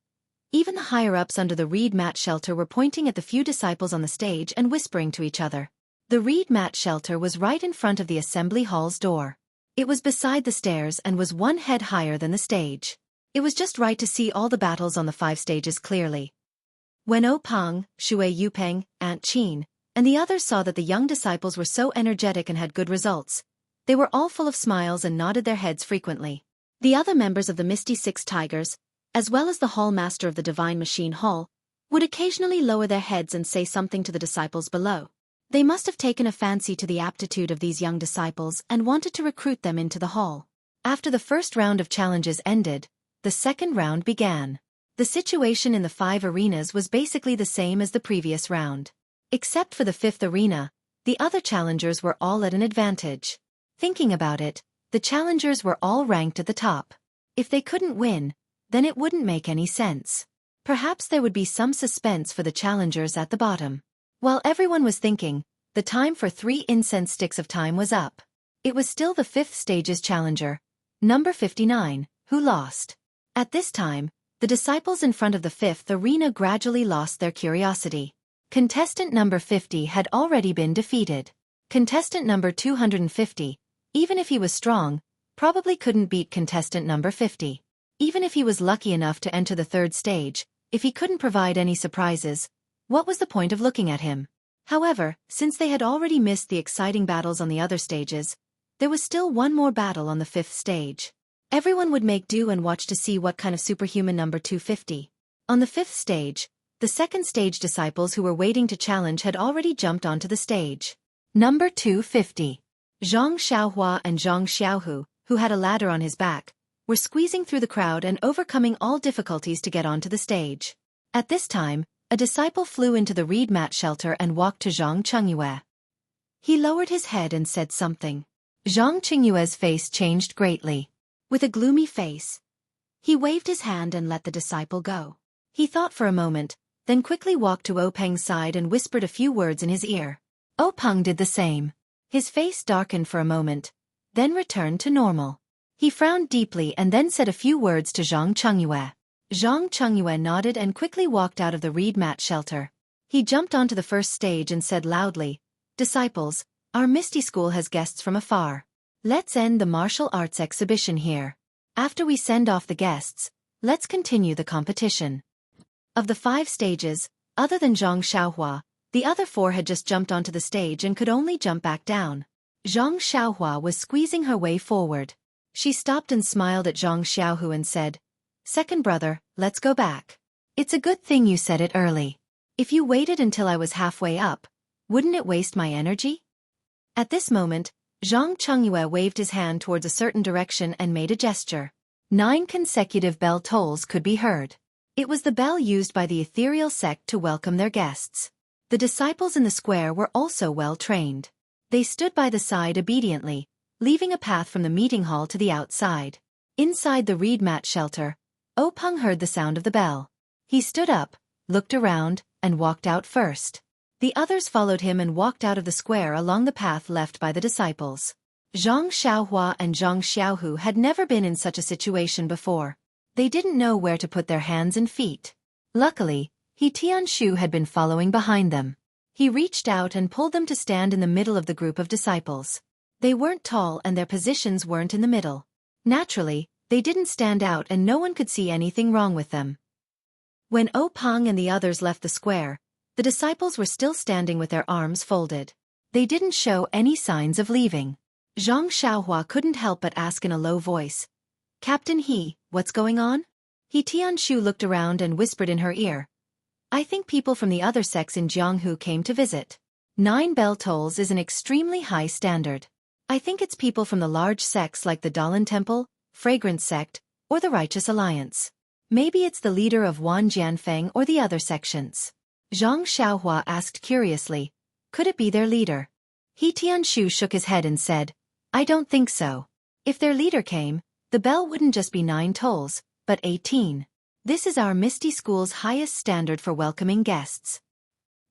S1: Even the higher-ups under the reed mat shelter were pointing at the few disciples on the stage and whispering to each other. The reed mat shelter was right in front of the assembly hall's door. It was beside the stairs and was 1 head higher than the stage. It was just right to see all the battles on the 5 stages clearly. When Peng, Shui Yupeng, Aunt Qin, and the others saw that the young disciples were so energetic and had good results, they were all full of smiles and nodded their heads frequently. The other members of the Misty Six Tigers, as well as the hall master of the Divine Machine Hall, would occasionally lower their heads and say something to the disciples below. They must have taken a fancy to the aptitude of these young disciples and wanted to recruit them into the hall. After the first round of challenges ended, the second round began. The situation in the 5 arenas was basically the same as the previous round. Except for the 5th arena, The other challengers were all at an advantage. Thinking about it, the challengers were all ranked at the top. If they couldn't win, then it wouldn't make any sense. Perhaps there would be some suspense for the challengers at the bottom. While everyone was thinking, the time for 3 incense sticks of time was up. It was still the 5th stage's challenger, number 59, who lost. At this time, the disciples in front of the 5th arena gradually lost their curiosity. Contestant number 50 had already been defeated. Contestant number 250, even if he was strong, probably couldn't beat contestant number 50. Even if he was lucky enough to enter the 3rd stage, if he couldn't provide any surprises, what was the point of looking at him? However, since they had already missed the exciting battles on the other stages, there was still one more battle on the 5th stage. Everyone would make do and watch to see what kind of superhuman number 250. On the 5th stage, the 2nd stage disciples who were waiting to challenge had already jumped onto the stage. Number 250. Zhang Xiaohua and Zhang Xiaohu, who had a ladder on his back, were squeezing through the crowd and overcoming all difficulties to get onto the stage. At this time, a disciple flew into the reed mat shelter and walked to Zhang Chengyue. He lowered his head and said something. Zhang Chengyue's face changed greatly. With a gloomy face, he waved his hand and let the disciple go. He thought for a moment, then quickly walked to Peng's side and whispered a few words in his ear. Peng did the same. His face darkened for a moment, then returned to normal. He frowned deeply and then said a few words to Zhang Chengyue. Zhang Chengyue nodded and quickly walked out of the reed mat shelter. He jumped onto the 1st stage and said loudly, "Disciples, our Misty School has guests from afar. Let's end the martial arts exhibition here. After we send off the guests, let's continue the competition." Of the 5 stages, other than Zhang Xiaohua, the other 4 had just jumped onto the stage and could only jump back down. Zhang Xiaohua was squeezing her way forward. She stopped and smiled at Zhang Xiaohu and said, "Second brother, let's go back. It's a good thing you said it early. If you waited until I was halfway up, wouldn't it waste my energy?" At this moment, Zhang Chengyue waved his hand towards a certain direction and made a gesture. 9 consecutive bell tolls could be heard. It was the bell used by the ethereal sect to welcome their guests. The disciples in the square were also well trained. They stood by the side obediently, leaving a path from the meeting hall to the outside. Inside the reed mat shelter, Peng heard the sound of the bell. He stood up, looked around, and walked out first. The others followed him and walked out of the square along the path left by the disciples. Zhang Xiaohua and Zhang Xiaohu had never been in such a situation before. They didn't know where to put their hands and feet. Luckily, He Tianshu had been following behind them. He reached out and pulled them to stand in the middle of the group of disciples. They weren't tall and their positions weren't in the middle. Naturally, they didn't stand out and no one could see anything wrong with them. When Peng and the others left the square, the disciples were still standing with their arms folded. They didn't show any signs of leaving. Zhang Xiaohua couldn't help but ask in a low voice, "Captain He, what's going on?" He Tianshu looked around and whispered in her ear, "I think people from the other sects in Jianghu came to visit. 9 bell tolls is an extremely high standard. I think it's people from the large sects like the Dalan Temple, Fragrance Sect, or the Righteous Alliance. Maybe it's the leader of Wan Jianfeng or the other sections." Zhang Xiaohua asked curiously, "Could it be their leader?" He Tianshu shook his head and said, "I don't think so. If their leader came, the bell wouldn't just be 9 tolls, but 18. This is our Misty School's highest standard for welcoming guests."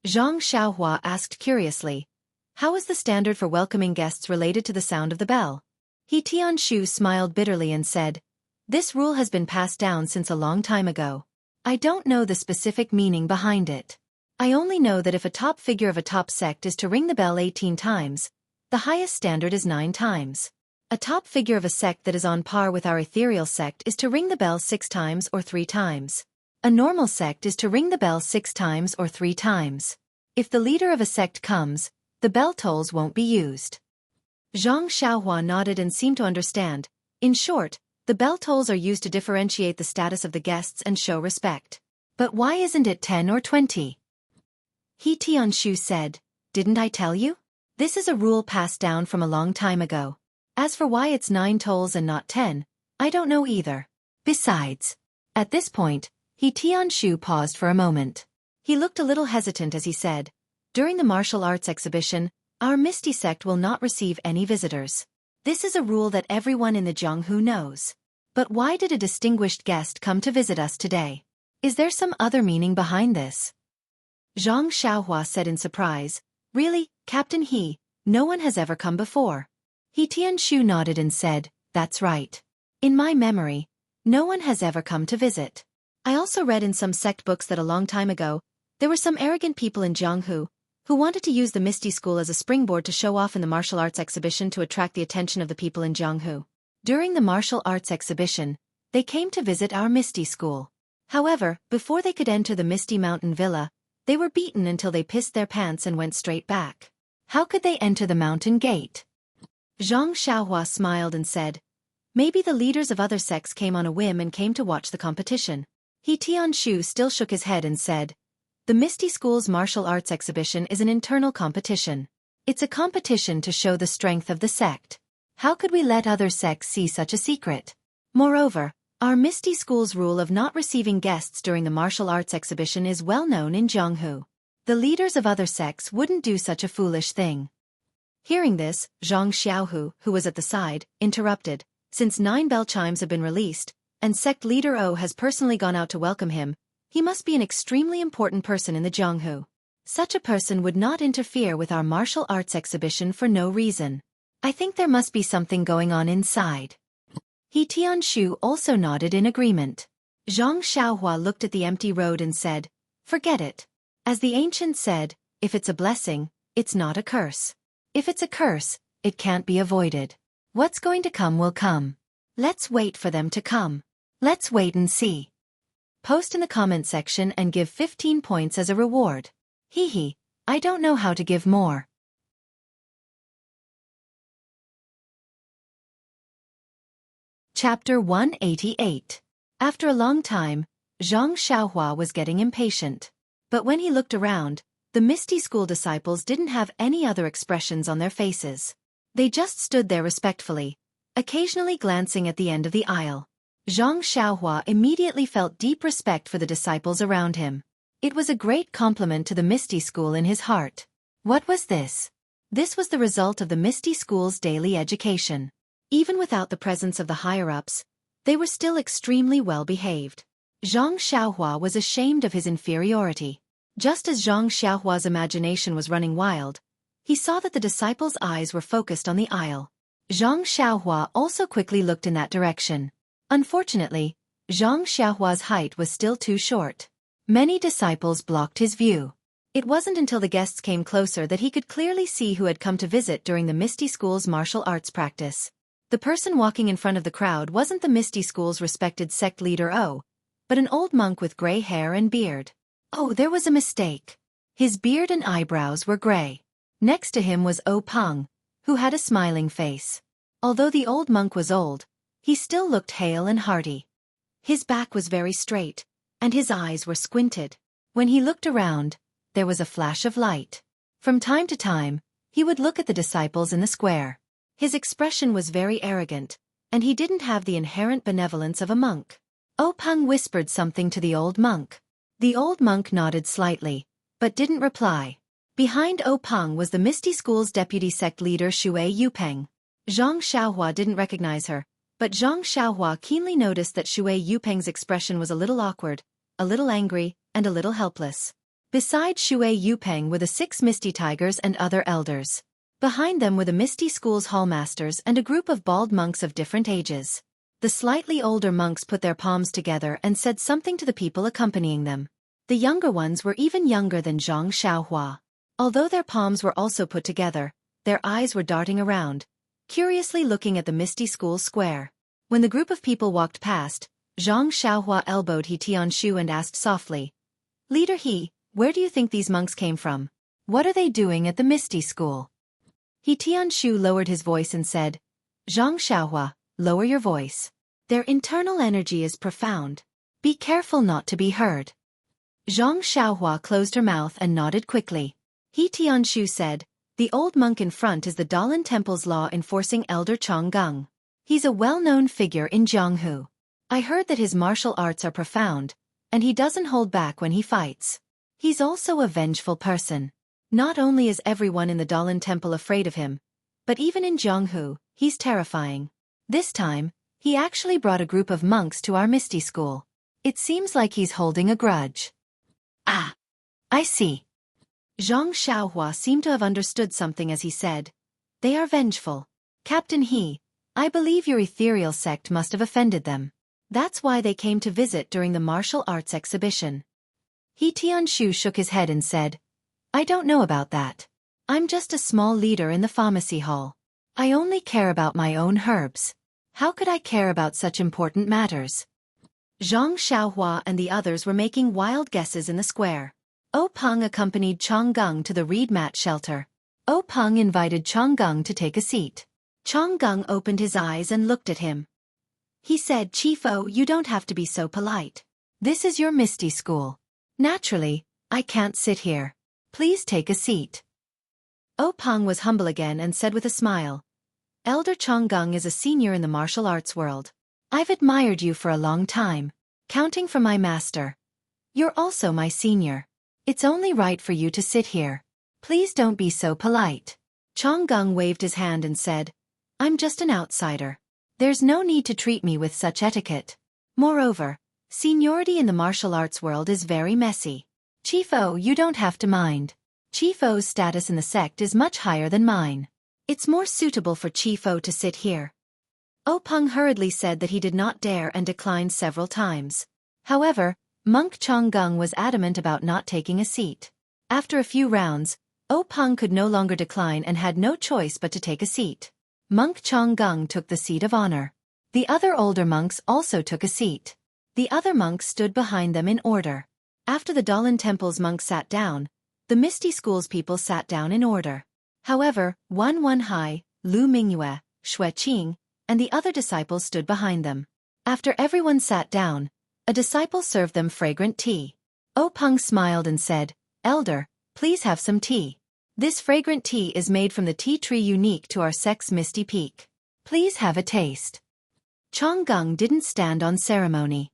S1: Zhang Xiaohua asked curiously, "How is the standard for welcoming guests related to the sound of the bell?" He Tianshu smiled bitterly and said, "This rule has been passed down since a long time ago. I don't know the specific meaning behind it. I only know that if a top figure of a top sect is to ring the bell 18 times, the highest standard is 9 times. A top figure of a sect that is on par with our ethereal sect is to ring the bell 6 times or 3 times. A normal sect is to ring the bell 6 times or 3 times. If the leader of a sect comes, the bell tolls won't be used." Zhang Xiaohua nodded and seemed to understand. In short, the bell tolls are used to differentiate the status of the guests and show respect. But why isn't it 10 or 20? He Tianshu said, "Didn't I tell you? This is a rule passed down from a long time ago. As for why it's 9 tolls and not 10, I don't know either. Besides..." At this point, He Tianshu paused for a moment. He looked a little hesitant as he said, "During the martial arts exhibition, Our Misty sect will not receive any visitors. This is a rule that everyone in the Jianghu knows. But why did a distinguished guest come to visit us today? Is there some other meaning behind this? Zhang Xiaohua said in surprise, Really, Captain He, no one has ever come before. He Tianshu nodded and said, That's right. In my memory, no one has ever come to visit. I also read in some sect books that a long time ago, there were some arrogant people in Jianghu who wanted to use the Misty School as a springboard to show off in the martial arts exhibition to attract the attention of the people in Jianghu. During the martial arts exhibition, they came to visit our Misty School. However, before they could enter the Misty Mountain Villa, they were beaten until they pissed their pants and went straight back. How could they enter the mountain gate? Zhang Xiaohua smiled and said, Maybe the leaders of other sects came on a whim and came to watch the competition. He Tianshu still shook his head and said, The Misty School's martial arts exhibition is an internal competition. It's a competition to show the strength of the sect. How could we let other sects see such a secret? Moreover, our Misty School's rule of not receiving guests during the martial arts exhibition is well known in Jianghu. The leaders of other sects wouldn't do such a foolish thing. Hearing this, Zhang Xiaohu, who was at the side, interrupted, Since 9 bell chimes have been released, and sect leader O has personally gone out to welcome him, he must be an extremely important person in the Jianghu. Such a person would not interfere with our martial arts exhibition for no reason. I think there must be something going on inside. He Tianshu also nodded in agreement. Zhang Xiaohua looked at the empty road and said, Forget it. As the ancient said, if it's a blessing, it's not a curse. If it's a curse, it can't be avoided. What's going to come will come. Let's wait for them to come. Let's wait and see. Post in the comment section and give 15 points as a reward. Hee, I don't know how to give more. Chapter 188. After a long time, Zhang Xiaohua was getting impatient. But when he looked around, the Misty School disciples didn't have any other expressions on their faces. They just stood there respectfully, occasionally glancing at the end of the aisle. Zhang Xiaohua immediately felt deep respect for the disciples around him. It was a great compliment to the Misty School in his heart. What was this? This was the result of the Misty School's daily education. Even without the presence of the higher-ups, they were still extremely well-behaved. Zhang Xiaohua was ashamed of his inferiority. Just as Zhang Xiaohua's imagination was running wild, he saw that the disciples' eyes were focused on the aisle. Zhang Xiaohua also quickly looked in that direction. Unfortunately, Zhang Xiaohua's height was still too short. Many disciples blocked his view. It wasn't until the guests came closer that he could clearly see who had come to visit during the Misty School's martial arts practice. The person walking in front of the crowd wasn't the Misty School's respected sect leader O, but an old monk with gray hair and beard. Oh, there was a mistake. His beard and eyebrows were gray. Next to him was O Peng, who had a smiling face. Although the old monk was old, he still looked hale and hearty. His back was very straight, and his eyes were squinted. When he looked around, there was a flash of light. From time to time, he would look at the disciples in the square. His expression was very arrogant, and he didn't have the inherent benevolence of a monk. O Peng whispered something to the old monk. The old monk nodded slightly, but didn't reply. Behind O Peng was the Misty School's deputy sect leader Xueqi. Zhang Xiaohua didn't recognize her, but Zhang Xiaohua keenly noticed that Xueqi's expression was a little awkward, a little angry, and a little helpless. Beside Xueqi were the 6 Misty Tigers and other elders. Behind them were the Misty School's hallmasters and a group of bald monks of different ages. The slightly older monks put their palms together and said something to the people accompanying them. The younger ones were even younger than Zhang Xiaohua. Although their palms were also put together, their eyes were darting around, curiously looking at the Misty School square. When the group of people walked past, Zhang Xiaohua elbowed He Tianshu and asked softly, Leader He, where do you think these monks came from? What are they doing at the Misty School? He Tianshu lowered his voice and said, Zhang Xiaohua, lower your voice. Their internal energy is profound. Be careful not to be heard. Zhang Xiaohua closed her mouth and nodded quickly. He Tianshu said, The old monk in front is the Dalan Temple's law-enforcing elder Changgung. He's a well-known figure in Jianghu. I heard that his martial arts are profound, and he doesn't hold back when he fights. He's also a vengeful person. Not only is everyone in the Dalan Temple afraid of him, but even in Zhonghu, he's terrifying. This time, he actually brought a group of monks to our Misty School. It seems like he's holding a grudge. Ah, I see. Zhang Xiaohua seemed to have understood something as he said, "They are vengeful. Captain He, I believe your ethereal sect must have offended them. That's why they came to visit during the martial arts exhibition." He Tianshu shook his head and said, "I don't know about that. I'm just a small leader in the pharmacy hall. I only care about my own herbs. How could I care about such important matters?" Zhang Xiaohua and the others were making wild guesses in the square. Peng accompanied Changgung to the reed mat shelter. Peng invited Changgung to take a seat. Changgung opened his eyes and looked at him. He said, "Chief O, you don't have to be so polite. This is your Misty School. Naturally, I can't sit here. Please take a seat." Peng was humble again and said with a smile, "Elder Changgung is a senior in the martial arts world. I've admired you for a long time, counting from my master. You're also my senior. It's only right for you to sit here. Please don't be so polite." Changgung waved his hand and said, "I'm just an outsider. There's no need to treat me with such etiquette. Moreover, seniority in the martial arts world is very messy. Chief O, you don't have to mind. Chief O's status in the sect is much higher than mine. It's more suitable for Chief O to sit here." Peng hurriedly said that he did not dare and declined several times. However, Monk Changgung was adamant about not taking a seat. After a few rounds, Peng could no longer decline and had no choice but to take a seat. Monk Changgung took the seat of honor. The other older monks also took a seat. The other monks stood behind them in order. After the Dalan Temple's monks sat down, the Misty School's people sat down in order. However, Wan Hai, Lu Mingyue, Xueqi, and the other disciples stood behind them. After everyone sat down, a disciple served them fragrant tea. Peng smiled and said, "Elder, please have some tea. This fragrant tea is made from the tea tree unique to our sect's Misty Peak. Please have a taste." Changgung didn't stand on ceremony.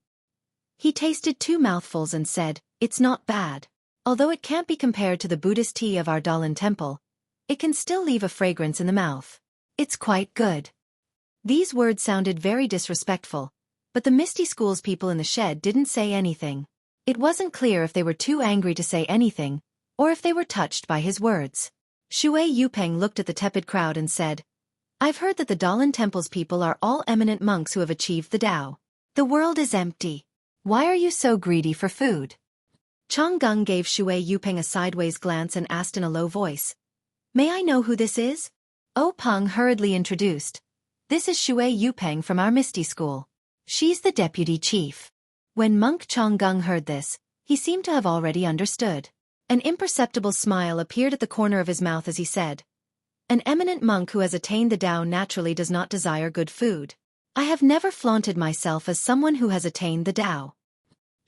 S1: He tasted 2 mouthfuls and said, "It's not bad. Although it can't be compared to the Buddhist tea of our Dalan Temple, it can still leave a fragrance in the mouth. It's quite good." These words sounded very disrespectful, but the Misty School's people in the shed didn't say anything. It wasn't clear if they were too angry to say anything, or if they were touched by his words. Shui Yupeng looked at the tepid crowd and said, "I've heard that the Dalan Temple's people are all eminent monks who have achieved the Tao. The world is empty. Why are you so greedy for food?" Changgung gave Shui Yupeng a sideways glance and asked in a low voice, "May I know who this is?" Peng hurriedly introduced, "This is Shui Yupeng from our Misty School. She's the deputy chief." When Monk Changgung heard this, he seemed to have already understood. An imperceptible smile appeared at the corner of his mouth as he said, "An eminent monk who has attained the Tao naturally does not desire good food. I have never flaunted myself as someone who has attained the Tao."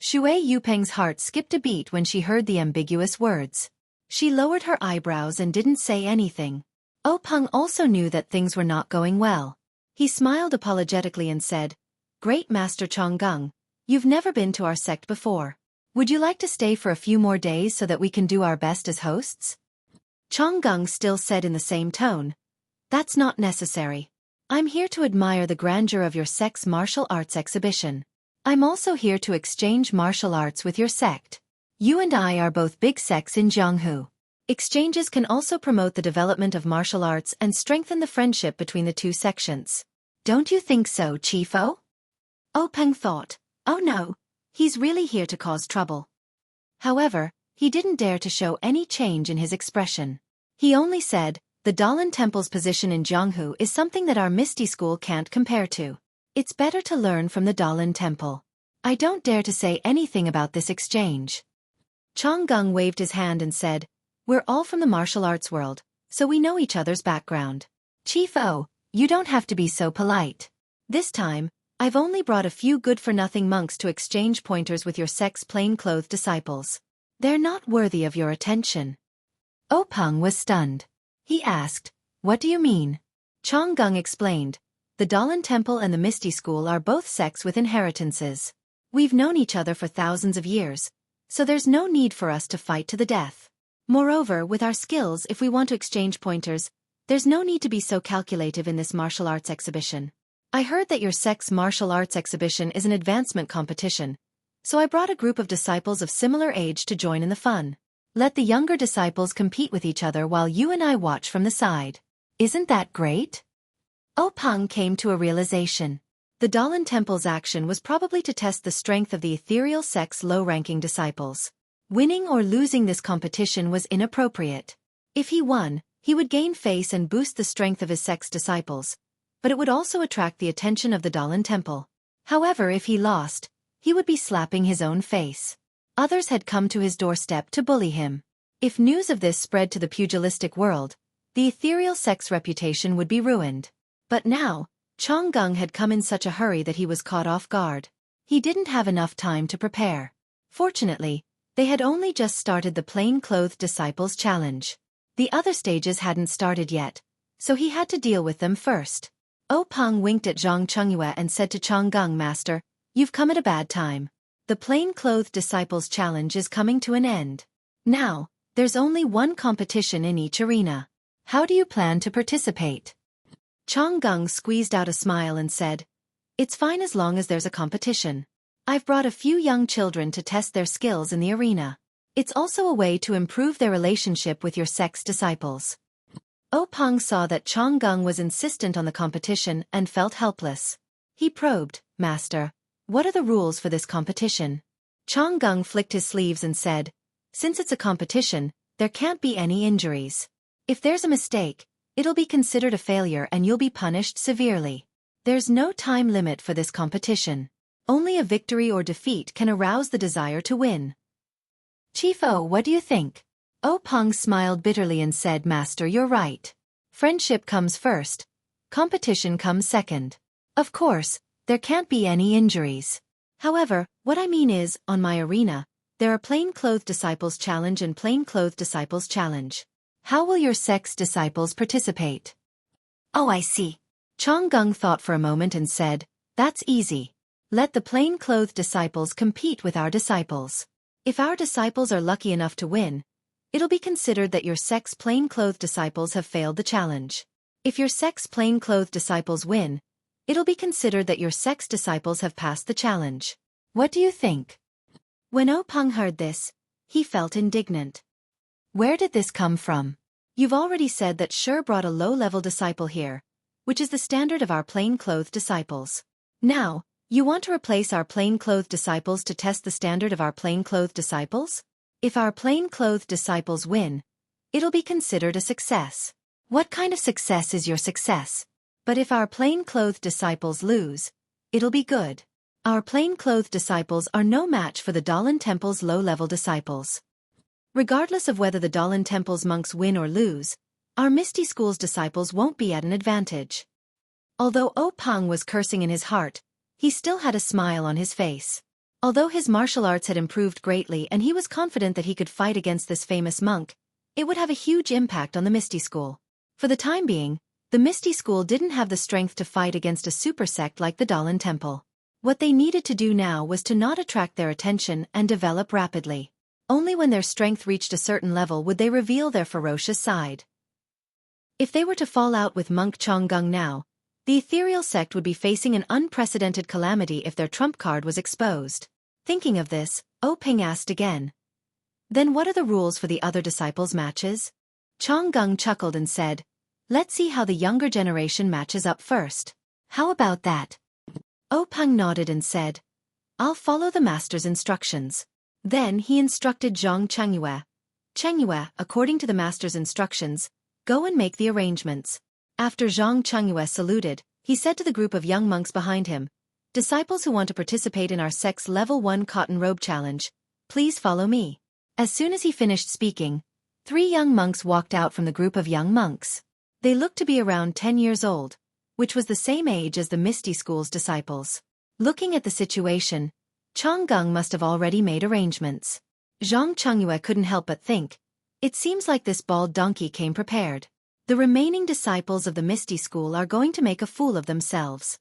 S1: Shui Yupeng's heart skipped a beat when she heard the ambiguous words. She lowered her eyebrows and didn't say anything. Peng also knew that things were not going well. He smiled apologetically and said, "Great Master Changgung, you've never been to our sect before. Would you like to stay for a few more days so that we can do our best as hosts?" Changgung still said in the same tone, "That's not necessary. I'm here to admire the grandeur of your sect's martial arts exhibition. I'm also here to exchange martial arts with your sect. You and I are both big sects in Jianghu. Exchanges can also promote the development of martial arts and strengthen the friendship between the two sections. Don't you think so, Chief O?" Peng thought, "Oh no, he's really here to cause trouble." However, he didn't dare to show any change in his expression. He only said, "The Dalan Temple's position in Jianghu is something that our Misty School can't compare to. It's better to learn from the Dalan Temple. I don't dare to say anything about this exchange." Changgung waved his hand and said, "We're all from the martial arts world, so we know each other's background. Chief O, you don't have to be so polite. This time, I've only brought a few good-for-nothing monks to exchange pointers with your sect's plain-clothed disciples. They're not worthy of your attention." Peng was stunned. He asked, "What do you mean?" Changgung explained, "The Dalan Temple and the Misty School are both sects with inheritances. We've known each other for thousands of years, so there's no need for us to fight to the death. Moreover, with our skills, if we want to exchange pointers, there's no need to be so calculative in this martial arts exhibition. I heard that your sect's martial arts exhibition is an advancement competition, so I brought a group of disciples of similar age to join in the fun. Let the younger disciples compete with each other while you and I watch from the side. Isn't that great? Peng came to a realization. The Dalan Temple's action was probably to test the strength of the ethereal sect's low-ranking disciples. Winning or losing this competition was inappropriate. If he won, he would gain face and boost the strength of his sect's disciples, but it would also attract the attention of the Dalan Temple. However, if he lost, he would be slapping his own face. Others had come to his doorstep to bully him. If news of this spread to the pugilistic world, the ethereal sect's reputation would be ruined. But now, Changgung had come in such a hurry that he was caught off guard. He didn't have enough time to prepare. Fortunately, they had only just started the plain-clothed disciples challenge. The other stages hadn't started yet, so he had to deal with them first. Peng winked at Zhang Chengyue and said to Changgung, Master, you've come at a bad time. The plain-clothed disciples challenge is coming to an end. Now, there's only one competition in each arena. How do you plan to participate? Changgung squeezed out a smile and said, It's fine as long as there's a competition. I've brought a few young children to test their skills in the arena. It's also a way to improve their relationship with your sect's disciples. Peng saw that Changgung was insistent on the competition and felt helpless. He probed, Master, what are the rules for this competition? Changgung flicked his sleeves and said, Since it's a competition, there can't be any injuries. If there's a mistake, it'll be considered a failure and you'll be punished severely. There's no time limit for this competition. Only a victory or defeat can arouse the desire to win. Chief O, what do you think? Peng smiled bitterly and said, Master, you're right. Friendship comes first. Competition comes second. Of course, there can't be any injuries. However, what I mean is, on my arena, there are plain-clothed disciples challenge and plain-clothed disciples challenge. How will your sect's disciples participate? Oh, I see. Changgung thought for a moment and said, That's easy. Let the plain-clothed disciples compete with our disciples. If our disciples are lucky enough to win, it'll be considered that your sect's plain-clothed disciples have failed the challenge. If your sect's plain-clothed disciples win, it'll be considered that your sect's disciples have passed the challenge. What do you think? When Peng heard this, he felt indignant. Where did this come from? You've already said that Shi brought a low-level disciple here, which is the standard of our plain-clothed disciples. Now, you want to replace our plain-clothed disciples to test the standard of our plain-clothed disciples? If our plain-clothed disciples win, it'll be considered a success. What kind of success is your success? But if our plain-clothed disciples lose, it'll be good. Our plain-clothed disciples are no match for the Dalan Temple's low-level disciples. Regardless of whether the Dalan Temple's monks win or lose, our Misty School's disciples won't be at an advantage. Although Peng was cursing in his heart, he still had a smile on his face. Although his martial arts had improved greatly and he was confident that he could fight against this famous monk, it would have a huge impact on the Misty School. For the time being, the Misty School didn't have the strength to fight against a super sect like the Dalan Temple. What they needed to do now was to not attract their attention and develop rapidly. Only when their strength reached a certain level would they reveal their ferocious side. If they were to fall out with Monk Changgung now, the ethereal sect would be facing an unprecedented calamity if their trump card was exposed. Thinking of this, Peng asked again. Then what are the rules for the other disciples' matches? Changgung chuckled and said, Let's see how the younger generation matches up first. How about that? Peng nodded and said, I'll follow the master's instructions. Then he instructed Zhang Chengyue. Chengyue, according to the master's instructions, go and make the arrangements. After Zhang Chengyue saluted, he said to the group of young monks behind him, Disciples who want to participate in our sect's Level 1 Cotton Robe Challenge, please follow me. As soon as he finished speaking, 3 young monks walked out from the group of young monks. They looked to be around 10 years old, which was the same age as the Misty School's disciples. Looking at the situation, Changgung must have already made arrangements. Zhang Chengyue couldn't help but think, it seems like this bald donkey came prepared. The remaining disciples of the Misty School are going to make a fool of themselves.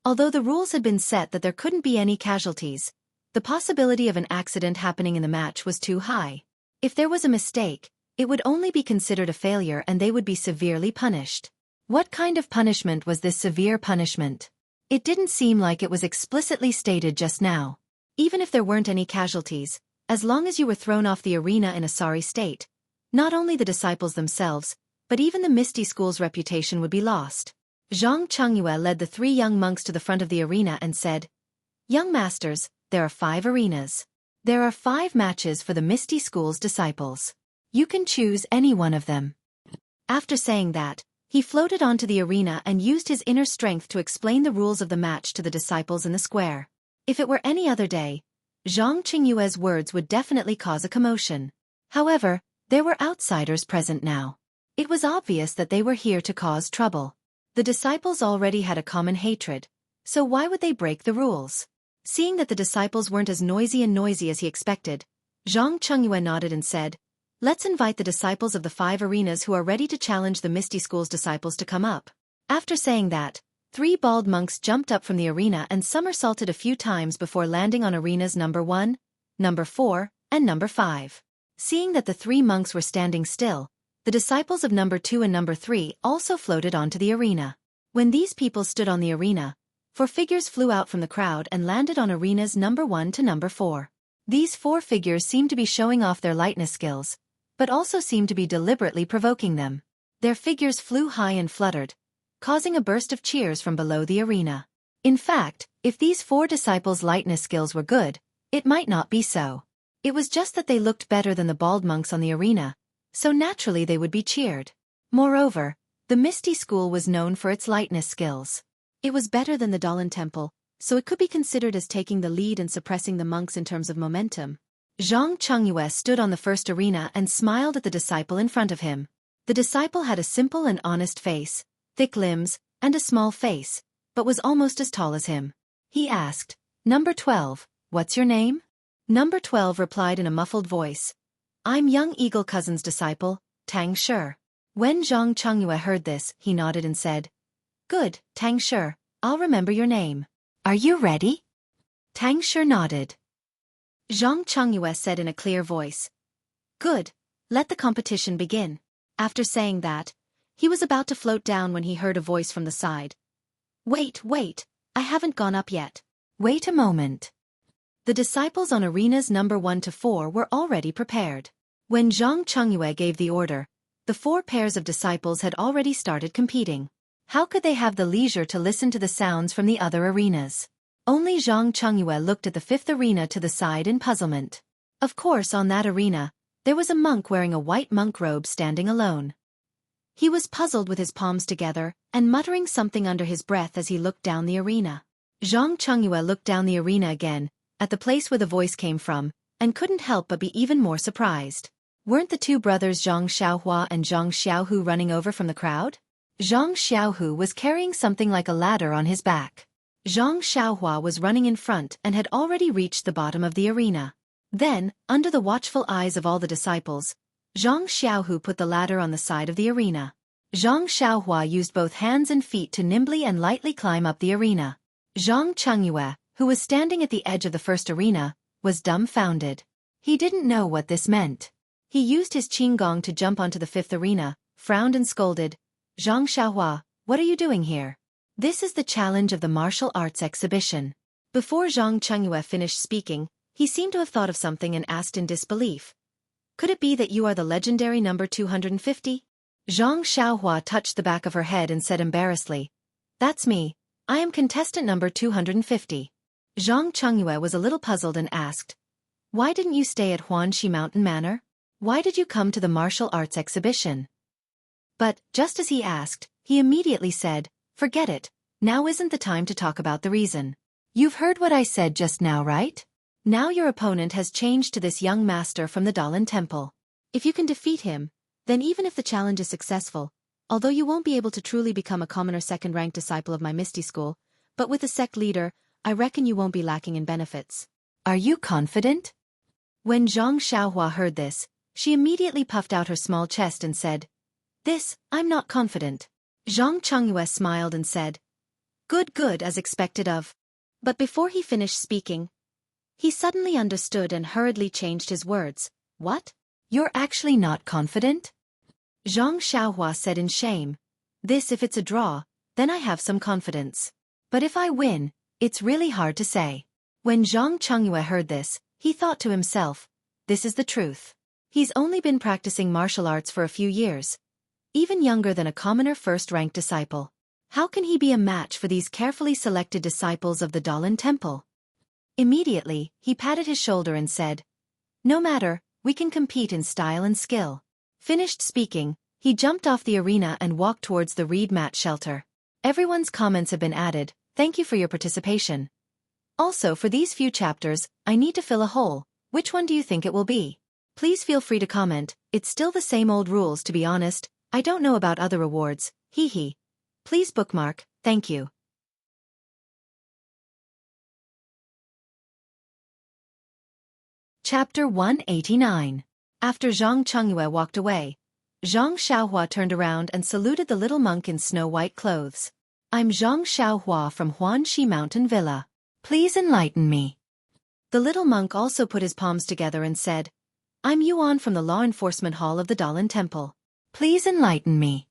S1: Although the rules had been set that there couldn't be any casualties, the possibility of an accident happening in the match was too high. If there was a mistake, It would only be considered a failure and they would be severely punished. What kind of punishment was this severe punishment? It didn't seem like it was explicitly stated just now. Even if there weren't any casualties, as long as you were thrown off the arena in a sorry state, not only the disciples themselves, but even the Misty School's reputation would be lost. Zhang Chengyue led the 3 young monks to the front of the arena and said, "Young masters, there are 5 arenas. There are 5 matches for the Misty School's disciples. You can choose any one of them." After saying that, he floated onto the arena and used his inner strength to explain the rules of the match to the disciples in the square. If it were any other day, Zhang Chengyue's words would definitely cause a commotion. However, there were outsiders present now. It was obvious that they were here to cause trouble. The disciples already had a common hatred, so why would they break the rules? Seeing that the disciples weren't as noisy as he expected, Zhang Chengyue nodded and said, "Let's invite the disciples of the 5 arenas who are ready to challenge the Misty School's disciples to come up." After saying that, 3 bald monks jumped up from the arena and somersaulted a few times before landing on arenas number 1, number 4, and number 5. Seeing that the 3 monks were standing still, the disciples of number 2 and number 3 also floated onto the arena. When these people stood on the arena, 4 figures flew out from the crowd and landed on arenas number 1 to number 4. These 4 figures seemed to be showing off their lightness skills, but also seemed to be deliberately provoking them. Their figures flew high and fluttered, causing a burst of cheers from below the arena. In fact, if these 4 disciples' lightness skills were good, it might not be so. It was just that they looked better than the bald monks on the arena, so naturally they would be cheered. Moreover, the Misty School was known for its lightness skills. It was better than the Dalan Temple, so it could be considered as taking the lead and suppressing the monks in terms of momentum. Zhang Chengyue stood on the first arena and smiled at the disciple in front of him. The disciple had a simple and honest face, thick limbs, and a small face, but was almost as tall as him. He asked, "Number 12, what's your name?" Number 12 replied in a muffled voice, "I'm young Eagle Cousin's disciple, Tang Shi." When Zhang Chengyue heard this, he nodded and said, "Good, Tang Shi, I'll remember your name. Are you ready?" Tang Shi nodded. Zhang Chengyue said in a clear voice, "Good, let the competition begin." After saying that, he was about to float down when he heard a voice from the side. Wait, I haven't gone up yet. Wait a moment." The disciples on arenas number 1 to 4 were already prepared. When Zhang Chengyue gave the order, the 4 pairs of disciples had already started competing. How could they have the leisure to listen to the sounds from the other arenas? Only Zhang Chengyue looked at the 5th arena to the side in puzzlement. Of course, on that arena, there was a monk wearing a white monk robe standing alone. He was puzzled with his palms together and muttering something under his breath as he looked down the arena. Zhang Chengyue looked down the arena again, at the place where the voice came from, and couldn't help but be even more surprised. Weren't the 2 brothers Zhang Xiaohua and Zhang Xiaohu running over from the crowd? Zhang Xiaohu was carrying something like a ladder on his back. Zhang Xiaohua was running in front and had already reached the bottom of the arena. Then, under the watchful eyes of all the disciples, Zhang Xiaohu put the ladder on the side of the arena. Zhang Xiaohua used both hands and feet to nimbly and lightly climb up the arena. Zhang Chengyue, who was standing at the edge of the first arena, was dumbfounded. He didn't know what this meant. He used his qinggong to jump onto the 5th arena, frowned and scolded, "Zhang Xiaohua, what are you doing here? This is the challenge of the martial arts exhibition." Before Zhang Chengyue finished speaking, he seemed to have thought of something and asked in disbelief, "Could it be that you are the legendary number 250? Zhang Xiaohua touched the back of her head and said embarrassedly, "That's me. I am contestant number 250. Zhang Chengyue was a little puzzled and asked, "Why didn't you stay at Huanxi Mountain Manor? Why did you come to the martial arts exhibition?" But, just as he asked, he immediately said, "Forget it, now isn't the time to talk about the reason. You've heard what I said just now, right? Now your opponent has changed to this young master from the Dalan Temple. If you can defeat him, then even if the challenge is successful, although you won't be able to truly become a common or second-ranked disciple of my Misty School, but with a sect leader, I reckon you won't be lacking in benefits." "Are you confident?" When Zhang Xiaohua heard this, she immediately puffed out her small chest and said, I'm not confident." Zhang Chengyue smiled and said, Good, as expected of." But before he finished speaking, he suddenly understood and hurriedly changed his words. "What? You're actually not confident? Zhang Xiaohua said in shame. This if it's a draw, then I have some confidence. But if I win, it's really hard to say. When Zhang Chengyue heard this, he thought to himself, this is the truth. He's only been practicing martial arts for a few years. Even younger than a commoner first-ranked disciple. How can he be a match for these carefully selected disciples of the Dalan Temple? Immediately, he patted his shoulder and said, no matter, we can compete in style and skill. Finished speaking, he jumped off the arena and walked towards the reed mat shelter. Everyone's comments have been added, thank you for your participation. Also for these few chapters, I need to fill a hole, which one do you think it will be? Please feel free to comment, it's still the same old rules to be honest, I don't know about other rewards, hee hee. Please bookmark, thank you. Chapter 189. After Zhang Chengyue walked away, Zhang Xiaohua turned around and saluted the little monk in snow-white clothes. I'm Zhang Xiaohua from Xuanxi Mountain Villa. Please enlighten me. The little monk also put his palms together and said, I'm Yuan from the Law Enforcement Hall of the Dalan Temple. Please enlighten me.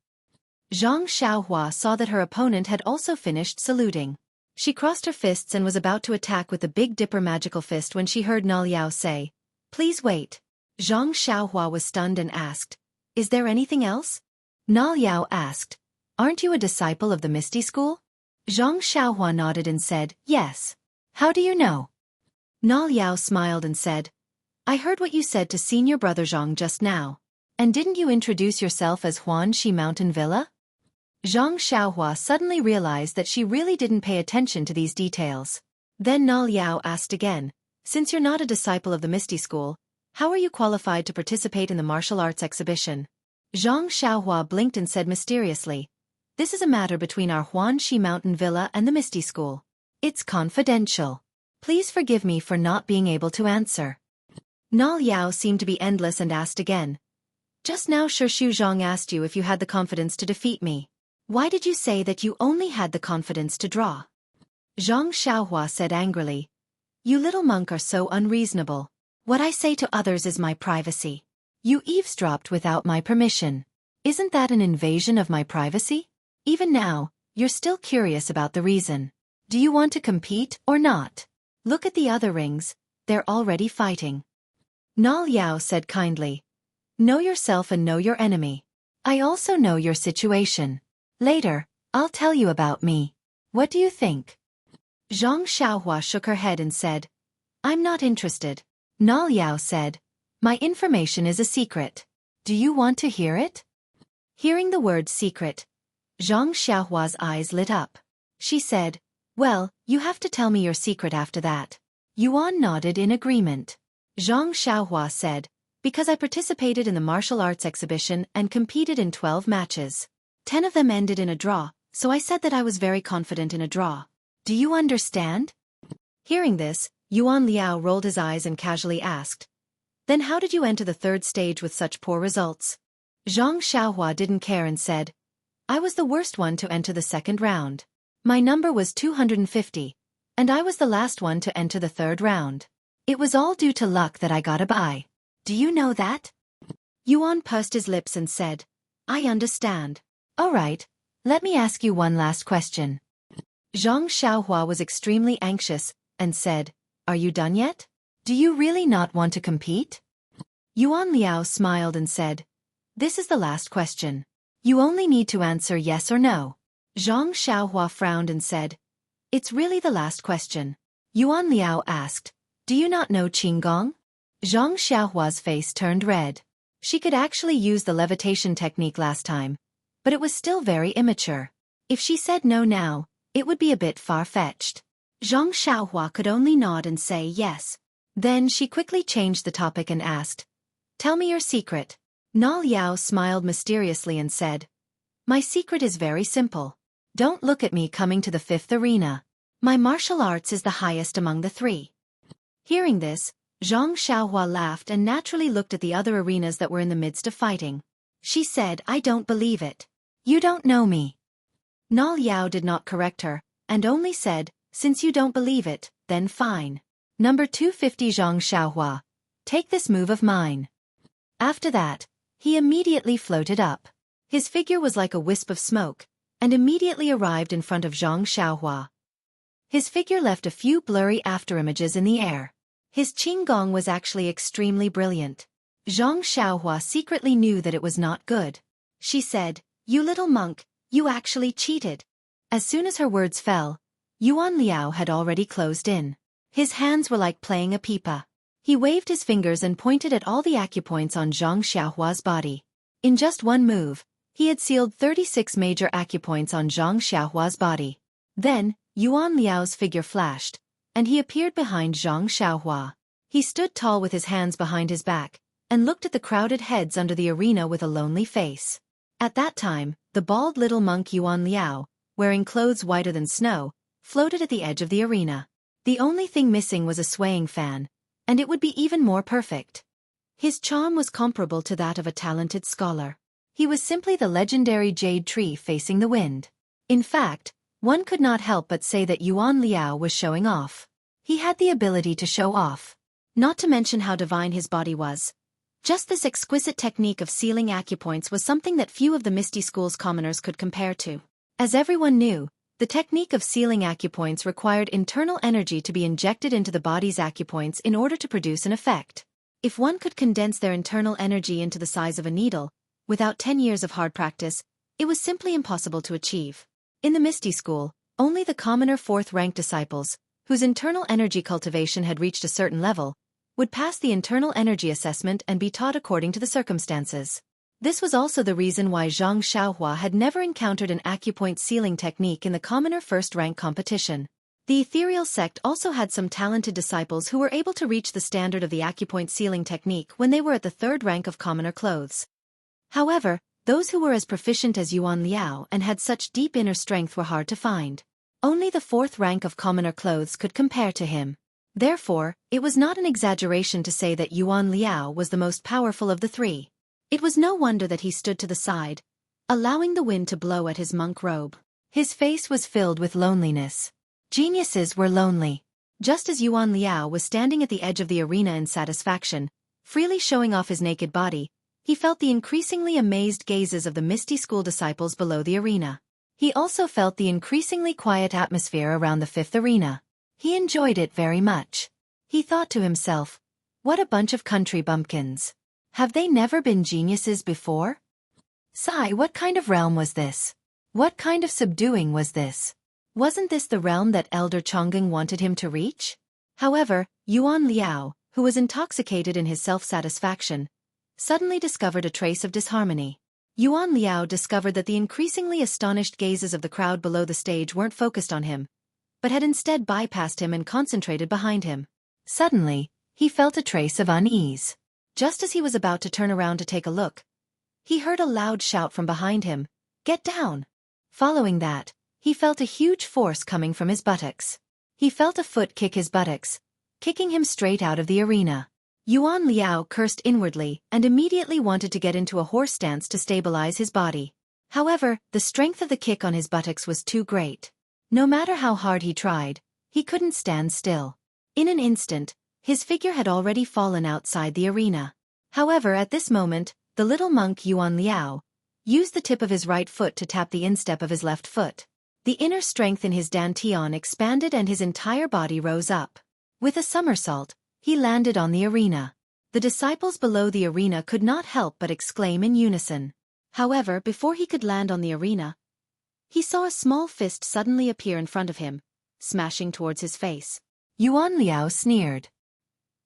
S1: Zhang Xiaohua saw that her opponent had also finished saluting. She crossed her fists and was about to attack with the Big Dipper magical fist when she heard Na Liao say, please wait. Zhang Xiaohua was stunned and asked, is there anything else? Na Liao asked, aren't you a disciple of the Misty School? Zhang Xiaohua nodded and said, yes. How do you know? Na Liao smiled and said, I heard what you said to senior brother Zhang just now. And didn't you introduce yourself as Xuanxi Mountain Villa? Zhang Xiaohua suddenly realized that she really didn't pay attention to these details. Then Na Liao asked again, since you're not a disciple of the Misty School, how are you qualified to participate in the martial arts exhibition? Zhang Xiaohua blinked and said mysteriously, this is a matter between our Xuanxi Mountain Villa and the Misty School. It's confidential. Please forgive me for not being able to answer. Na Liao seemed to be endless and asked again. Just now Shu Zhang asked you if you had the confidence to defeat me. Why did you say that you only had the confidence to draw? Zhang Xiaohua said angrily. You little monk are so unreasonable. What I say to others is my privacy. You eavesdropped without my permission. Isn't that an invasion of my privacy? Even now, you're still curious about the reason. Do you want to compete or not? Look at the other rings, they're already fighting. Na Liao said kindly. Know yourself and know your enemy. I also know your situation. Later, I'll tell you about me. What do you think? Zhang Xiaohua shook her head and said, I'm not interested. Na Liao said, my information is a secret. Do you want to hear it? Hearing the word secret, Zhang Xiaohua's eyes lit up. She said, well, you have to tell me your secret after that. Yuan nodded in agreement. Zhang Xiaohua said, because I participated in the martial arts exhibition and competed in 12 matches. 10 of them ended in a draw, so I said that I was very confident in a draw. Do you understand? Hearing this, Yuan Liao rolled his eyes and casually asked, then how did you enter the third stage with such poor results? Zhang Xiaohua didn't care and said, I was the worst one to enter the second round. My number was 250, and I was the last one to enter the third round. It was all due to luck that I got a bye. Do you know that? Yuan pursed his lips and said, I understand. All right, let me ask you one last question. Zhang Xiaohua was extremely anxious and said, are you done yet? Do you really not want to compete? Yuan Liao smiled and said, this is the last question. You only need to answer yes or no. Zhang Xiaohua frowned and said, it's really the last question. Yuan Liao asked, do you not know Qinggong? Zhang Xiaohua's face turned red. She could actually use the levitation technique last time, but it was still very immature. If she said no now, it would be a bit far-fetched. Zhang Xiaohua could only nod and say yes. Then she quickly changed the topic and asked, tell me your secret. Na Liao smiled mysteriously and said, my secret is very simple. Don't look at me coming to the 5th arena. My martial arts is the highest among the 3. Hearing this, Zhang Xiaohua laughed and naturally looked at the other arenas that were in the midst of fighting. She said, I don't believe it. You don't know me. Na Liao did not correct her, and only said, since you don't believe it, then fine. Number 250 Zhang Xiaohua. Take this move of mine. After that, he immediately floated up. His figure was like a wisp of smoke, and immediately arrived in front of Zhang Xiaohua. His figure left a few blurry afterimages in the air. His qinggong was actually extremely brilliant. Zhang Xiaohua secretly knew that it was not good. She said, "You little monk, you actually cheated." As soon as her words fell, Yuan Liao had already closed in. His hands were like playing a pipa. He waved his fingers and pointed at all the acupoints on Zhang Xiaohua's body. In just one move, he had sealed 36 major acupoints on Zhang Xiaohua's body. Then, Yuan Liao's figure flashed, and he appeared behind Zhang Xiaohua. He stood tall with his hands behind his back, and looked at the crowded heads under the arena with a lonely face. At that time, the bald little monk Yuan Liao, wearing clothes whiter than snow, floated at the edge of the arena. The only thing missing was a swaying fan, and it would be even more perfect. His charm was comparable to that of a talented scholar. He was simply the legendary jade tree facing the wind. In fact, one could not help but say that Yuan Liao was showing off. He had the ability to show off. Not to mention how divine his body was. Just this exquisite technique of sealing acupoints was something that few of the Misty School's commoners could compare to. As everyone knew, the technique of sealing acupoints required internal energy to be injected into the body's acupoints in order to produce an effect. If one could condense their internal energy into the size of a needle, without 10 years of hard practice, it was simply impossible to achieve. In the Misty School, only the commoner 4th-rank disciples, whose internal energy cultivation had reached a certain level, would pass the internal energy assessment and be taught according to the circumstances. This was also the reason why Zhang Xiaohua had never encountered an acupoint sealing technique in the commoner 1st-rank competition. The ethereal sect also had some talented disciples who were able to reach the standard of the acupoint sealing technique when they were at the 3rd rank of commoner clothes. However, those who were as proficient as Yuan Liao and had such deep inner strength were hard to find. Only the 4th rank of commoner clothes could compare to him. Therefore, it was not an exaggeration to say that Yuan Liao was the most powerful of the three. It was no wonder that he stood to the side, allowing the wind to blow at his monk robe. His face was filled with loneliness. Geniuses were lonely. Just as Yuan Liao was standing at the edge of the arena in satisfaction, freely showing off his naked body, he felt the increasingly amazed gazes of the Misty School disciples below the arena. He also felt the increasingly quiet atmosphere around the 5th arena. He enjoyed it very much. He thought to himself, "What a bunch of country bumpkins. Have they never been geniuses before? Sigh, what kind of realm was this? What kind of subduing was this? Wasn't this the realm that Elder Chongqing wanted him to reach?" However, Yuan Liao, who was intoxicated in his self-satisfaction, suddenly discovered a trace of disharmony. Yuan Liao discovered that the increasingly astonished gazes of the crowd below the stage weren't focused on him, but had instead bypassed him and concentrated behind him. Suddenly, he felt a trace of unease. Just as he was about to turn around to take a look, he heard a loud shout from behind him, "Get down!" Following that, he felt a huge force coming from his buttocks. He felt a foot kick his buttocks, kicking him straight out of the arena. Yuan Liao cursed inwardly and immediately wanted to get into a horse stance to stabilize his body. However, the strength of the kick on his buttocks was too great. No matter how hard he tried, he couldn't stand still. In an instant, his figure had already fallen outside the arena. However, at this moment, the little monk Yuan Liao used the tip of his right foot to tap the instep of his left foot. The inner strength in his dantian expanded and his entire body rose up. With a somersault, he landed on the arena. The disciples below the arena could not help but exclaim in unison. However, before he could land on the arena, he saw a small fist suddenly appear in front of him, smashing towards his face. Yuan Liao sneered.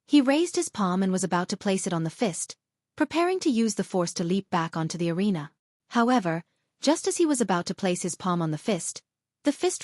S1: He raised his palm and was about to place it on the fist, preparing to use the force to leap back onto the arena. However, just as he was about to place his palm on the fist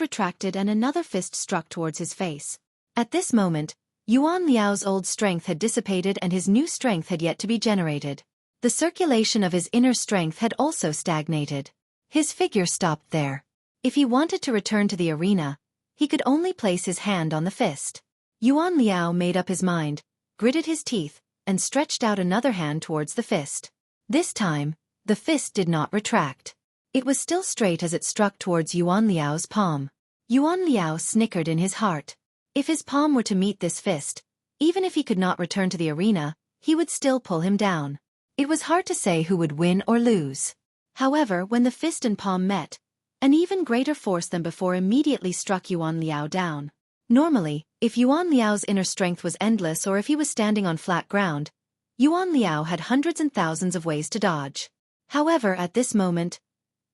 S1: retracted and another fist struck towards his face. At this moment, Yuan Liao's old strength had dissipated and his new strength had yet to be generated. The circulation of his inner strength had also stagnated. His figure stopped there. If he wanted to return to the arena, he could only place his hand on the fist. Yuan Liao made up his mind, gritted his teeth, and stretched out another hand towards the fist. This time, the fist did not retract. It was still straight as it struck towards Yuan Liao's palm. Yuan Liao snickered in his heart. If his palm were to meet this fist, even if he could not return to the arena, he would still pull him down. It was hard to say who would win or lose. However, when the fist and palm met, an even greater force than before immediately struck Yuan Liao down. Normally, if Yuan Liao's inner strength was endless or if he was standing on flat ground, Yuan Liao had hundreds and thousands of ways to dodge. However, at this moment,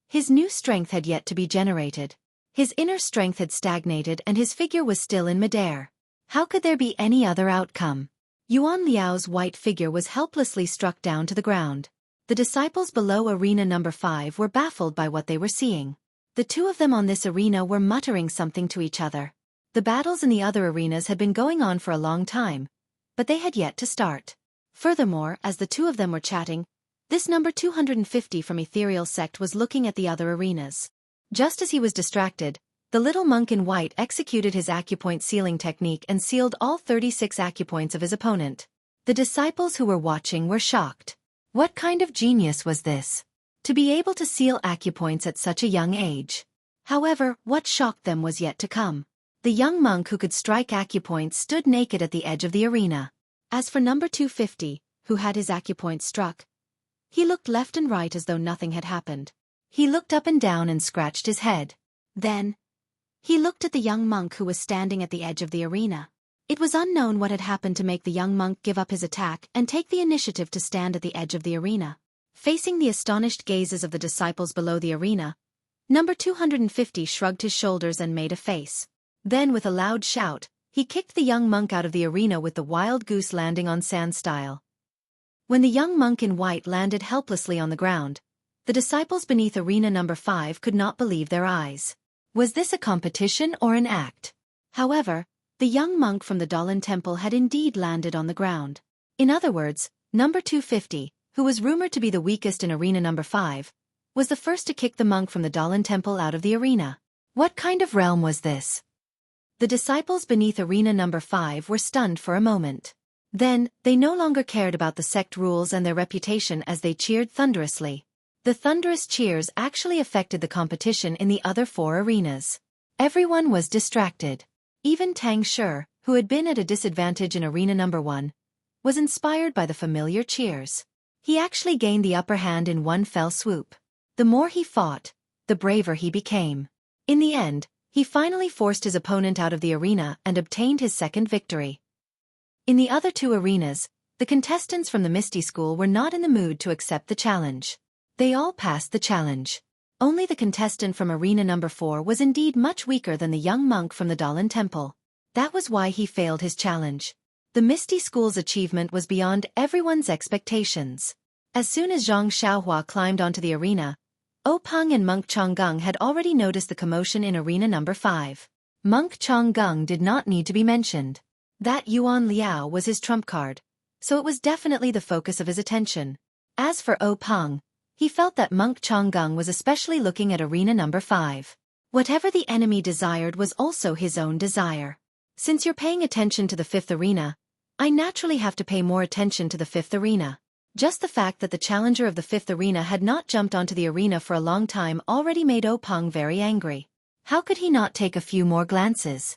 S1: his new strength had yet to be generated. His inner strength had stagnated and his figure was still in midair. How could there be any other outcome? Yuan Liao's white figure was helplessly struck down to the ground. The disciples below arena number 5 were baffled by what they were seeing. The two of them on this arena were muttering something to each other. The battles in the other arenas had been going on for a long time, but they had yet to start. Furthermore, as the two of them were chatting, this number 250 from Ethereal Sect was looking at the other arenas. Just as he was distracted, the little monk in white executed his acupoint sealing technique and sealed all 36 acupoints of his opponent. The disciples who were watching were shocked. What kind of genius was this? To be able to seal acupoints at such a young age. However, what shocked them was yet to come. The young monk who could strike acupoints stood naked at the edge of the arena. As for number 250, who had his acupoint struck, he looked left and right as though nothing had happened. He looked up and down and scratched his head. Then, he looked at the young monk who was standing at the edge of the arena. It was unknown what had happened to make the young monk give up his attack and take the initiative to stand at the edge of the arena. Facing the astonished gazes of the disciples below the arena, number 250 shrugged his shoulders and made a face. Then with a loud shout, he kicked the young monk out of the arena with the wild goose landing on sand style. When the young monk in white landed helplessly on the ground, the disciples beneath arena number 5 could not believe their eyes. Was this a competition or an act? However, the young monk from the Dalan temple had indeed landed on the ground. In other words, number 250, who was rumored to be the weakest in arena number 5, was the first to kick the monk from the Dalan temple out of the arena. What kind of realm was this? The disciples beneath arena number 5 were stunned for a moment. Then, they no longer cared about the sect rules and their reputation as they cheered thunderously. The thunderous cheers actually affected the competition in the other 4 arenas. Everyone was distracted. Even Tang Shi, who had been at a disadvantage in arena number 1, was inspired by the familiar cheers. He actually gained the upper hand in one fell swoop. The more he fought, the braver he became. In the end, he finally forced his opponent out of the arena and obtained his second victory. In the other 2 arenas, the contestants from the Misty School were not in the mood to accept the challenge. They all passed the challenge. Only the contestant from arena number 4 was indeed much weaker than the young monk from the Dalan temple. That was why he failed his challenge. The Misty School's achievement was beyond everyone's expectations. As soon as Zhang Xiaohua climbed onto the arena, Peng and Monk Chonggung had already noticed the commotion in arena number 5. Monk Chonggung did not need to be mentioned. That Yuan Liao was his trump card, so it was definitely the focus of his attention. As for Peng, he felt that Monk Chonggung was especially looking at arena number 5. Whatever the enemy desired was also his own desire. Since you're paying attention to the 5th arena, I naturally have to pay more attention to the 5th arena. Just the fact that the challenger of the 5th arena had not jumped onto the arena for a long time already made Peng very angry. How could he not take a few more glances?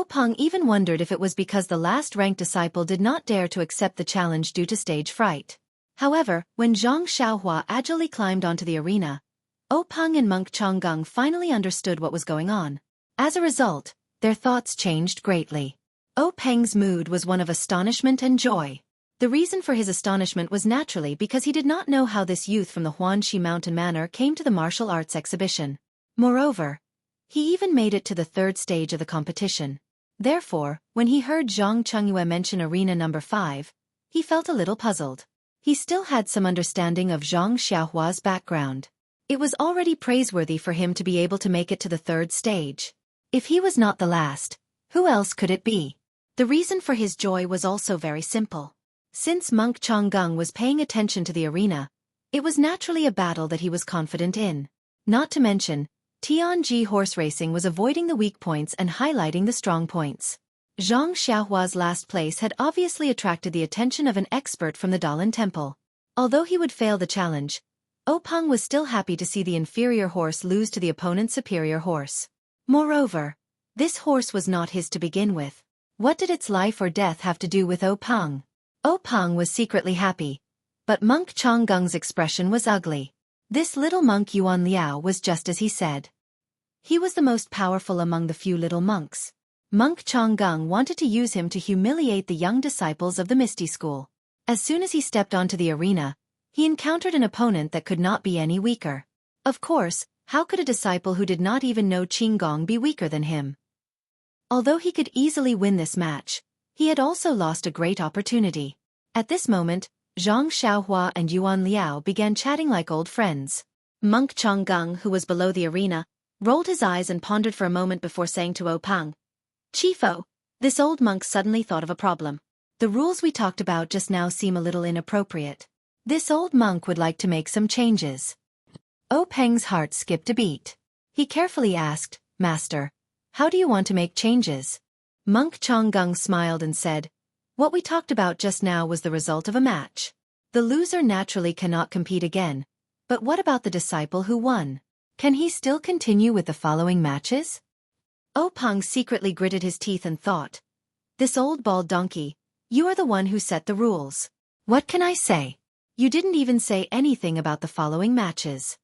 S1: Peng even wondered if it was because the last ranked disciple did not dare to accept the challenge due to stage fright. However, when Zhang Xiaohua agilely climbed onto the arena, Peng and Monk Chonggung finally understood what was going on. As a result, their thoughts changed greatly. Peng's mood was one of astonishment and joy. The reason for his astonishment was naturally because he did not know how this youth from the Huanxi Mountain Manor came to the martial arts exhibition. Moreover, he even made it to the 3rd stage of the competition. Therefore, when he heard Zhang Chengyue mention arena number 5, he felt a little puzzled. He still had some understanding of Zhang Xiaohua's background. It was already praiseworthy for him to be able to make it to the 3rd stage. If he was not the last, who else could it be? The reason for his joy was also very simple. Since Monk Chonggung was paying attention to the arena, it was naturally a battle that he was confident in. Not to mention, Tianji horse racing was avoiding the weak points and highlighting the strong points. Zhang Xiaohua's last place had obviously attracted the attention of an expert from the Dalan temple. Although he would fail the challenge, Peng was still happy to see the inferior horse lose to the opponent's superior horse. Moreover, this horse was not his to begin with. What did its life or death have to do with Peng? Peng was secretly happy, But monk Chonggung's expression was ugly. This little monk Yuan Liao was just as he said. He was the most powerful among the few little monks. Monk Chonggung wanted to use him to humiliate the young disciples of the Misty School. As soon as he stepped onto the arena, he encountered an opponent that could not be any weaker. Of course, how could a disciple who did not even know Qinggong be weaker than him? Although he could easily win this match, he had also lost a great opportunity. At this moment, Zhang Xiaohua and Yuan Liao began chatting like old friends. Monk Chonggung, who was below the arena, rolled his eyes and pondered for a moment before saying to Pang, "Chifo." This old monk suddenly thought of a problem. The rules we talked about just now seem a little inappropriate. This old monk would like to make some changes. Peng's heart skipped a beat. He carefully asked, "Master, how do you want to make changes?" Monk Chonggung smiled and said, "What we talked about just now was the result of a match. The loser naturally cannot compete again. But what about the disciple who won? Can he still continue with the following matches?" Peng secretly gritted his teeth and thought, "This old bald donkey, you are the one who set the rules. What can I say? You didn't even say anything about the following matches.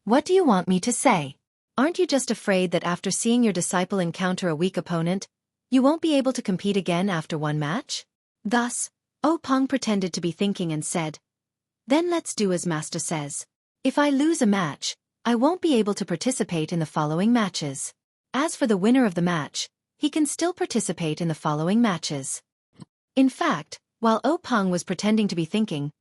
S1: What do you want me to say? Aren't you just afraid that after seeing your disciple encounter a weak opponent, you won't be able to compete again after one match?" Thus, Peng pretended to be thinking and said, "Then let's do as Master says. If I lose a match, I won't be able to participate in the following matches. As for the winner of the match, he can still participate in the following matches." In fact, while Peng was pretending to be thinking,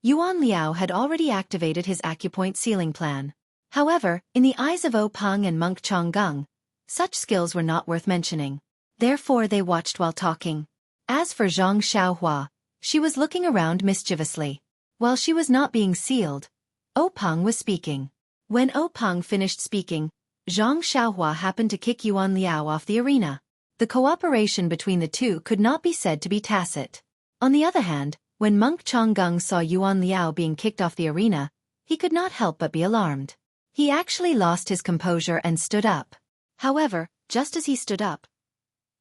S1: Yuan Liao had already activated his acupoint sealing plan. However, in the eyes of Peng and monk Chonggung, such skills were not worth mentioning. Therefore they watched while talking. As for Zhang Xiaohua, she was looking around mischievously. While she was not being sealed, Peng was speaking. When Peng finished speaking, Zhang Xiaohua happened to kick Yuan Liao off the arena. The cooperation between the two could not be said to be tacit. On the other hand, when monk Chonggung saw Yuan Liao being kicked off the arena, he could not help but be alarmed. He actually lost his composure and stood up. However, just as he stood up,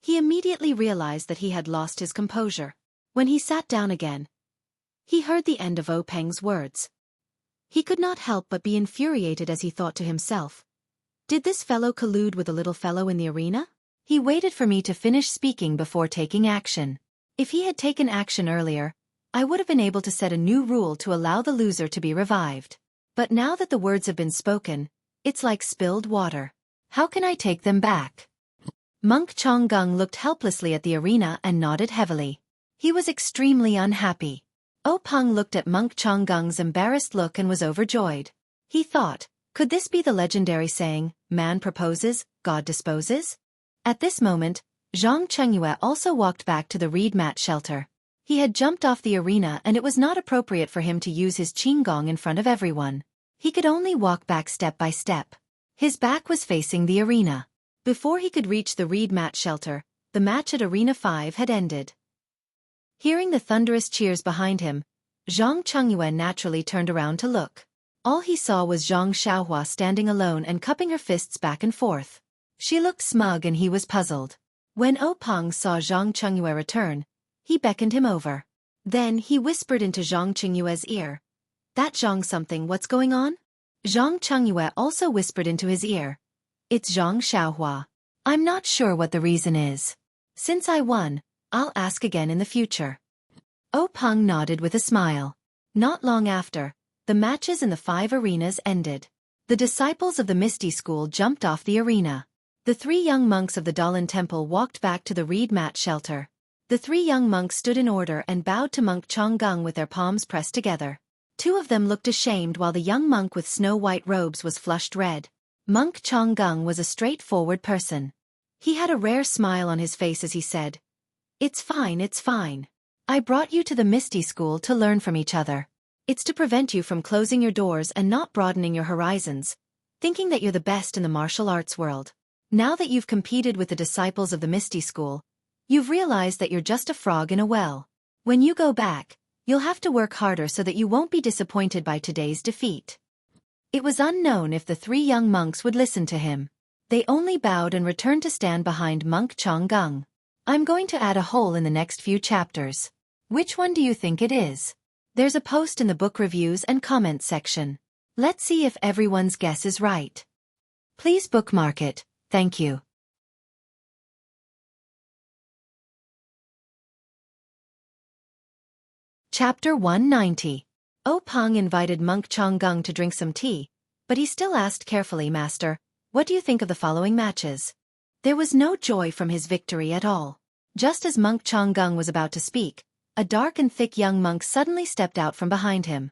S1: he immediately realized that he had lost his composure. When he sat down again, he heard the end of Peng's words. He could not help but be infuriated as he thought to himself, "Did this fellow collude with the little fellow in the arena? He waited for me to finish speaking before taking action. If he had taken action earlier, I would have been able to set a new rule to allow the loser to be revived. But now that the words have been spoken, it's like spilled water. How can I take them back?" Monk Chonggung looked helplessly at the arena and nodded heavily. He was extremely unhappy. Peng looked at monk Chonggung's embarrassed look and was overjoyed. He thought, could this be the legendary saying, "Man proposes, God disposes"? At this moment, Zhang Chengyue also walked back to the reed mat shelter. He had jumped off the arena and it was not appropriate for him to use his qinggong in front of everyone. He could only walk back step by step. His back was facing the arena. Before he could reach the reed mat shelter, the match at Arena 5 had ended. Hearing the thunderous cheers behind him, Zhang Chengyue naturally turned around to look. All he saw was Zhang Xiaohua standing alone and cupping her fists back and forth. She looked smug and he was puzzled. When Peng saw Zhang Chengyue return, he beckoned him over. Then he whispered into Zhang Chengyue's ear, "That Zhang something, what's going on?" Zhang Chengyue also whispered into his ear, "It's Zhang Xiaohua. I'm not sure what the reason is. Since I won, I'll ask again in the future." Peng nodded with a smile. Not long after, the matches in the 5 arenas ended. The disciples of the Misty School jumped off the arena. The 3 young monks of the Dalan Temple walked back to the reed mat shelter. The 3 young monks stood in order and bowed to monk Chonggung with their palms pressed together. 2 of them looked ashamed while the young monk with snow-white robes was flushed red. Monk Chonggung was a straightforward person. He had a rare smile on his face as he said, "It's fine, it's fine. I brought you to the Misty School to learn from each other. It's to prevent you from closing your doors and not broadening your horizons, thinking that you're the best in the martial arts world. Now that you've competed with the disciples of the Misty School, you've realized that you're just a frog in a well. When you go back, you'll have to work harder so that you won't be disappointed by today's defeat." It was unknown if the 3 young monks would listen to him. They only bowed and returned to stand behind monk Chonggung. "I'm going to add a hole in the next few chapters. Which one do you think it is?" There's a post in the book reviews and comments section. Let's see if everyone's guess is right. Please bookmark it, thank you. Chapter 190. Peng invited monk Changgung to drink some tea, but he still asked carefully, Master, what do you think of the following matches? There was no joy from his victory at all. Just as monk Changgung was about to speak, a dark and thick young monk suddenly stepped out from behind him.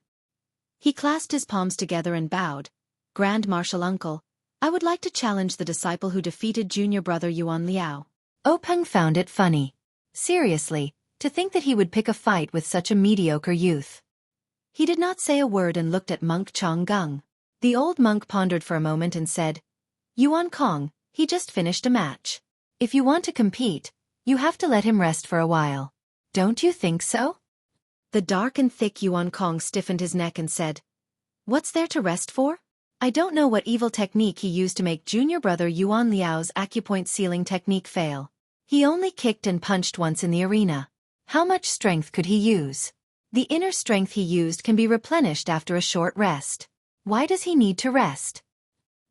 S1: He clasped his palms together and bowed. Grand Marshal Uncle, I would like to challenge the disciple who defeated junior brother Yuan Liao. Peng found it funny. Seriously, to think that he would pick a fight with such a mediocre youth. He did not say a word and looked at monk Changgung. The old monk pondered for a moment and said, Yuan Kong, he just finished a match. If you want to compete, you have to let him rest for a while. Don't you think so? The dark and thick Yuan Kong stiffened his neck and said, What's there to rest for? I don't know what evil technique he used to make junior brother Yuan Liao's acupoint sealing technique fail. He only kicked and punched once in the arena. How much strength could he use? The inner strength he used can be replenished after a short rest. Why does he need to rest?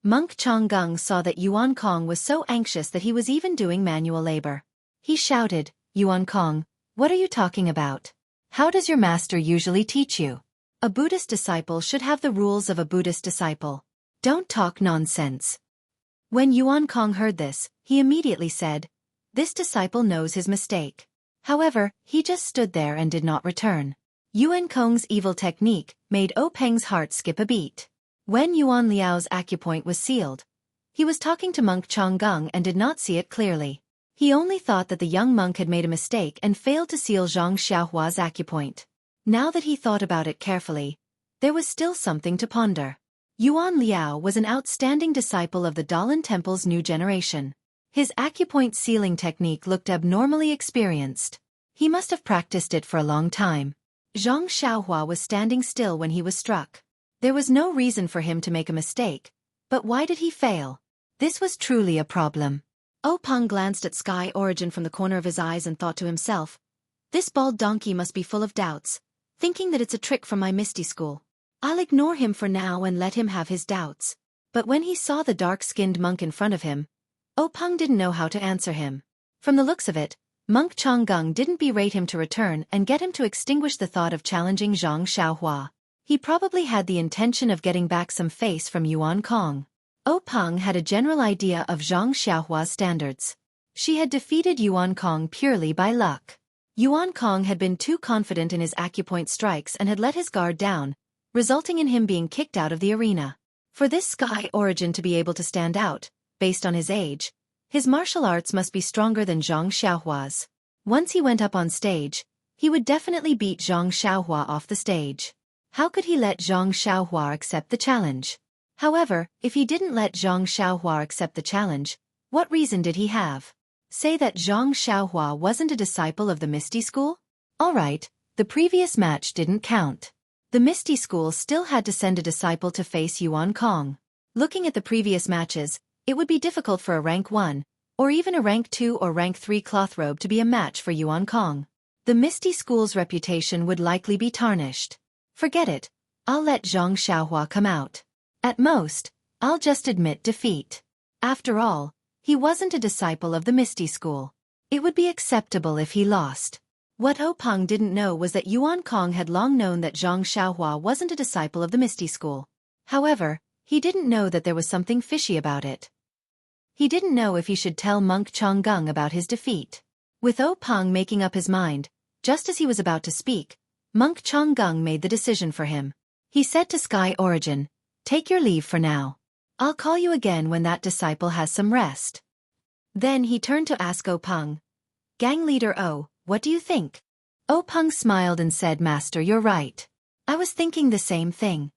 S1: Monk Changgung saw that Yuan Kong was so anxious that he was even doing manual labor. He shouted, Yuan Kong, what are you talking about? How does your master usually teach you? A Buddhist disciple should have the rules of a Buddhist disciple. Don't talk nonsense. When Yuan Kong heard this, he immediately said, This disciple knows his mistake. However, he just stood there and did not return. Yuan Kong's evil technique made Peng's heart skip a beat. When Yuan Liao's acupoint was sealed, he was talking to monk Changgung and did not see it clearly. He only thought that the young monk had made a mistake and failed to seal Zhang Xiaohua's acupoint. Now that he thought about it carefully, there was still something to ponder. Yuan Liao was an outstanding disciple of the Dalan Temple's new generation. His acupoint sealing technique looked abnormally experienced. He must have practiced it for a long time. Zhang Xiaohua was standing still when he was struck. There was no reason for him to make a mistake, but why did he fail? This was truly a problem. Peng glanced at Sky Origin from the corner of his eyes and thought to himself, This bald donkey must be full of doubts, thinking that it's a trick from my Misty School. I'll ignore him for now and let him have his doubts. But when he saw the dark-skinned monk in front of him, Peng didn't know how to answer him. From the looks of it, monk Changgung didn't berate him to return and get him to extinguish the thought of challenging Zhang Xiaohua. He probably had the intention of getting back some face from Yuan Kong. Peng had a general idea of Zhang Xiaohua's standards. She had defeated Yuan Kong purely by luck. Yuan Kong had been too confident in his acupoint strikes and had let his guard down, resulting in him being kicked out of the arena. For this Sky Origin to be able to stand out, based on his age, his martial arts must be stronger than Zhang Xiaohua's. Once he went up on stage, he would definitely beat Zhang Xiaohua off the stage. How could he let Zhang Xiaohua accept the challenge? However, if he didn't let Zhang Xiaohua accept the challenge, what reason did he have? Say that Zhang Xiaohua wasn't a disciple of the Misty School? Alright, the previous match didn't count. The Misty School still had to send a disciple to face Yuan Kong. Looking at the previous matches, it would be difficult for a rank 1, or even a rank 2 or rank 3 cloth robe to be a match for Yuan Kong. The Misty School's reputation would likely be tarnished. Forget it, I'll let Zhang Xiaohua come out. At most, I'll just admit defeat. After all, he wasn't a disciple of the Misty School. It would be acceptable if he lost. What Peng didn't know was that Yuan Kong had long known that Zhang Xiaohua wasn't a disciple of the Misty School. However, he didn't know that there was something fishy about it. He didn't know if he should tell monk Changgung about his defeat. With Peng making up his mind, just as he was about to speak, monk Changgung made the decision for him. He said to Sky Origin, Take your leave for now. I'll call you again when that disciple has some rest. Then he turned to ask Peng, Gang leader what do you think? Peng smiled and said, Master, you're right. I was thinking the same thing.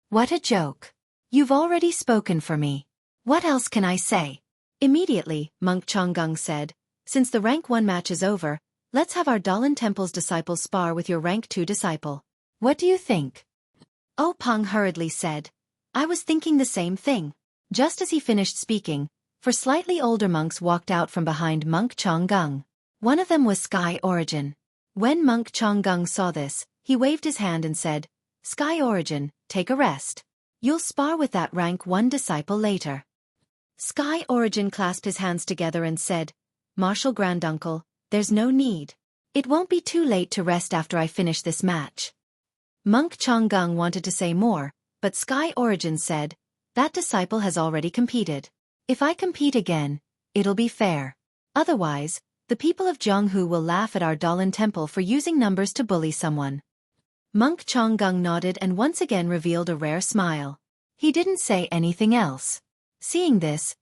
S1: What a joke. You've already spoken for me. What else can I say? Immediately, monk Changgung said, Since the rank 1 match is over, let's have our Dalan Temple's disciples spar with your rank 2 disciple. What do you think? Peng hurriedly said, I was thinking the same thing. Just as he finished speaking, 4 slightly older monks walked out from behind monk Changgung. One of them was Sky Origin. When monk Changgung saw this, He waved his hand and said, Sky Origin, take a rest. You'll spar with that rank 1 disciple later. Sky Origin clasped his hands together and said, Martial Granduncle, there's no need. It won't be too late to rest after I finish this match. Monk Changgung wanted to say more, but Sky Origin said, that disciple has already competed. If I compete again, it'll be fair. Otherwise, the people of Zhonghu will laugh at our Dalan temple for using numbers to bully someone. Monk Changgung nodded and once again revealed a rare smile. He didn't say anything else. Seeing this,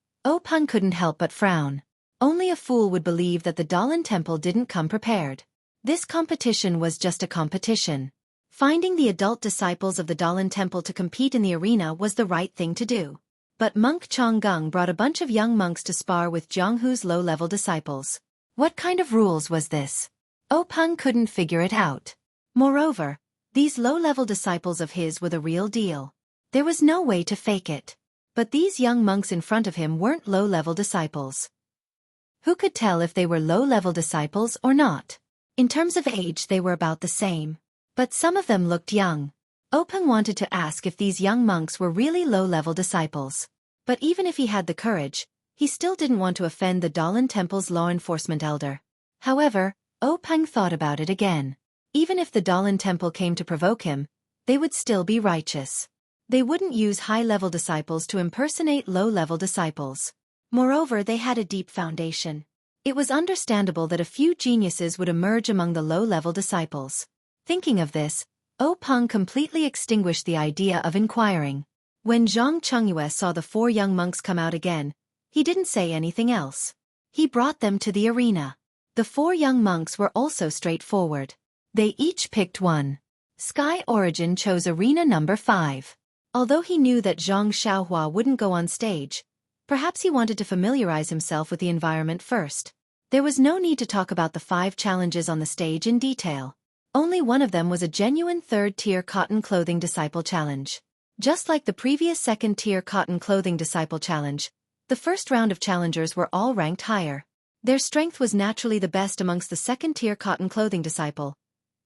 S1: Peng couldn't help but frown. Only a fool would believe that the Dalan temple didn't come prepared. This competition was just a competition. Finding the adult disciples of the Dalan temple to compete in the arena was the right thing to do. But Monk Changgung brought a bunch of young monks to spar with Zhonghu's low-level disciples. What kind of rules was this? Peng couldn't figure it out. Moreover, these low-level disciples of his were the real deal. There was no way to fake it. But these young monks in front of him weren't low-level disciples. Who could tell if they were low-level disciples or not? In terms of age they were about the same. But some of them looked young. Peng wanted to ask if these young monks were really low-level disciples. But even if he had the courage, he still didn't want to offend the Dalan Temple's law enforcement elder. However, Peng thought about it again. Even if the Dalan Temple came to provoke him, they would still be righteous. They wouldn't use high-level disciples to impersonate low-level disciples. Moreover, they had a deep foundation. It was understandable that a few geniuses would emerge among the low-level disciples. Thinking of this, Peng completely extinguished the idea of inquiring. When Zhang Chengyue saw the 4 young monks come out again, he didn't say anything else. He brought them to the arena. The 4 young monks were also straightforward. They each picked one. Sky Origin chose arena number 5. Although he knew that Zhang Xiaohua wouldn't go on stage, perhaps he wanted to familiarize himself with the environment first. There was no need to talk about the 5 challenges on the stage in detail. Only one of them was a genuine 3rd-tier cotton clothing disciple challenge. Just like the previous 2nd-tier cotton clothing disciple challenge, the first round of challengers were all ranked higher. Their strength was naturally the best amongst the 2nd-tier cotton clothing disciple.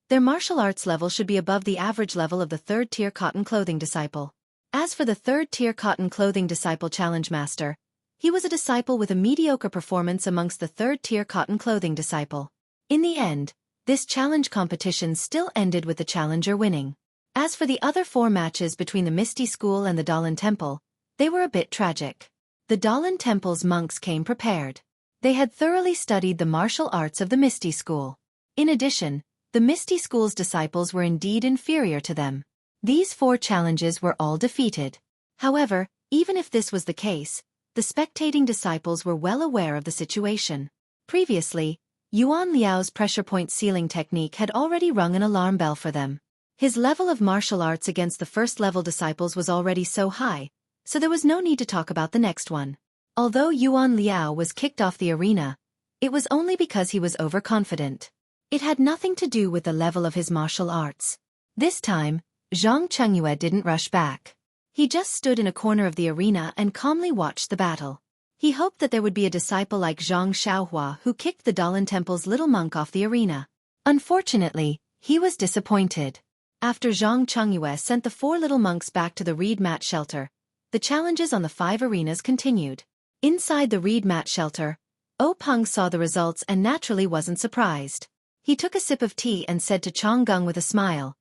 S1: Their martial arts level should be above the average level of the 3rd-tier cotton clothing disciple. As for the 3rd-tier cotton clothing disciple challenge master, he was a disciple with a mediocre performance amongst the 3rd-tier cotton clothing disciple. In the end, this challenge competition still ended with the challenger winning. As for the other 4 matches between the Misty School and the Dalan Temple, they were a bit tragic. The Dalan Temple's monks came prepared. They had thoroughly studied the martial arts of the Misty School. In addition, the Misty School's disciples were indeed inferior to them. These 4 challenges were all defeated. However, even if this was the case, the spectating disciples were well aware of the situation. Previously, Yuan Liao's pressure point sealing technique had already rung an alarm bell for them. His level of martial arts against the first-level disciples was already so high, so there was no need to talk about the next one. Although Yuan Liao was kicked off the arena, it was only because he was overconfident. It had nothing to do with the level of his martial arts. This time, Zhang Chengyue didn't rush back. He just stood in a corner of the arena and calmly watched the battle. He hoped that there would be a disciple like Zhang Xiaohua who kicked the Dalan Temple's little monk off the arena. Unfortunately, he was disappointed. After Zhang Chengyue sent the 4 little monks back to the reed mat shelter, the challenges on the 5 arenas continued. Inside the reed mat shelter, Peng saw the results and naturally wasn't surprised. He took a sip of tea and said to Changgung with a smile,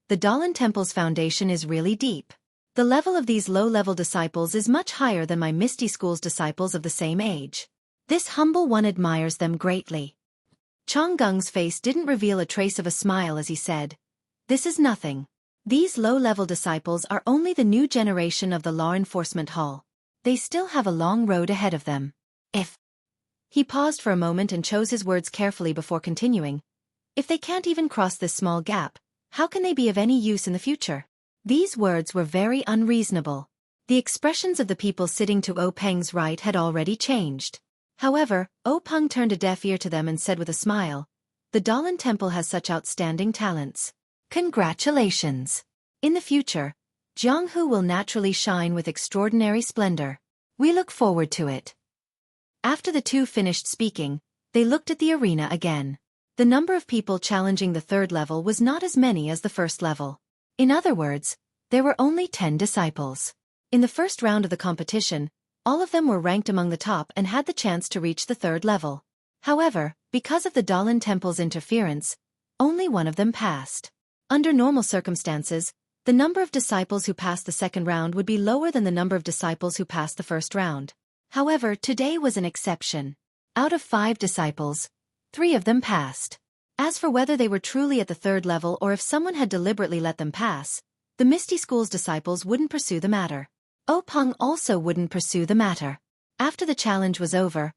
S1: "The Dalan Temple's foundation is really deep. The level of these low-level disciples is much higher than my Misty School's disciples of the same age. This humble one admires them greatly." Changgung's face didn't reveal a trace of a smile as he said, "This is nothing. These low-level disciples are only the new generation of the law enforcement hall. They still have a long road ahead of them. If..." He paused for a moment and chose his words carefully before continuing. "If they can't even cross this small gap, how can they be of any use in the future?" These words were very unreasonable. The expressions of the people sitting to Peng's right had already changed. However, Peng turned a deaf ear to them and said with a smile, "The Dalan Temple has such outstanding talents. Congratulations. In the future, Jianghu will naturally shine with extraordinary splendor. We look forward to it." After the 2 finished speaking, they looked at the arena again. The number of people challenging the third level was not as many as the first level. In other words, there were only 10 disciples. In the first round of the competition, all of them were ranked among the top and had the chance to reach the third level. However, because of the Dalan Temple's interference, only one of them passed. Under normal circumstances, the number of disciples who passed the second round would be lower than the number of disciples who passed the first round. However, today was an exception. Out of 5 disciples, 3 of them passed. As for whether they were truly at the third level or if someone had deliberately let them pass, the Misty School's disciples wouldn't pursue the matter. Peng also wouldn't pursue the matter. After the challenge was over,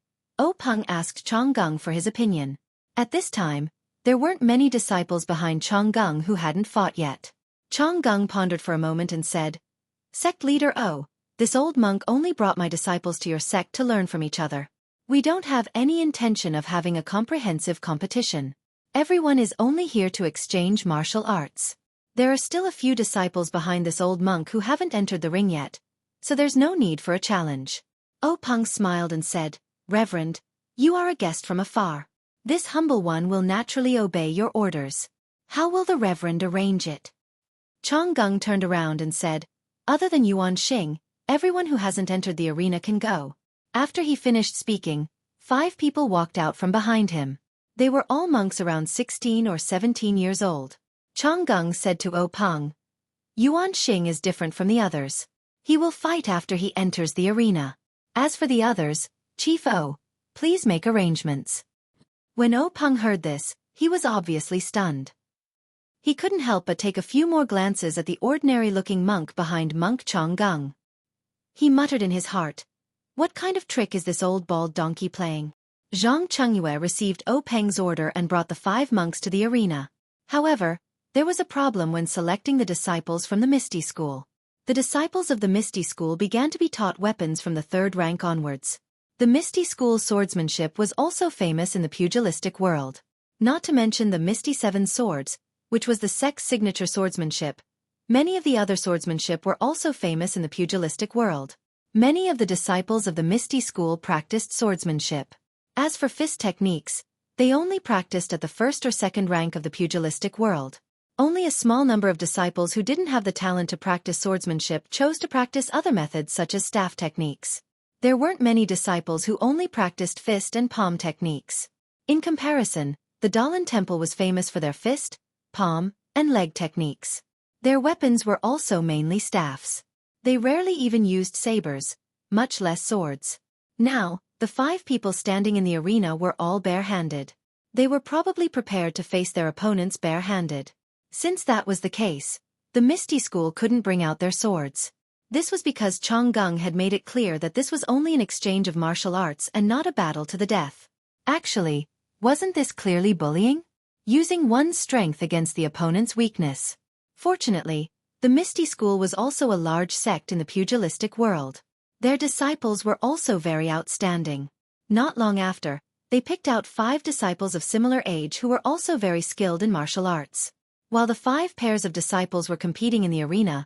S1: Peng asked Changgung for his opinion. At this time, there weren't many disciples behind Changgung who hadn't fought yet. Changgung pondered for a moment and said, "Sect leader O, this old monk only brought my disciples to your sect to learn from each other. We don't have any intention of having a comprehensive competition. Everyone is only here to exchange martial arts. There are still a few disciples behind this old monk who haven't entered the ring yet, so there's no need for a challenge." Peng smiled and said, "Reverend, you are a guest from afar. This humble one will naturally obey your orders. How will the Reverend arrange it?" Changgung turned around and said, "Other than Yuan Xing, everyone who hasn't entered the arena can go." After he finished speaking, 5 people walked out from behind him. They were all monks around 16 or 17 years old. Changgung said to Peng, "Yuan Xing is different from the others. He will fight after he enters the arena. As for the others, Chief O, please make arrangements." When Peng heard this, he was obviously stunned. He couldn't help but take a few more glances at the ordinary-looking monk behind Monk Changgung. He muttered in his heart, "What kind of trick is this old bald donkey playing?" Zhang Chengyue received Peng's order and brought the 5 monks to the arena. However, there was a problem when selecting the disciples from the Misty School. The disciples of the Misty School began to be taught weapons from the 3rd rank onwards. The Misty School's swordsmanship was also famous in the pugilistic world. Not to mention the Misty 7 swords, which was the sect's signature swordsmanship. Many of the other swordsmanship were also famous in the pugilistic world. Many of the disciples of the Misty School practiced swordsmanship. As for fist techniques, they only practiced at the 1st or 2nd rank of the pugilistic world. Only a small number of disciples who didn't have the talent to practice swordsmanship chose to practice other methods such as staff techniques. There weren't many disciples who only practiced fist and palm techniques. In comparison, the Dalan Temple was famous for their fist, palm, and leg techniques. Their weapons were also mainly staffs. They rarely even used sabers, much less swords. Now, the 5 people standing in the arena were all bare-handed. They were probably prepared to face their opponents bare-handed. Since that was the case, the Misty School couldn't bring out their swords. This was because Changgung had made it clear that this was only an exchange of martial arts and not a battle to the death. Actually, wasn't this clearly bullying? Using one's strength against the opponent's weakness. Fortunately, the Misty School was also a large sect in the pugilistic world. Their disciples were also very outstanding. Not long after, they picked out 5 disciples of similar age who were also very skilled in martial arts. While the 5 pairs of disciples were competing in the arena,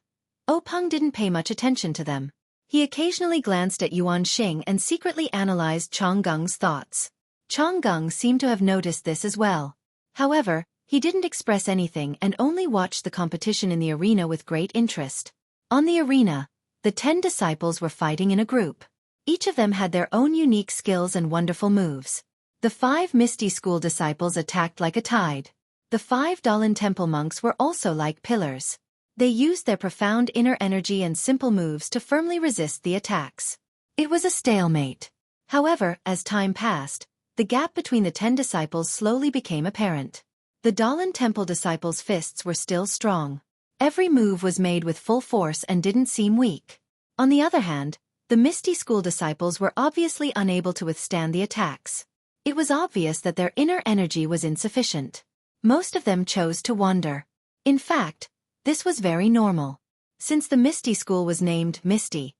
S1: Peng didn't pay much attention to them. He occasionally glanced at Yuan Xing and secretly analyzed Changgung's thoughts. Changgung seemed to have noticed this as well. However, he didn't express anything and only watched the competition in the arena with great interest. On the arena, the 10 disciples were fighting in a group. Each of them had their own unique skills and wonderful moves. The 5 Misty School disciples attacked like a tide. The 5 Dalan Temple monks were also like pillars. They used their profound inner energy and simple moves to firmly resist the attacks. It was a stalemate. However, as time passed, the gap between the 10 disciples slowly became apparent. The Dalan Temple disciples' fists were still strong. Every move was made with full force and didn't seem weak. On the other hand, the Misty School disciples were obviously unable to withstand the attacks. It was obvious that their inner energy was insufficient. Most of them chose to wander. In fact, this was very normal. Since the Misty School was named Misty,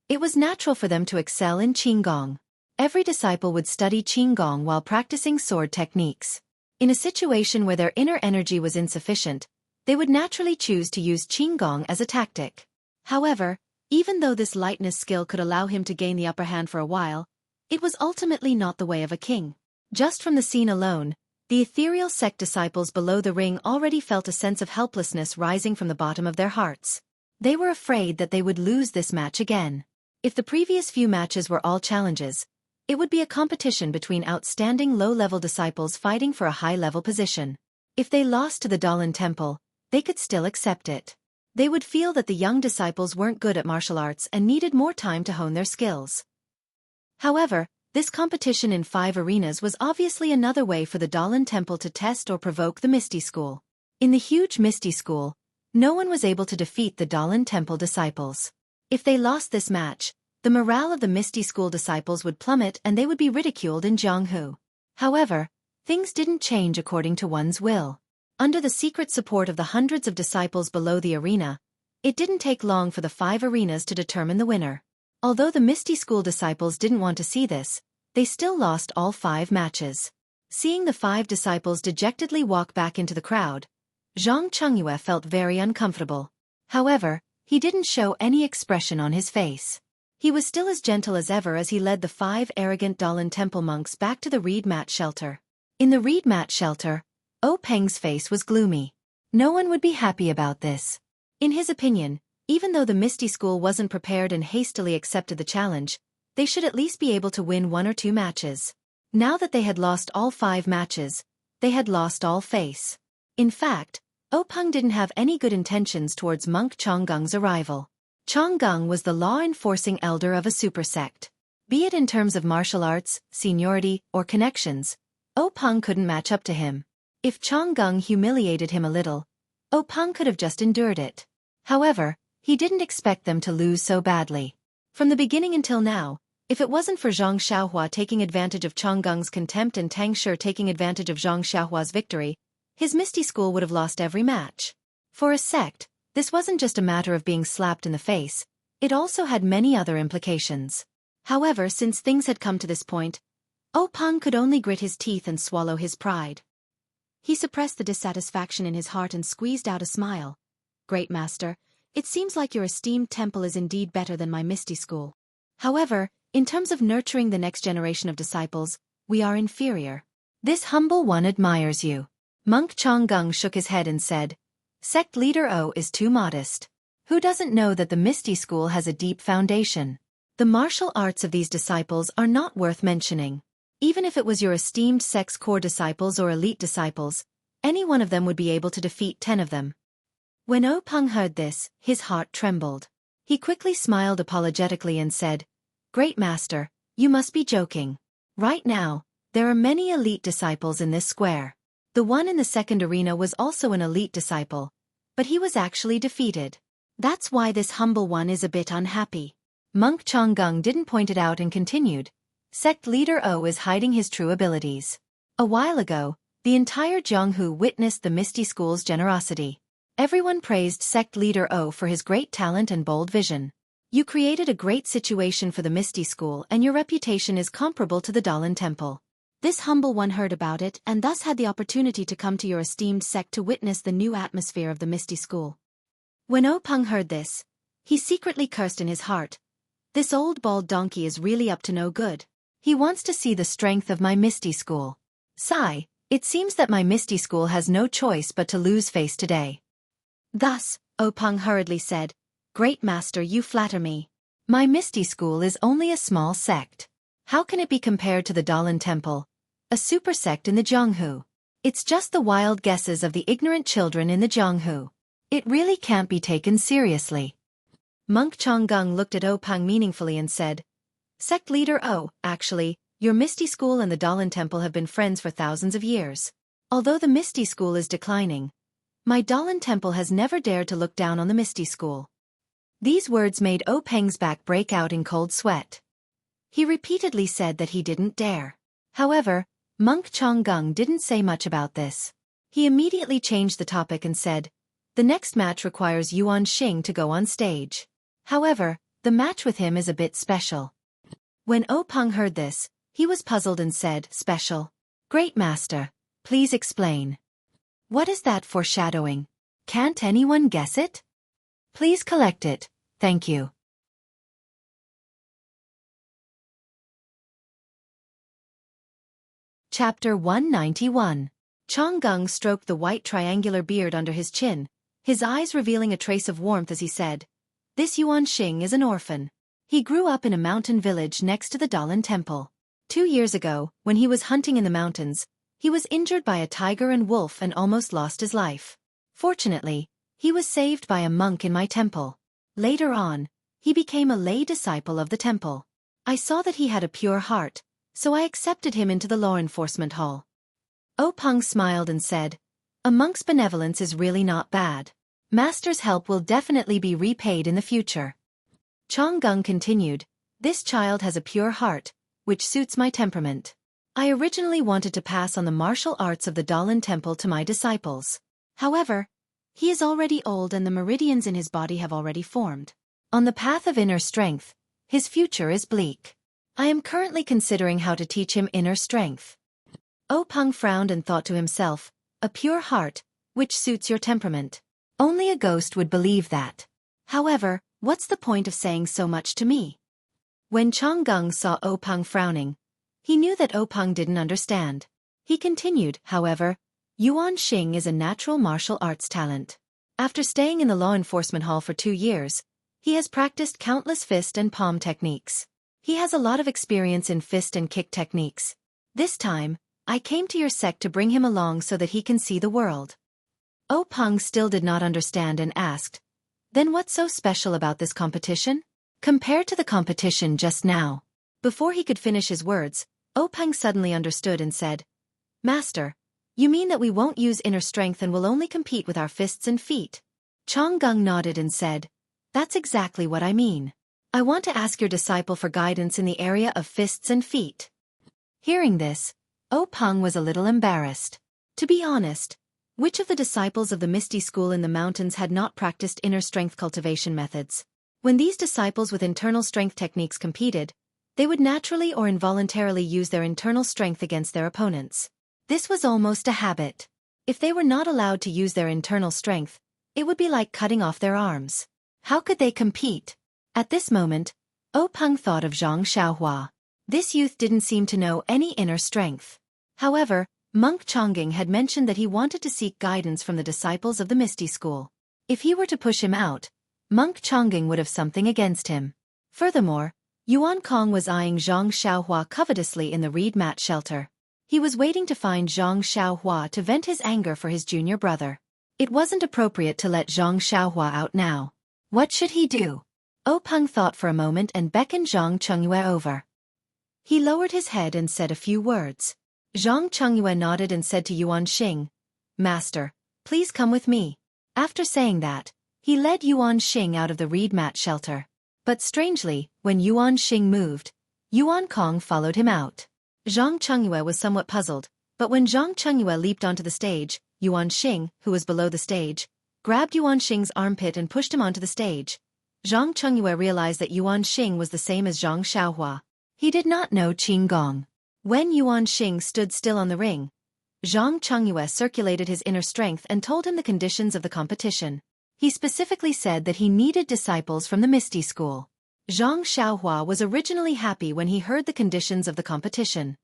S1: it was natural for them to excel in Qinggong. Every disciple would study Qinggong while practicing sword techniques. In a situation where their inner energy was insufficient, they would naturally choose to use Qinggong as a tactic. However, even though this lightness skill could allow him to gain the upper hand for a while, it was ultimately not the way of a king. Just from the scene alone, The ethereal sect disciples below the ring already felt a sense of helplessness rising from the bottom of their hearts. They were afraid that they would lose this match again. If the previous few matches were all challenges, it would be a competition between outstanding low-level disciples fighting for a high-level position. If they lost to the Dahlin Temple, they could still accept it. They would feel that the young disciples weren't good at martial arts and needed more time to hone their skills. However, this competition in 5 arenas was obviously another way for the Dahlin Temple to test or provoke the Misty School. In the huge Misty School, no one was able to defeat the Dahlin Temple disciples. If they lost this match, the morale of the Misty School disciples would plummet and they would be ridiculed in Jianghu. However, things didn't change according to one's will. Under the secret support of the hundreds of disciples below the arena, it didn't take long for the 5 arenas to determine the winner. Although the Misty School disciples didn't want to see this, they still lost all 5 matches. Seeing the 5 disciples dejectedly walk back into the crowd, Zhang Chengyue felt very uncomfortable. However, he didn't show any expression on his face. He was still as gentle as ever as he led the 5 arrogant Dahlin Temple monks back to the reed mat shelter. In the reed mat shelter, Peng's face was gloomy. No one would be happy about this. In his opinion, even though the Misty School wasn't prepared and hastily accepted the challenge, they should at least be able to win 1 or 2 matches. Now that they had lost all 5 matches, they had lost all face. In fact, Peng didn't have any good intentions towards monk Chonggung's arrival. Chonggung was the law-enforcing elder of a super sect. Be it in terms of martial arts, seniority, or connections, Peng couldn't match up to him. If Chonggung humiliated him a little, Peng could have just endured it. However, he didn't expect them to lose so badly. From the beginning until now, if it wasn't for Zhang Xiaohua taking advantage of Chonggung's contempt and Tang Shi taking advantage of Zhang Xiaohua's victory, his Misty School would have lost every match. For a sect, this wasn't just a matter of being slapped in the face, it also had many other implications. However, since things had come to this point, Peng could only grit his teeth and swallow his pride. He suppressed the dissatisfaction in his heart and squeezed out a smile. "Great Master, it seems like your esteemed temple is indeed better than my Misty School. However, in terms of nurturing the next generation of disciples, we are inferior. This humble one admires you." Monk Chonggung shook his head and said, "Sect leader O is too modest. Who doesn't know that the Misty School has a deep foundation? The martial arts of these disciples are not worth mentioning. Even if it was your esteemed sect's core disciples or elite disciples, any one of them would be able to defeat 10 of them." When Peng heard this, his heart trembled. He quickly smiled apologetically and said, "Great Master, you must be joking. Right now, there are many elite disciples in this square. The one in the second arena was also an elite disciple, but he was actually defeated. That's why this humble one is a bit unhappy." Monk Chonggung didn't point it out and continued, "Sect leader O is hiding his true abilities. A while ago, the entire Jianghu witnessed the Misty School's generosity. Everyone praised Sect leader O for his great talent and bold vision. You created a great situation for the Misty School and your reputation is comparable to the Dahlin Temple. This humble one heard about it and thus had the opportunity to come to your esteemed sect to witness the new atmosphere of the Misty School." When Peng heard this, he secretly cursed in his heart. "This old bald donkey is really up to no good. He wants to see the strength of my Misty School. Sigh, it seems that my Misty School has no choice but to lose face today." Thus, Peng hurriedly said, "Great Master, you flatter me. My Misty School is only a small sect. How can it be compared to the Dahlin Temple, a super sect in the Jianghu? It's just the wild guesses of the ignorant children in the Jianghu. It really can't be taken seriously." Monk Chonggung looked at Peng meaningfully and said, "Sect leader O, actually, your Misty School and the Dahlin Temple have been friends for thousands of years. Although the Misty School is declining, my Dahlin Temple has never dared to look down on the Misty School." These words made Peng's back break out in cold sweat. He repeatedly said that he didn't dare. However, Monk Chonggung didn't say much about this. He immediately changed the topic and said, "The next match requires Yuan Xing to go on stage. However, the match with him is a bit special." When Peng heard this, he was puzzled and said, "Special? Great Master, please explain. What is that foreshadowing? Can't anyone guess it? Please collect it, thank you." Chapter 191. Changgung stroked the white triangular beard under his chin, his eyes revealing a trace of warmth as he said, "This Yuan Xing is an orphan. He grew up in a mountain village next to the Dalan Temple. 2 years ago, when he was hunting in the mountains, he was injured by a tiger and wolf and almost lost his life. Fortunately, he was saved by a monk in my temple. Later on, he became a lay disciple of the temple. I saw that he had a pure heart, so I accepted him into the law enforcement hall." Peng smiled and said, "A monk's benevolence is really not bad. Master's help will definitely be repaid in the future." Changgung continued, "This child has a pure heart, which suits my temperament. I originally wanted to pass on the martial arts of the Dalan Temple to my disciples. However, he is already old and the meridians in his body have already formed. On the path of inner strength, his future is bleak. I am currently considering how to teach him inner strength." Peng frowned and thought to himself, "A pure heart, which suits your temperament. Only a ghost would believe that. However, what's the point of saying so much to me?" When Changgung saw Peng frowning, he knew that Peng didn't understand. He continued, "However, Yuan Xing is a natural martial arts talent. After staying in the law enforcement hall for 2 years, he has practiced countless fist and palm techniques. He has a lot of experience in fist and kick techniques. This time, I came to your sect to bring him along so that he can see the world." Peng still did not understand and asked, "Then what's so special about this competition? Compared to the competition just now?" Before he could finish his words, Peng suddenly understood and said, "Master, you mean that we won't use inner strength and will only compete with our fists and feet?" Changgung nodded and said, "That's exactly what I mean. I want to ask your disciple for guidance in the area of fists and feet." Hearing this, Peng was a little embarrassed. To be honest, which of the disciples of the Misty School in the mountains had not practiced inner strength cultivation methods? When these disciples with internal strength techniques competed, they would naturally or involuntarily use their internal strength against their opponents. This was almost a habit. If they were not allowed to use their internal strength, it would be like cutting off their arms. How could they compete? At this moment, Peng thought of Zhang Xiaohua. This youth didn't seem to know any inner strength. However, Monk Chongqing had mentioned that he wanted to seek guidance from the disciples of the Misty School. If he were to push him out, Monk Chongqing would have something against him. Furthermore, Yuan Kong was eyeing Zhang Xiaohua covetously in the reed mat shelter. He was waiting to find Zhang Xiaohua to vent his anger for his junior brother. It wasn't appropriate to let Zhang Xiaohua out now. What should he do? Peng thought for a moment and beckoned Zhang Chengyue over. He lowered his head and said a few words. Zhang Chengyue nodded and said to Yuan Xing, "Master, please come with me." After saying that, he led Yuan Xing out of the reed mat shelter. But strangely, when Yuan Xing moved, Yuan Kong followed him out. Zhang Chengyue was somewhat puzzled, but when Zhang Chengyue leaped onto the stage, Yuan Xing, who was below the stage, grabbed Yuan Xing's armpit and pushed him onto the stage. Zhang Chengyue realized that Yuan Xing was the same as Zhang Xiaohua. He did not know Qin Gong. When Yuan Xing stood still on the ring, Zhang Chengyue circulated his inner strength and told him the conditions of the competition. He specifically said that he needed disciples from the Misty School. Zhang Xiaohua was originally happy when he heard the conditions of the competition.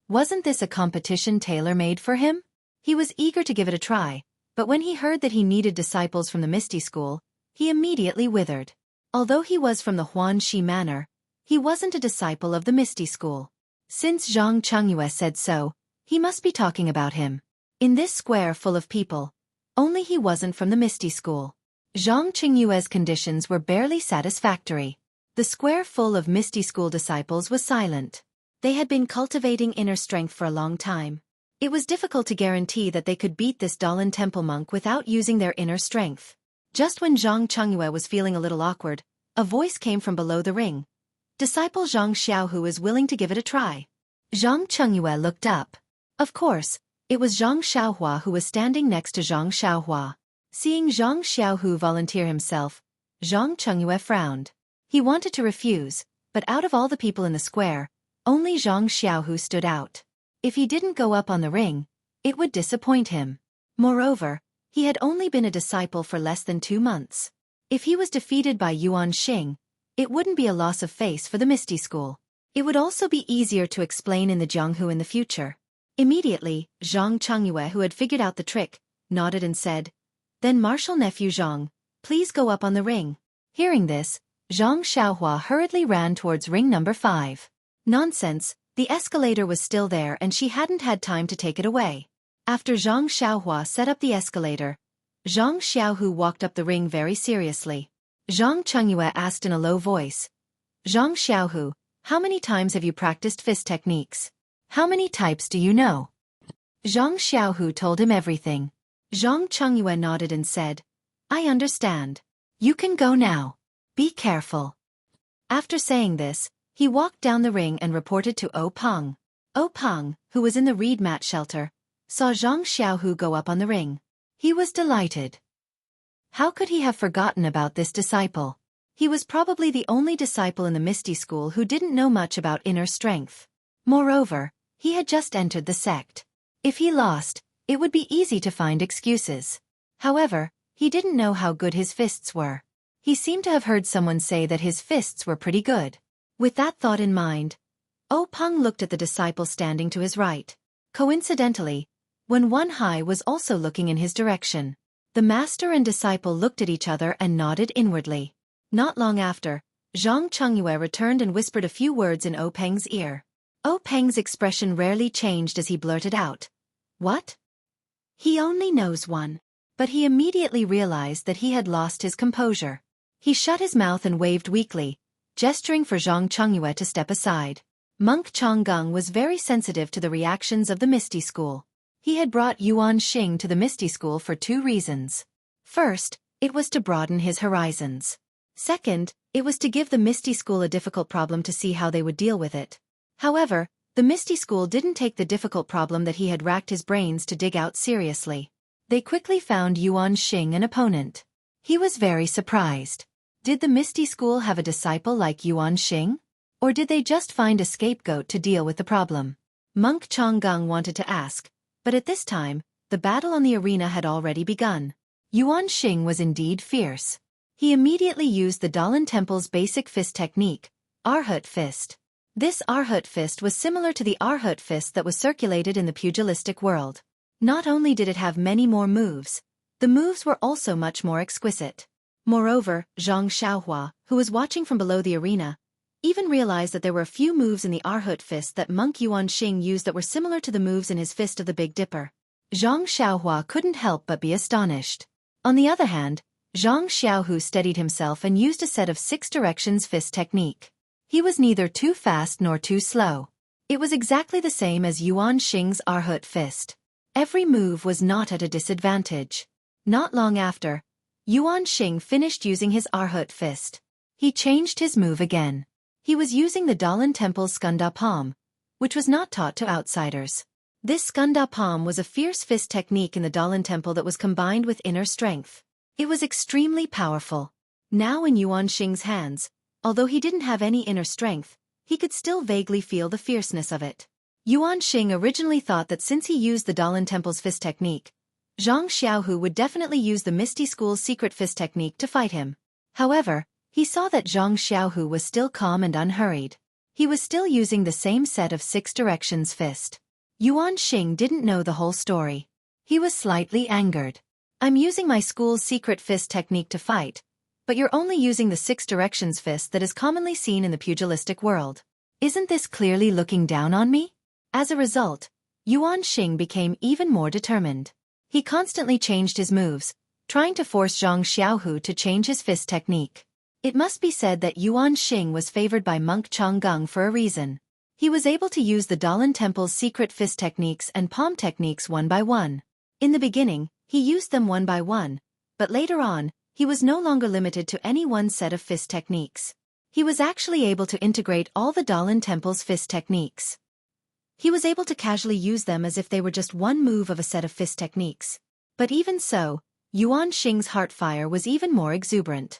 S1: Wasn't this a competition tailor-made for him? He was eager to give it a try, but when he heard that he needed disciples from the Misty School, he immediately withered. Although he was from the Huanxi Manor, he wasn't a disciple of the Misty School. Since Zhang Chengyue said so, he must be talking about him. In this square full of people, only he wasn't from the Misty School. Zhang Chengyue's conditions were barely satisfactory. The square full of Misty School disciples was silent. They had been cultivating inner strength for a long time. It was difficult to guarantee that they could beat this Dalan Temple monk without using their inner strength. Just when Zhang Chengyue was feeling a little awkward, a voice came from below the ring. "Disciple Zhang Xiaohu is willing to give it a try." Zhang Chengyue looked up. Of course, it was Zhang Xiaohua who was standing next to Zhang Xiaohua. Seeing Zhang Xiaohu volunteer himself, Zhang Chengyue frowned. He wanted to refuse, but out of all the people in the square, only Zhang Xiaohu stood out. If he didn't go up on the ring, it would disappoint him. Moreover, he had only been a disciple for less than 2 months. If he was defeated by Yuan Xing, it wouldn't be a loss of face for the Misty School. It would also be easier to explain in the Jianghu in the future. Immediately, Zhang Chengyue, who had figured out the trick, nodded and said, "Then Marshal Nephew Zhang, please go up on the ring." Hearing this, Zhang Xiaohua hurriedly ran towards ring number 5. Nonsense, the escalator was still there and she hadn't had time to take it away. After Zhang Xiaohua set up the escalator, Zhang Xiaohu walked up the ring very seriously. Zhang Chengyue asked in a low voice, "Zhang Xiaohu, how many times have you practiced fist techniques? How many types do you know?" Zhang Xiaohu told him everything. Zhang Chengyue nodded and said, "I understand. You can go now. Be careful." After saying this, he walked down the ring and reported to O Peng. O Peng, who was in the reed mat shelter, saw Zhang Xiaohu go up on the ring. He was delighted. How could he have forgotten about this disciple? He was probably the only disciple in the Misty School who didn't know much about inner strength. Moreover, he had just entered the sect. If he lost, it would be easy to find excuses. However, he didn't know how good his fists were. He seemed to have heard someone say that his fists were pretty good. With that thought in mind, O Peng looked at the disciple standing to his right. Coincidentally, Wen Wenhai was also looking in his direction. The master and disciple looked at each other and nodded inwardly. Not long after, Zhang Chengyue returned and whispered a few words in O Peng's ear. O Peng's expression rarely changed as he blurted out, "What?" He only knows one. But he immediately realized that he had lost his composure. He shut his mouth and waved weakly, gesturing for Zhang Chengyue to step aside. Monk Changgung was very sensitive to the reactions of the Misty School. He had brought Yuan Xing to the Misty School for 2 reasons. First, it was to broaden his horizons. Second, it was to give the Misty School a difficult problem to see how they would deal with it. However, the Misty School didn't take the difficult problem that he had racked his brains to dig out seriously. They quickly found Yuan Xing an opponent. He was very surprised. Did the Misty School have a disciple like Yuan Xing? Or did they just find a scapegoat to deal with the problem? Monk Changgung wanted to ask, but at this time, the battle on the arena had already begun. Yuan Xing was indeed fierce. He immediately used the Dalan Temple's basic fist technique, Arhat Fist. This Arhat Fist was similar to the Arhat Fist that was circulated in the pugilistic world. Not only did it have many more moves, the moves were also much more exquisite. Moreover, Zhang Xiaohua, who was watching from below the arena, even realized that there were a few moves in the Arhat Fist that Monk Yuan Xing used that were similar to the moves in his Fist of the Big Dipper. Zhang Xiaohua couldn't help but be astonished. On the other hand, Zhang Xiaohu steadied himself and used a set of 6 directions fist technique. He was neither too fast nor too slow. It was exactly the same as Yuan Xing's Arhat Fist. Every move was not at a disadvantage. Not long after, Yuan Xing finished using his Arhat Fist. He changed his move again. He was using the Dalan Temple's Skunda Palm, which was not taught to outsiders. This Skunda Palm was a fierce fist technique in the Dalan Temple that was combined with inner strength. It was extremely powerful. Now in Yuan Xing's hands, although he didn't have any inner strength, he could still vaguely feel the fierceness of it. Yuan Xing originally thought that since he used the Dalan Temple's fist technique, Zhang Xiaohu would definitely use the Misty School's secret fist technique to fight him. However, he saw that Zhang Xiaohu was still calm and unhurried. He was still using the same set of 6 directions fist. Yuan Xing didn't know the whole story. He was slightly angered. "I'm using my school's secret fist technique to fight, but you're only using the 6 directions fist that is commonly seen in the pugilistic world. Isn't this clearly looking down on me?" As a result, Yuan Xing became even more determined. He constantly changed his moves, trying to force Zhang Xiaohu to change his fist technique. It must be said that Yuan Xing was favored by Monk Changgung for a reason. He was able to use the Dalan Temple's secret fist techniques and palm techniques one by one. In the beginning, he used them one by one, but later on, he was no longer limited to any one set of fist techniques. He was actually able to integrate all the Dalan Temple's fist techniques. He was able to casually use them as if they were just one move of a set of fist techniques. But even so, Yuan Xing's heart fire was even more exuberant.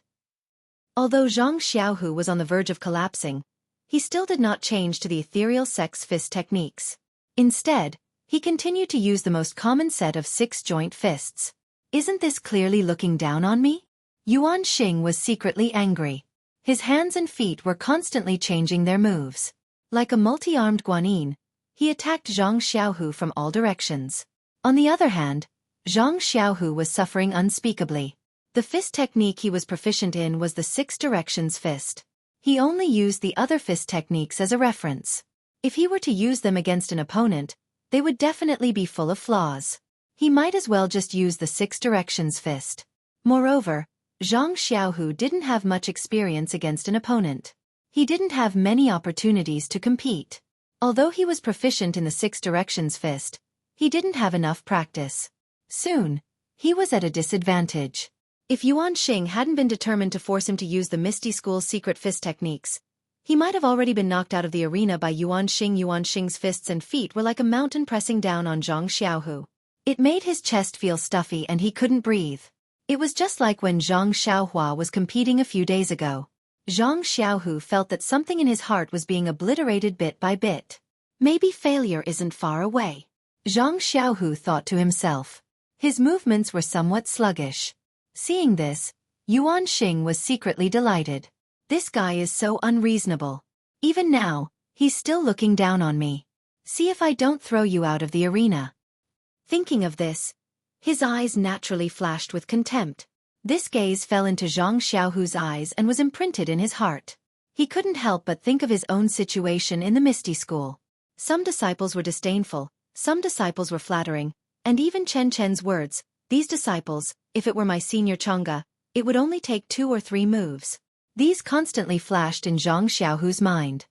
S1: Although Zhang Xiaohu was on the verge of collapsing, he still did not change to the ethereal sex fist techniques. Instead, he continued to use the most common set of 6 joint fists. "Isn't this clearly looking down on me?" Yuan Xing was secretly angry. His hands and feet were constantly changing their moves. Like a multi-armed guanyin, He attacked Zhang Xiaohu from all directions. On the other hand, Zhang Xiaohu was suffering unspeakably. The fist technique he was proficient in was the 6 directions fist. He only used the other fist techniques as a reference. If he were to use them against an opponent, they would definitely be full of flaws. He might as well just use the 6 directions fist. Moreover, Zhang Xiaohu didn't have much experience against an opponent. He didn't have many opportunities to compete. Although he was proficient in the 6 directions fist, he didn't have enough practice. Soon, he was at a disadvantage. If Yuan Xing hadn't been determined to force him to use the Misty School's secret fist techniques, he might have already been knocked out of the arena by Yuan Xing. Yuan Xing's fists and feet were like a mountain pressing down on Zhang Xiaohu. It made his chest feel stuffy and he couldn't breathe. It was just like when Zhang Xiaohua was competing a few days ago. Zhang Xiaohu felt that something in his heart was being obliterated bit by bit. Maybe failure isn't far away. Zhang Xiaohu thought to himself. His movements were somewhat sluggish. Seeing this, Yuan Xing was secretly delighted. This guy is so unreasonable. Even now, he's still looking down on me. See if I don't throw you out of the arena. Thinking of this, his eyes naturally flashed with contempt. This gaze fell into Zhang Xiaohu's eyes and was imprinted in his heart. He couldn't help but think of his own situation in the Misty School. Some disciples were disdainful, some disciples were flattering, and even Chen Chen's words, these disciples, if it were my senior Chang'e, it would only take 2 or 3 moves. These constantly flashed in Zhang Xiaohu's mind.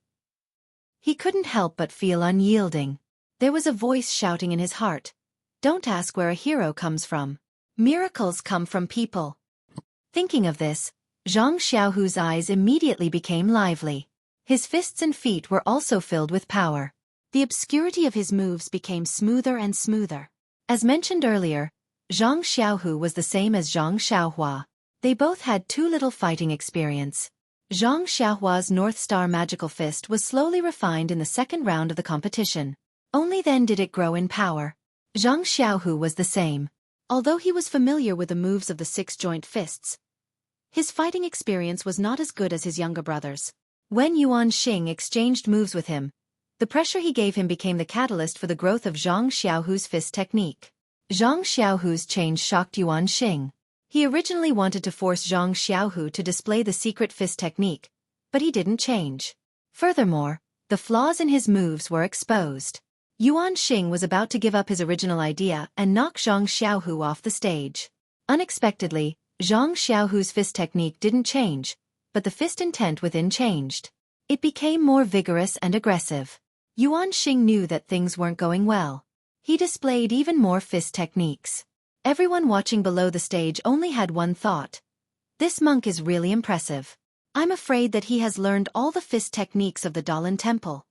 S1: He couldn't help but feel unyielding. There was a voice shouting in his heart. Don't ask where a hero comes from. Miracles come from people. Thinking of this, Zhang Xiaohu's eyes immediately became lively. His fists and feet were also filled with power. The obscurity of his moves became smoother and smoother. As mentioned earlier, Zhang Xiaohu was the same as Zhang Xiaohua. They both had too little fighting experience. Zhang Xiaohua's North Star magical fist was slowly refined in the second round of the competition. Only then did it grow in power. Zhang Xiaohu was the same. Although he was familiar with the moves of the 6-joint fists, his fighting experience was not as good as his younger brothers. When Yuan Xing exchanged moves with him, the pressure he gave him became the catalyst for the growth of Zhang Xiaohu's fist technique. Zhang Xiaohu's change shocked Yuan Xing. He originally wanted to force Zhang Xiaohu to display the secret fist technique, but he didn't change. Furthermore, the flaws in his moves were exposed. Yuan Xing was about to give up his original idea and knock Zhang Xiaohu off the stage. Unexpectedly, Zhang Xiaohu's fist technique didn't change, but the fist intent within changed. It became more vigorous and aggressive. Yuan Xing knew that things weren't going well. He displayed even more fist techniques. Everyone watching below the stage only had one thought. This monk is really impressive. I'm afraid that he has learned all the fist techniques of the Dalan Temple.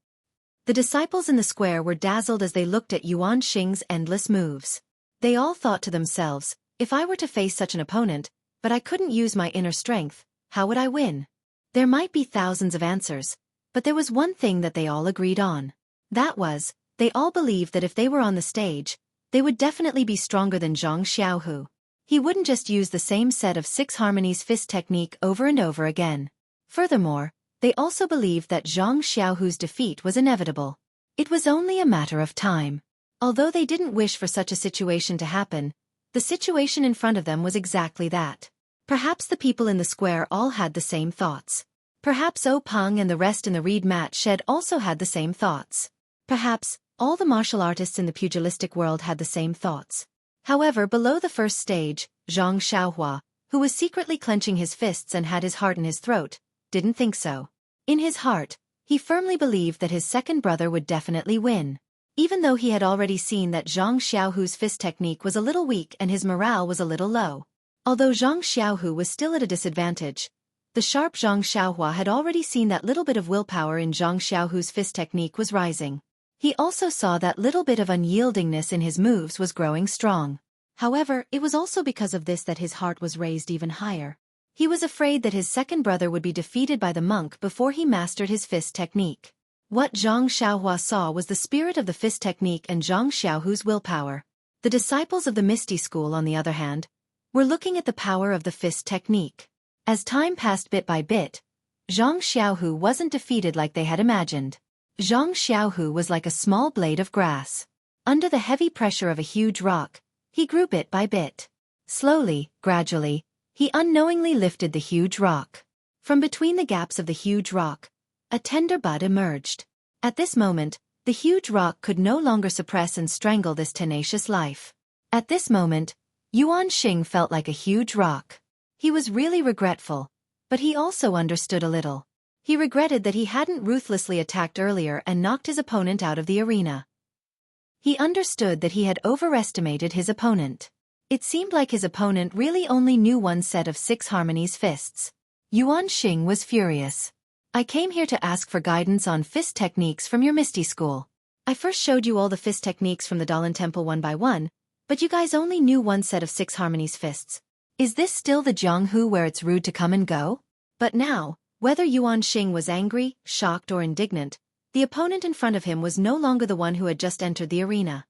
S1: The disciples in the square were dazzled as they looked at Yuan Xing's endless moves. They all thought to themselves, if I were to face such an opponent, but I couldn't use my inner strength, how would I win? There might be thousands of answers, but there was one thing that they all agreed on. That was, they all believed that if they were on the stage, they would definitely be stronger than Zhang Xiaohu. He wouldn't just use the same set of 6 harmonies fist technique over and over again. Furthermore, they also believed that Zhang Xiaohu's defeat was inevitable. It was only a matter of time. Although they didn't wish for such a situation to happen, the situation in front of them was exactly that. Perhaps the people in the square all had the same thoughts. Perhaps O Peng and the rest in the reed mat shed also had the same thoughts. Perhaps all the martial artists in the pugilistic world had the same thoughts. However, below the first stage, Zhang Xiaohua, who was secretly clenching his fists and had his heart in his throat, didn't think so. In his heart, he firmly believed that his second brother would definitely win. Even though he had already seen that Zhang Xiaohu's fist technique was a little weak and his morale was a little low. Although Zhang Xiaohu was still at a disadvantage, the sharp Zhang Xiaohua had already seen that little bit of willpower in Zhang Xiaohu's fist technique was rising. He also saw that little bit of unyieldingness in his moves was growing strong. However, it was also because of this that his heart was raised even higher. He was afraid that his second brother would be defeated by the monk before he mastered his fist technique. What Zhang Xiaohua saw was the spirit of the fist technique and Zhang Xiaohu's willpower. The disciples of the Misty School, on the other hand, were looking at the power of the fist technique. As time passed bit by bit, Zhang Xiaohu wasn't defeated like they had imagined. Zhang Xiaohu was like a small blade of grass. Under the heavy pressure of a huge rock, he grew bit by bit. Slowly, gradually, he unknowingly lifted the huge rock. From between the gaps of the huge rock, a tender bud emerged. At this moment, the huge rock could no longer suppress and strangle this tenacious life. At this moment, Yuan Xing felt like a huge rock. He was really regretful, but he also understood a little. He regretted that he hadn't ruthlessly attacked earlier and knocked his opponent out of the arena. He understood that he had overestimated his opponent. It seemed like his opponent really only knew one set of 6 harmonies fists. Yuan Xing was furious. I came here to ask for guidance on fist techniques from your Misty School. I first showed you all the fist techniques from the Dalan Temple one by one, but you guys only knew one set of 6 harmonies fists. Is this still the Jianghu where it's rude to come and go? But now, whether Yuan Xing was angry, shocked or indignant, the opponent in front of him was no longer the one who had just entered the arena.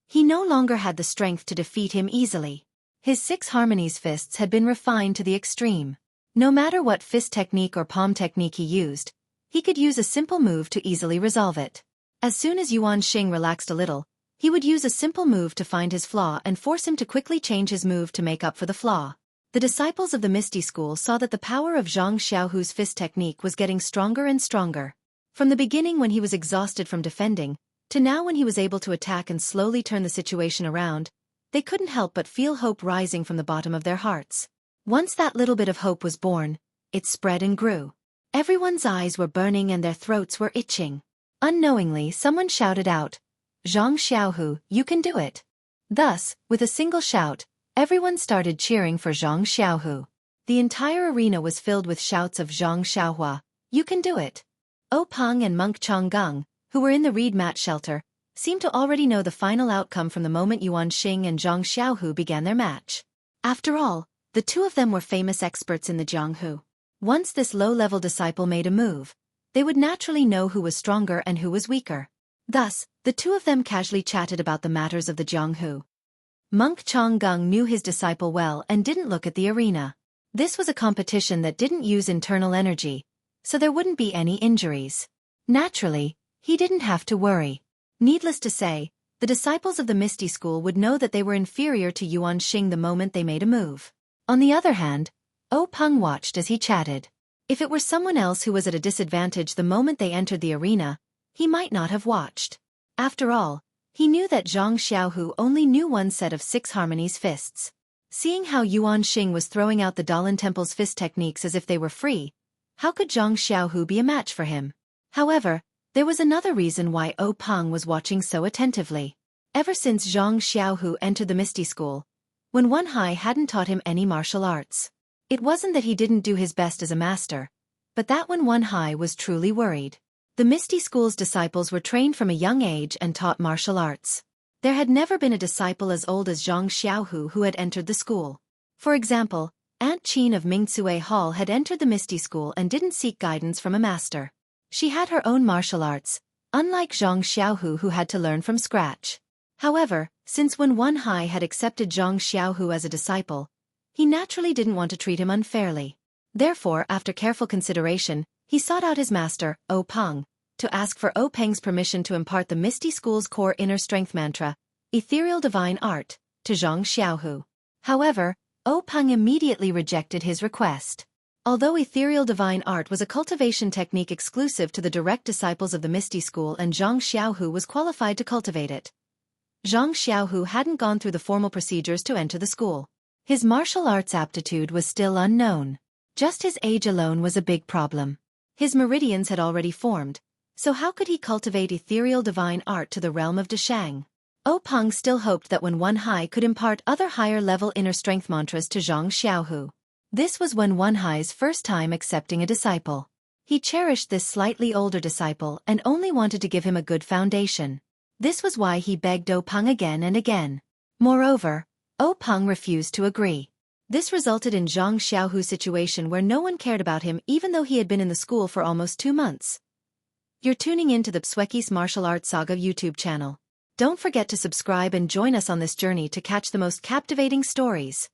S1: He no longer had the strength to defeat him easily. His 6 harmonies fists had been refined to the extreme. No matter what fist technique or palm technique he used, he could use a simple move to easily resolve it. As soon as Yuan Xing relaxed a little, he would use a simple move to find his flaw and force him to quickly change his move to make up for the flaw. The disciples of the Misty School saw that the power of Zhang Xiaohu's fist technique was getting stronger and stronger. From the beginning when he was exhausted from defending, to now when he was able to attack and slowly turn the situation around, they couldn't help but feel hope rising from the bottom of their hearts. Once that little bit of hope was born, it spread and grew. Everyone's eyes were burning and their throats were itching. Unknowingly, someone shouted out, "Zhang Xiaohu, you can do it." Thus, with a single shout, everyone started cheering for Zhang Xiaohu. The entire arena was filled with shouts of Zhang Xiaohua, "You can do it." O Peng and Monk Changgang, who were in the reed mat shelter, seemed to already know the final outcome from the moment Yuan Xing and Zhang Xiaohu began their match. After all, the two of them were famous experts in the Jianghu. Once this low-level disciple made a move, they would naturally know who was stronger and who was weaker. Thus, the two of them casually chatted about the matters of the Jianghu. Monk Changgang knew his disciple well and didn't look at the arena. This was a competition that didn't use internal energy, so there wouldn't be any injuries. Naturally, he didn't have to worry. Needless to say, the disciples of the Misty School would know that they were inferior to Yuan Xing the moment they made a move. On the other hand, O Peng watched as he chatted. If it were someone else who was at a disadvantage the moment they entered the arena, he might not have watched. After all, he knew that Zhang Xiaohu only knew one set of 6 harmonies fists. Seeing how Yuan Xing was throwing out the Dalan Temple's fist techniques as if they were free, how could Zhang Xiaohu be a match for him? However, there was another reason why O Peng was watching so attentively. Ever since Zhang Xiaohu entered the Misty School, when Wen Hai hadn't taught him any martial arts. It wasn't that he didn't do his best as a master, but that when Wen Hai was truly worried. The Misty School's disciples were trained from a young age and taught martial arts. There had never been a disciple as old as Zhang Xiaohu who had entered the school. For example, Aunt Qin of Mingcue Hall had entered the Misty School and didn't seek guidance from a master. She had her own martial arts, unlike Zhang Xiaohu who had to learn from scratch. However, since when Wen Hai had accepted Zhang Xiaohu as a disciple, he naturally didn't want to treat him unfairly. Therefore, after careful consideration, he sought out his master, O Peng, to ask for O Peng's permission to impart the Misty School's core inner strength mantra, Ethereal Divine Art, to Zhang Xiaohu. However, O Peng immediately rejected his request. Although Ethereal Divine Art was a cultivation technique exclusive to the direct disciples of the Misty School and Zhang Xiaohu was qualified to cultivate it, Zhang Xiaohu hadn't gone through the formal procedures to enter the school. His martial arts aptitude was still unknown. Just his age alone was a big problem. His meridians had already formed, so how could he cultivate Ethereal Divine Art to the realm of Dashang? O Peng still hoped that when Wen Hai could impart other higher-level inner strength mantras to Zhang Xiaohu. This was when Wen Hai's first time accepting a disciple. He cherished this slightly older disciple and only wanted to give him a good foundation. This was why he begged O Peng again and again. Moreover, O Peng refused to agree. This resulted in Zhang Xiaohu's situation where no one cared about him even though he had been in the school for almost 2 months. You're tuning in to the Xueqi's Martial Arts Saga YouTube channel. Don't forget to subscribe and join us on this journey to catch the most captivating stories.